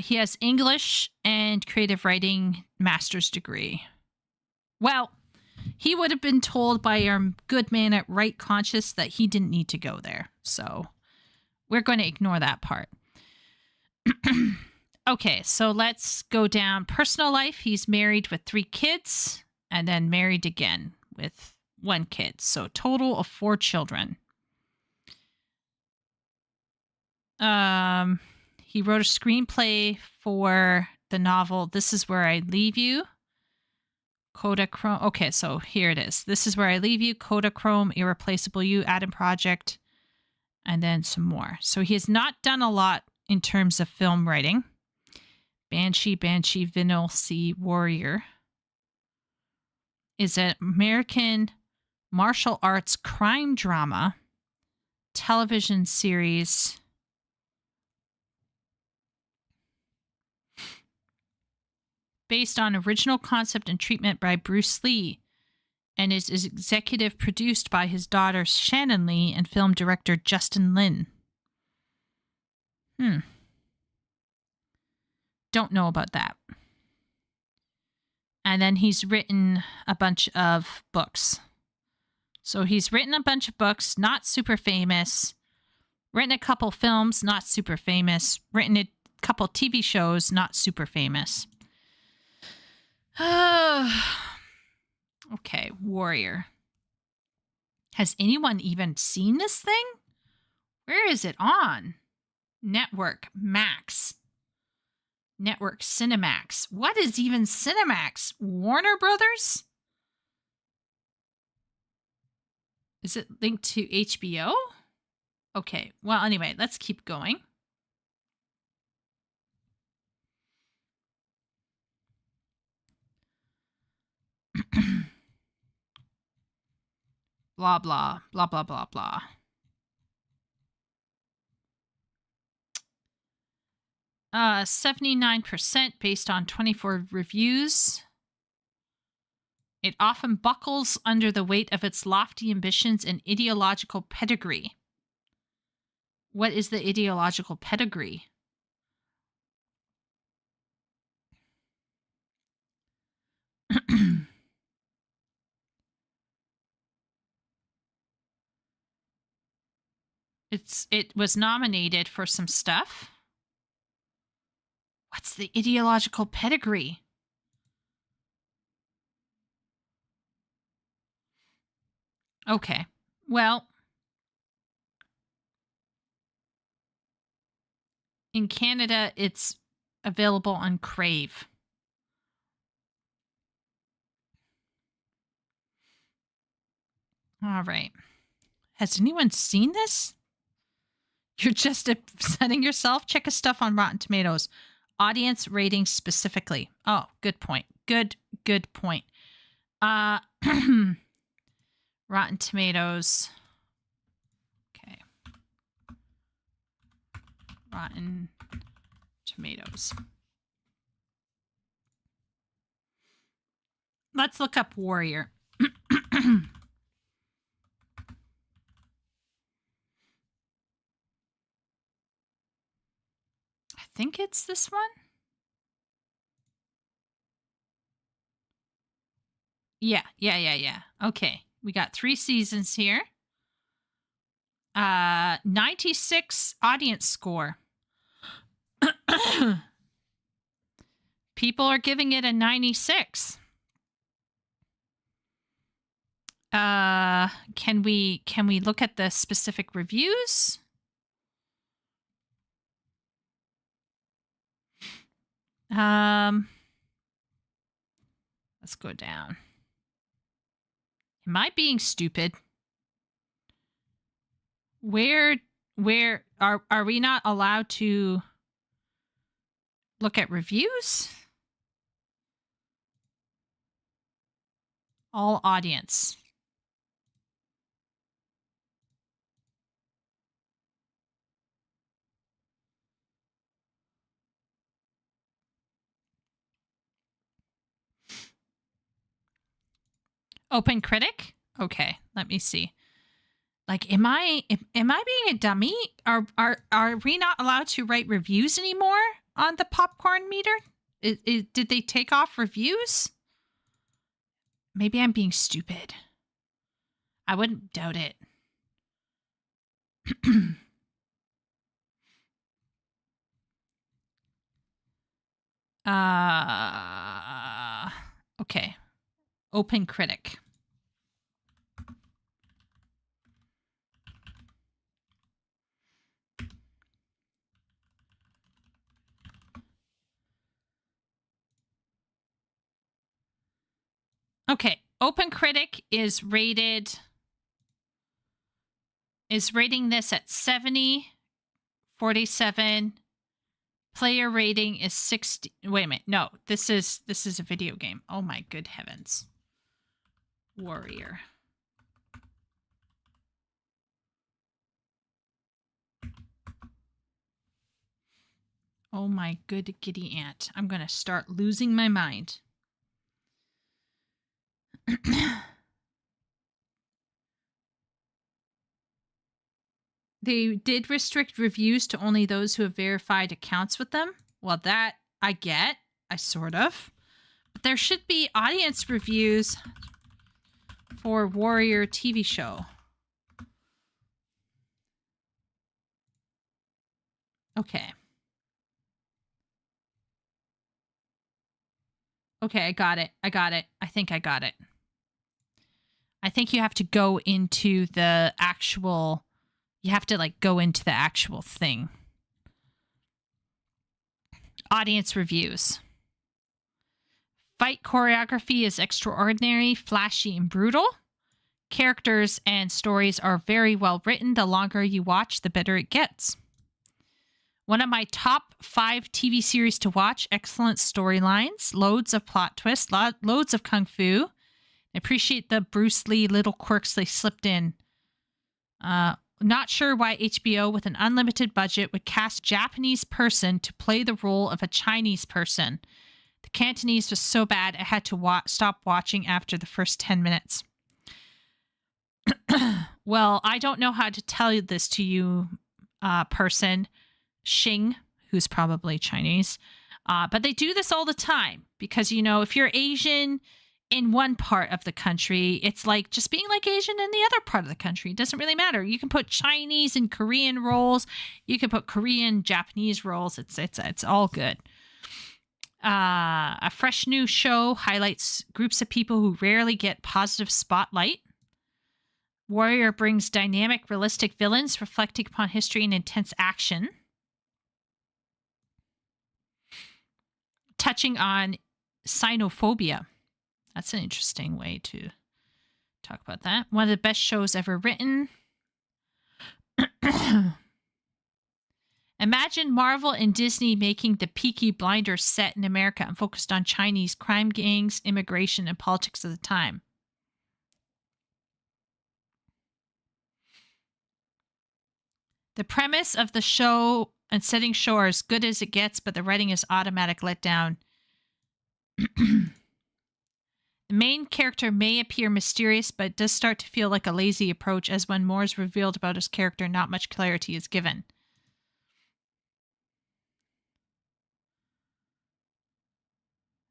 He has English and creative writing master's degree. Well, he would have been told by our good man at Right Conscious that he didn't need to go there. So we're going to ignore that part. Okay, so let's go down. Personal life. He's married with 3 kids and then married again with 1 kid. So total of 4 children. He wrote a screenplay for the novel This Is Where I Leave You. Kodachrome. Okay, so here it is. This Is Where I Leave You, Kodachrome, Irreplaceable You, Adam Project, and then some more. So he has not done a lot in terms of film writing. Banshee, Vinyl Sea Warrior is an American martial arts crime drama television series based on original concept and treatment by Bruce Lee, and is executive produced by his daughter Shannon Lee and film director Justin Lin. Don't know about that. And then he's written a bunch of books. So he's written a bunch of books, not super famous. Written a couple films, not super famous. Written a couple TV shows, not super famous. Okay, Warrior. Has anyone even seen this thing? Where is it on? Network Max. Network Cinemax. What is even Cinemax? Warner Brothers? Is it linked to HBO? Okay, well, anyway, let's keep going. Blah, blah, blah, blah, blah, blah. Uh, 79% based on 24 reviews. It often buckles under the weight of its lofty ambitions and ideological pedigree. What is the ideological pedigree? It was nominated for some stuff. What's the ideological pedigree? Okay. Well, in Canada, it's available on Crave. All right. Has anyone seen this? You're just upsetting yourself? Check his stuff on Rotten Tomatoes. Audience ratings specifically. Oh, good point. Good point. Rotten Tomatoes. Okay. Rotten Tomatoes. Let's look up Warrior. I think it's this one. Yeah. Okay. We got 3 seasons here. 96 audience score. People are giving it a 96. Can we look at the specific reviews? Let's go down. Am I being stupid? Where are we not allowed to look at reviews? All audience. Open Critic? Okay, let me see. Like, am I being a dummy? Are we not allowed to write reviews anymore on the popcorn meter? Did they take off reviews? Maybe I'm being stupid. I wouldn't doubt it. Okay. Open Critic. Okay, Open Critic is rating this at 70, 47. Player rating is 60. Wait a minute. No, this is a video game. Oh my good heavens. Warrior. Oh my good giddy aunt. I'm going to start losing my mind. They did restrict reviews to only those who have verified accounts with them. Well, that I get. I sort of. But there should be audience reviews for Warrior TV show. Okay. Okay, I got it. I think I got it. I think you have to go into the actual... You have to, like, go into the actual thing. Audience reviews. Fight choreography is extraordinary, flashy, and brutal. Characters and stories are very well written. The longer you watch, the better it gets. One of my top 5 TV series to watch. Excellent storylines, loads of plot twists, loads of kung fu. I appreciate the Bruce Lee little quirks they slipped in. Not sure why HBO, with an unlimited budget, would cast a Japanese person to play the role of a Chinese person. The Cantonese was so bad I had to stop watching after the first 10 minutes. Well, I don't know how to tell this to you, person. Xing, who's probably Chinese. But they do this all the time because, you know, if you're Asian in one part of the country, it's like just being like Asian in the other part of the country. It doesn't really matter. You can put Chinese and Korean roles. You can put Korean, Japanese roles. It's all good. A fresh new show highlights groups of people who rarely get positive spotlight. Warrior brings dynamic, realistic villains reflecting upon history and intense action. Touching on xenophobia. That's an interesting way to talk about that. One of the best shows ever written. Imagine Marvel and Disney making the Peaky Blinders set in America and focused on Chinese crime gangs, immigration, and politics of the time. The premise of the show and setting show are as good as it gets, but the writing is automatic letdown. The main character may appear mysterious, but it does start to feel like a lazy approach, as when more is revealed about his character, not much clarity is given.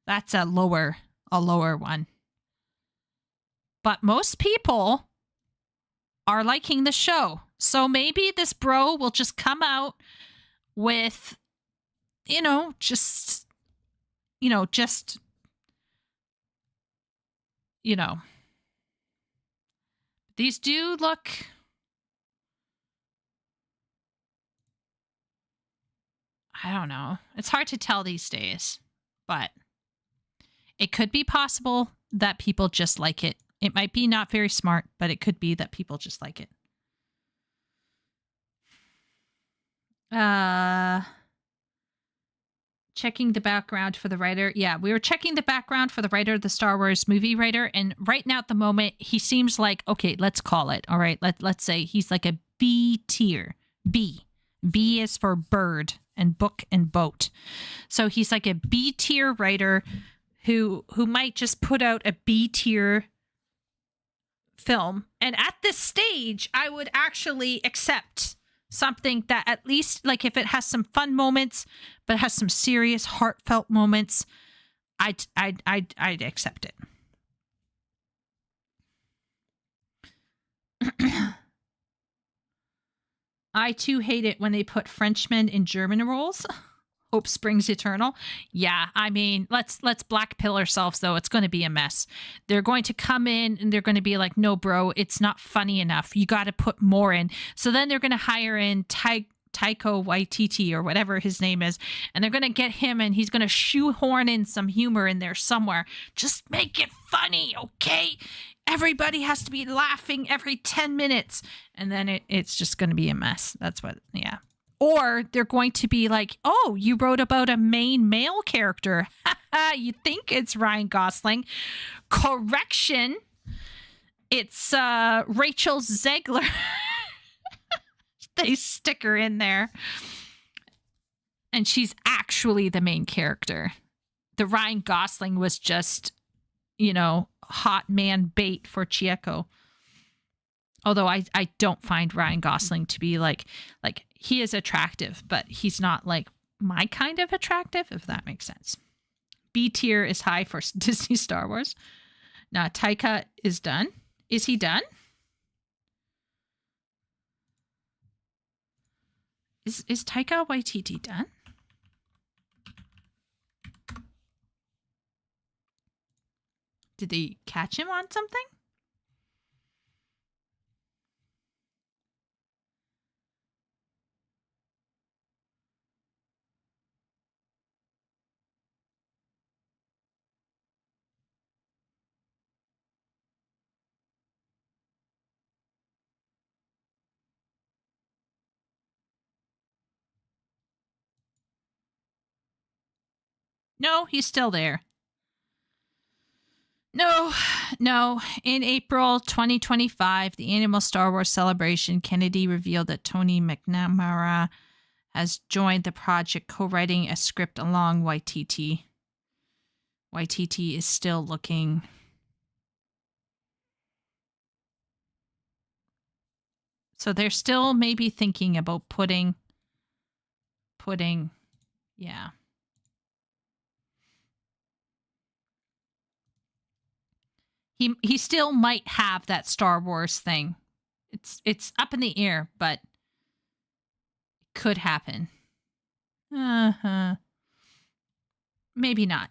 That's a lower one. But most people are liking the show. So maybe this bro will just come out with, these do look... I don't know. It's hard to tell these days, but it could be possible that people just like it It might be not very smart, but it could be that people just like it. Checking the background for the writer. Yeah, we were checking the background for the writer of the Star Wars movie writer, and right now at the moment, he seems like, okay, let's call it. All right, let's say he's like a B tier. B. B is for bird and book and boat. So he's like a B tier writer who might just put out a B tier film. And at this stage, I would actually accept something that at least, like, if it has some fun moments, but has some serious, heartfelt moments, I'd accept it. I too hate it when they put Frenchmen in German roles. Hope springs eternal. Yeah, I mean, let's black pill ourselves though. It's going to be a mess. They're going to come in and they're going to be like, "No, bro, it's not funny enough. You got to put more in." So then they're going to hire in Taika Waititi or whatever his name is, and they're going to get him, and he's going to shoehorn in some humor in there somewhere. Just make it funny, okay? Everybody has to be laughing every 10 minutes, and then it's just going to be a mess. That's what, yeah. Or they're going to be like, "Oh, you wrote about a main male character. You think it's Ryan Gosling. Correction. It's Rachel Zegler." They stick her in there. And she's actually the main character. The Ryan Gosling was just, hot man bait for Chieko. Although I don't find Ryan Gosling to be like he is attractive, but he's not like my kind of attractive, if that makes sense. B tier is high for Disney Star Wars. Now Taika is done. Is he done? Is Taika Waititi done? Did they catch him on something? No, he's still there. No. In April 2025, the annual Star Wars celebration, Kennedy revealed that Tony McNamara has joined the project, co-writing a script along Waititi. Waititi is still looking. So they're still maybe thinking about putting, yeah. He still might have that Star Wars thing. It's up in the air, but it could happen. Maybe not.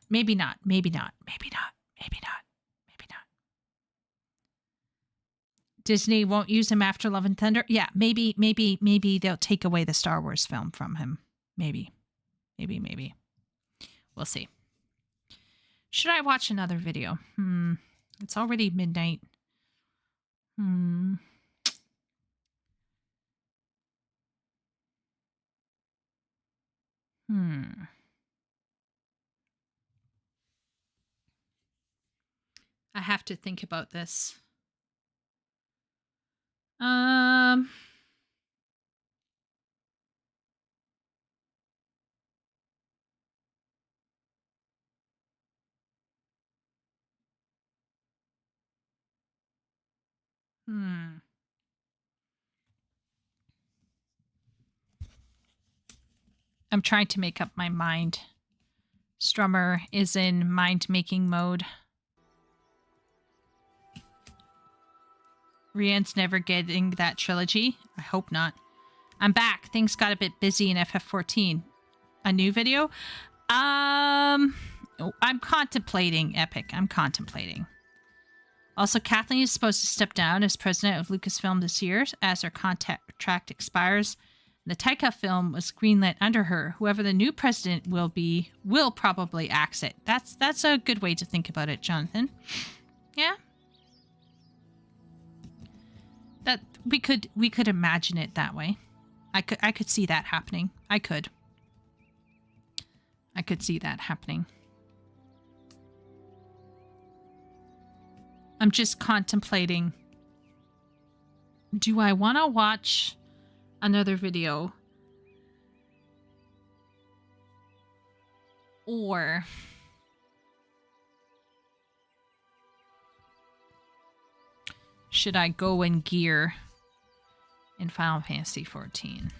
Disney won't use him after Love and Thunder. Yeah, maybe they'll take away the Star Wars film from him. Maybe. We'll see. Should I watch another video? It's already midnight. I have to think about this. I'm trying to make up my mind. Strummer is in mind-making mode. Rian's never getting that trilogy. I hope not. I'm back. Things got a bit busy in FF14. A new video? I'm contemplating, Epic. I'm contemplating. Also, Kathleen is supposed to step down as president of Lucasfilm this year as her contract expires. The Taika film was greenlit under her. Whoever the new president will be will probably exit. That's a good way to think about it, Jonathan. Yeah? we could imagine it that way. I could see that happening. I could see that happening. I'm just contemplating, do I want to watch another video, or should I go in gear in Final Fantasy XIV?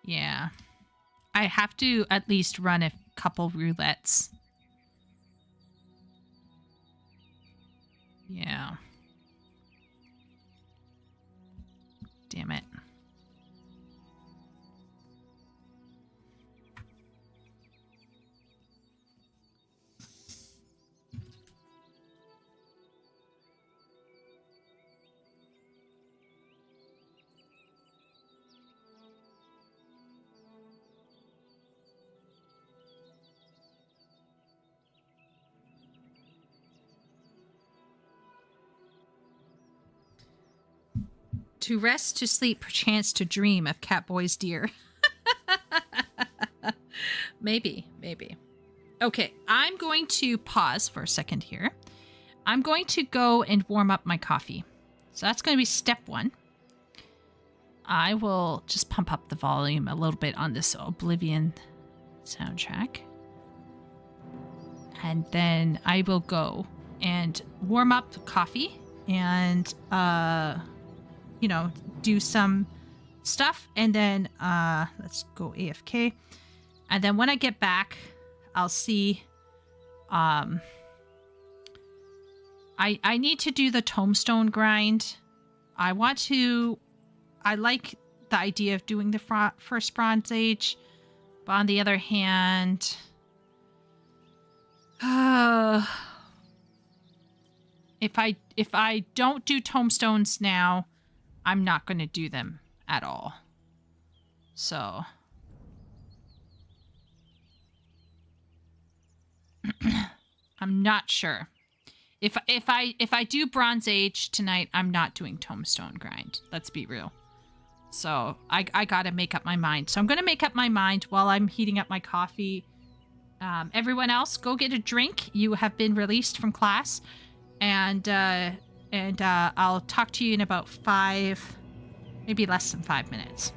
Yeah. I have to at least run a couple roulettes. Yeah. Damn it. To rest, to sleep, perchance to dream of Catboy's deer. Maybe. Okay, I'm going to pause for a second here. I'm going to go and warm up my coffee. So that's going to be step one. I will just pump up the volume a little bit on this Oblivion soundtrack. And then I will go and warm up the coffee and, do some stuff. And then let's go AFK. And then when I get back, I'll see. I need to do the tombstone grind. I like the idea of doing the first Bronze Age, but on the other hand, if I don't do tombstones now, I'm not going to do them at all. So I'm not sure. If I do Bronze Age tonight, I'm not doing Tombstone Grind. Let's be real. So I gotta make up my mind. So I'm gonna make up my mind while I'm heating up my coffee. Everyone else, go get a drink. You have been released from class, and I'll talk to you in about 5, maybe less than 5 minutes.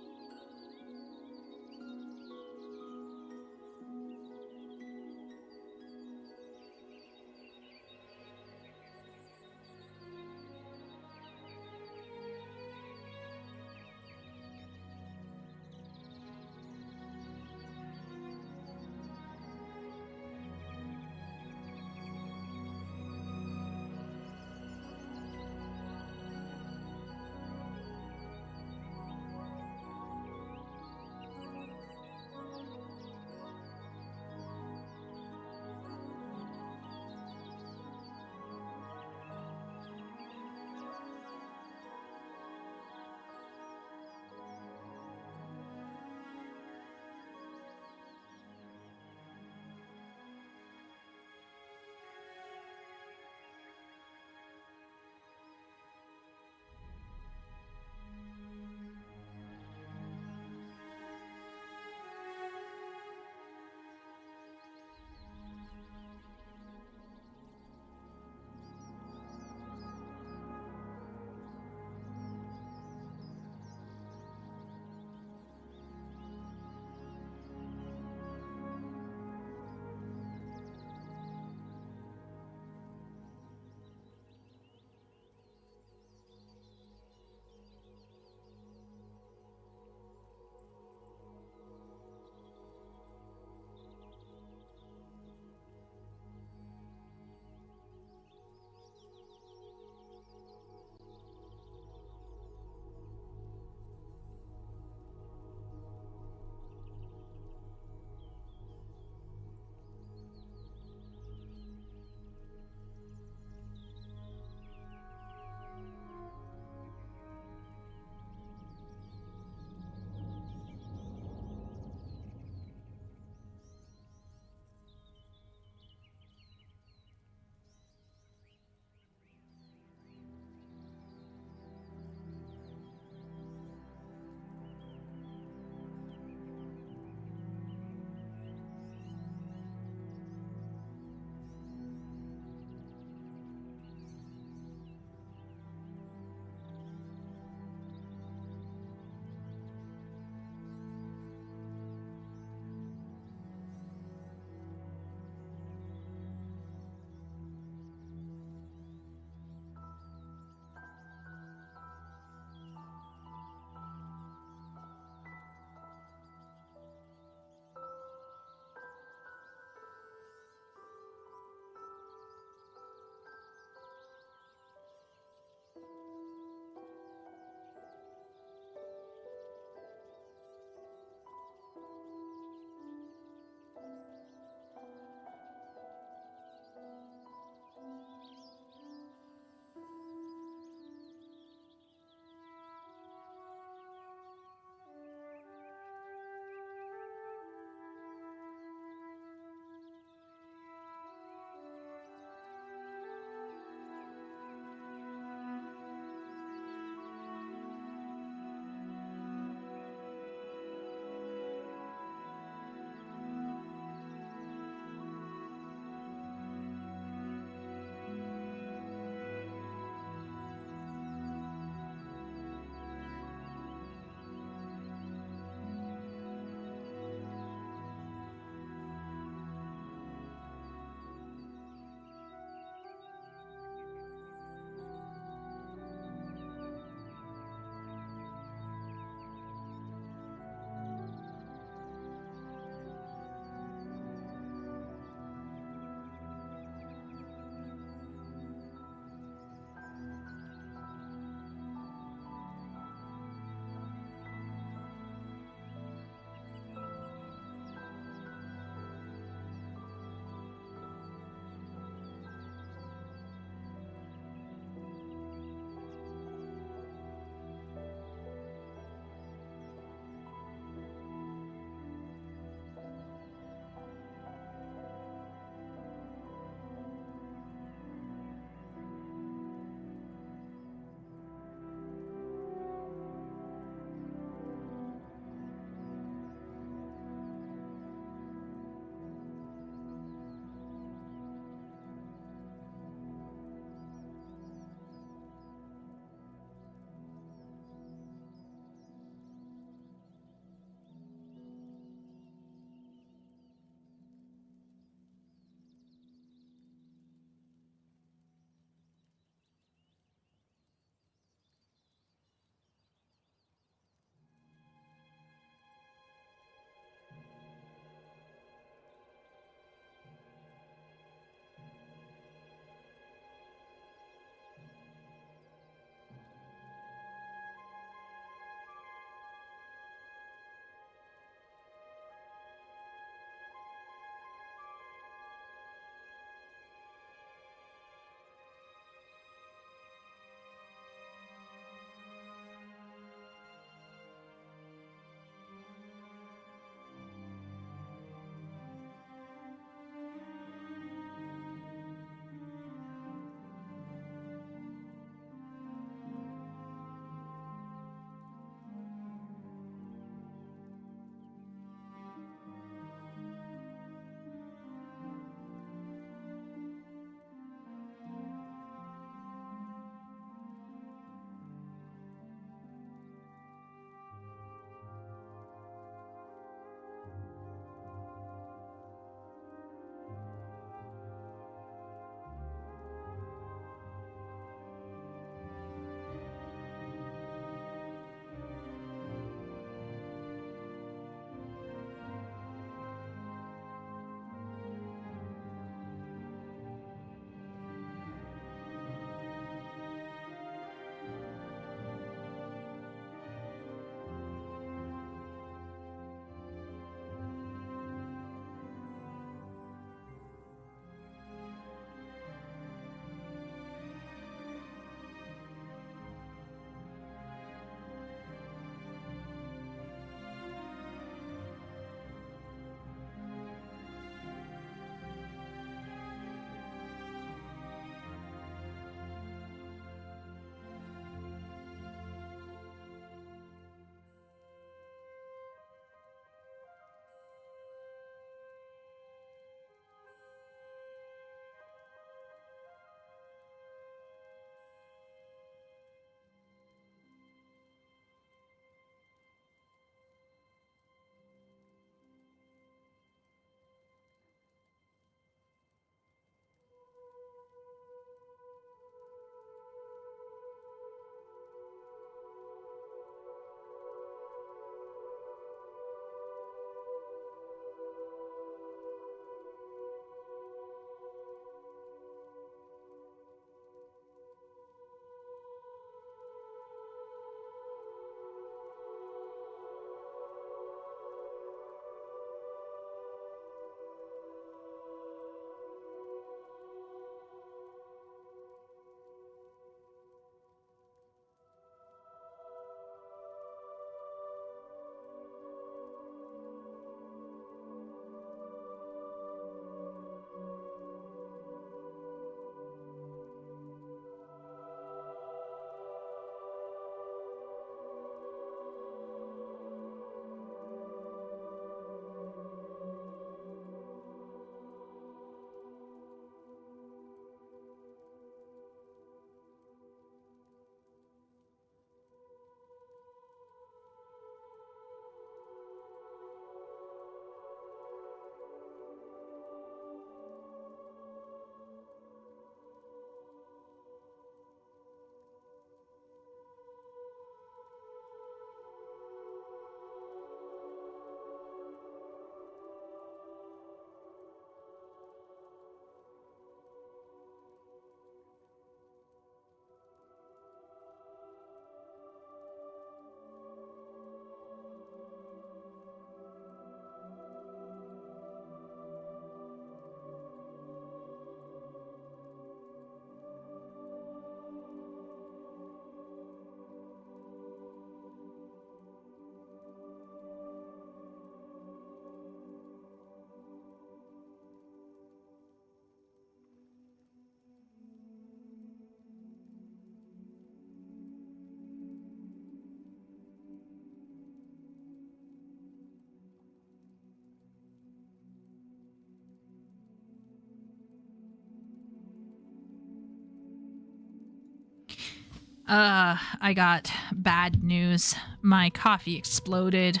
I got bad news. My coffee exploded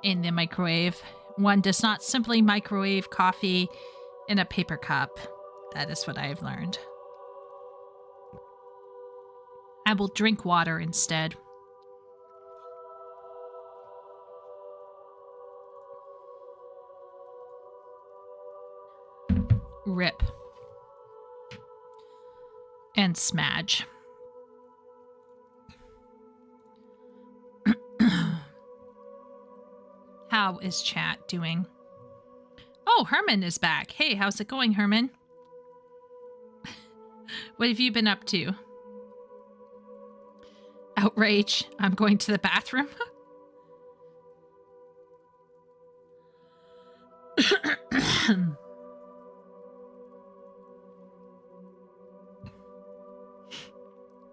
in the microwave. One does not simply microwave coffee in a paper cup. That is what I have learned. I will drink water instead. Rip. And smudge. How is chat doing? Oh, Herman is back. Hey, how's it going, Herman? What have you been up to? Outrage. I'm going to the bathroom.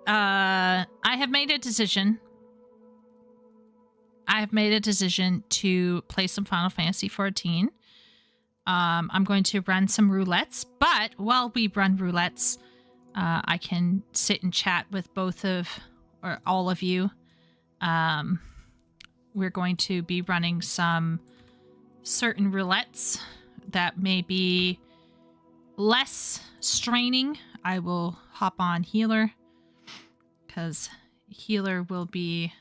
I have made a decision. I have made a decision to play some Final Fantasy XIV. I'm going to run some roulettes, but while we run roulettes, I can sit and chat with both of, or all of you. We're going to be running some certain roulettes that may be less straining. I will hop on healer, because healer will be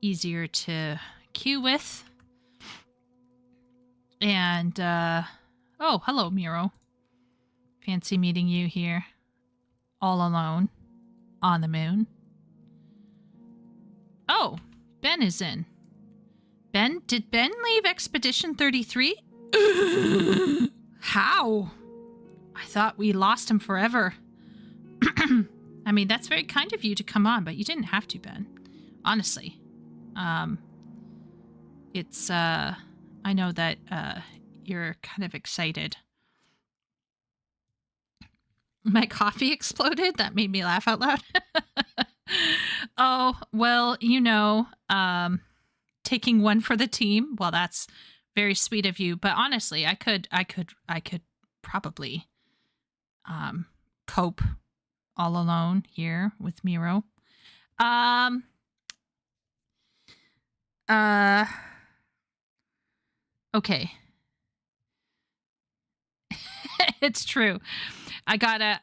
easier to queue with. And, oh, hello, Miro. Fancy meeting you here. All alone. On the moon. Oh, Ben is in. Ben? Did Ben leave Expedition 33? How? I thought we lost him forever. I mean, that's very kind of you to come on, but you didn't have to, Ben. Honestly. It's, I know that, you're kind of excited. My coffee exploded? That made me laugh out loud. Oh, well, you know, taking one for the team. Well, that's very sweet of you. But honestly, I could probably, cope all alone here with Miro. Okay. It's true. I gotta,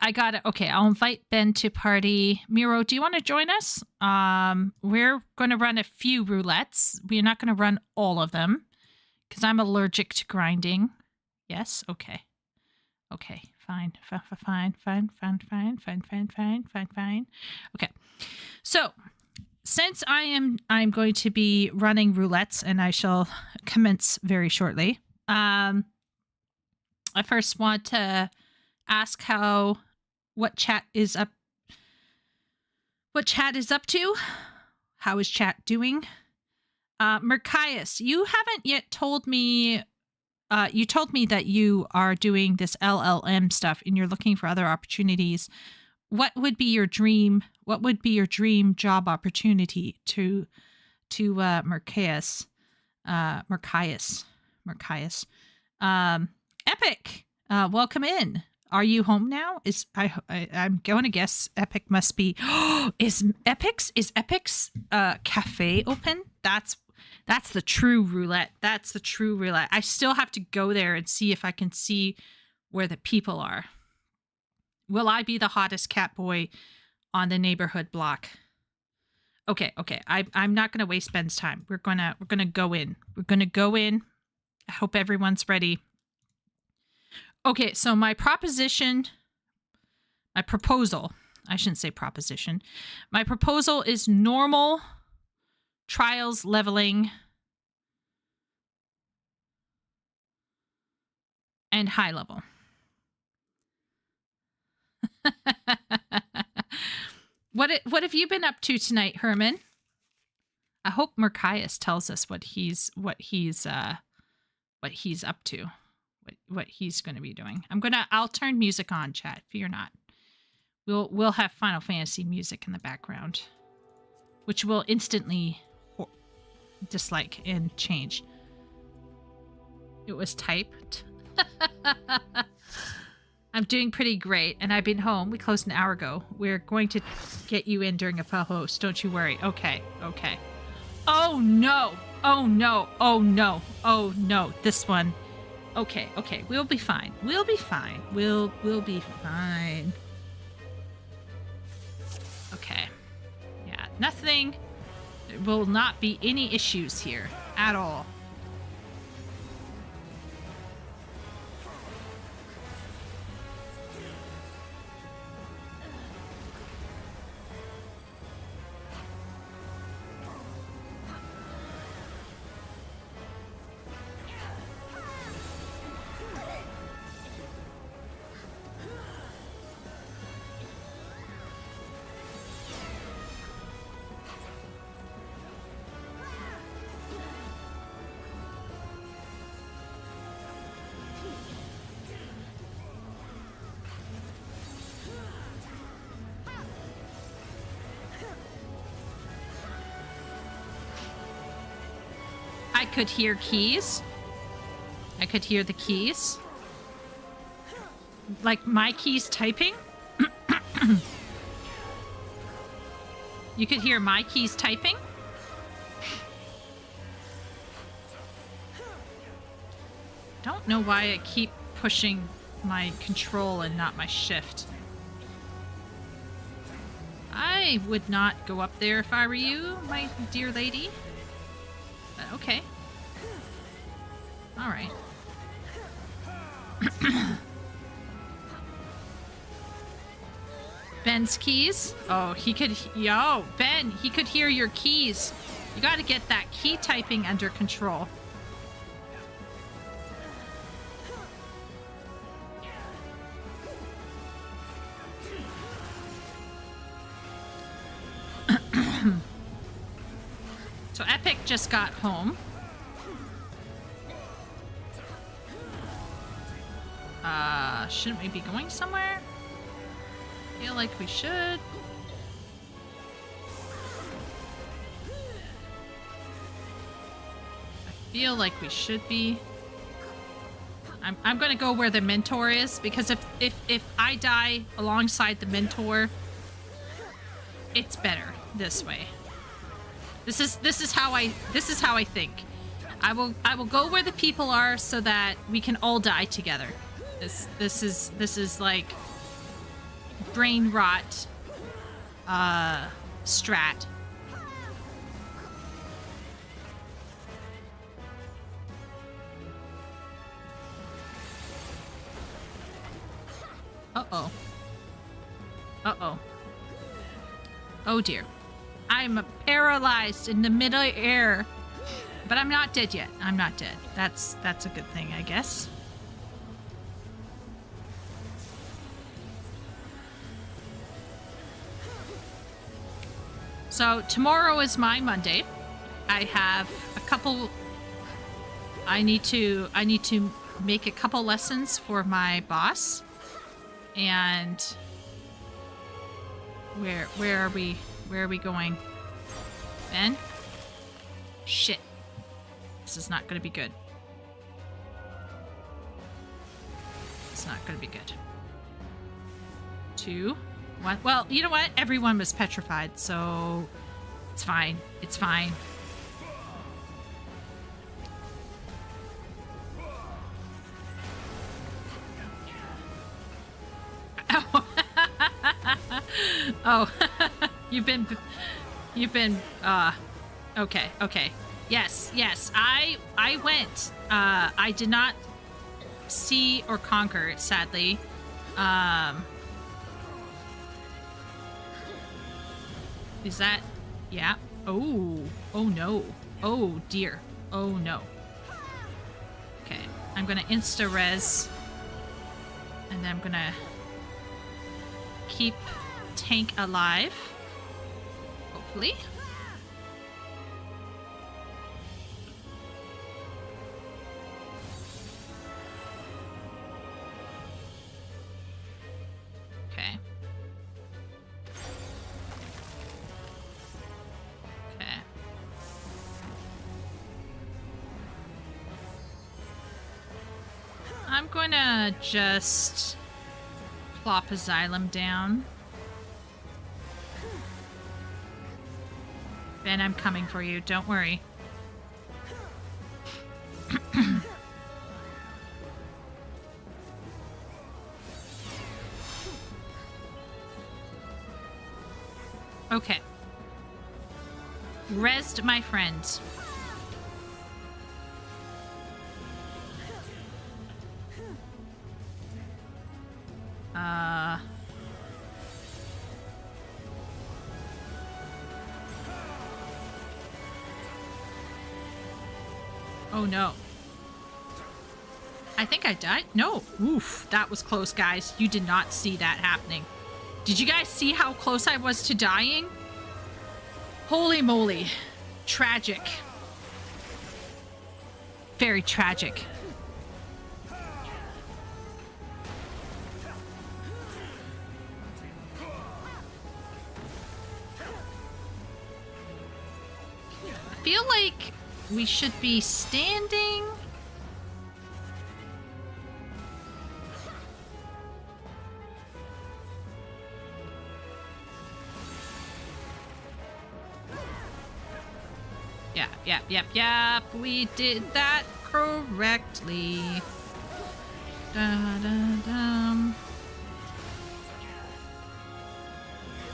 okay, I'll invite Ben to party. Miro, do you want to join us? We're going to run a few roulettes. We're not going to run all of them because I'm allergic to grinding. Yes? Okay. Okay, fine. Fine. Okay. So, since I'm going to be running roulettes, and I shall commence very shortly, I first want to ask what chat is up to. How is chat doing? Merkias, you haven't yet told me. You told me that you are doing this LLM stuff and you're looking for other opportunities. What would be your dream? What would be your dream job opportunity to Merkias? Merkias. Epic. Welcome in. Are you home now? I'm going to guess Epic must be. Is Epic's cafe open? That's the true roulette. That's the true roulette. I still have to go there and see if I can see where the people are. Will I be the hottest cat boy on the neighborhood block? Okay. I'm not gonna waste Ben's time. We're gonna go in. We're gonna go in. I hope everyone's ready. Okay, so my proposal, I shouldn't say proposition. My proposal is normal, trials, leveling, and high level. What have you been up to tonight, Herman? I hope Merkias tells us what he's up to. What he's going to be doing. I'll turn music on, chat. Fear not. We'll have Final Fantasy music in the background, which will instantly dislike and change. It was typed. I'm doing pretty great, and I've been home. We closed an hour ago. We're going to get you in during a full host. Don't you worry. Okay, okay. Oh no! Oh no! Oh no! Oh no! This one. Okay, okay. We'll be fine. We'll be fine. We'll be fine. Okay. Yeah, nothing. There will not be any issues here at all. I could hear keys. I could hear the keys. Like my keys typing. You could hear my keys typing. Don't know why I keep pushing my control and not my shift. I would not go up there if I were you, my dear lady. But okay. All right. Ben's keys? Oh, he could... Yo, Ben, he could hear your keys. You gotta get that key typing under control. So Epic just got home. Shouldn't we be going somewhere? Feel like we should. I feel like we should be. I'm gonna go where the mentor is, because if I die alongside the mentor, it's better this way. This is how I think. I will go where the people are so that we can all die together. This is like brain rot strat. Uh-oh. Uh-oh. Oh dear. I'm paralyzed in the mid-air. But I'm not dead yet. I'm not dead. That's a good thing, I guess. So tomorrow is my Monday. I have a couple... I need to make a couple lessons for my boss. And where are we? Where are we going? Ben? Shit. This is not going to be good. It's not going to be good. 2, 1. Well, you know what? Everyone was petrified, so it's fine. It's fine. Oh, you've been, okay. Yes, I went, I did not see or conquer, sadly. Is that, yeah, oh no, oh dear, oh no. Okay, I'm gonna insta-res, and then I'm gonna keep tank alive, hopefully. Okay. Okay. I'm gonna just Plop a Xylem down. Ben, I'm coming for you. Don't worry. Okay. Rest, my friend. Oh no. I think I died. No. Oof. That was close, guys. You did not see that happening. Did you guys see how close I was to dying? Holy moly. Tragic. Very tragic. I feel like we should be standing. Yep. We did that correctly. Da-da-dum.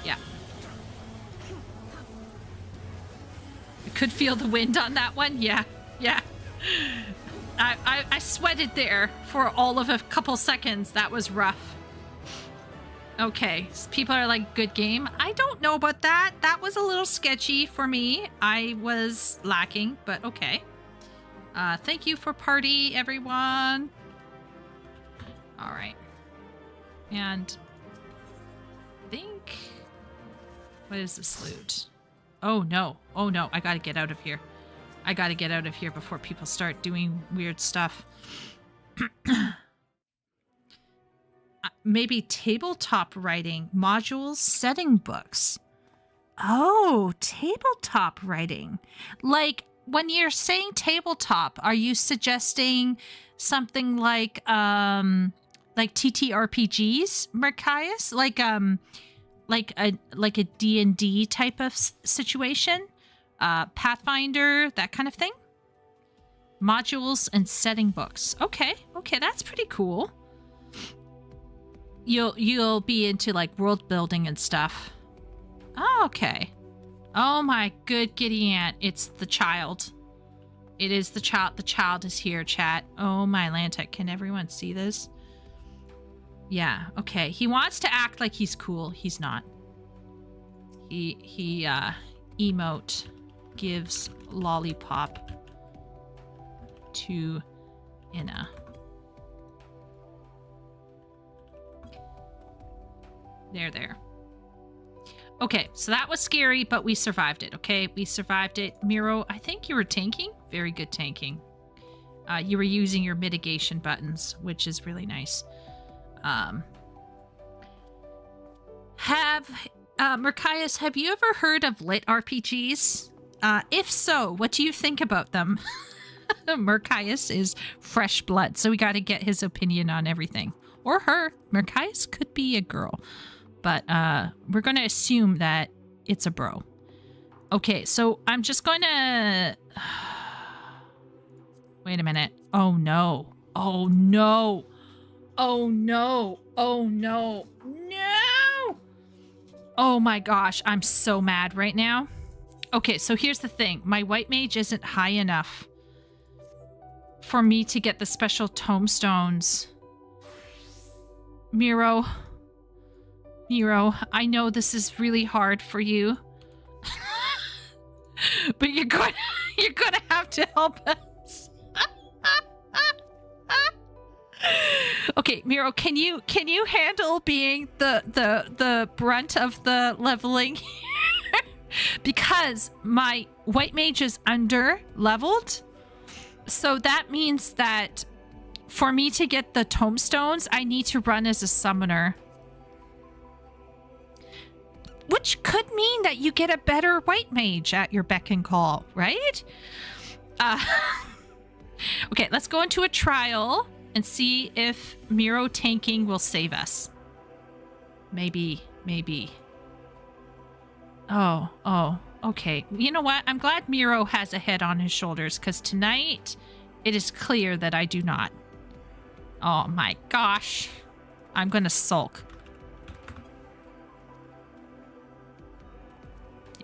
Yeah. I could feel the wind on that one. Yeah. I sweated there for all of a couple seconds. That was rough. Okay, so people are like, good game. I don't know about that. That was a little sketchy for me. I was lacking, but okay. Thank you for party, everyone. All right. And I think... What is this loot? Oh, no. I gotta get out of here. I gotta get out of here before people start doing weird stuff. Maybe tabletop writing, modules, setting books. Oh, tabletop writing. Like, when you're saying tabletop, are you suggesting something like TTRPGs, Merkias? Like a D&D type of situation? Pathfinder, that kind of thing? Modules and setting books. Okay, that's pretty cool. You'll be into like world building and stuff. Oh, okay. Oh my good giddy aunt. It's the child. It is the child. The child is here, chat. Oh my Lantec. Can everyone see this? Yeah, okay. He wants to act like he's cool. He's not. He emote gives lollipop to Inna. There. Okay, so that was scary, but we survived it, okay? We survived it. Miro, I think you were tanking. Very good tanking. You were using your mitigation buttons, which is really nice. Merkias, have you ever heard of lit RPGs? If so, what do you think about them? Merkias is fresh blood, so we got to get his opinion on everything. Or her. Merkias could be a girl. But we're going to assume that it's a bro. Okay, so I'm just going to... Wait a minute. Oh, no. Oh, no. Oh, no. Oh, no. No! Oh, my gosh. I'm so mad right now. Okay, so here's the thing. My white mage isn't high enough for me to get the special tombstones. Miro, I know this is really hard for you, but you're gonna have to help us. Okay, Miro, can you handle being the brunt of the leveling here? Because my white mage is under leveled, so that means that for me to get the tombstones, I need to run as a summoner. Which could mean that you get a better white mage at your beck and call, right? Okay, let's go into a trial and see if Miro tanking will save us. Maybe. Oh, okay. You know what? I'm glad Miro has a head on his shoulders, because tonight it is clear that I do not. Oh my gosh. I'm gonna sulk.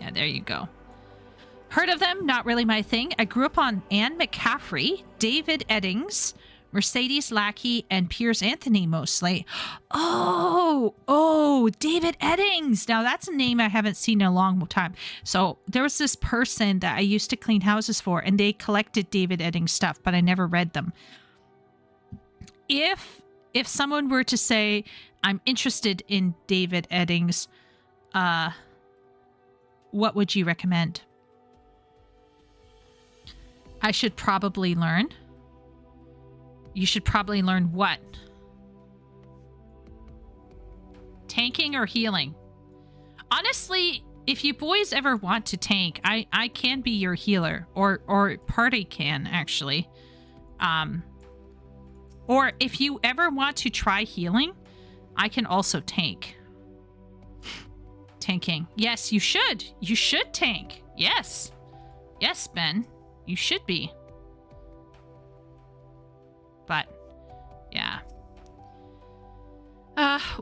Yeah, there you go. Heard of them? Not really my thing. I grew up on Anne McCaffrey, David Eddings, Mercedes Lackey, and Piers Anthony mostly. Oh, David Eddings. Now that's a name I haven't seen in a long time. So there was this person that I used to clean houses for, and they collected David Eddings stuff, but I never read them. If someone were to say, I'm interested in David Eddings, what would you recommend? I should probably learn. You should probably learn what? Tanking or healing? Honestly, if you boys ever want to tank, I can be your healer, or Party can actually. Or if you ever want to try healing, I can also tank. Tanking. Yes, you should. You should tank. Yes. Yes, Ben. You should be. But, yeah.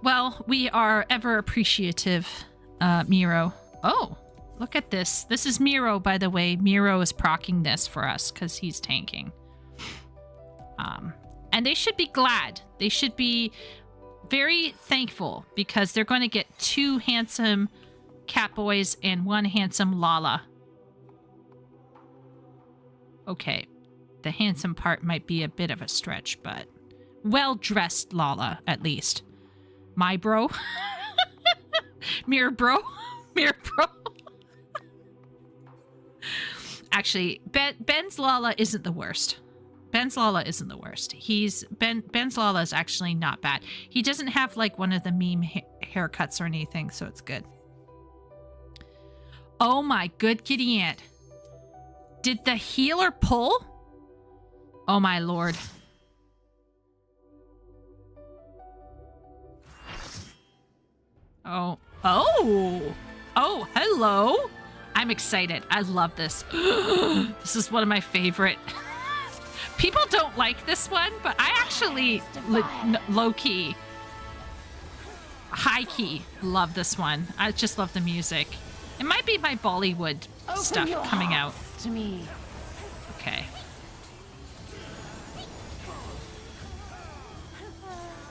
Well, we are ever appreciative, Miro. Oh, look at this. This is Miro, by the way. Miro is proccing this for us because he's tanking. And they should be glad. They should be very thankful because they're going to get 2 handsome Catboys and 1 handsome Lala. Okay, the handsome part might be a bit of a stretch, but well-dressed Lala, at least. My bro? Mirror bro? Mirror bro? Actually, Ben's Lala isn't the worst. Ben's Lala isn't the worst. Ben's Lala is actually not bad. He doesn't have like one of the meme haircuts or anything, so it's good. Oh my good kitty aunt. Did the healer pull? Oh my lord. Oh, hello. I'm excited. I love this. This is one of my favorite. People don't like this one, but I actually low-key, high-key love this one. I just love the music. It might be my Bollywood stuff coming out. To me. Okay.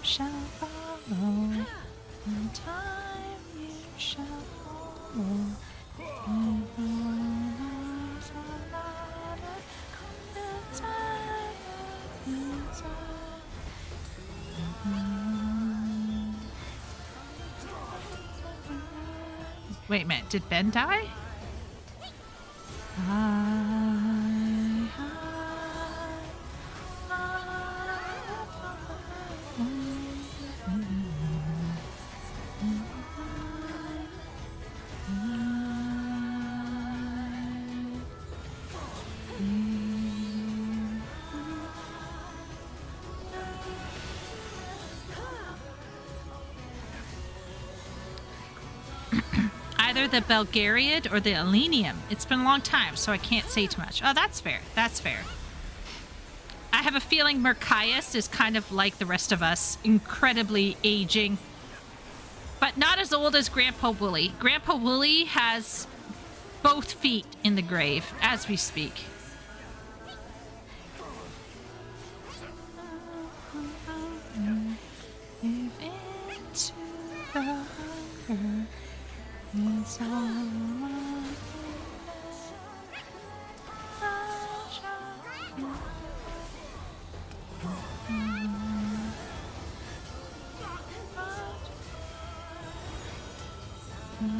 Shall follow in time, you shall follow. Wait a minute, did Ben die? Either the Belgariad or the Elenium. It's been a long time, so I can't say too much. Oh, that's fair. That's fair. I have a feeling Mercaius is kind of like the rest of us, incredibly aging. But not as old as Grandpa Wooly. Grandpa Wooly has both feet in the grave as we speak.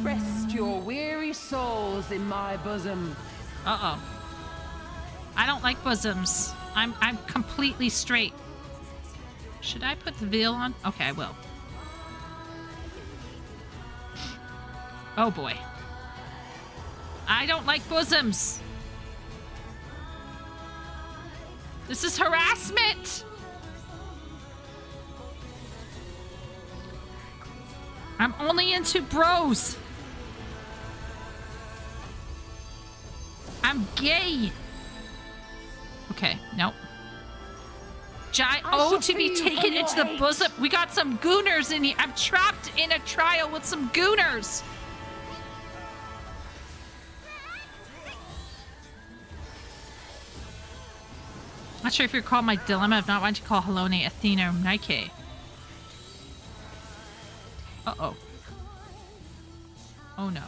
Rest your weary souls in my bosom. Uh-oh. I don't like bosoms. I'm completely straight. Should I put the veil on? Okay, I will. Oh boy. I don't like bosoms. This is harassment. I'm only into bros. I'm gay. Okay, nope. To be taken into the bosom. We got some gooners in here. I'm trapped in a trial with some gooners. Not sure if you recall my dilemma of not wanting to call Halone Athena or Nike. Uh-oh. Oh no.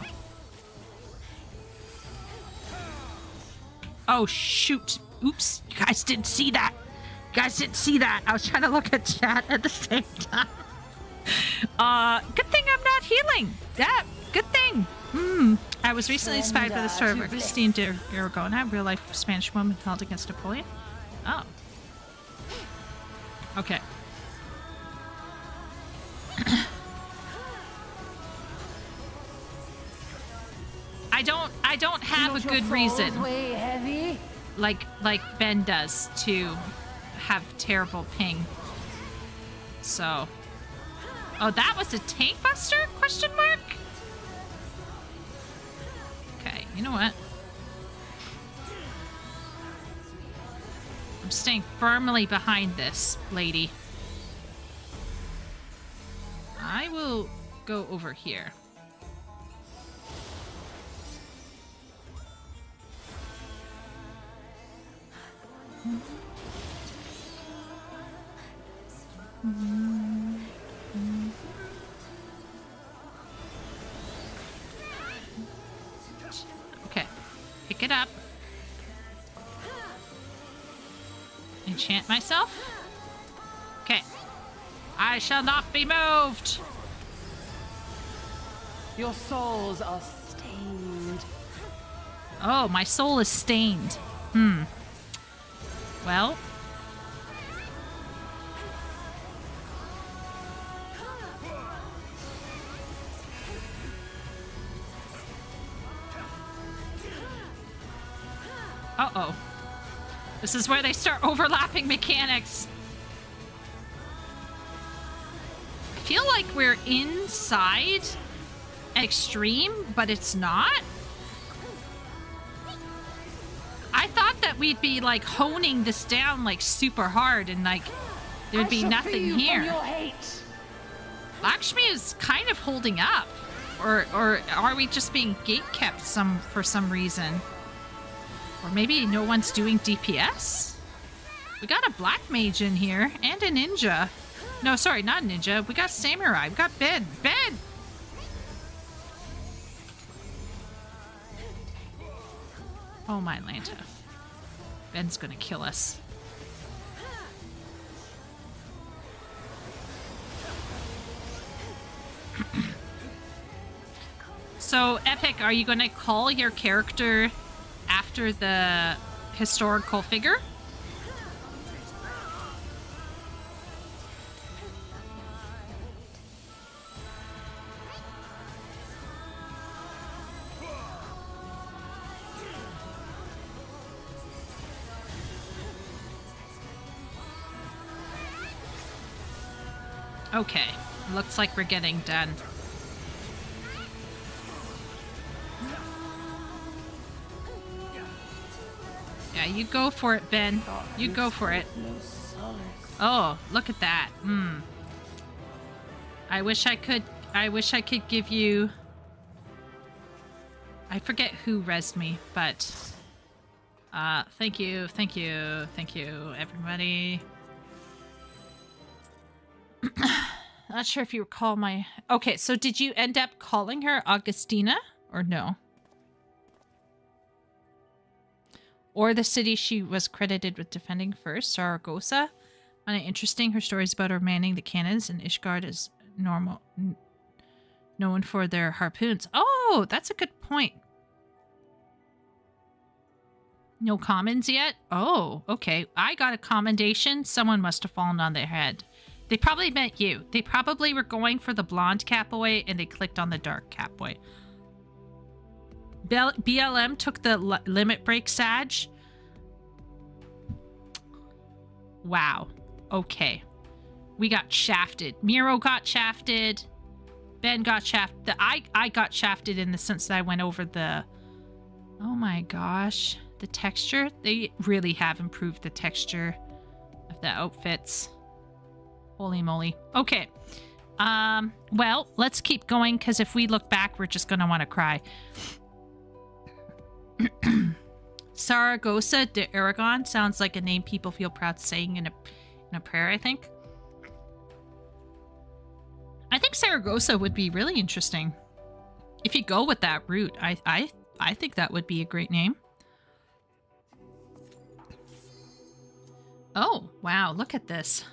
Oh shoot. Oops. You guys didn't see that. I was trying to look at chat at the same time. Good thing I'm not healing. Yeah, good thing. I was recently inspired by the story of Christine de Aragona, a real-life Spanish woman held against Napoleon. Oh. Okay. I don't have a good reason, like Ben does, to have terrible ping. So, oh, that was a tank buster? Question mark? Okay, you know what? I'm staying firmly behind this lady. I will go over here. Okay, pick it up. Enchant myself. Okay, I shall not be moved. Your souls are stained. Oh, my soul is stained. Well. Uh-oh. This is where they start overlapping mechanics. I feel like we're inside Extreme, but it's not. I thought that we'd be like honing this down like super hard and like there'd be nothing here. Lakshmi is kind of holding up. Or are we just being gatekept for some reason? Or maybe no one's doing DPS? We got a black mage in here and a ninja. No, sorry, not a ninja. We got samurai. We got Ben. Ben! Oh my Lanta. Ben's gonna kill us. So, Epic, are you gonna call your character after the historical figure? Okay, looks like we're getting done. Yeah, you go for it, Ben. You go for it. Oh, look at that. I wish I could give you... I forget who rezzed me, but... thank you, everybody. Not sure if you recall my... Okay, so did you end up calling her Augustina, or no? Or the city she was credited with defending first, Saragossa? Find it interesting. Her stories about her manning the cannons, and Ishgard is known for their harpoons. Oh, that's a good point. No commons yet? Oh, okay. I got a commendation. Someone must have fallen on their head. They probably meant you. They probably were going for the blonde Catboy, and they clicked on the dark Catboy. BLM took the limit break Sag. Wow. Okay. We got shafted. Miro got shafted. Ben got shafted. I got shafted in the sense that I went over the... Oh my gosh. The texture. They really have improved the texture of the outfits. Holy moly. Okay. Well, let's keep going, because if we look back, we're just going to want to cry. Saragossa de Aragon sounds like a name people feel proud saying in a prayer, I think. I think Saragossa would be really interesting. If you go with that route, I think that would be a great name. Oh, wow, look at this.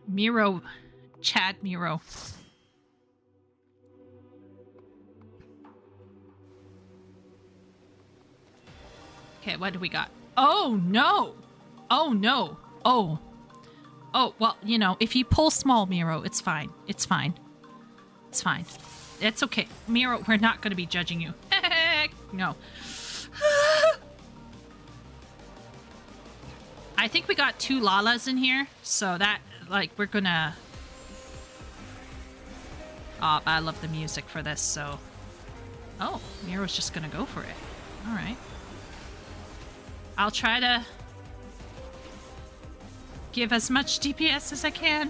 Miro, Chad Miro. Okay, what do we got? Oh, no! Oh, no! Oh. Oh, well, you know, if you pull small, Miro, it's fine. It's fine. It's fine. It's okay. Miro, we're not going to be judging you. No. I think we got 2 Lalas in here, so that, like, we're gonna... Oh, I love the music for this, so... Oh, Miro's just gonna go for it. Alright. I'll try to... give as much DPS as I can.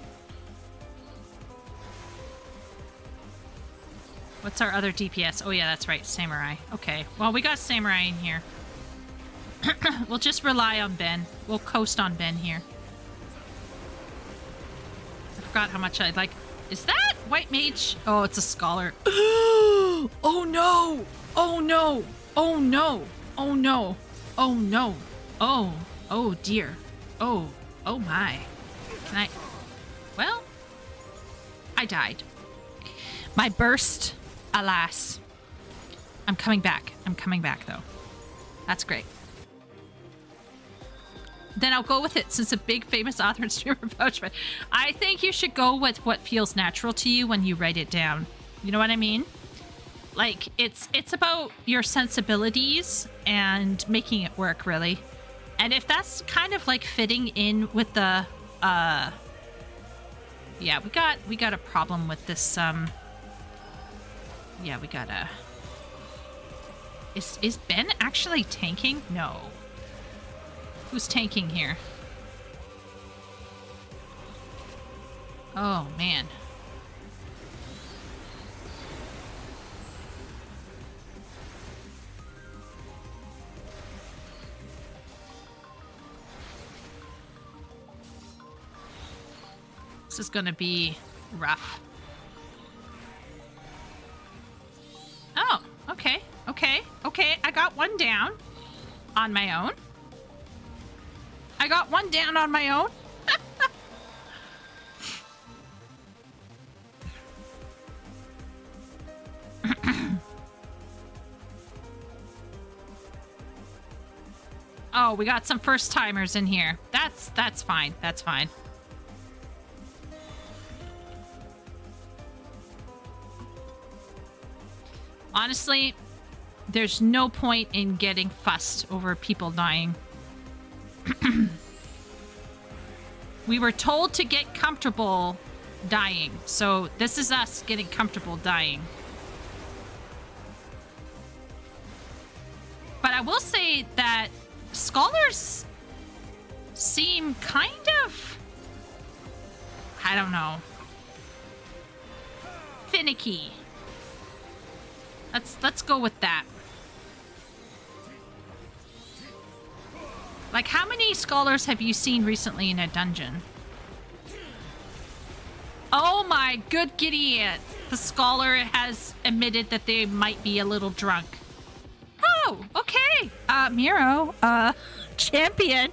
What's our other DPS? Oh yeah, that's right, Samurai. Okay, well, we got Samurai in here. We'll just rely on Ben. We'll coast on Ben here. I forgot how much I like... Is that White Mage? Oh, it's a Scholar. Oh no! Oh no! Oh no! Oh no! Oh no! Oh! Oh dear. Oh. Oh my. Can I... Well... I died. My burst, alas. I'm coming back. I'm coming back, though. That's great. Then I'll go with it, since a big famous author and streamer vouched. I think you should go with what feels natural to you when you write it down. You know what I mean? Like, it's about your sensibilities and making it work, really. And if that's kind of like fitting in with the, yeah, we got a problem with this, yeah, we got a... Is Ben actually tanking? No. Who's tanking here? Oh, man. This is gonna be rough. Oh, okay, okay, okay. I got one down on my own. I got one down on my own. Oh, we got some first timers in here. That's fine. That's fine. Honestly, there's no point in getting fussed over people dying. We were told to get comfortable dying, so this is us getting comfortable dying. But I will say that scholars seem kind of, I don't know, finicky. Let's go with that. Like, how many scholars have you seen recently in a dungeon? Oh my good giddy aunt. The scholar has admitted that they might be a little drunk. Oh, okay. Miro, champion.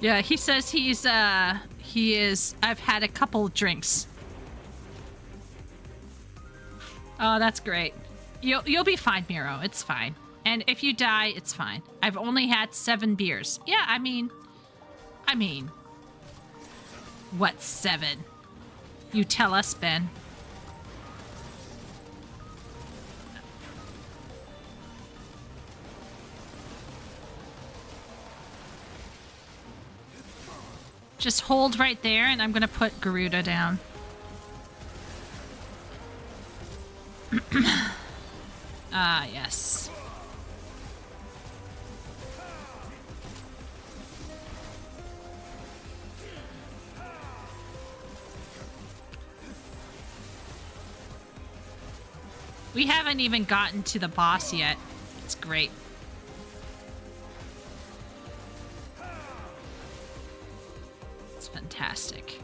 Yeah, he says he is, I've had a couple drinks. Oh, that's great. You'll be fine, Miro. It's fine. And if you die, it's fine. I've only had 7 beers. Yeah, I mean, I mean, what, 7? You tell us, Ben. Just hold right there, and I'm gonna put Garuda down. Ah, yes. We haven't even gotten to the boss yet. It's great. It's fantastic.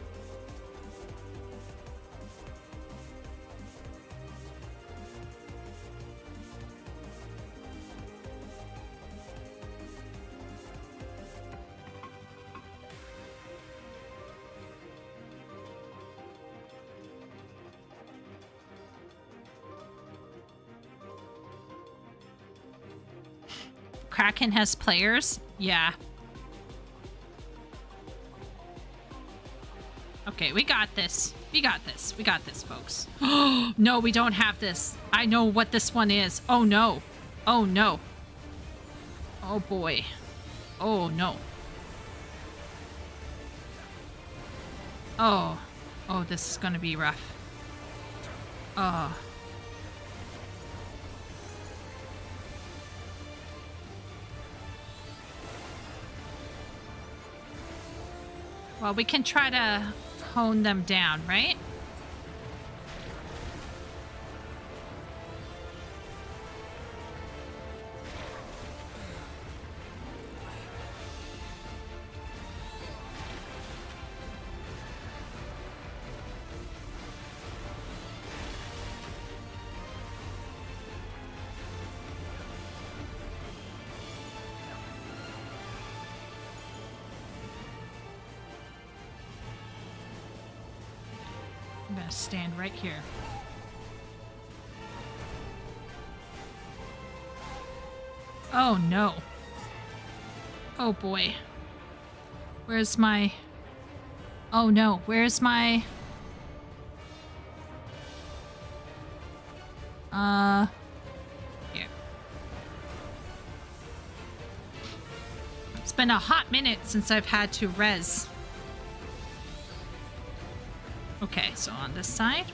Kraken has players? Yeah. Okay, we got this. We got this. We got this, folks. No, we don't have this. I know what this one is. Oh, no. Oh, no. Oh, boy. Oh, no. Oh. Oh, this is gonna be rough. Oh. Well, we can try to hone them down, right? I'm gonna stand right here. Oh no. Oh boy. Where's my... Oh no, where's my... Here. It's been a hot minute since I've had to res. Okay, so on this side.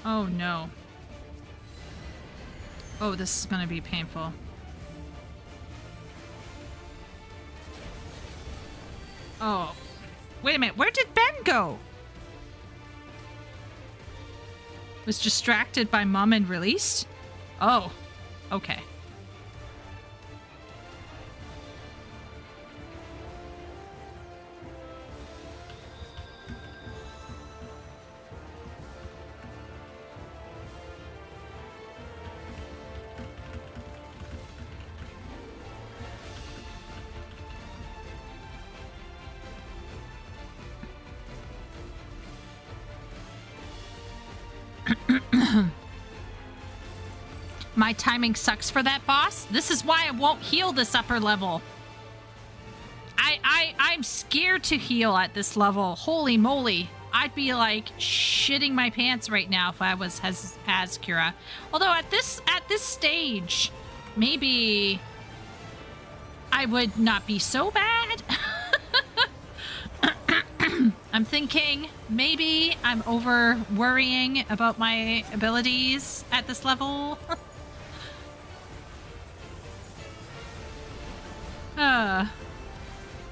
Oh no. Oh, this is gonna be painful. Oh, wait a minute. Where did Ben go? Was distracted by Mom and released? Oh, okay. My timing sucks for that boss. This is why I won't heal this upper level. I'm scared to heal at this level. Holy moly. I'd be like shitting my pants right now if I was Hazkura. Although at this stage, maybe I would not be so bad. I'm thinking maybe I'm over worrying about my abilities at this level.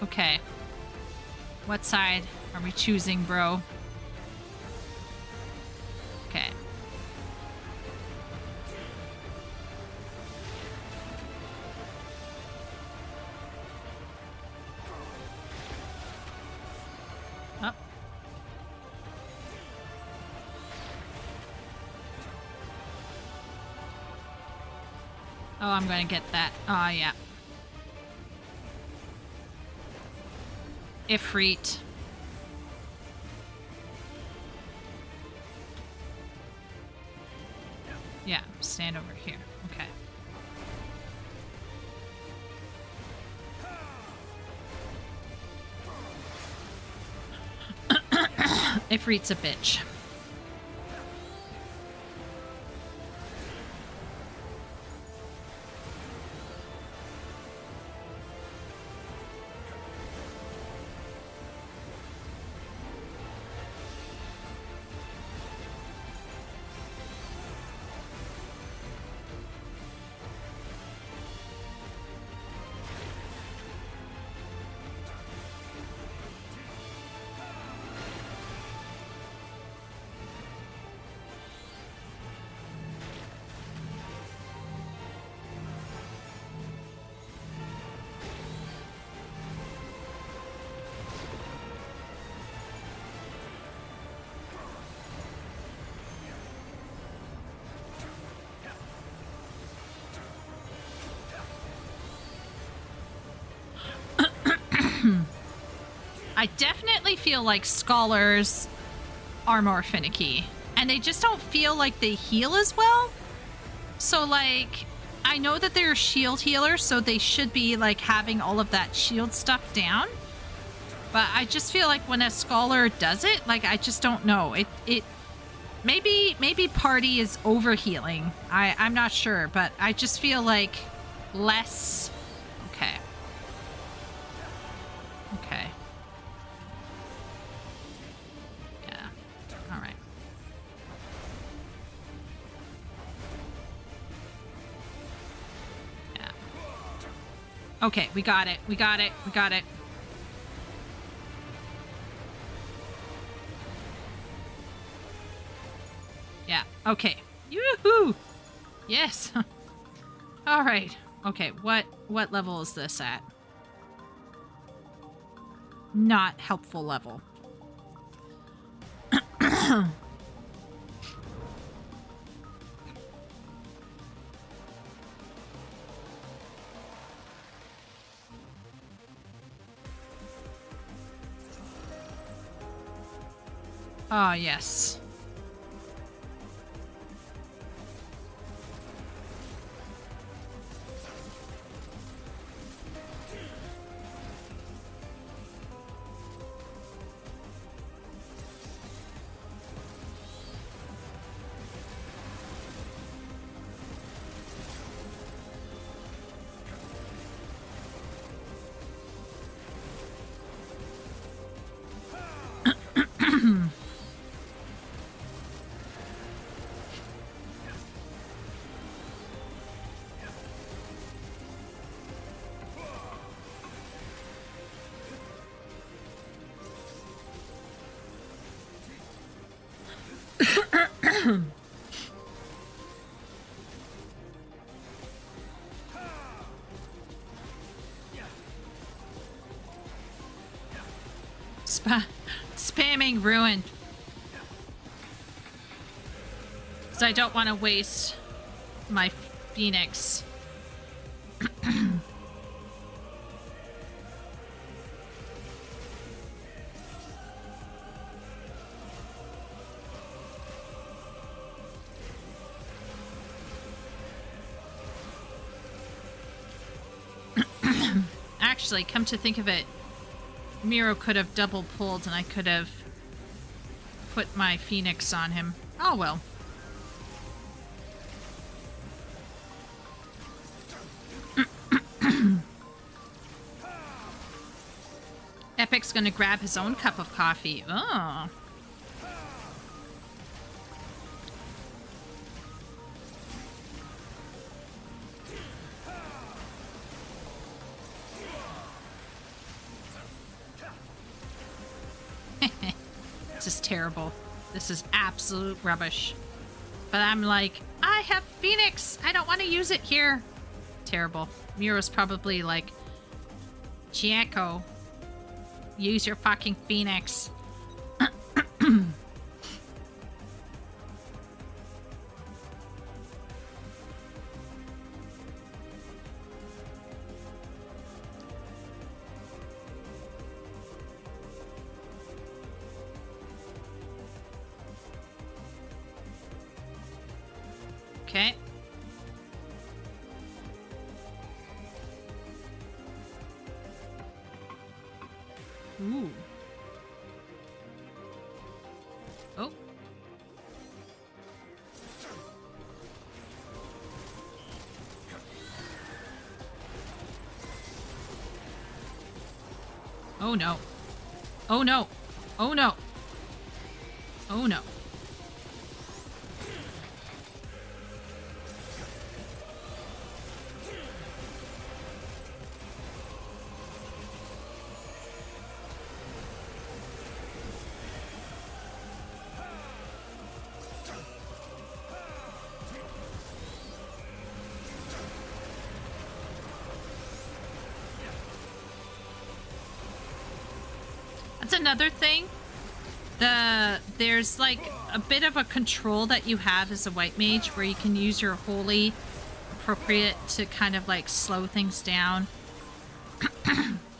Okay. What side are we choosing, bro? Okay. Up. Oh, I'm gonna get that. Oh, yeah. Ifrit. Yeah, stand over here. Okay. Ifrit's a bitch. I definitely feel like scholars are more finicky, and they just don't feel like they heal as well. So, like, I know that they're shield healers, so they should be, like, having all of that shield stuff down. But I just feel like when a scholar does it, like, I just don't know. Maybe party is over healing. I'm not sure, but I just feel like less. Okay. Okay. Yeah. All right. Yeah. Okay, we got it. We got it. We got it. Yeah. Okay. Yoo-hoo! Yes. All right. Okay. What level is this at? Not helpful level. Oh, yes. Spamming ruined. Because I don't want to waste my Phoenix. Actually, come to think of it, Miro could have double pulled and I could have put my Phoenix on him. Oh well. Epic's gonna grab his own cup of coffee. Oh. This is terrible. This is absolute rubbish. But I'm like, I have Phoenix. I don't want to use it here. Terrible. Miro's probably like, Chieko, use your fucking Phoenix. Okay. Ooh. Oh. Oh no. Oh no. Oh no. Oh no. That's another thing. There's like a bit of a control that you have as a white mage where you can use your holy appropriate to kind of like slow things down.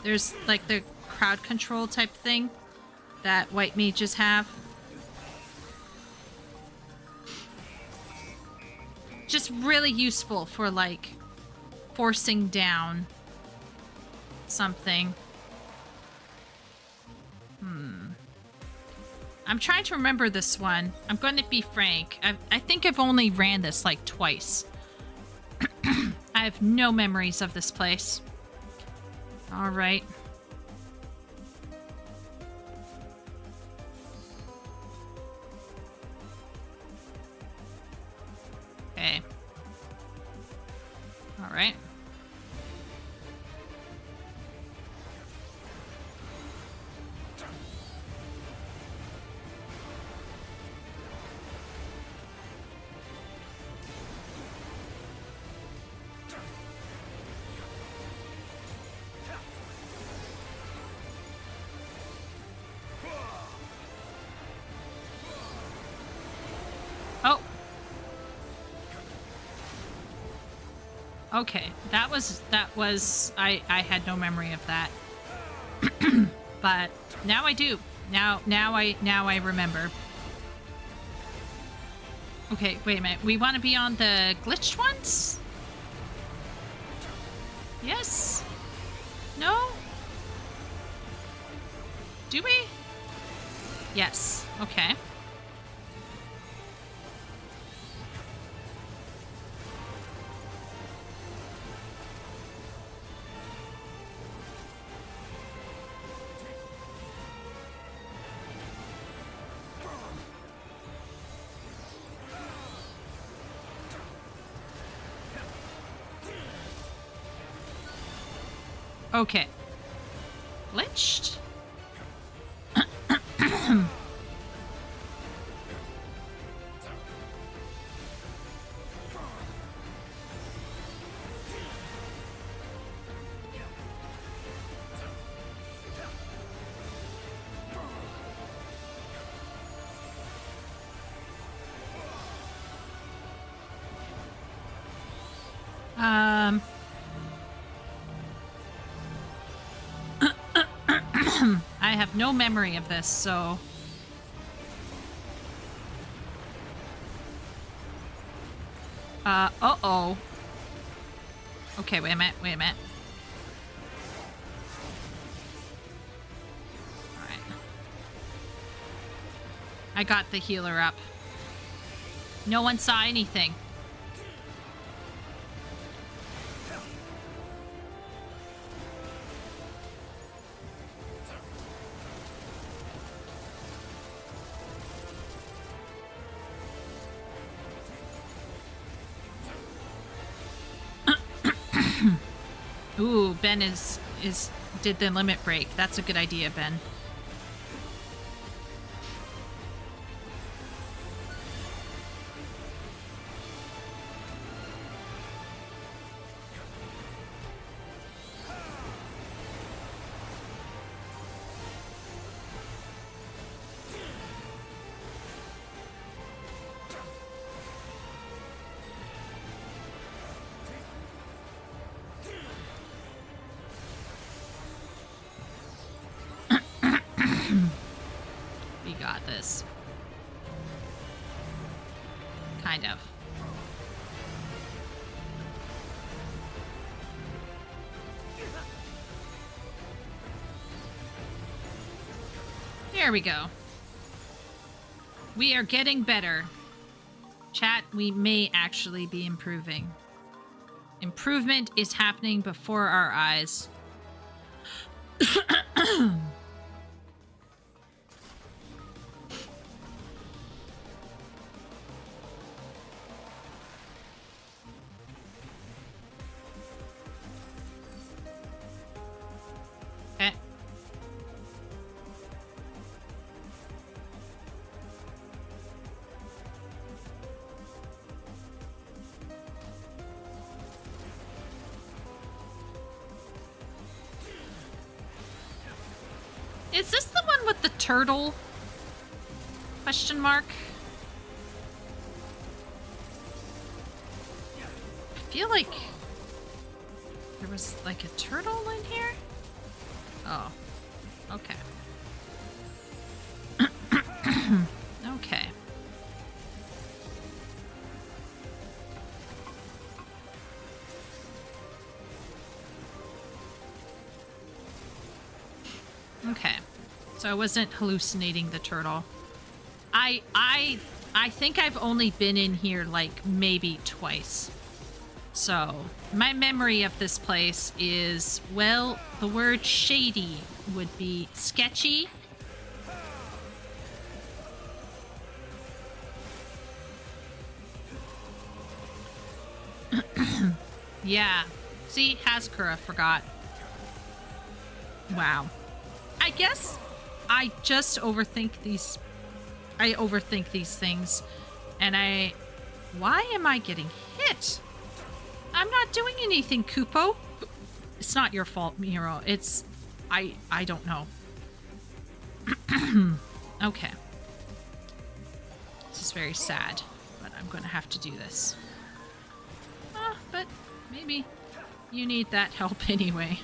There's like the crowd control type thing that white mages have. Just really useful for like forcing down something. I'm trying to remember this one. I'm going to be frank. I think I've only ran this like twice. I have no memories of this place. All right. Okay. All right. Oh. Okay, that was I had no memory of that. But now I do. Now I remember. Okay, wait a minute. We want to be on the glitched ones? Yes? No? Do we? Yes. Okay. Okay. Glitched? I have no memory of this, so... uh-oh. Okay, wait a minute. Alright. I got the healer up. No one saw anything. Ooh, Ben did the limit break. That's a good idea, Ben. We got this. Kind of. There we go. We are getting better. Chat, we may actually be improving. Improvement is happening before our eyes. Okay. Is this the one with the turtle? Question mark. I feel like there was like a turtle in here. Oh, okay. Okay. Okay. So I wasn't hallucinating the turtle. I think I've only been in here like maybe twice. So my memory of this place is, well, the word shady would be sketchy. Yeah. See, Hazakura forgot. Wow. I guess I just overthink these. I overthink these things. And why am I getting hit? I'm not doing anything, Kupo. It's not your fault, Miro. It's... I don't know. Okay. This is very sad, but I'm going to have to do this. But maybe you need that help anyway.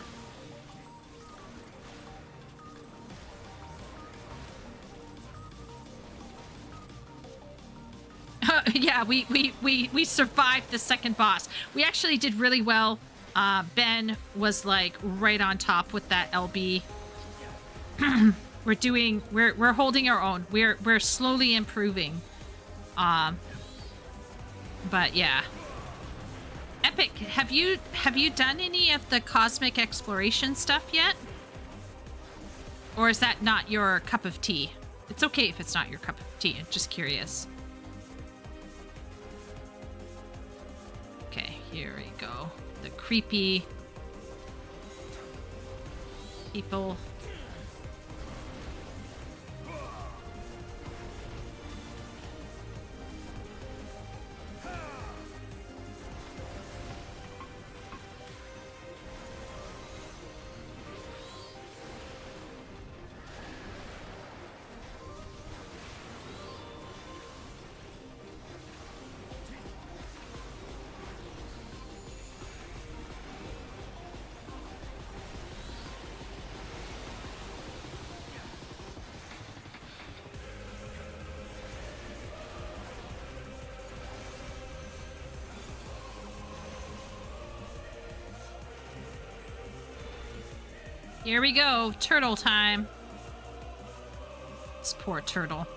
Yeah, we survived the second boss. We actually did really well. Ben was like right on top with that LB. We're holding our own. We're slowly improving. But yeah. Epic, have you done any of the cosmic exploration stuff yet? Or is that not your cup of tea? It's okay if it's not your cup of tea. I'm just curious. Okay, here we go. The creepy people. Here we go, turtle time. This poor turtle.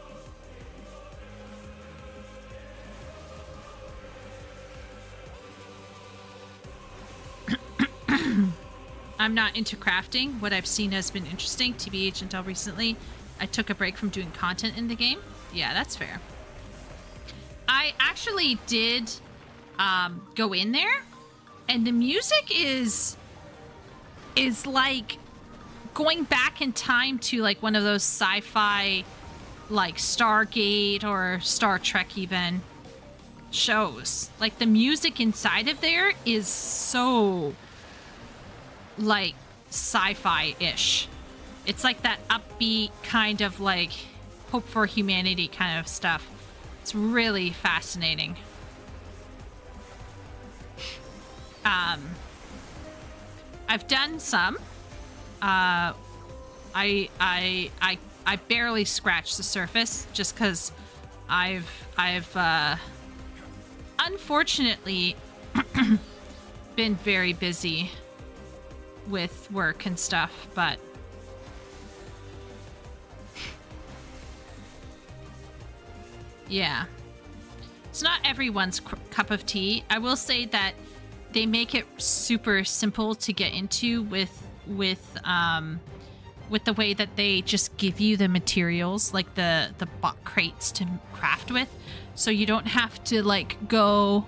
I'm not into crafting. What I've seen has been interesting, TBH, until recently. I took a break from doing content in the game. Yeah, that's fair. I actually did go in there, and the music is like going back in time to like one of those sci-fi like Stargate or Star Trek even shows. Like the music inside of there is so like sci-fi-ish. It's like that upbeat kind of like hope for humanity kind of stuff. It's really fascinating. I've done some. I barely scratched the surface just because I've unfortunately been very busy with work and stuff, but Yeah. It's not everyone's cup of tea. I will say that they make it super simple to get into with the way that they just give you the materials, like the crates to craft with, so you don't have to like go.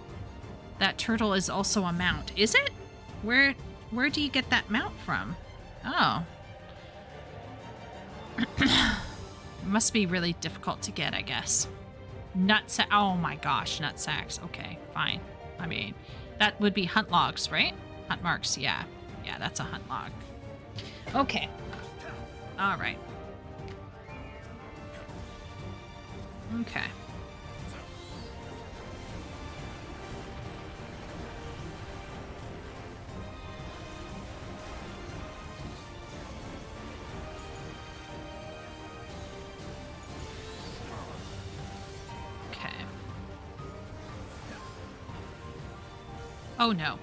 That turtle is also a mount, is it? Where do you get that mount from? Oh. It must be really difficult to get, I guess. Nutsack. Oh my gosh, nutsacks. Okay, fine. I mean, that would be hunt logs, right? Hunt marks, yeah. Yeah, that's a hunt log. Okay. All right. Okay. Oh no.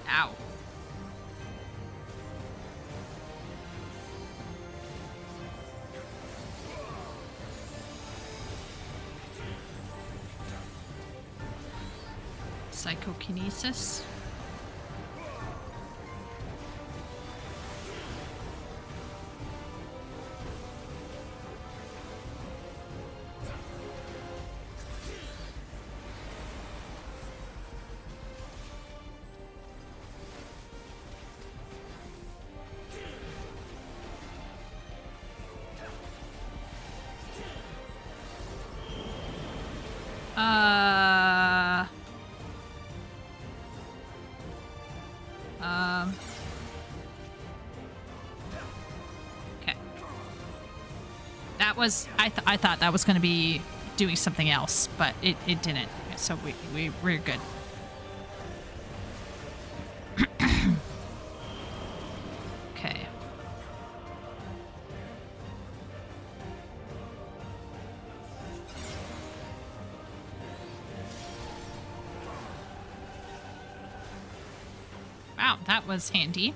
Ow. Psychokinesis. Okay. That was I thought that was going to be doing something else, but it didn't. So we're good. Okay. Wow, that was handy.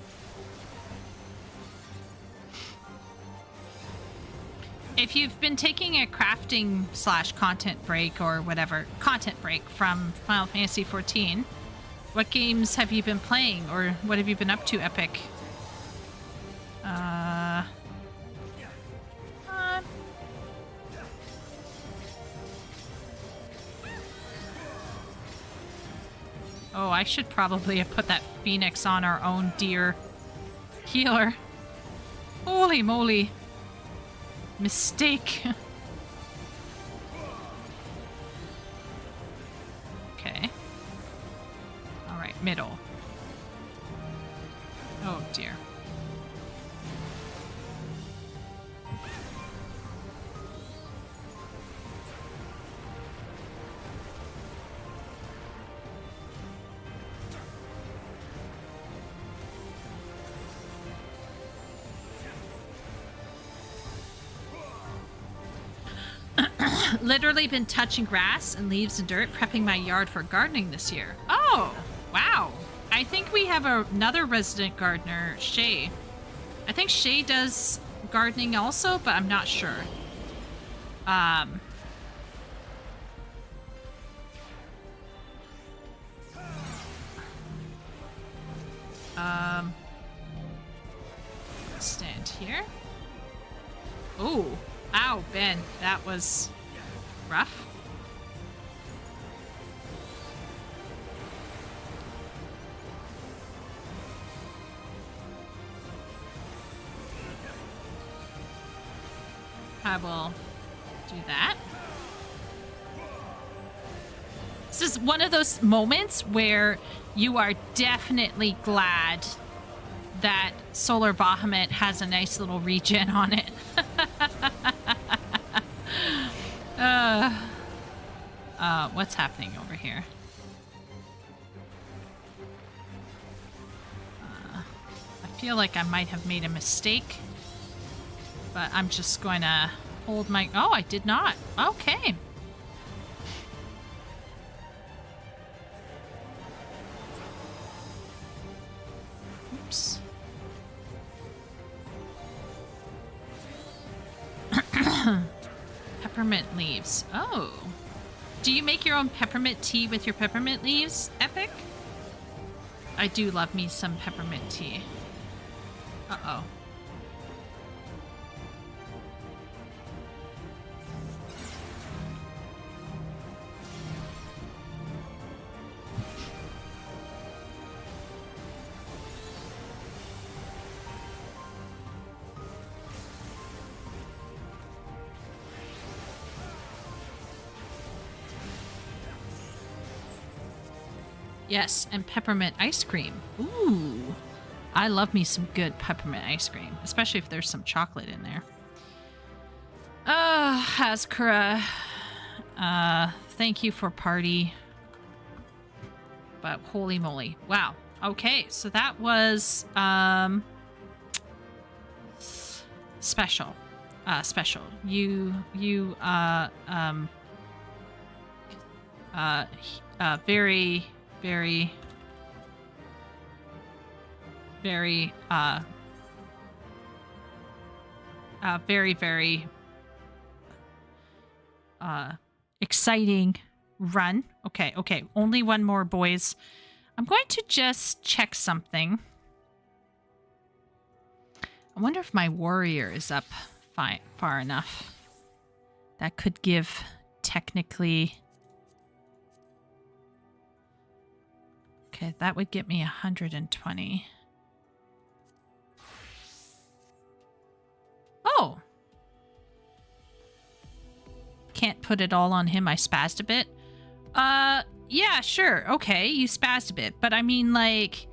If you've been taking a crafting / content break or whatever, content break from Final Fantasy XIV, what games have you been playing or what have you been up to, Epic? Oh, I should probably have put that Phoenix on our own dear healer. Holy moly. Mistake. Okay. Alright, middle. Oh dear. Literally been touching grass and leaves and dirt, prepping my yard for gardening this year. Oh, wow. I think we have another resident gardener, Shay. I think Shay does gardening also, but I'm not sure. Stand here. Oh, ow, Ben, that was rough. I will do that. This is one of those moments where you are definitely glad that Solar Bahamut has a nice little regen on it. What's happening over here? I feel like I might have made a mistake, but I'm just going to hold my... Oh, I did not. Okay. Oops. Peppermint leaves. Oh. Do you make your own peppermint tea with your peppermint leaves, Epic? I do love me some peppermint tea. Uh-oh. Yes, and peppermint ice cream. Ooh. I love me some good peppermint ice cream, especially if there's some chocolate in there. Haskara. Thank you for party. But holy moly. Wow. Okay, so that was special. Special. Very, very, very, very, very exciting run. Okay, okay. Only one more, boys. I'm going to just check something. I wonder if my warrior is up far enough. That could give technically... Okay, that would get me 120. Oh! Can't put it all on him. I spazzed a bit. Yeah, sure. Okay, you spazzed a bit. But I mean, like...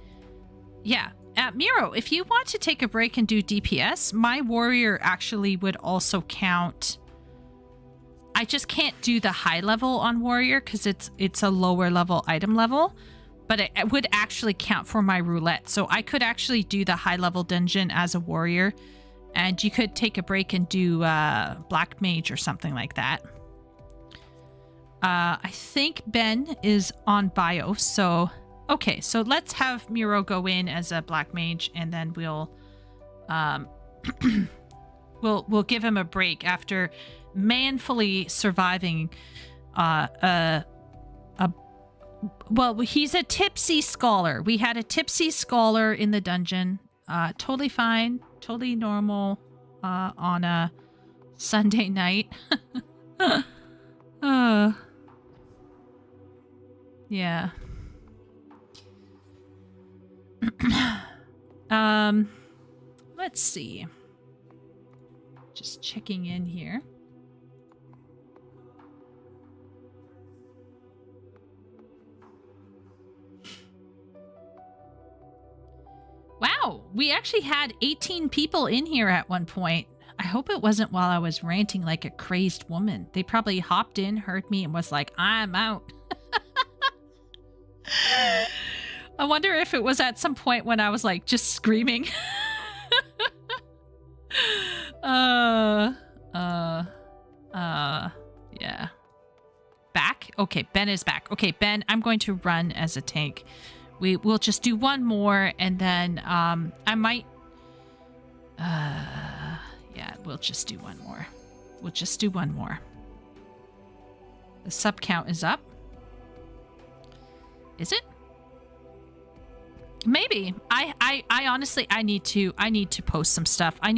Yeah. Miro, if you want to take a break and do DPS, my warrior actually would also count... I just can't do the high level on warrior because it's a lower level item level. But it would actually count for my roulette. So I could actually do the high level dungeon as a warrior. And you could take a break and do Black Mage or something like that. I think Ben is on bio. So, okay. So let's have Miro go in as a Black Mage. And then we'll we'll give him a break after manfully surviving well, he's a tipsy scholar. We had a tipsy scholar in the dungeon. Totally fine. Totally normal on a Sunday night. Yeah. Let's see. Just checking in here. Wow, we actually had 18 people in here at one point. I hope it wasn't while I was ranting like a crazed woman. They probably hopped in, heard me, and was like, I'm out. I wonder if it was at some point when I was like just screaming. Yeah. Back? Okay, Ben is back. Okay, Ben, I'm going to run as a tank. We'll just do one more, and then I might... yeah, we'll just do one more. We'll just do one more. The sub count is up. Is it? Maybe. I honestly, I need to post some stuff. I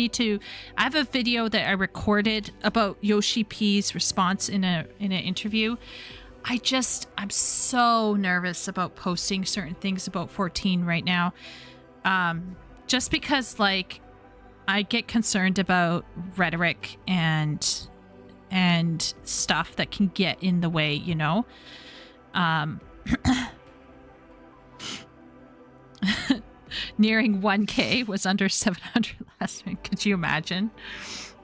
have a video that I recorded about Yoshi P's response in an interview. I'm so nervous about posting certain things about 14 right now. Just because, like, I get concerned about rhetoric and stuff that can get in the way, you know? Nearing 1K was under 700 last week. Could you imagine?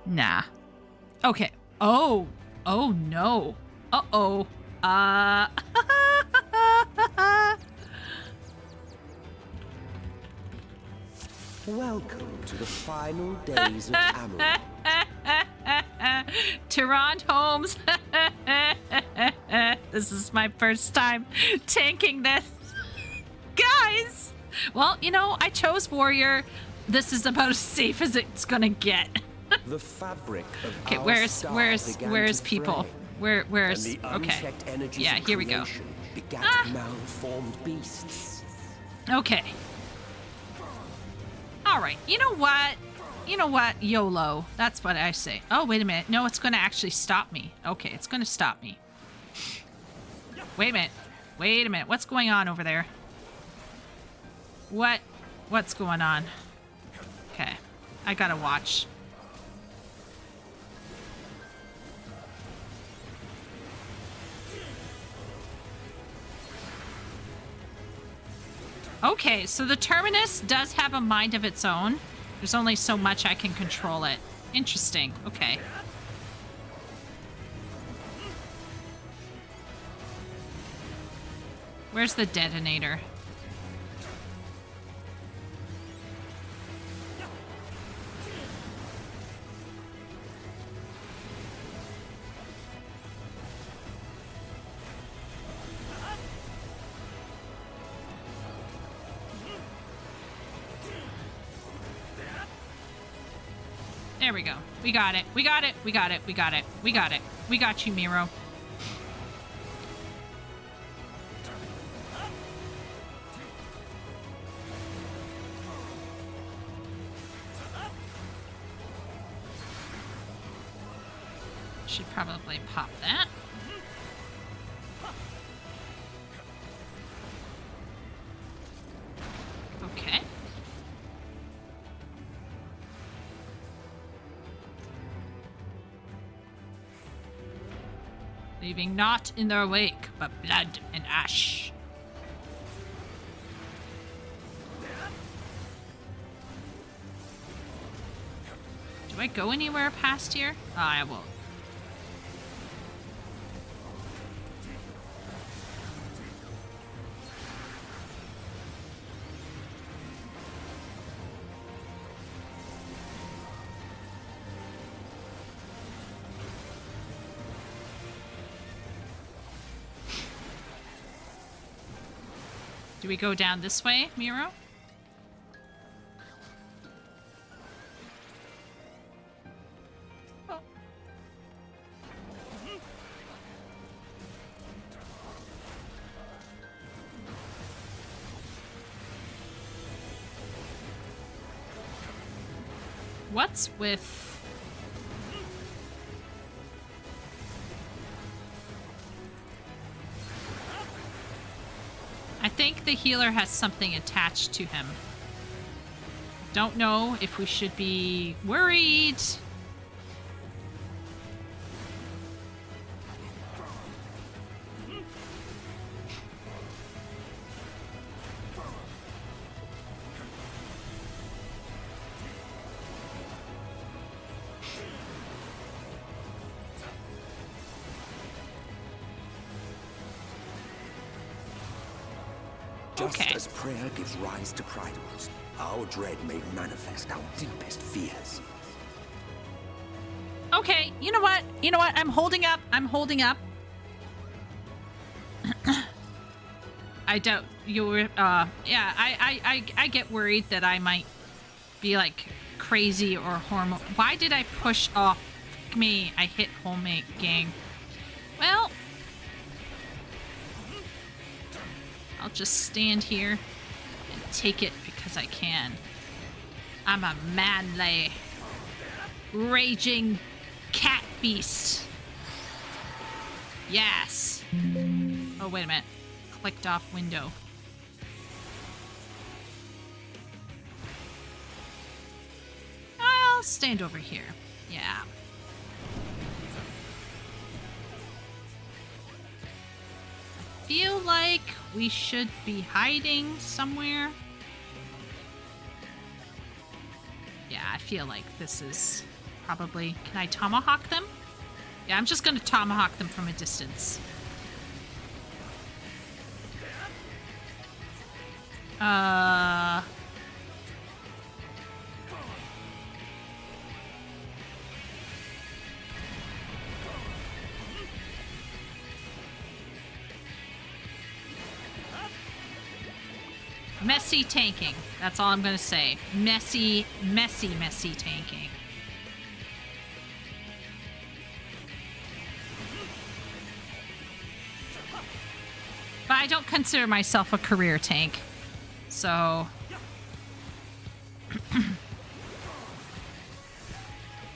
Nah. Okay. Oh no. Uh-oh. Welcome to the final days of Amaranth. Tyrant Holmes. This is my first time tanking this. Guys! Well, you know, I chose Warrior. This is about as safe as it's gonna get. The fabric of Okay, our where's star where's began where's to people? fray, Where's and the okay. unchecked energies Yeah, of here we go. creation begat Ah. malformed beasts. Okay. All right. You know what? You know what? YOLO. That's what I say. Oh, wait a minute. No, it's going to actually stop me. Okay, it's going to stop me. Wait a minute. Wait a minute. What's going on over there? What's going on? Okay. I got to watch. Okay, so the Terminus does have a mind of its own. There's only so much I can control it. Interesting. Okay. Where's the detonator? There we go. We got it. We got it. We got it. We got it. We got it. We got you, Miro. Should probably pop that. Okay. Leaving naught in their wake but blood and ash. Do I go anywhere past here? Oh, I won't. Do we go down this way, Miro? Oh. What's with... I think the healer has something attached to him. Don't know if we should be worried. Just Okay. as prayer gives rise to pridals, our dread made manifest our deepest fears. Okay, you know what? You know what? I'm holding up. I'm holding up. I don't. You're. Yeah. I get worried that I might be like crazy or hormone. Why did I push off me? I hit homemade gang. Well, I'll just stand here and take it because I can. I'm a manly, raging cat beast. Yes. Oh, wait a minute. Clicked off window. I'll stand over here. Yeah. Feel like we should be hiding somewhere. Yeah, I feel like this is probably... Can I tomahawk them? Yeah, I'm just gonna tomahawk them from a distance. Messy tanking. That's all I'm gonna say. Messy tanking. I don't consider myself a career tank. So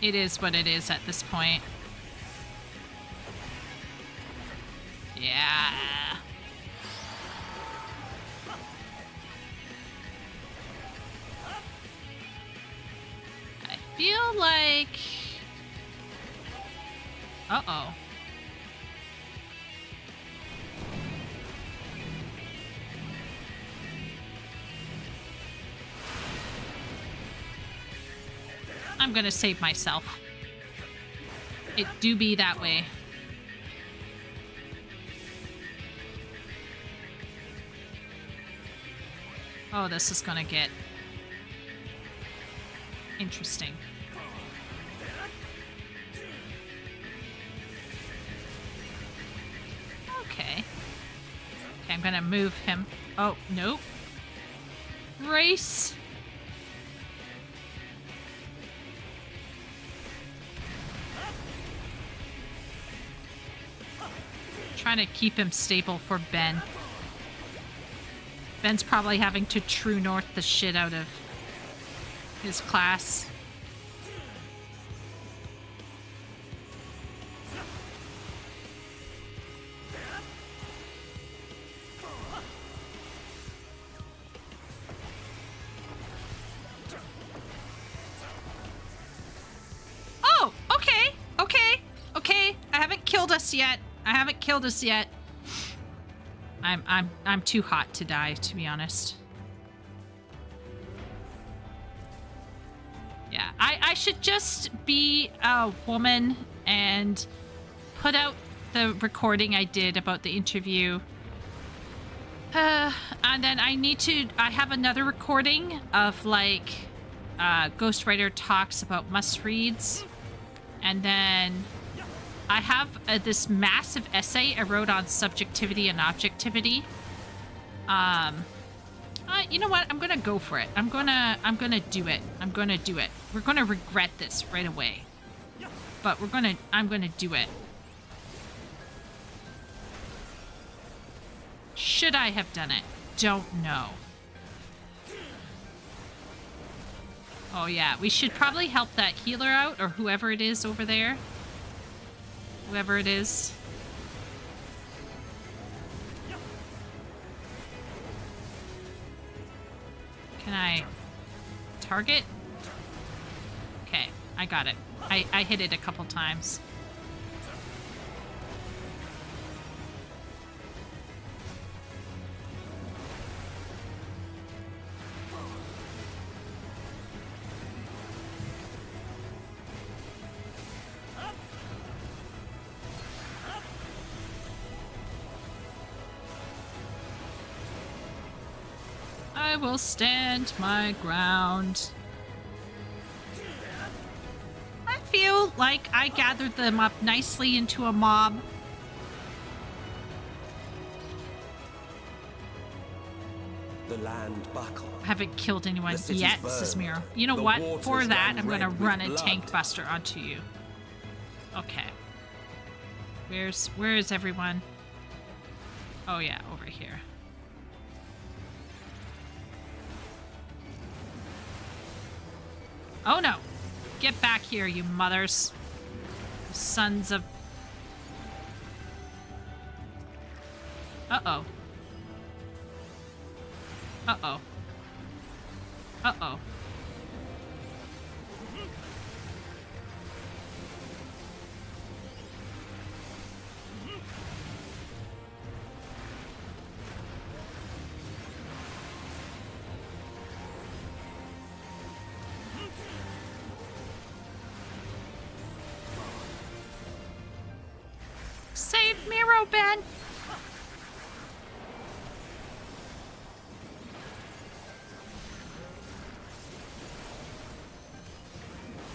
it is what it is at this point. Yeah. I feel like... Uh-oh. I'm gonna save myself. It do be that way. Oh, this is gonna get interesting. Okay. Okay, I'm gonna move him. Oh, nope. Race. Trying to keep him stable for Ben. Ben's probably having to true north the shit out of his class. Oh, okay, okay, okay. I haven't killed us yet. I haven't killed us yet. I'm too hot to die, to be honest. Yeah, I should just be a woman and put out the recording I did about the interview. And then I have another recording of like Ghostwriter talks about must-reads. And then I have this massive essay I wrote on subjectivity and objectivity. You know what? I'm gonna go for it. I'm gonna do it. I'm gonna do it. We're gonna regret this right away, but I'm gonna do it. Should I have done it? Don't know. Oh yeah, we should probably help that healer out, or whoever it is over there. Whoever it is. Can I target? Okay, I got it. I hit it a couple times. I will stand my ground. I feel like I gathered them up nicely into a mob. The land buckle. I haven't killed anyone The city's yet, burned. says Miro. You know The what? waters For that, run I'm gonna red run with a blood. tank buster onto you. Okay. Where is everyone? Oh yeah, over here. Oh no! Get back here, you mothers. Sons of... Uh-oh. Uh-oh. Uh-oh. Save Miro, Ben!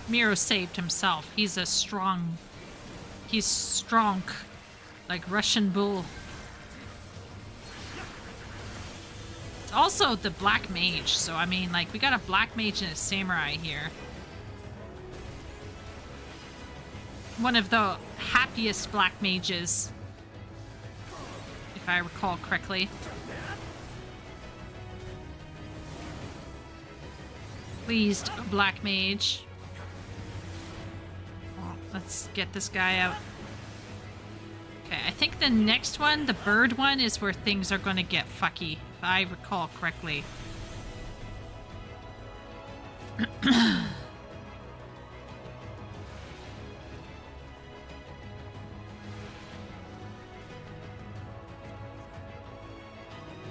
Miro saved himself. He's strong, like Russian bull. It's also the black mage, so I mean, like, we got a black mage and a samurai here. One of the happiest black mages, if if I recall correctly. Pleased, Black Mage. Oh, let's get this guy out. Okay, I think the next one, the bird one, is where things are going to get fucky, if I recall correctly.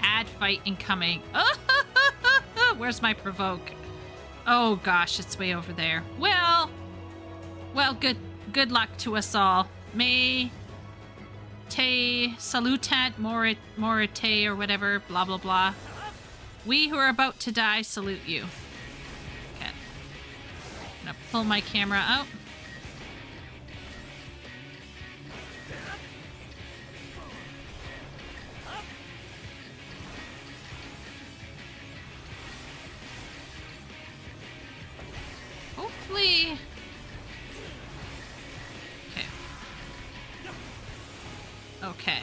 Add fight incoming. Where's my provoke? Oh gosh, it's way over there. Well, good luck to us all. May te salutant morite or whatever, blah blah blah. We who are about to die salute you. Okay. I'm gonna pull my camera out. Hopefully. Okay. Okay.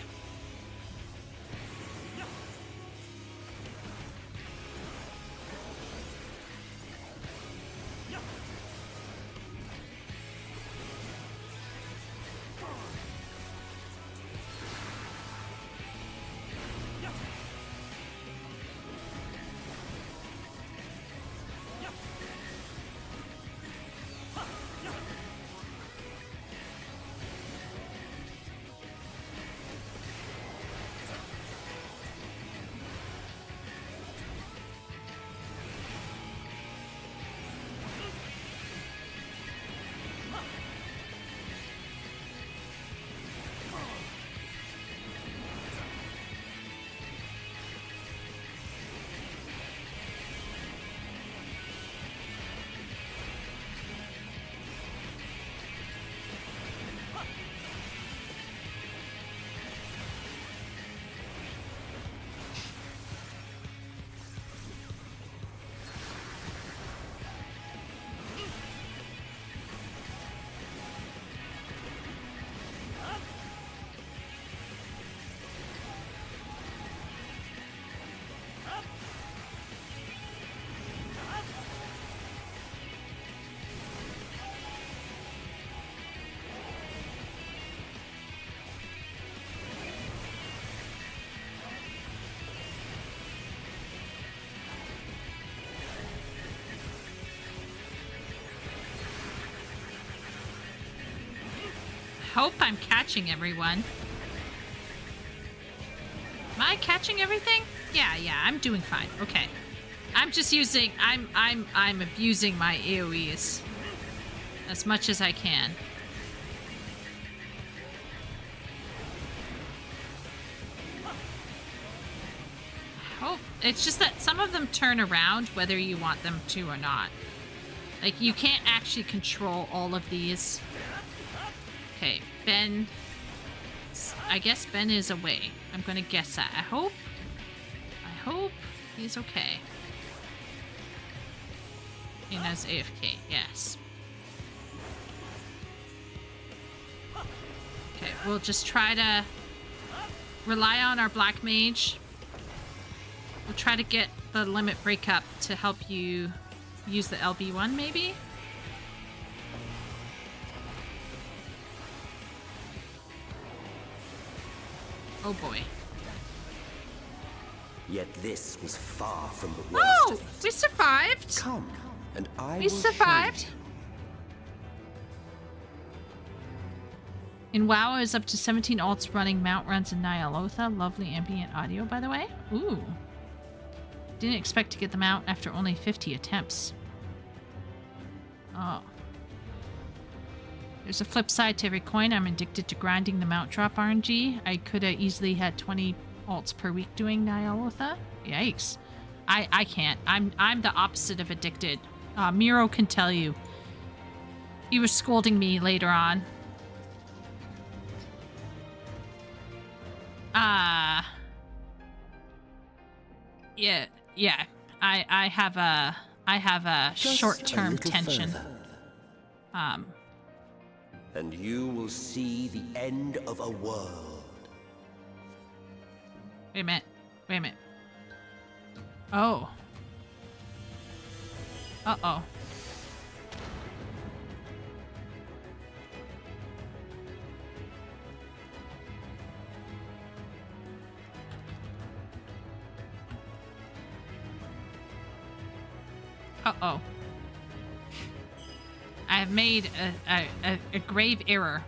Hope I'm catching everyone. Am I catching everything? Yeah, I'm doing fine. Okay. I'm just using I'm abusing my AoEs as much as I can. Hope it's just that some of them turn around whether you want them to or not. Like you can't actually control all of these. Okay, Ben. I guess Ben is away. I'm gonna guess that. I hope he's okay. Ina's AFK, yes. Okay, we'll just try to rely on our Black Mage. We'll try to get the limit break up to help you use the LB1 maybe? Oh boy. Yet this was far from the worst Oh! of it. We survived! Come, and I We will show survived. you. In WoW is up to 17 alts running mount runs in Nyalotha. Lovely ambient audio, by the way. Ooh. Didn't expect to get them out after only 50 attempts. Oh. There's a flip side to every coin. I'm addicted to grinding the mount drop RNG. I could have easily had 20 alts per week doing Nyalotha. Yikes. I can't. I'm the opposite of addicted. Miro can tell you. He was scolding me later on. Yeah. I have a Just short-term a little tension. further, and you will see the end of a world. Wait a minute. Wait a minute. Oh. Uh-oh. Uh-oh. I have made a grave error.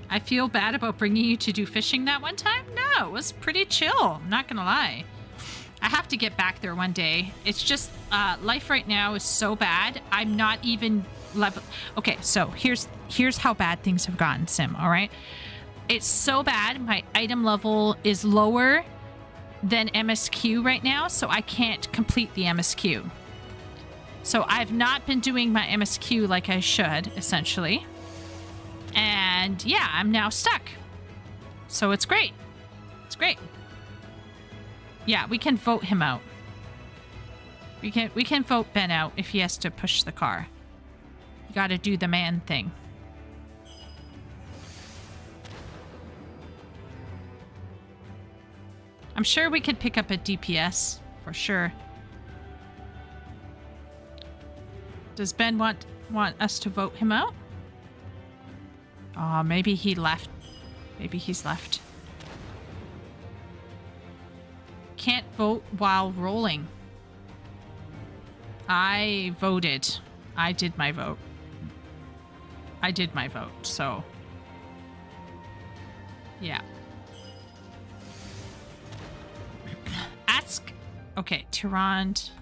I feel bad about bringing you to do fishing that one time. No, it was pretty chill. I'm not gonna lie. I have to get back there one day. It's just life right now is so bad. I'm not even level. Okay, so here's how bad things have gotten, Sim. All right, it's so bad. My item level is lower than MSQ right now, so I can't complete the MSQ. So I've not been doing my MSQ like I should, essentially. And yeah, I'm now stuck. So it's great. It's great. Yeah, we can vote him out. We can vote Ben out if he has to push the car. You gotta do the man thing. I'm sure we could pick up a DPS for sure. Does Ben want us to vote him out? Oh, maybe he left. Maybe he's left. Can't vote while rolling. I voted. I did my vote. I did my vote, so. Yeah. Ask. Okay, Tyrande.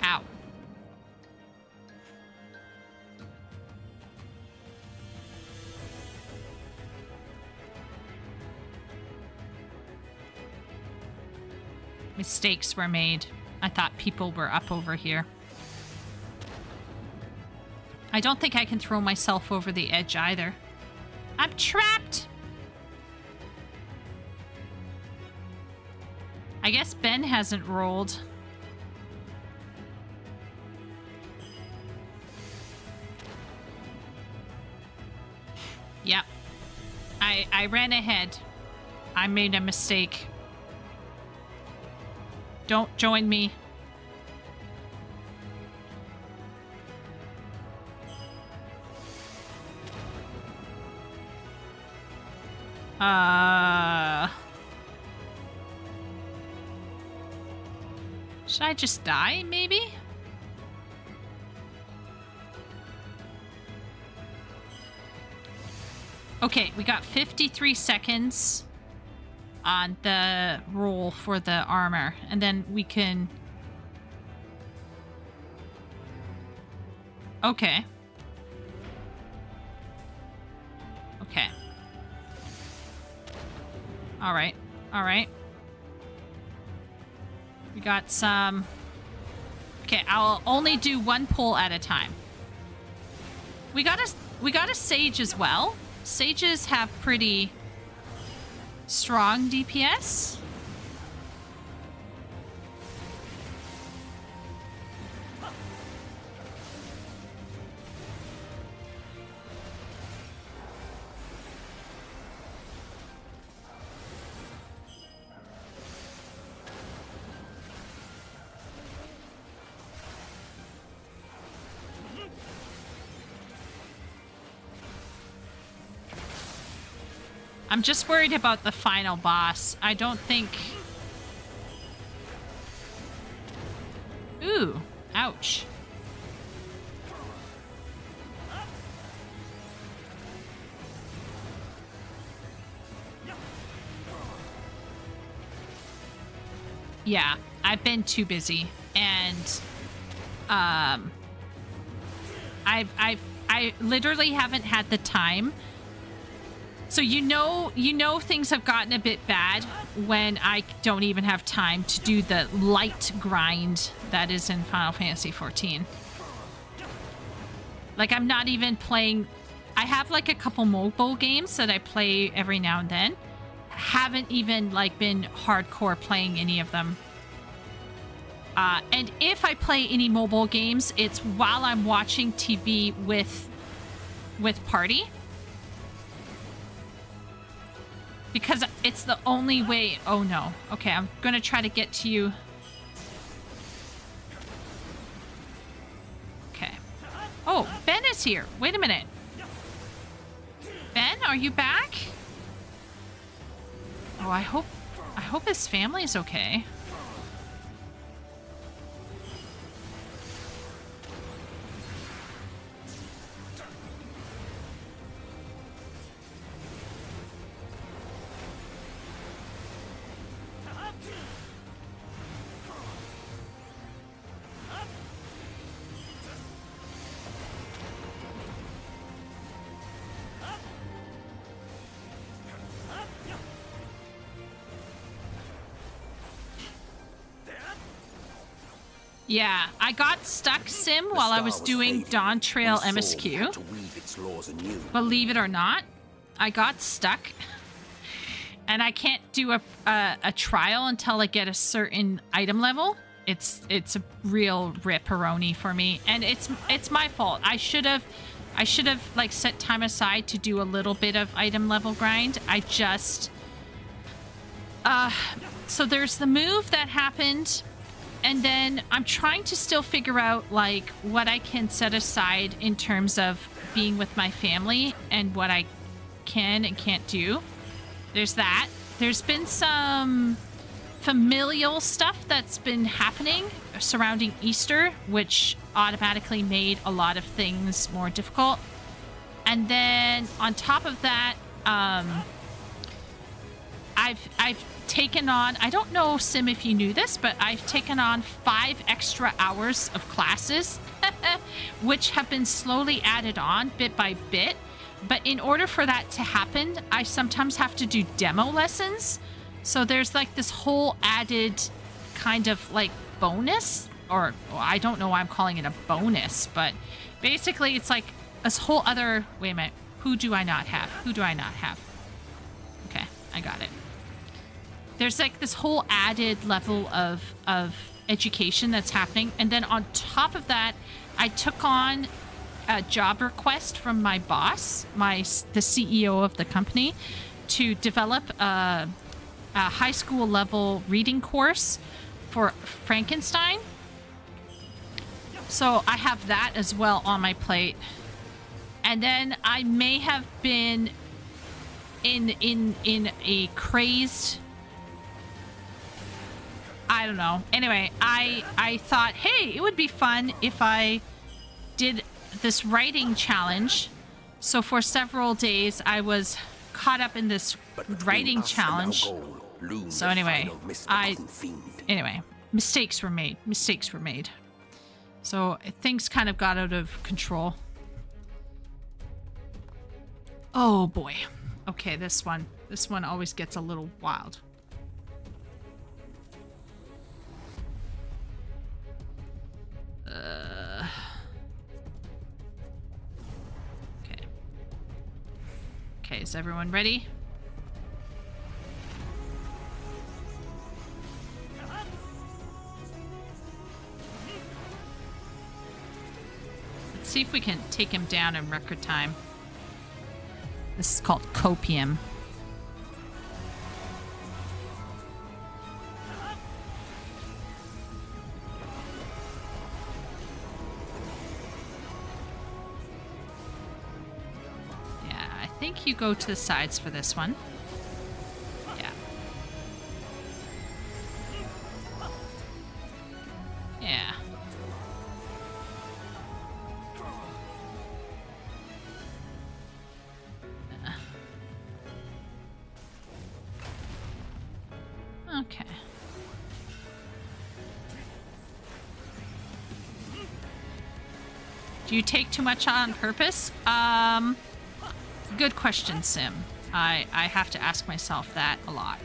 Ow. Mistakes were made. I thought people were up over here. I don't think I can throw myself over the edge either. I'm trapped! I guess Ben hasn't rolled. Yep. I ran ahead. I made a mistake. Don't join me. Should I just die, maybe? Okay, we got 53 seconds on the roll for the armor, and then we can... Okay. Okay. Alright, alright. We got some... Okay, I'll only do one pull at a time. We got a sage as well. Sages have pretty strong DPS. I'm just worried about the final boss. I don't think... Ooh, ouch. Yeah, I've been too busy, and I literally haven't had the time. So you know things have gotten a bit bad when I don't even have time to do the light grind that is in Final Fantasy XIV. Like, I'm not even playing... I have like a couple mobile games that I play every now and then. haven't even like been hardcore playing any of them. And if I play any mobile games, it's while I'm watching TV with party. Because it's the only way. Oh no. Okay, I'm gonna try to get to you. Okay. Oh, Ben is here. Wait a minute. Ben, are you back? Oh, I hope his family's okay. Yeah, I got stuck, Sim, while I was doing Dawn Trail MSQ. Believe it or not, I got stuck. And I can't do a trial until I get a certain item level. It's a real ripperoni for me, and it's my fault. I should have like set time aside to do a little bit of item level grind. I just so there's the move that happened. And then I'm trying to still figure out, like, what I can set aside in terms of being with my family and what I can and can't do. There's that. There's been some familial stuff that's been happening surrounding Easter, which automatically made a lot of things more difficult. And then on top of that, I've taken on, I don't know, Sim, if you knew this, but I've taken on 5 extra hours of classes, which have been slowly added on bit by bit. But in order for that to happen, I sometimes have to do demo lessons. So there's like this whole added kind of like bonus, or I don't know why I'm calling it a bonus, but basically it's like this whole other, wait a minute, who do I not have? Who do I not have? Okay, I got it. There's like this whole added level of education that's happening. And then on top of that, I took on a job request from my boss, the CEO of the company, to develop a high school level reading course for Frankenstein. So I have that as well on my plate. And then I may have been in a crazed, I don't know. Anyway, I thought, hey, it would be fun if I did this writing challenge. So for several days, I was caught up in this writing challenge. So anyway, mistakes were made. Mistakes were made. So things kind of got out of control. Oh boy. Okay, this one always gets a little wild. Okay. Okay, is everyone ready? Let's see if we can take him down in record time. This is called Copium. I think you go to the sides for this one. Yeah. Yeah. Okay. Do you take too much on purpose? Good question, Sim. I have to ask myself that a lot.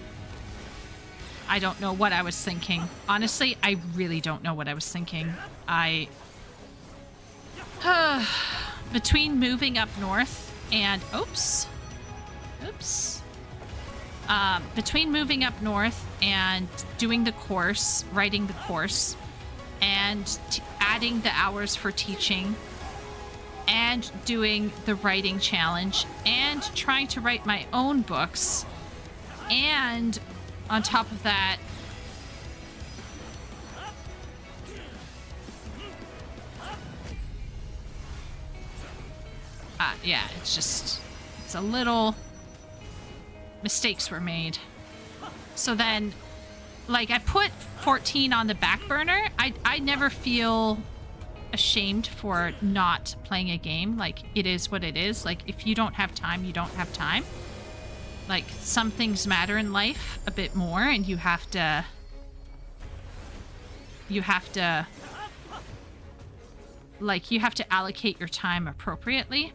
I don't know what I was thinking. Honestly, I really don't know what I was thinking. Between moving up north and... Oops. between moving up north and doing the course, writing the course, and adding the hours for teaching, and doing the writing challenge, and trying to write my own books, and on top of that, yeah, it's a little... mistakes were made. So then, like, I put 14 on the back burner. I never feel ashamed for not playing a game. Like, it is what it is. Like, if you don't have time, you don't have time. Like, some things matter in life a bit more, and you have to allocate your time appropriately.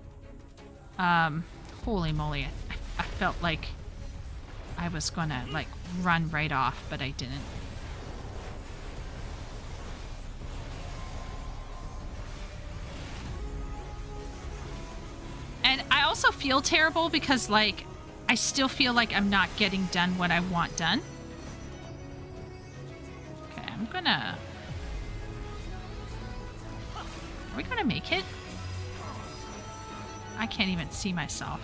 Holy moly, I felt like I was gonna, like, run right off, but I didn't. And I also feel terrible because, like, I still feel like I'm not getting done what I want done. Okay, I'm gonna... Are we gonna make it? I can't even see myself.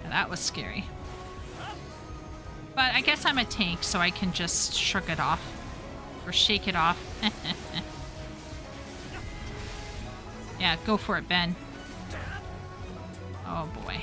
Yeah, that was scary. But I guess I'm a tank, so I can just shrug it off. Or shake it off. Yeah, go for it, Ben. Oh boy.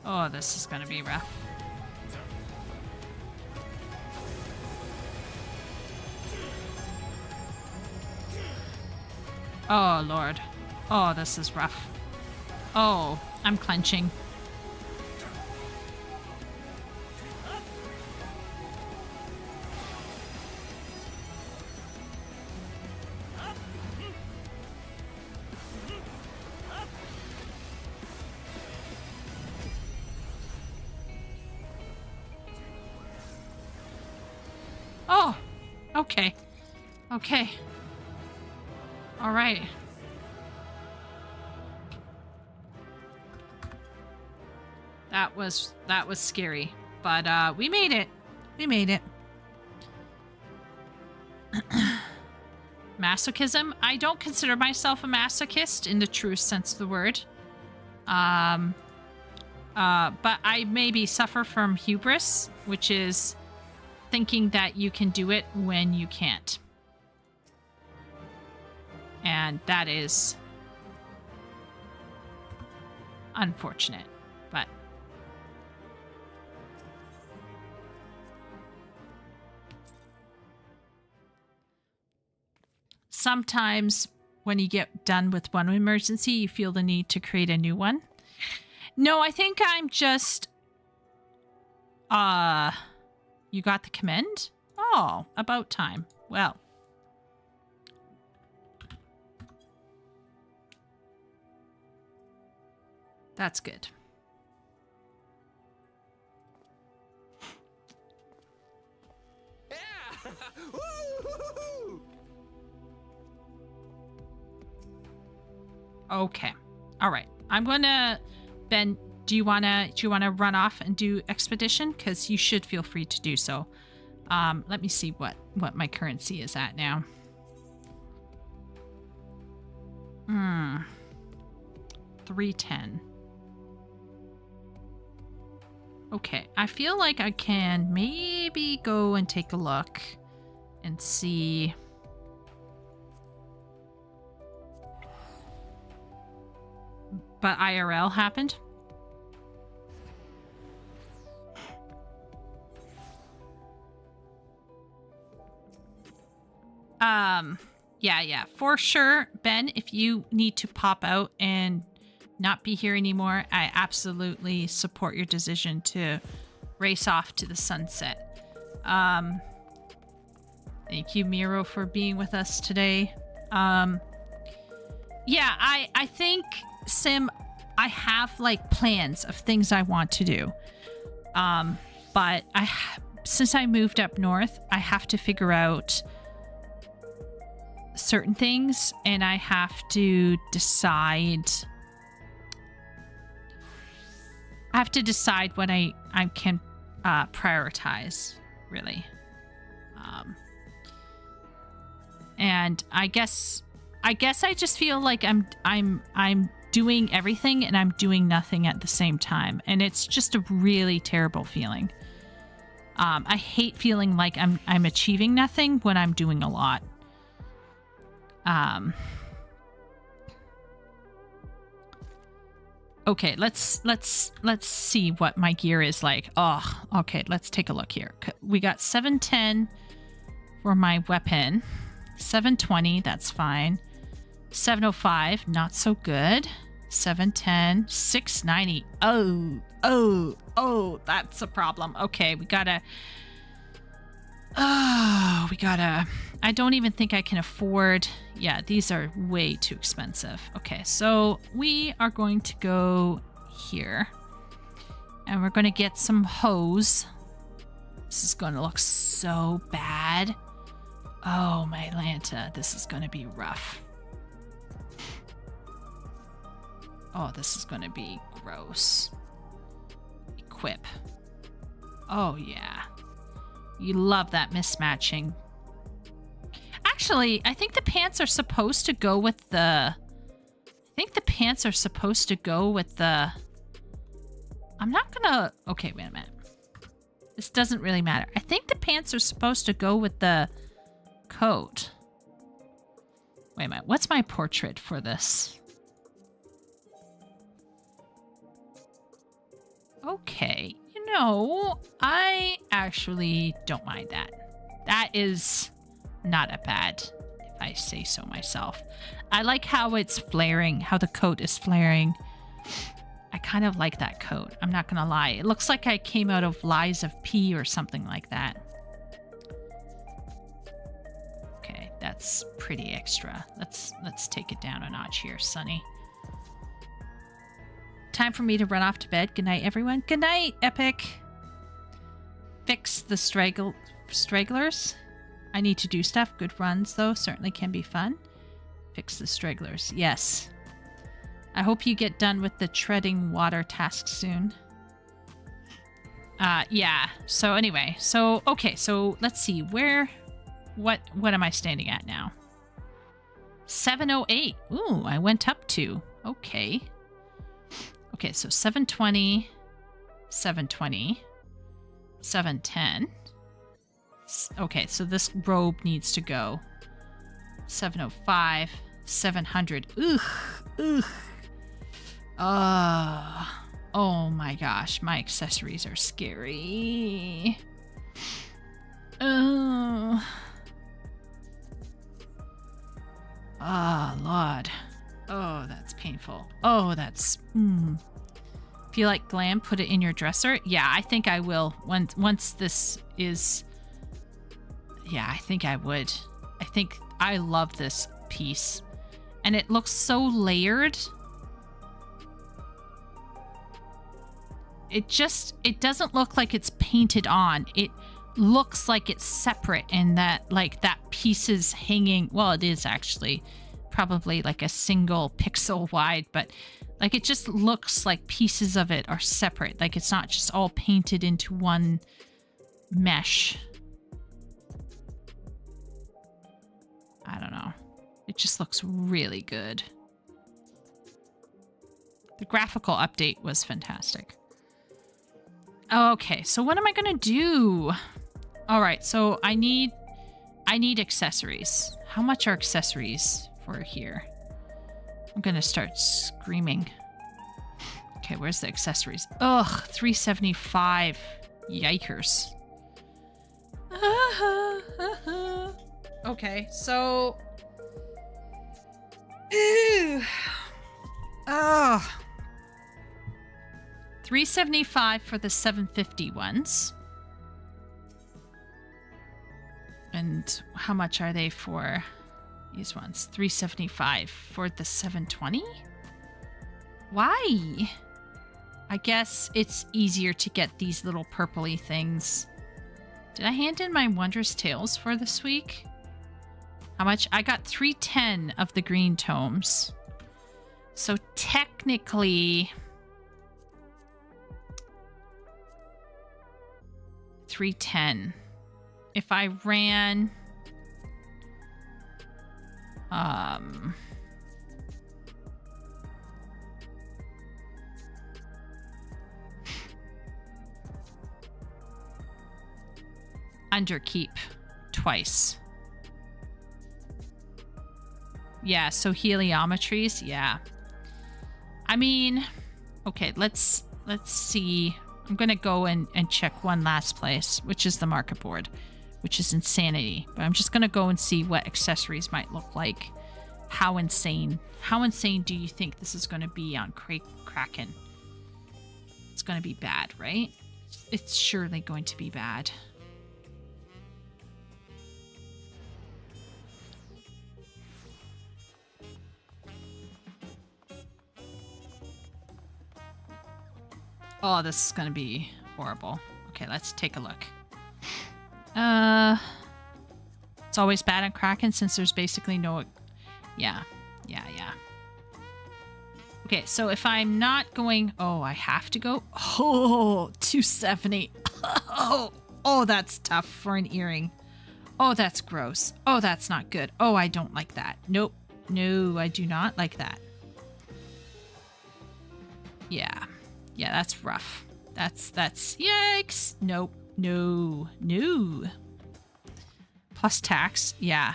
Oh, this is gonna be rough. Oh, Lord. Oh, this is rough. Oh, I'm clenching. Oh, okay. Okay. All right. That was scary, but we made it. We made it. Masochism? I don't consider myself a masochist in the true sense of the word. But I maybe suffer from hubris, which is thinking that you can do it when you can't. And that is unfortunate, but sometimes when you get done with one emergency, you feel the need to create a new one. No, I think I'm just... You got the commend? Oh, about time. Well. That's good. Yeah! Okay. All right. I'm gonna... Ben, do you wanna run off and do expedition? Because you should feel free to do so. Let me see what my currency is at now. 310. Okay, I feel like I can maybe go and take a look and see. But IRL happened. Yeah, for sure, Ben, if you need to pop out and not be here anymore, I absolutely support your decision to race off to the sunset. Thank you, Miro, for being with us today. Yeah, I think, Sim, I have like plans of things I want to do. But since I moved up north, I have to figure out certain things, and I have to decide. I have to decide what I can prioritize, really. And I guess I just feel like I'm doing everything and I'm doing nothing at the same time, and it's just a really terrible feeling. I hate feeling like I'm achieving nothing when I'm doing a lot. Okay, let's see what my gear is like. Oh, okay, let's take a look here. We got 710 for my weapon. 720, that's fine. 705, not so good. 710, 690. Oh, that's a problem. Okay, we gotta. I don't even think I can afford. Yeah, these are way too expensive. Okay, so we are going to go here. And we're going to get some hose. This is going to look so bad. Oh, my Lanta, this is going to be rough. Oh, this is going to be gross. Equip. Oh, yeah. You love that mismatching. Actually, I think the pants are supposed to go with the... I'm not gonna... Okay, wait a minute. This doesn't really matter. I think the pants are supposed to go with the coat. Wait a minute. What's my portrait for this? Okay. You know, I actually don't mind that. That is not a bad, if I say so myself. I like how it's flaring, how the coat is flaring. I kind of like that coat. I'm not gonna lie. It looks like I came out of Lies of P or something like that. Okay, that's pretty extra. Let's take it down a notch here, Sonny. Time for me to run off to bed. Good night, everyone. Good night, Epic. Fix the stragglers. I need to do stuff. Good runs, though, certainly can be fun. Fix the stragglers. Yes. I hope you get done with the treading water task soon. Yeah. So anyway, okay, so let's see. What am I standing at now? 708. Ooh, I went up to. Okay. Okay, so 720, 720, 710. Okay, so this robe needs to go. 705, 700. Ugh. Oh my gosh, my accessories are scary. Oh, Lord. Oh, that's painful. Oh, that's... If you like glam, put it in your dresser. Yeah, I think I will. Once this is... Yeah, I think I would. I think I love this piece. And it looks so layered. It doesn't look like it's painted on. It looks like it's separate and that, like, that piece is hanging... Well, it is actually probably like a single pixel wide, but like it just looks like pieces of it are separate. Like it's not just all painted into one mesh. I don't know. It just looks really good. The graphical update was fantastic. Okay, so what am I gonna do? All right, so I need accessories. How much are accessories for here? I'm gonna start screaming. Okay, where's the accessories? Ugh, 375. Yikers. Okay, so... Ew. Oh, $375 for the 750 ones. And how much are they for these ones? $375 for the 720? Why? I guess it's easier to get these little purpley things. Did I hand in my Wondrous Tales for this week? How much? I got 310 of the green tomes. So technically... 310. If I ran... Underkeep twice. Yeah, so heliometries, yeah. I mean, okay, let's see. I'm gonna go and check one last place, which is the market board, which is Insanity. But I'm just gonna go and see what accessories might look like. How insane do you think this is gonna be on Kraken? It's gonna be bad, right? It's surely going to be bad. Oh, this is gonna be horrible. Okay, let's take a look. It's always bad on Kraken since there's basically no... Yeah. Okay, so if I'm not going... Oh, I have to go? Oh, 270. Oh, that's tough for an earring. Oh, that's gross. Oh, that's not good. Oh, I don't like that. Nope. No, I do not like that. Yeah, that's rough. That's yikes. Nope. No. Plus tax. Yeah.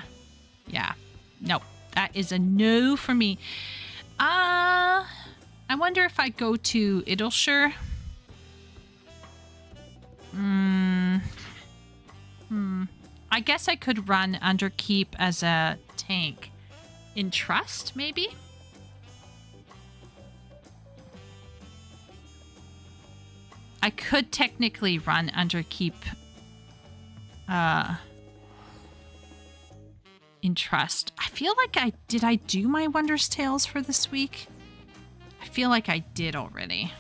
Nope. That is a no for me. I wonder if I go to Idleshire. I guess I could run Underkeep as a tank in Trust, maybe? I could technically run Underkeep in Trust. I feel like did I do my Wondrous Tales for this week? I feel like I did already.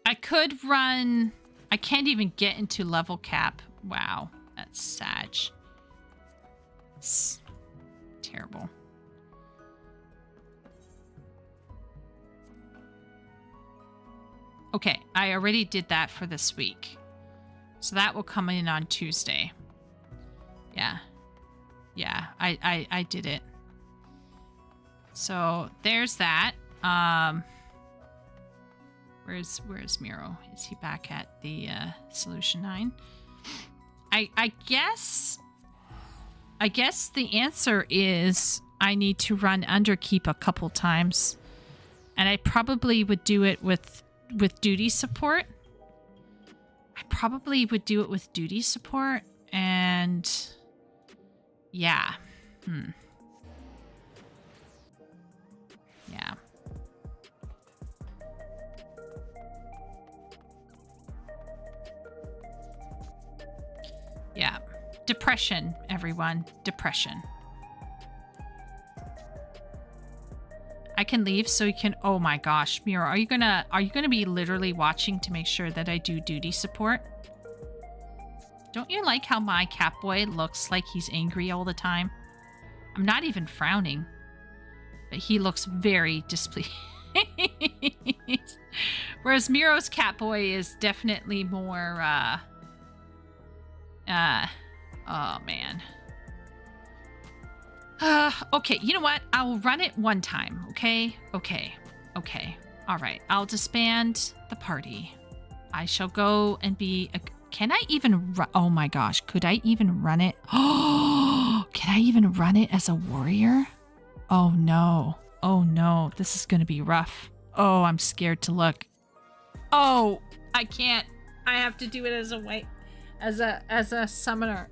I could run... I can't even get into level cap. Wow, that's sad. It's terrible. Okay, I already did that for this week. So that will come in on Tuesday. Yeah, I did it. So there's that. Where's Miro? Is he back at the Solution 9? I guess the answer is I need to run Underkeep a couple times. And I probably would do it with duty support. And yeah. Yeah. Yeah. Depression, everyone. Depression. I can leave so you can... Oh my gosh, Miro, are you gonna be literally watching to make sure that I do duty support? Don't you like how my Catboy looks like he's angry all the time? I'm not even frowning, but he looks very displeased. Whereas Miro's Catboy is definitely more, oh man. Okay, you know what? I'll run it one time, okay? Okay. All right, I'll disband the party. I shall go and be a... Can I even run... Oh my gosh, could I even run it? Oh, can I even run it as a warrior? Oh no, this is gonna be rough. Oh, I'm scared to look. Oh, I can't. I have to do it as a white, as a summoner.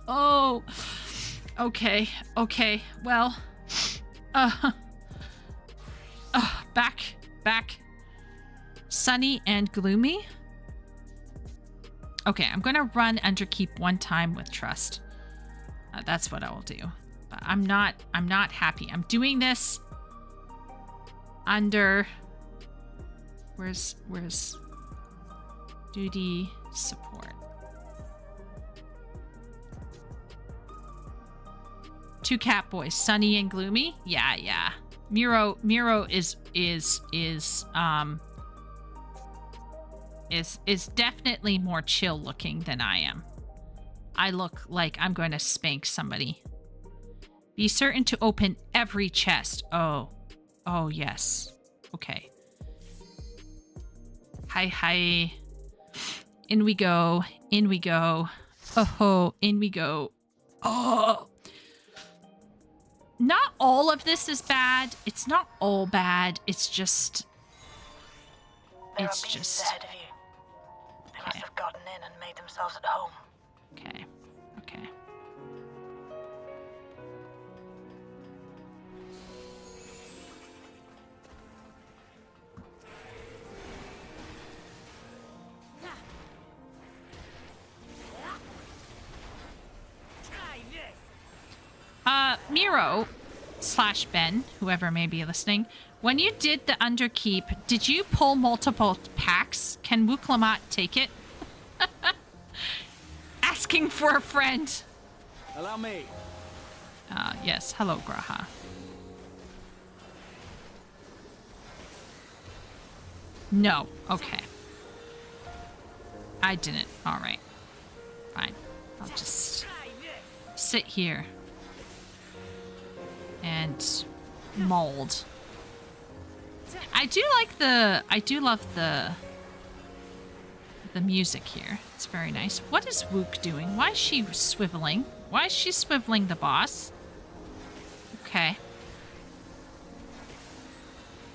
Oh, okay, okay. Well, back. Sunny and gloomy. Okay, I'm gonna run Underkeep one time with trust. That's what I will do. But I'm not happy. I'm doing this under. Where's duty support? Two cat boys, Sunny and Gloomy. Yeah. Miro is definitely more chill looking than I am. I look like I'm going to spank somebody. Be certain to open every chest. Oh yes. Okay. Hi. In we go. Oh, in we go. Oh. Not all of this is bad. It's not all bad. It's just... There are beasts ahead of you. They must have gotten in and made themselves at home. Okay. Miro / Ben, whoever may be listening, when you did the Underkeep, did you pull multiple packs? Can Wuklamat take it? Asking for a friend. Allow me. Yes. Hello, Graha. No. Okay. I didn't. All right. Fine. I'll just sit here and mold. I do love the music here. It's very nice. What is Wook doing? Why is she swiveling? Why is she swiveling the boss? Okay.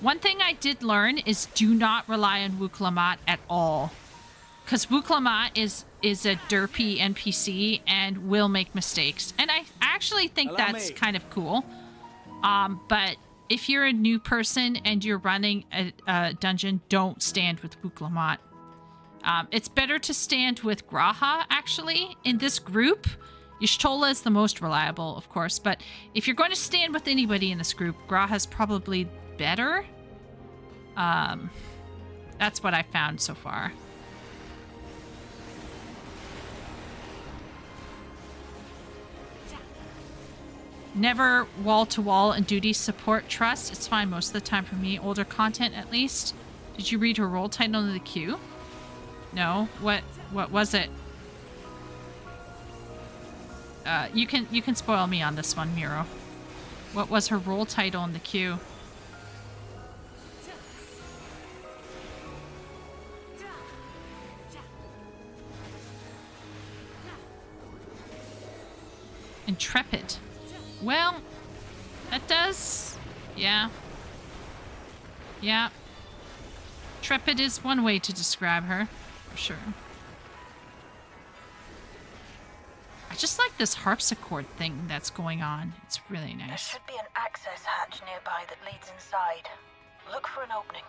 One thing I did learn is do not rely on Wuklamat at all. Because Wuklamat is a derpy NPC and will make mistakes. And I actually think that's kind of cool. But if you're a new person and you're running a dungeon, don't stand with Wuklamat. It's better to stand with Graha, actually. In this group, Y'shtola is the most reliable, of course. But if you're going to stand with anybody in this group, Graha's probably better. That's what I found so far. Never wall-to-wall and duty support trust. It's fine most of the time for me. Older content, at least. Did you read her role title in the queue? No. What was it? You can spoil me on this one, Miro. What was her role title in the queue? Intrepid. Well, that does... Yeah. Intrepid is one way to describe her, for sure. I just like this harpsichord thing that's going on. It's really nice. There should be an access hatch nearby that leads inside. Look for an opening.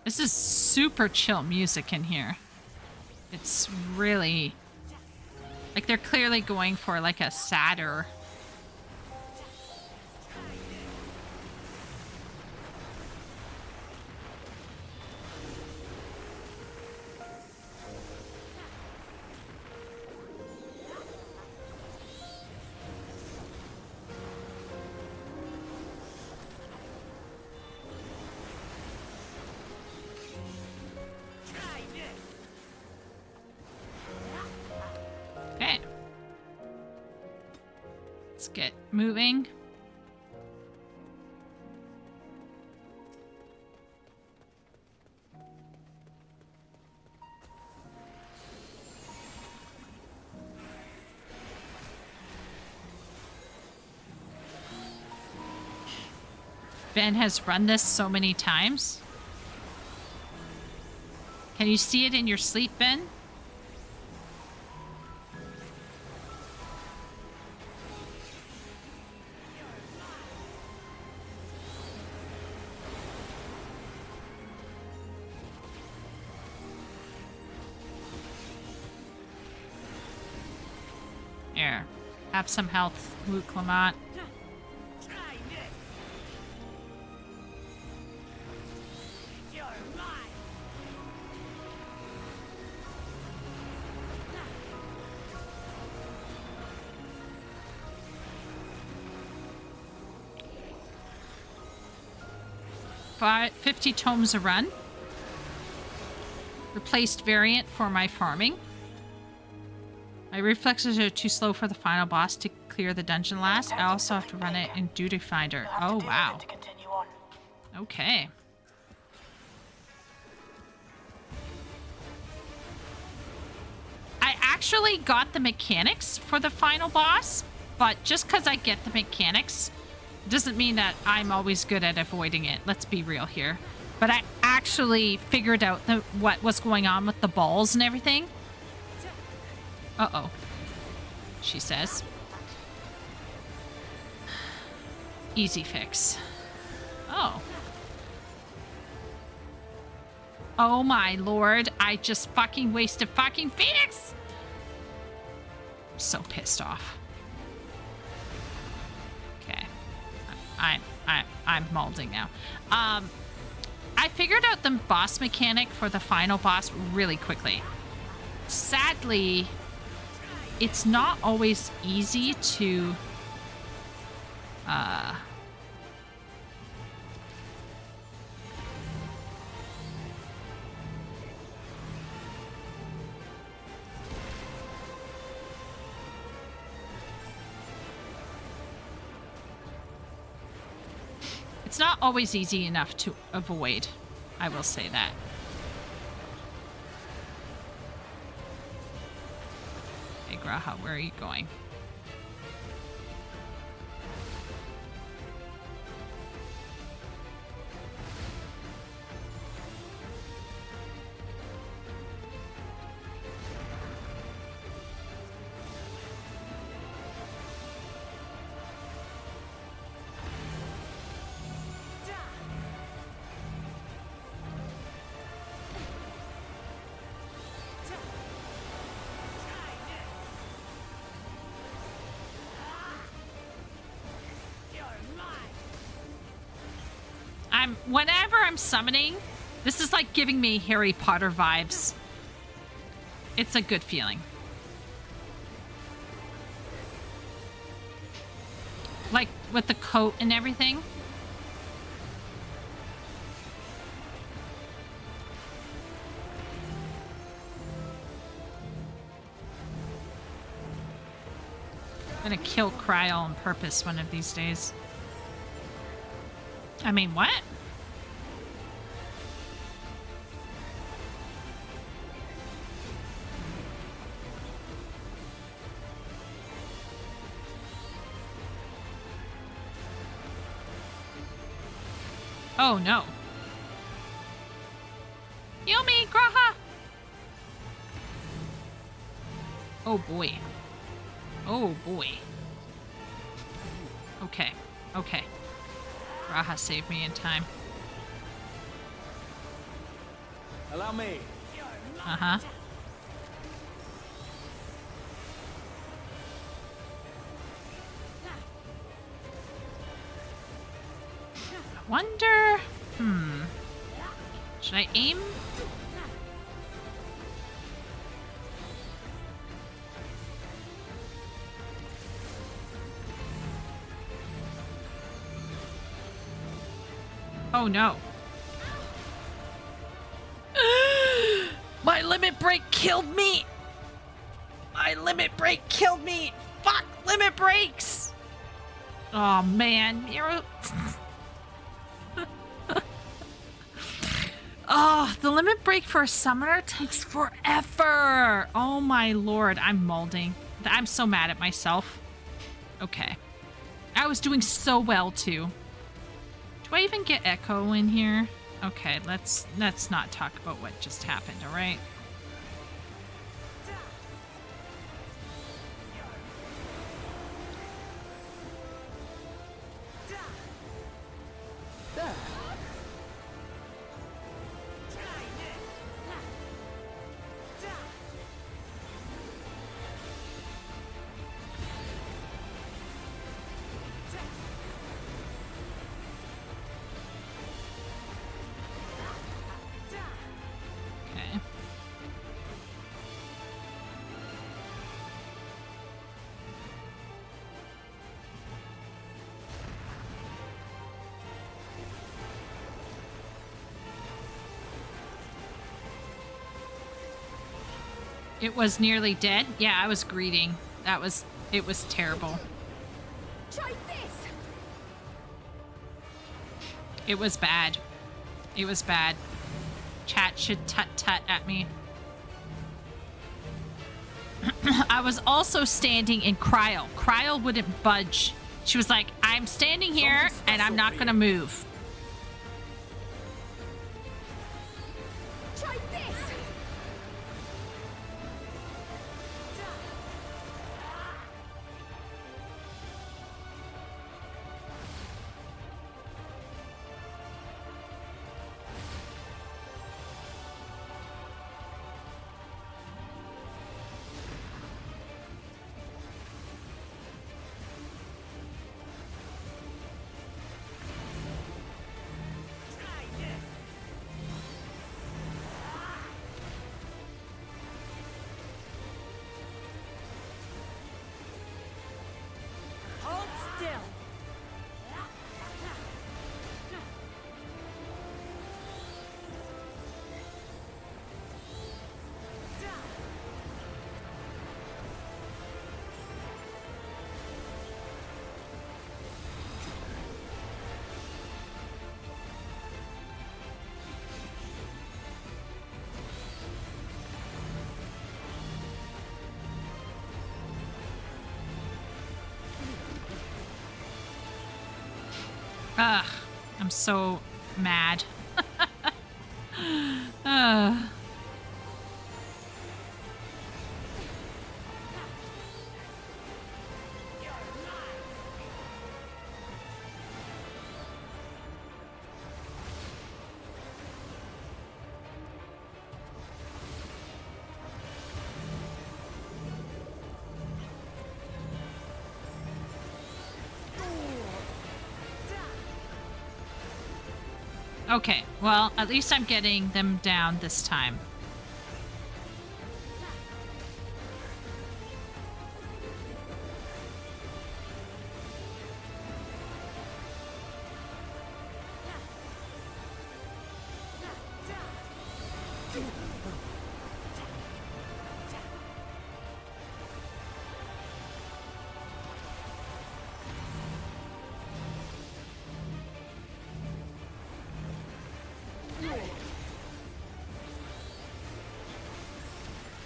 This is super chill music in here. It's really... like they're clearly going for like a sadder... Let's get moving. Ben has run this so many times. Can you see it in your sleep, Ben? Here, have some health, Luke Lamont. Five, 50 tomes a run. Replaced variant for my farming. My reflexes are too slow for the final boss to clear the dungeon last. I also have to run it in Duty Finder. Oh, wow. To continue on. Okay. I actually got the mechanics for the final boss, but just because I get the mechanics doesn't mean that I'm always good at avoiding it. Let's be real here. But I actually figured out what was going on with the balls and everything. Uh-oh. She says. Easy fix. Oh. Oh my lord. I just fucking wasted fucking Phoenix! I'm so pissed off. Okay. I'm molding now. I figured out the boss mechanic for the final boss really quickly. Sadly, it's not always easy to it's not always easy enough to avoid. I will say that. Hey, Graha, where are you going? Whenever I'm summoning, this is like giving me Harry Potter vibes. It's a good feeling. Like with the coat and everything. I'm gonna kill Kryl on purpose one of these days. I mean, what? Oh, no. Heal me, Graha! Oh, boy. Oh, boy. Okay. Okay. Graha saved me in time. Allow me. Uh-huh. Wonder... Should I aim? Oh no. My limit break killed me! My limit break killed me! Fuck, limit breaks! Oh man, Miro. Oh, the limit break for a summoner takes forever. Oh my lord, I'm molding. I'm so mad at myself. Okay. I was doing so well too. Do I even get Echo in here? Okay, let's not talk about what just happened, all right? Okay. It was nearly dead. Yeah, I was greeting. It was terrible. Try this. It was bad. It was bad. Chat should tut-tut at me. I was also standing in Cryo. Cryo wouldn't budge. She was like, I'm standing here and I'm not gonna move. Try this. Hold still. Ugh, I'm so mad. Ugh. Okay, well, at least I'm getting them down this time.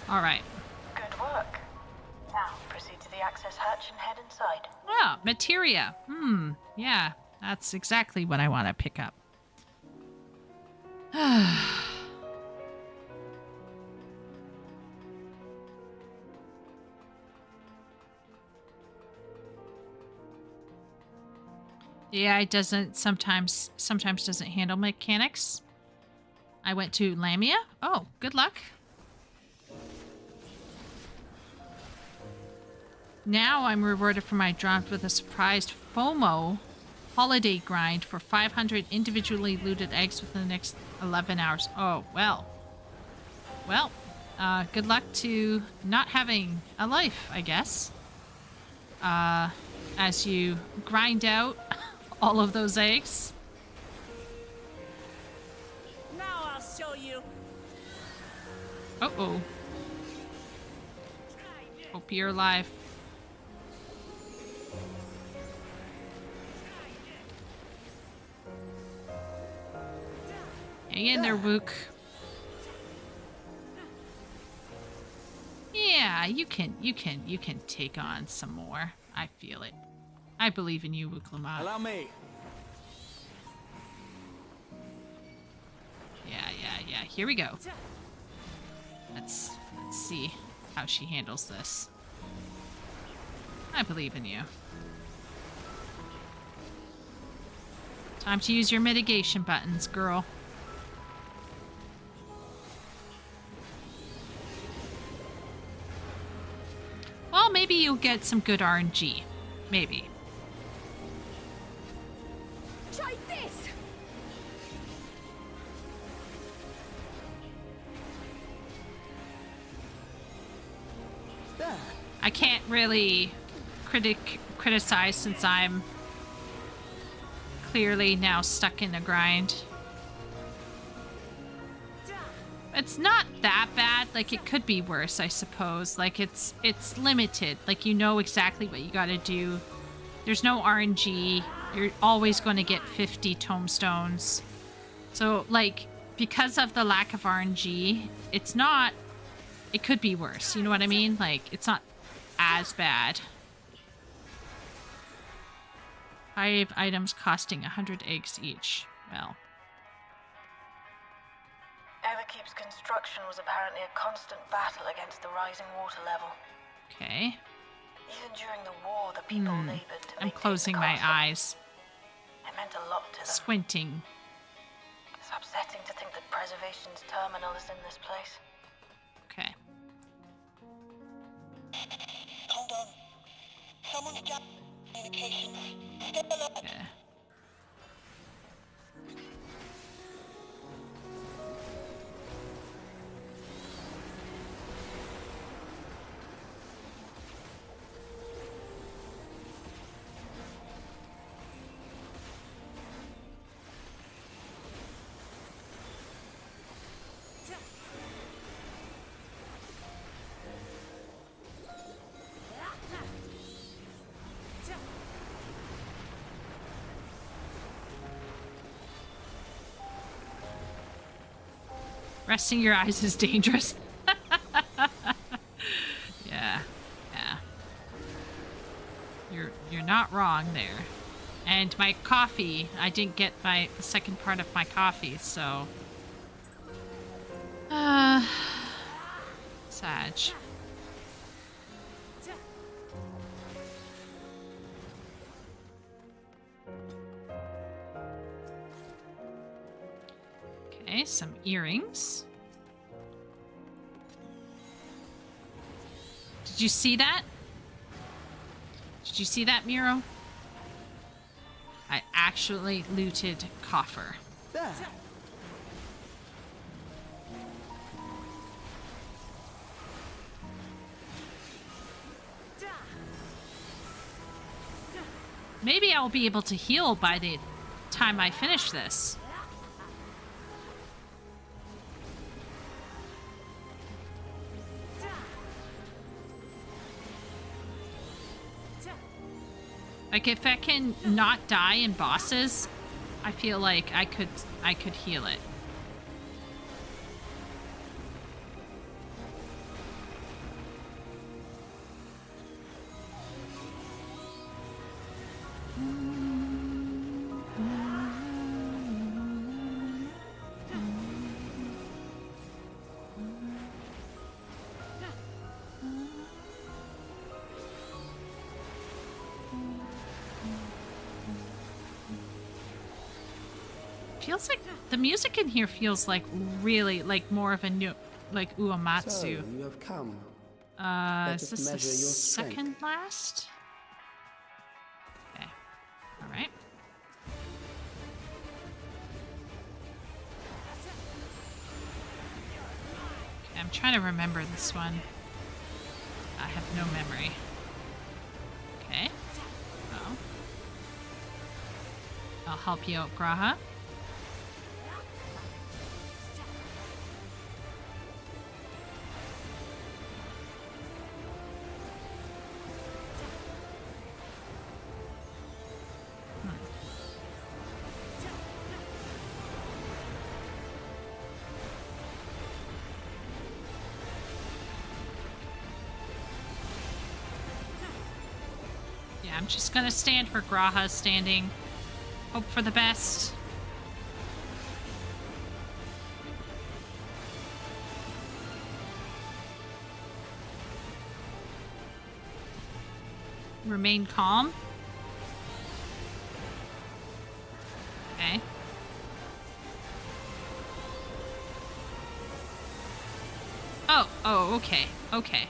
All right. Good work. Now, proceed to the access hatch and head inside. Oh, materia. Yeah, that's exactly what I want to pick up. Yeah, it doesn't sometimes doesn't handle mechanics. I went to Lamia. Oh, good luck. Now I'm rewarded for my drop with a surprised FOMO holiday grind for 500 individually looted eggs within the next 11 hours. Oh, well. Well, good luck to not having a life, I guess. As you grind out all of those eggs. Now I'll show you. Uh-oh. Hope you're alive. Hang in there, Wook. Yeah, you can take on some more. I feel it. I believe in you, Wook Lamont. Allow me. Yeah. Here we go. Let's see how she handles this. I believe in you. Time to use your mitigation buttons, girl. Well, maybe you'll get some good RNG. Maybe. Try this. I can't really criticize since I'm clearly now stuck in a grind. It's not that bad. Like, it could be worse, I suppose. Like, it's limited. Like, you know exactly what you gotta do. There's no RNG. You're always going to get 50 tomestones. So, like, because of the lack of RNG, it's not... It could be worse. You know what I mean? Like, it's not as bad. 5 items costing 100 eggs each. Well... Everkeep's construction was apparently a constant battle against the rising water level. Okay. Even during the war, the people labored to I'm maintain closing the my castle. eyes. It meant a lot to them. Squinting. It's upsetting to think that preservation's terminal is in this place. Okay. Hold on. Someone's got communications. Okay. Resting your eyes is dangerous. Yeah. You're not wrong there. And my coffee, I didn't get the second part of my coffee, so Sag. Okay, some earrings. Did you see that? Did you see that, Miro? I actually looted coffer. There. Maybe I'll be able to heal by the time I finish this. Like, if I can not die in bosses, I feel like I could heal it. Feels like the music in here feels like really like more of a new, like Uematsu. So, you have come. Is this the second last? Okay. All right. Okay, I'm trying to remember this one. I have no memory. Okay. Oh. I'll help you out, Graha. I'm just gonna stand for Graha's standing. Hope for the best. Remain calm. Okay. Oh, okay. Okay.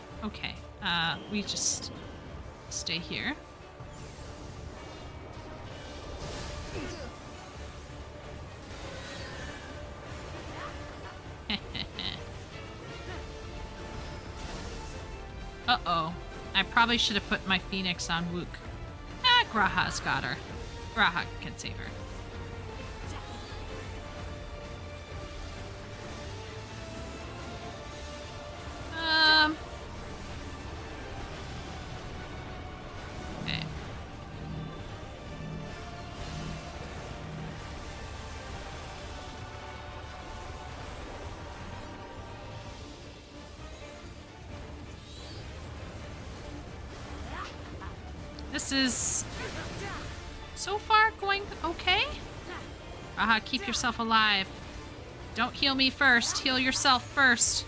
We just stay here. Uh-oh. I probably should have put my Phoenix on Wook. Ah, Graha's got her. Graha can save her. Okay. This is so far going okay. Aha, keep yourself alive. Don't heal me first. Heal yourself first.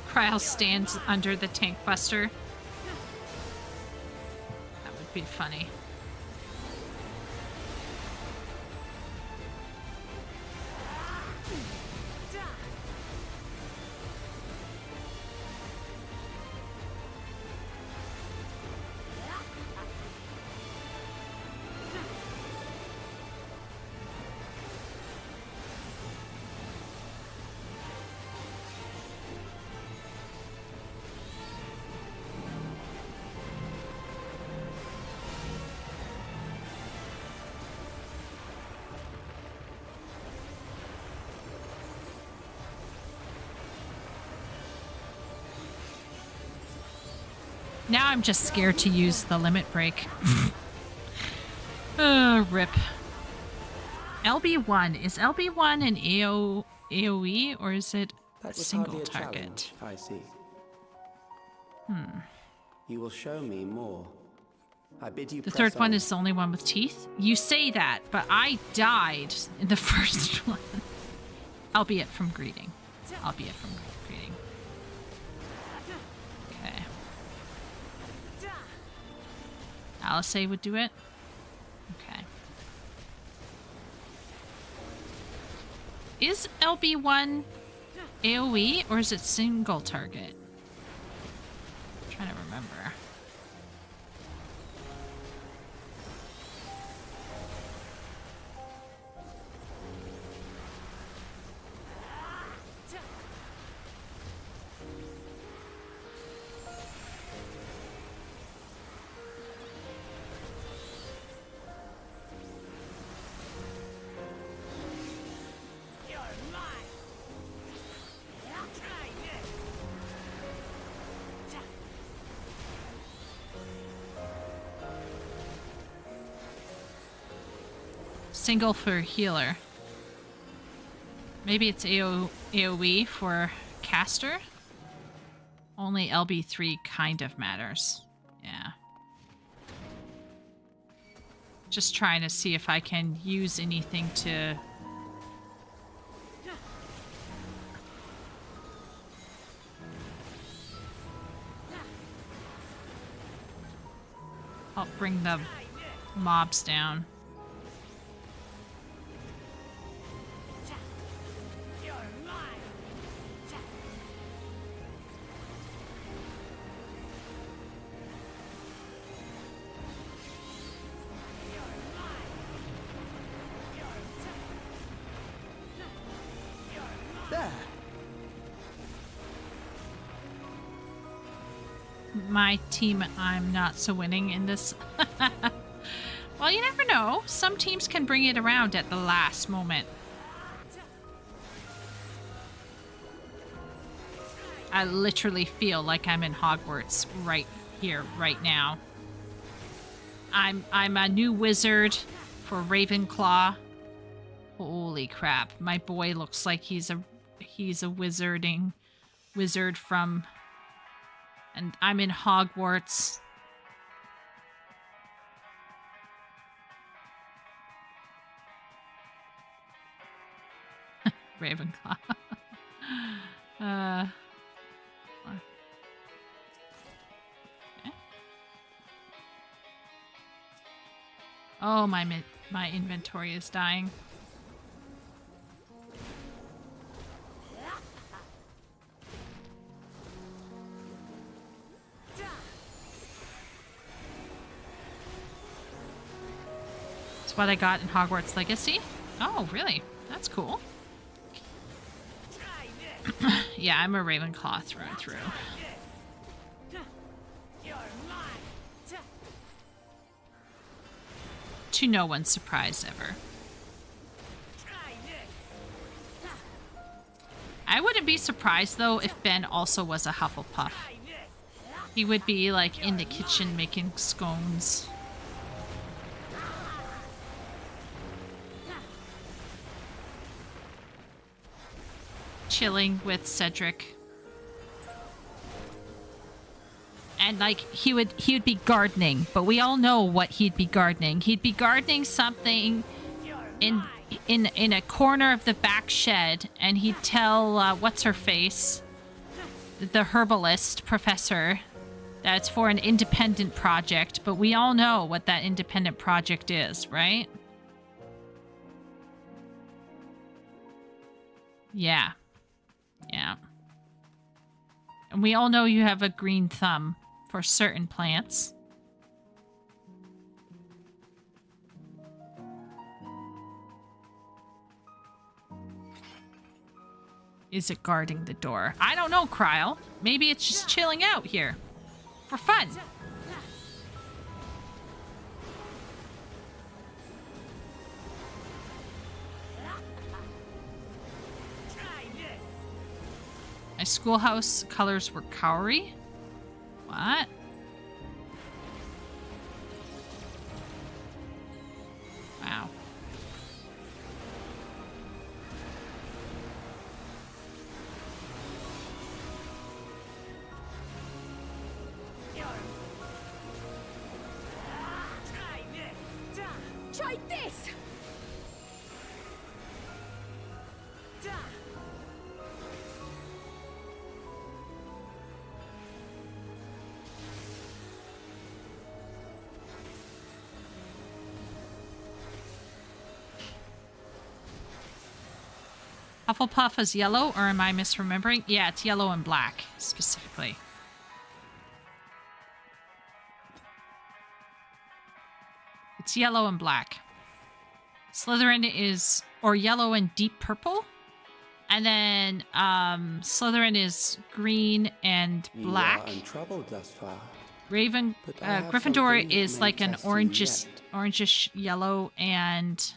Kryle stands under the tank buster. That would be funny. Now I'm just scared to use the limit break. Rip. LB1. Is LB1 an AoE or is it a single target? I see. You will show me more. I bid you. The third one is the only one with teeth? You say that, but I died in the first one. Albeit from greeting. Albeit from greeting. Okay. Alisei would do it? Okay. Is LB1 AoE or is it single target? I'm trying to remember. Single for healer. Maybe it's AoE for caster. Only LB3 kind of matters. Yeah. Just trying to see if I can use anything to... help bring the mobs down. My team, I'm not so winning in this. Well, you never know. Some teams can bring it around at the last moment. I literally feel like I'm in Hogwarts right here, right now. I'm a new wizard for Ravenclaw. Holy crap. My boy looks like he's a wizard from, and I'm in Hogwarts. Ravenclaw. Okay. Oh, my inventory is dying. It's what I got in Hogwarts Legacy. Oh, really? That's cool. Yeah, I'm a Ravenclaw through and through. To no one's surprise ever. I wouldn't be surprised though if Ben also was a Hufflepuff. He would be like in the kitchen making scones. Chilling with Cedric. And like he would be gardening, but we all know what he'd be gardening. He'd be gardening something in a corner of the back shed, and he'd tell what's her face, the herbalist professor, that it's for an independent project, but we all know what that independent project is, right? Yeah. Yeah. And we all know you have a green thumb for certain plants. Is it guarding the door? I don't know, Kryle. Maybe it's just chilling out here. For fun. My schoolhouse colors were Kauri? What? Wow. Try this! Hufflepuff is yellow, or am I misremembering? Yeah, it's yellow and black, specifically. It's yellow and black. Slytherin is, or yellow and deep purple. And then Slytherin is green and black. You are untroubled thus far. Gryffindor is like an orangish yellow and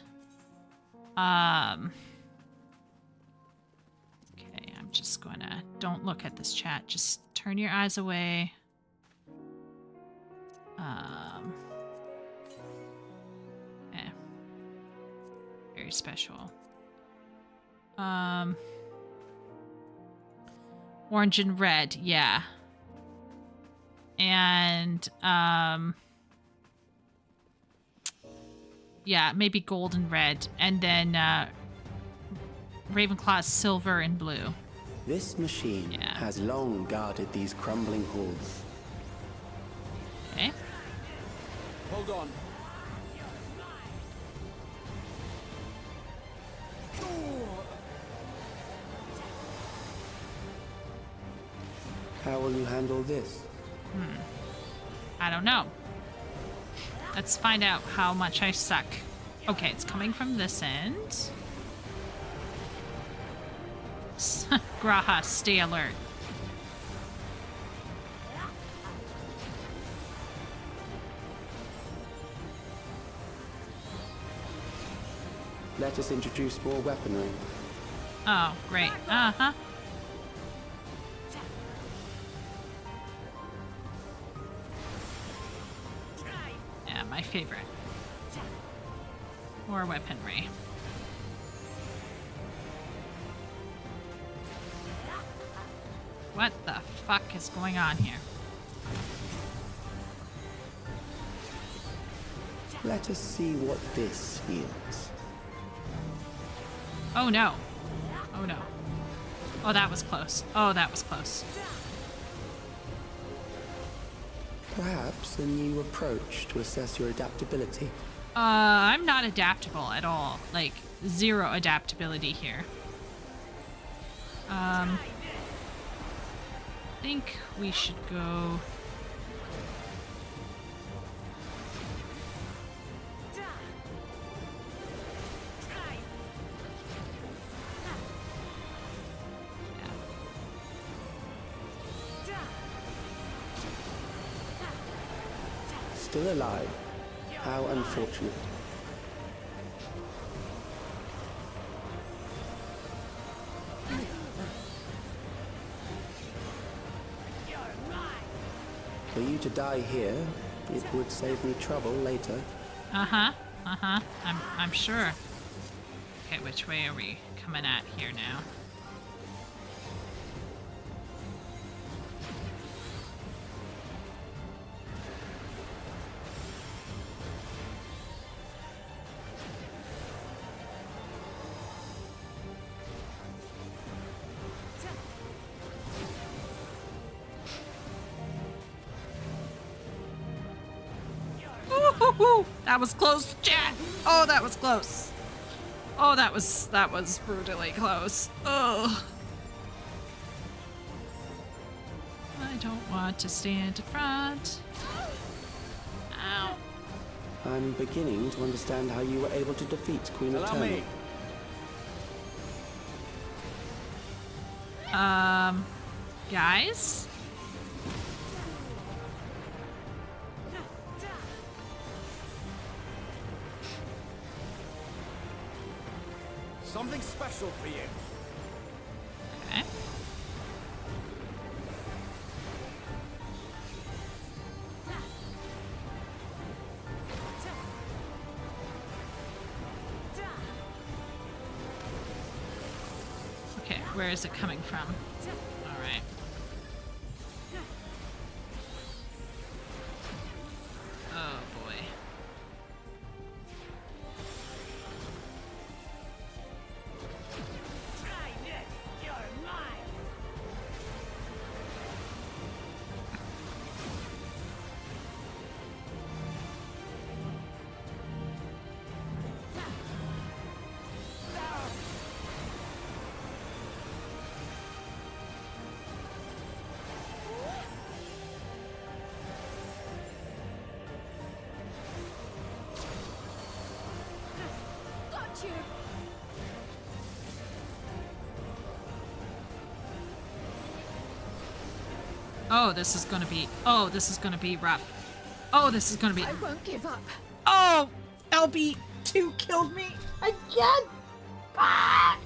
okay, I'm just gonna, don't look at this chat, just turn your eyes away. Very special. Orange and red, yeah. And yeah, maybe gold and red, and then Ravenclaw's silver and blue. This machine has long guarded these crumbling halls. Okay. Hold on. How will you handle this? I don't know. Let's find out how much I suck. Okay, it's coming from this end. Graha, stay alert. Let us introduce more weaponry. Oh, great. Uh-huh. Yeah, my favorite. Or weaponry. What the fuck is going on here? Let us see what this yields. Oh no. Oh no. Oh, that was close. Oh, that was close. Perhaps a new approach to assess your adaptability. I'm not adaptable at all. Like, zero adaptability here. I think we should go... Still alive. How unfortunate. For you to die here, it would save me trouble later. I'm sure. Okay, which way are we coming at here now? That was close, chat. Oh, that was close. Oh, that was brutally close. Ugh. I don't want to stand in front. Ow. I'm beginning to understand how you were able to defeat Queen Eternal. Guys? Something special for you. Okay. Okay, where is it coming from? All right. Oh boy. Oh, this is gonna be. Oh, this is gonna be rough. Oh, this is gonna be. I won't give up. Oh, LB2 killed me again. Ah!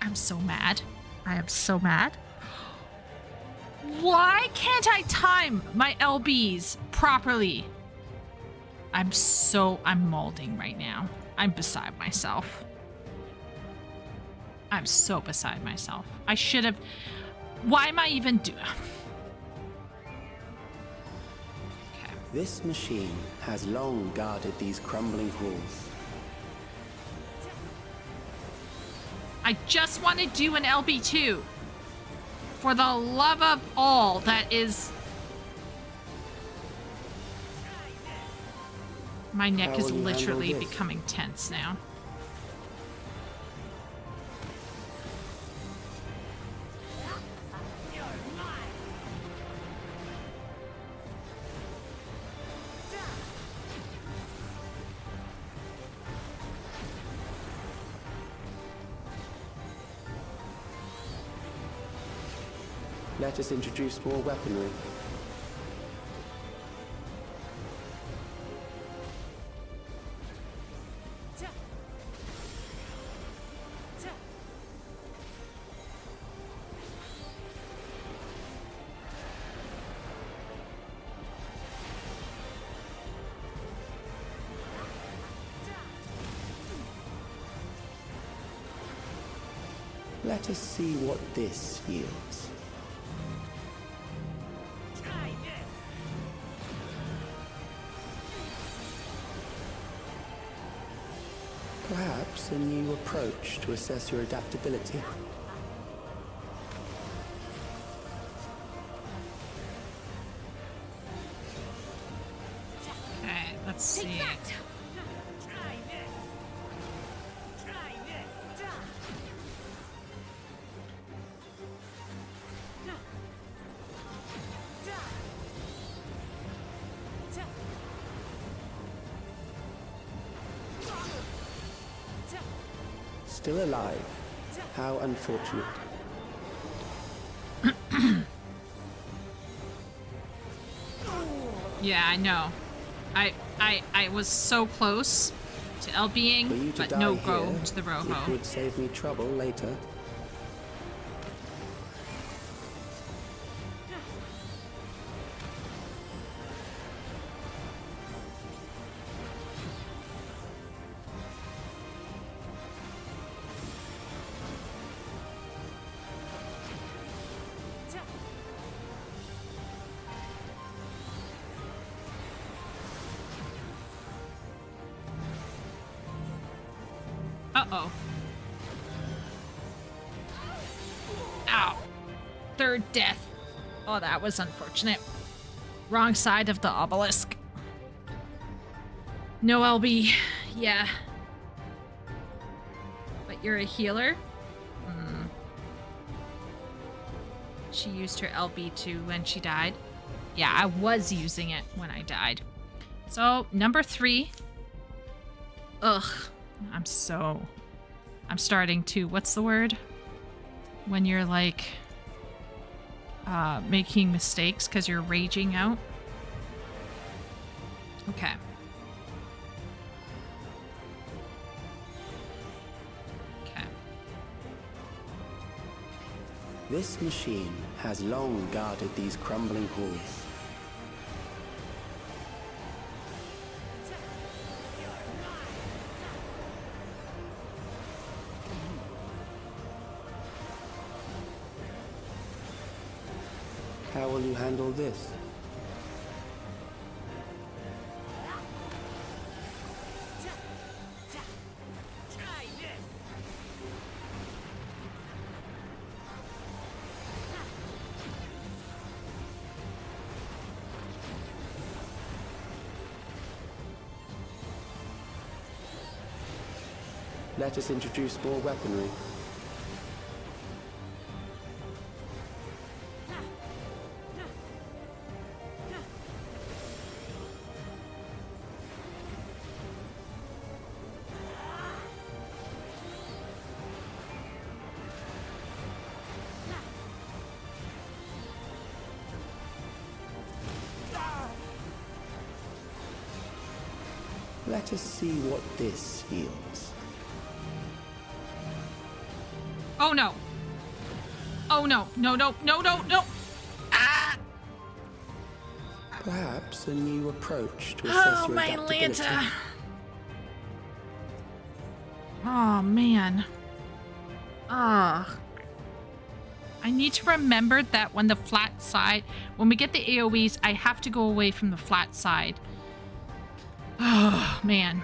I'm so mad. I am so mad. Why can't I time my LBs properly? I'm molding right now. I'm beside myself. I'm so beside myself. I should have... Why am I even doing... Okay. This machine has long guarded these crumbling halls. I just want to do an LB2. For the love of all that is... My neck is literally becoming tense now. Let us introduce more weaponry. Let us see what this yields. Perhaps a new approach to assess your adaptability. Okay, let's see. Still alive. How unfortunate. Yeah, I know. I was so close to LBing, but no go to the Rojo. It would save me trouble later. Uh-oh. Ow. Third death. Oh, that was unfortunate. Wrong side of the obelisk. No LB. Yeah. But you're a healer? She used her LB too when she died. Yeah, I was using it when I died. So, number 3. Ugh. I'm starting to, what's the word? When you're like, making mistakes because you're raging out. Okay. Okay. This machine has long guarded these crumbling halls. How will you handle this? Let us introduce more weaponry. Let us see what this yields. Oh no. Oh no. No, no, no, no, no. Ah! Perhaps a new approach to assess your my adaptability. Lanta. Oh man. Ah. I need to remember that when the flat side, when we get the AoEs, I have to go away from the flat side. Oh man.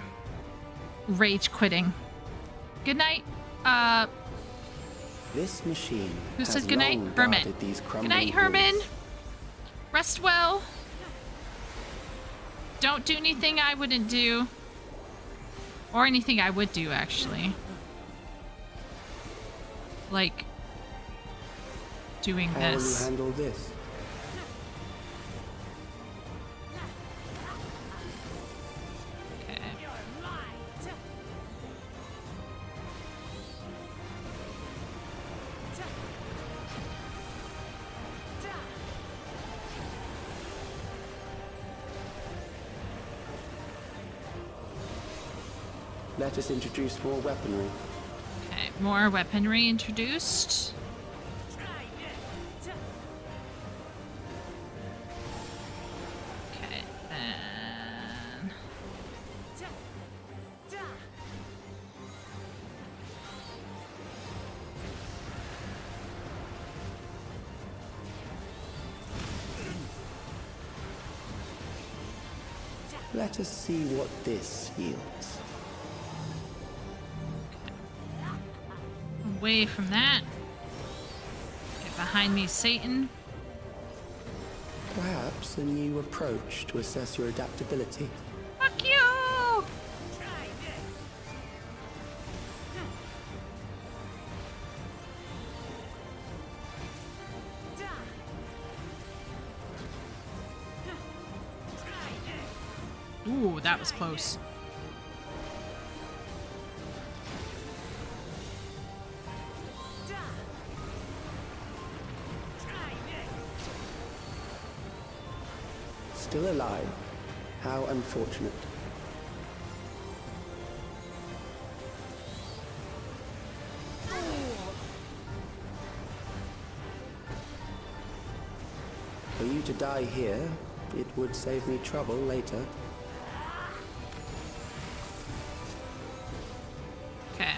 Rage quitting. Good night. This machine Who has said good night? long Herman. guarded these Good crumbling night, Herman. halls. Rest well. Don't do anything I wouldn't do. Or anything I would do, actually. Like doing How will you this. handle this? Okay. Let us introduce more weaponry. Okay, more weaponry introduced. Okay, then... Let us see what this yields. Away from that. Get behind me, Satan. Perhaps a new approach to assess your adaptability. Fuck you! Ooh, that was close. Still alive. How unfortunate. For you to die here, it would save me trouble later. Okay.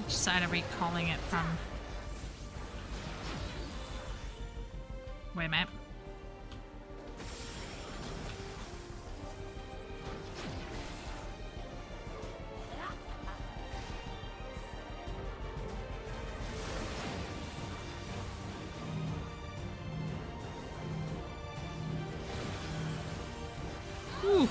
Which side are we calling it from? Wait a minute. Ooh.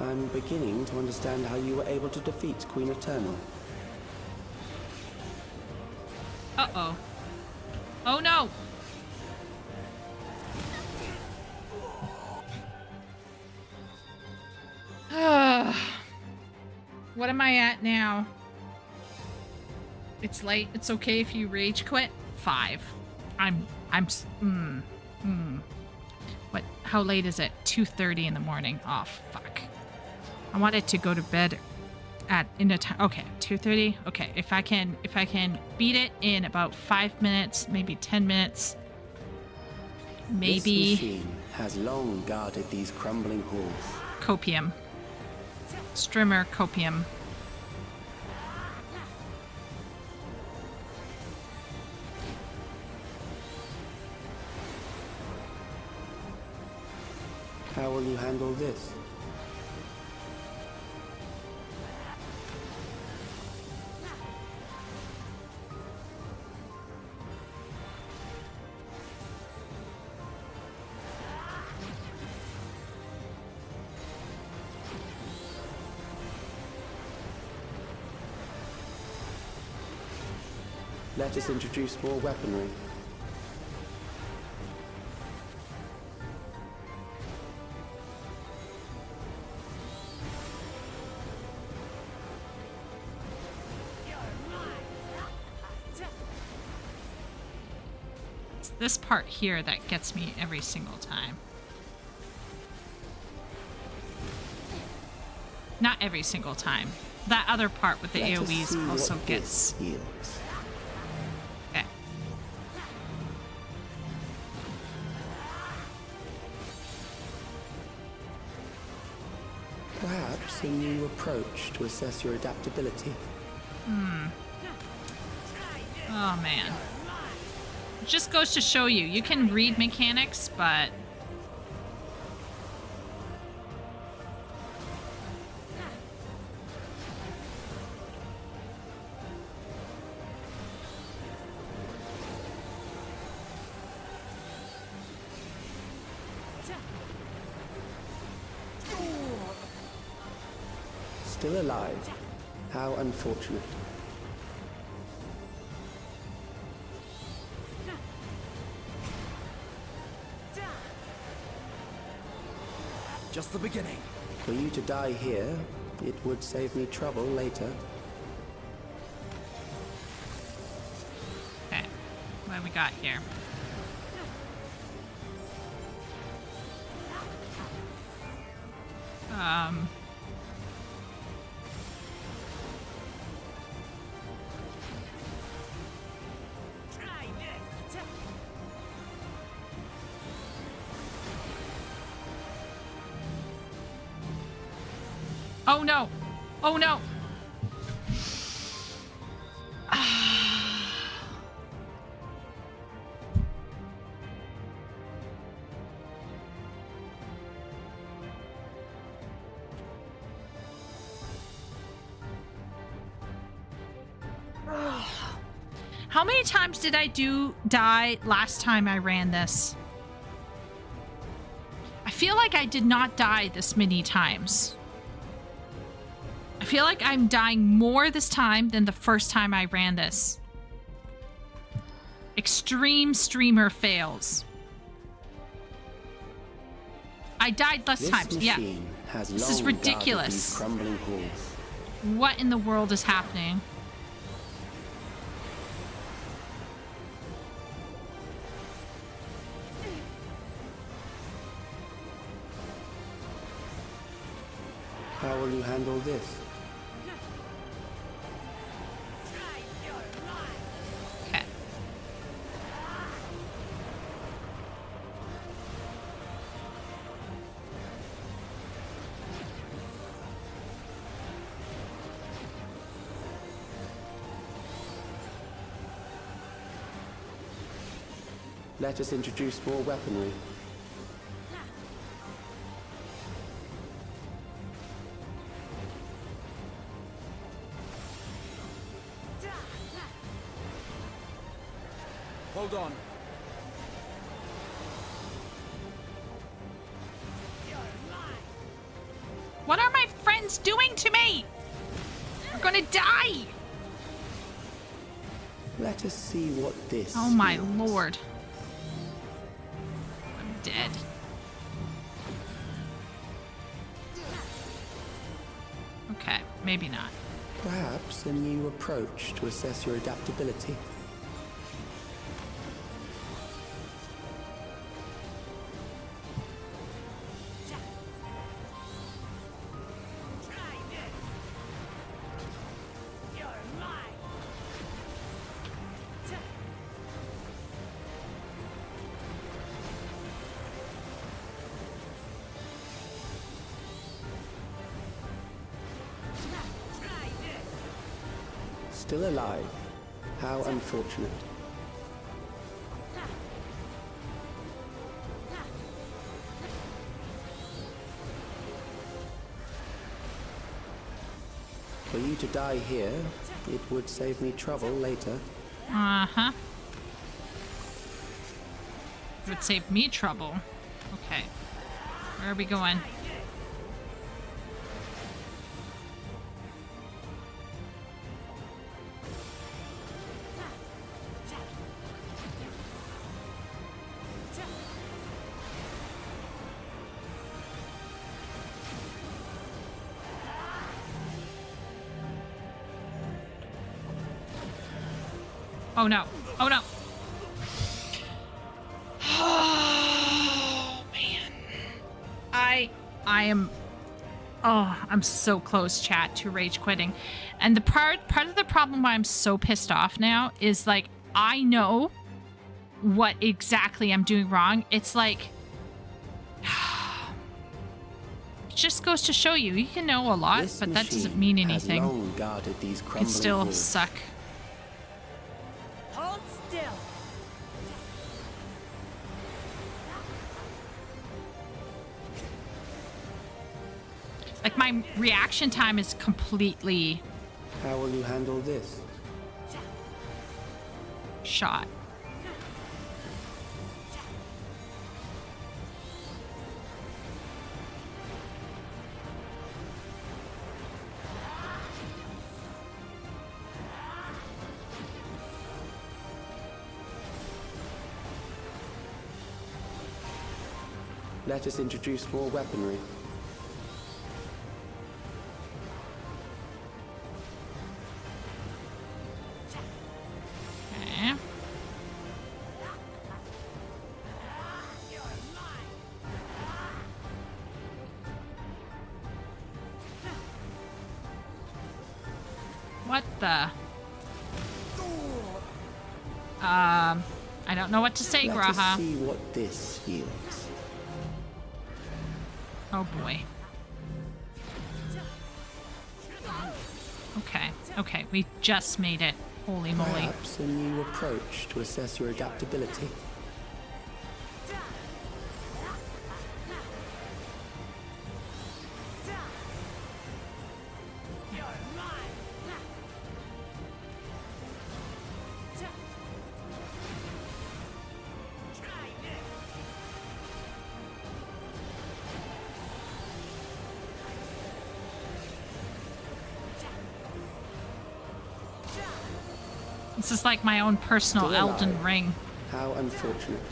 I'm beginning to understand how you were able to defeat Queen Eternal. Uh-oh. Oh no! What am I at now? It's late. It's okay if you rage quit. 5. What? How late is it? 2:30 in the morning. Oh, fuck. I wanted to go to bed in a time. Okay, 2:30. Okay, if I can beat it in about 5 minutes, maybe 10 minutes. Maybe. This machine has long guarded these crumbling halls. Copium. Strimmer copium. How will you handle this? Let us introduce more weaponry. It's this part here that gets me every single time. Not every single time. That other part with the AoEs also gets... Okay. Perhaps a new approach to assess your adaptability. Oh man. It just goes to show you, you can read mechanics, but... Still alive. How unfortunate. Just the beginning. For you to die here, it would save me trouble later. Okay. What have we got here? Oh no! Oh no! How many times did I die last time I ran this? I feel like I did not die this many times. I feel like I'm dying more this time than the first time I ran this. Extreme streamer fails. I died less times. Yeah. This is ridiculous. Crumbling halls. What in the world is happening? How will you handle this? Okay. Let us introduce more weaponry. Hold on. What are my friends doing to me? We're gonna die! Let us see what this Oh my feels. lord. I'm dead. Okay, maybe not. Perhaps a new approach to assess your adaptability. Still alive. How unfortunate. For you to die here, it would save me trouble later. Uh-huh. It would save me trouble. Okay. Where are we going? Oh no. Oh no. Oh man. I am I'm so close, chat, to rage quitting. And the part of the problem why I'm so pissed off now is like I know what exactly I'm doing wrong. It's like it just goes to show you can know a lot, This but that doesn't machine mean has anything. long guarded these You can crumbling still halls. suck. Hold still. Like my reaction time is completely How will you handle this? shot. Let us introduce more weaponry. Okay. What the? I don't know what to say, Let Graha. us see what this yields. Oh boy. Okay, okay, we just made it. Holy moly. Perhaps a new approach to assess your adaptability. This is like my own personal Still alive. Elden Ring. How unfortunate.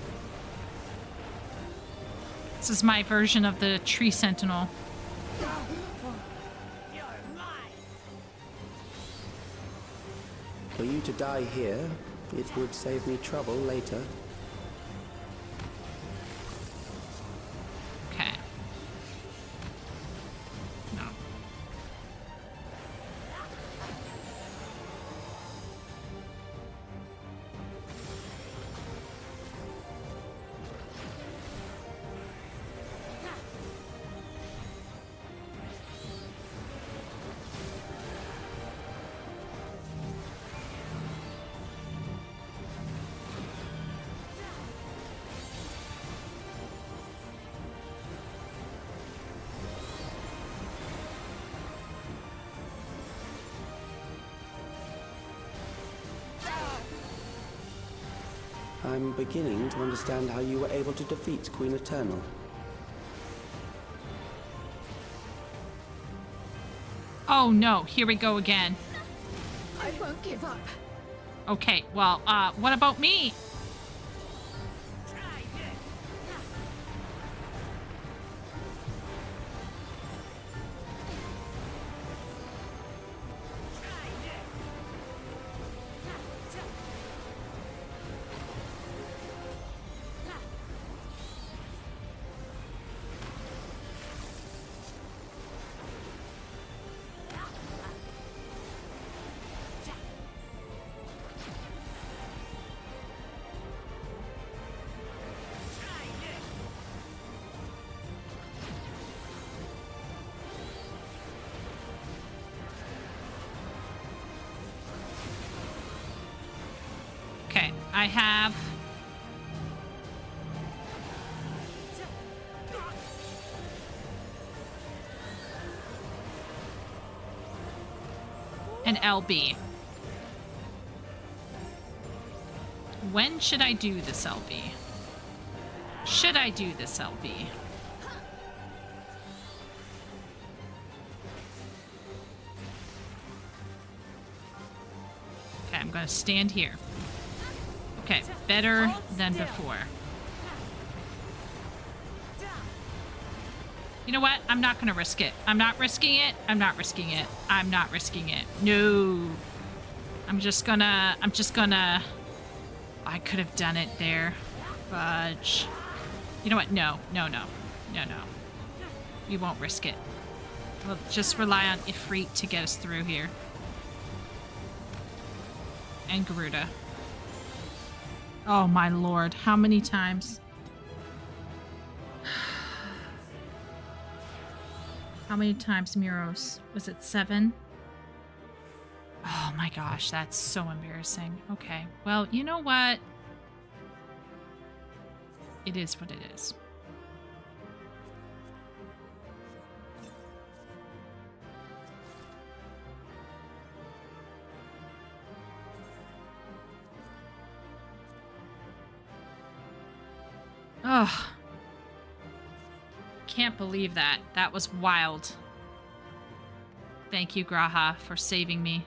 This is my version of the Tree Sentinel. For you to die here, it would save me trouble later. Okay. No. I'm beginning to understand how you were able to defeat Queen Eternal. Oh no, here we go again. I won't give up. Okay, well, what about me? Okay, I have... an LB. When should I do this LB? Should I do this LB? Okay, I'm gonna stand here. Okay, better than before. You know what? I'm not gonna risk it. I'm not risking it. I'm not risking it. I'm not risking it. No. I'm just gonna... I could have done it there. Fudge. You know what? No. No, no. No, no. We won't risk it. We'll just rely on Ifrit to get us through here. And Garuda. Oh my lord, how many times? How many times, Muros? Was it 7? Oh my gosh, that's so embarrassing. Okay, well, you know what? It is what it is. Ugh. Can't believe that. That was wild. Thank you, Graha, for saving me.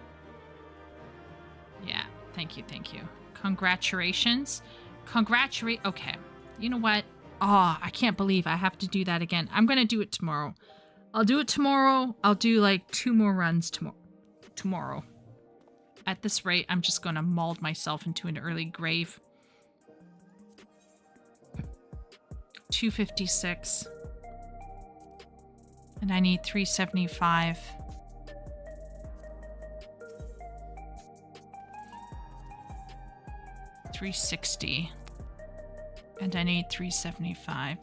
Yeah, thank you, thank you. Congratulations. Okay, you know what? Oh, I can't believe I have to do that again. I'm gonna do it tomorrow. I'll do it tomorrow. I'll do like 2 more runs tomorrow. At this rate, I'm just gonna mold myself into an early grave. 256. And I need 375. $360. And I need 375.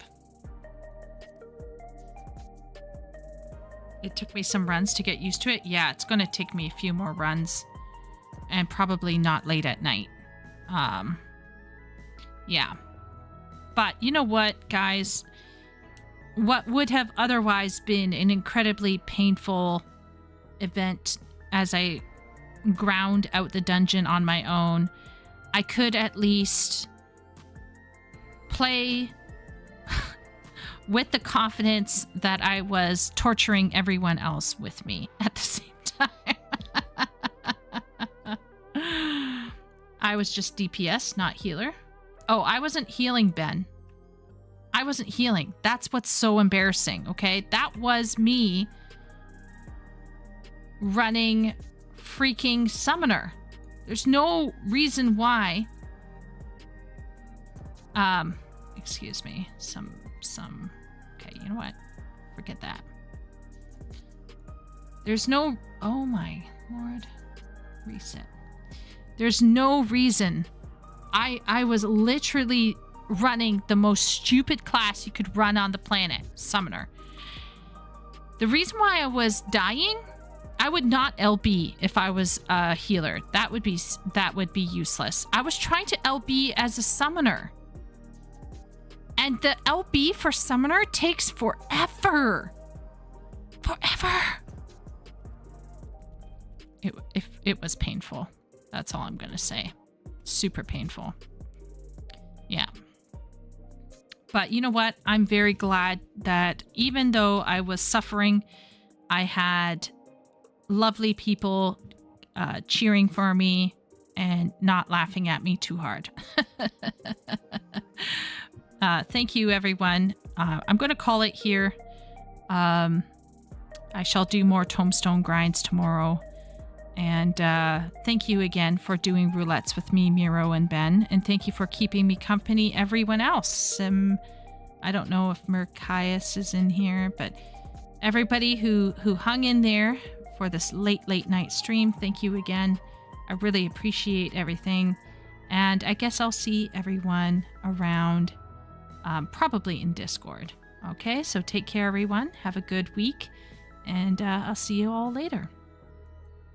it took me some runs to get used to it. Yeah, it's going to take me a few more runs. And probably not late at night. Yeah. But you know what, guys? What would have otherwise been an incredibly painful event as I ground out the dungeon on my own, I could at least play with the confidence that I was torturing everyone else with me at the same time. I was just DPS, not healer. Oh, I wasn't healing, Ben. I wasn't healing. That's what's so embarrassing, okay? That was me running freaking summoner. There's no reason why. Excuse me. Okay, you know what? Forget that. There's no... Oh my lord. Reset. There's no reason. I was literally running the most stupid class you could run on the planet, Summoner. The reason why I was dying, I would not LB if I was a healer. That would be useless. I was trying to LB as a Summoner. And the LB for Summoner takes forever. Forever. It was painful. That's all I'm gonna say. Super painful. Yeah. But you know what? I'm very glad that even though I was suffering, I had lovely people cheering for me and not laughing at me too hard. Thank you, everyone. I'm going to call it here. I shall do more tombstone grinds tomorrow. And thank you again for doing roulettes with me, Miro and Ben. And thank you for keeping me company, everyone else. I don't know if Merkias is in here, but everybody who hung in there for this late night stream, thank you again. I really appreciate everything. And I guess I'll see everyone around, probably in Discord. Okay, so take care, everyone. Have a good week. And I'll see you all later.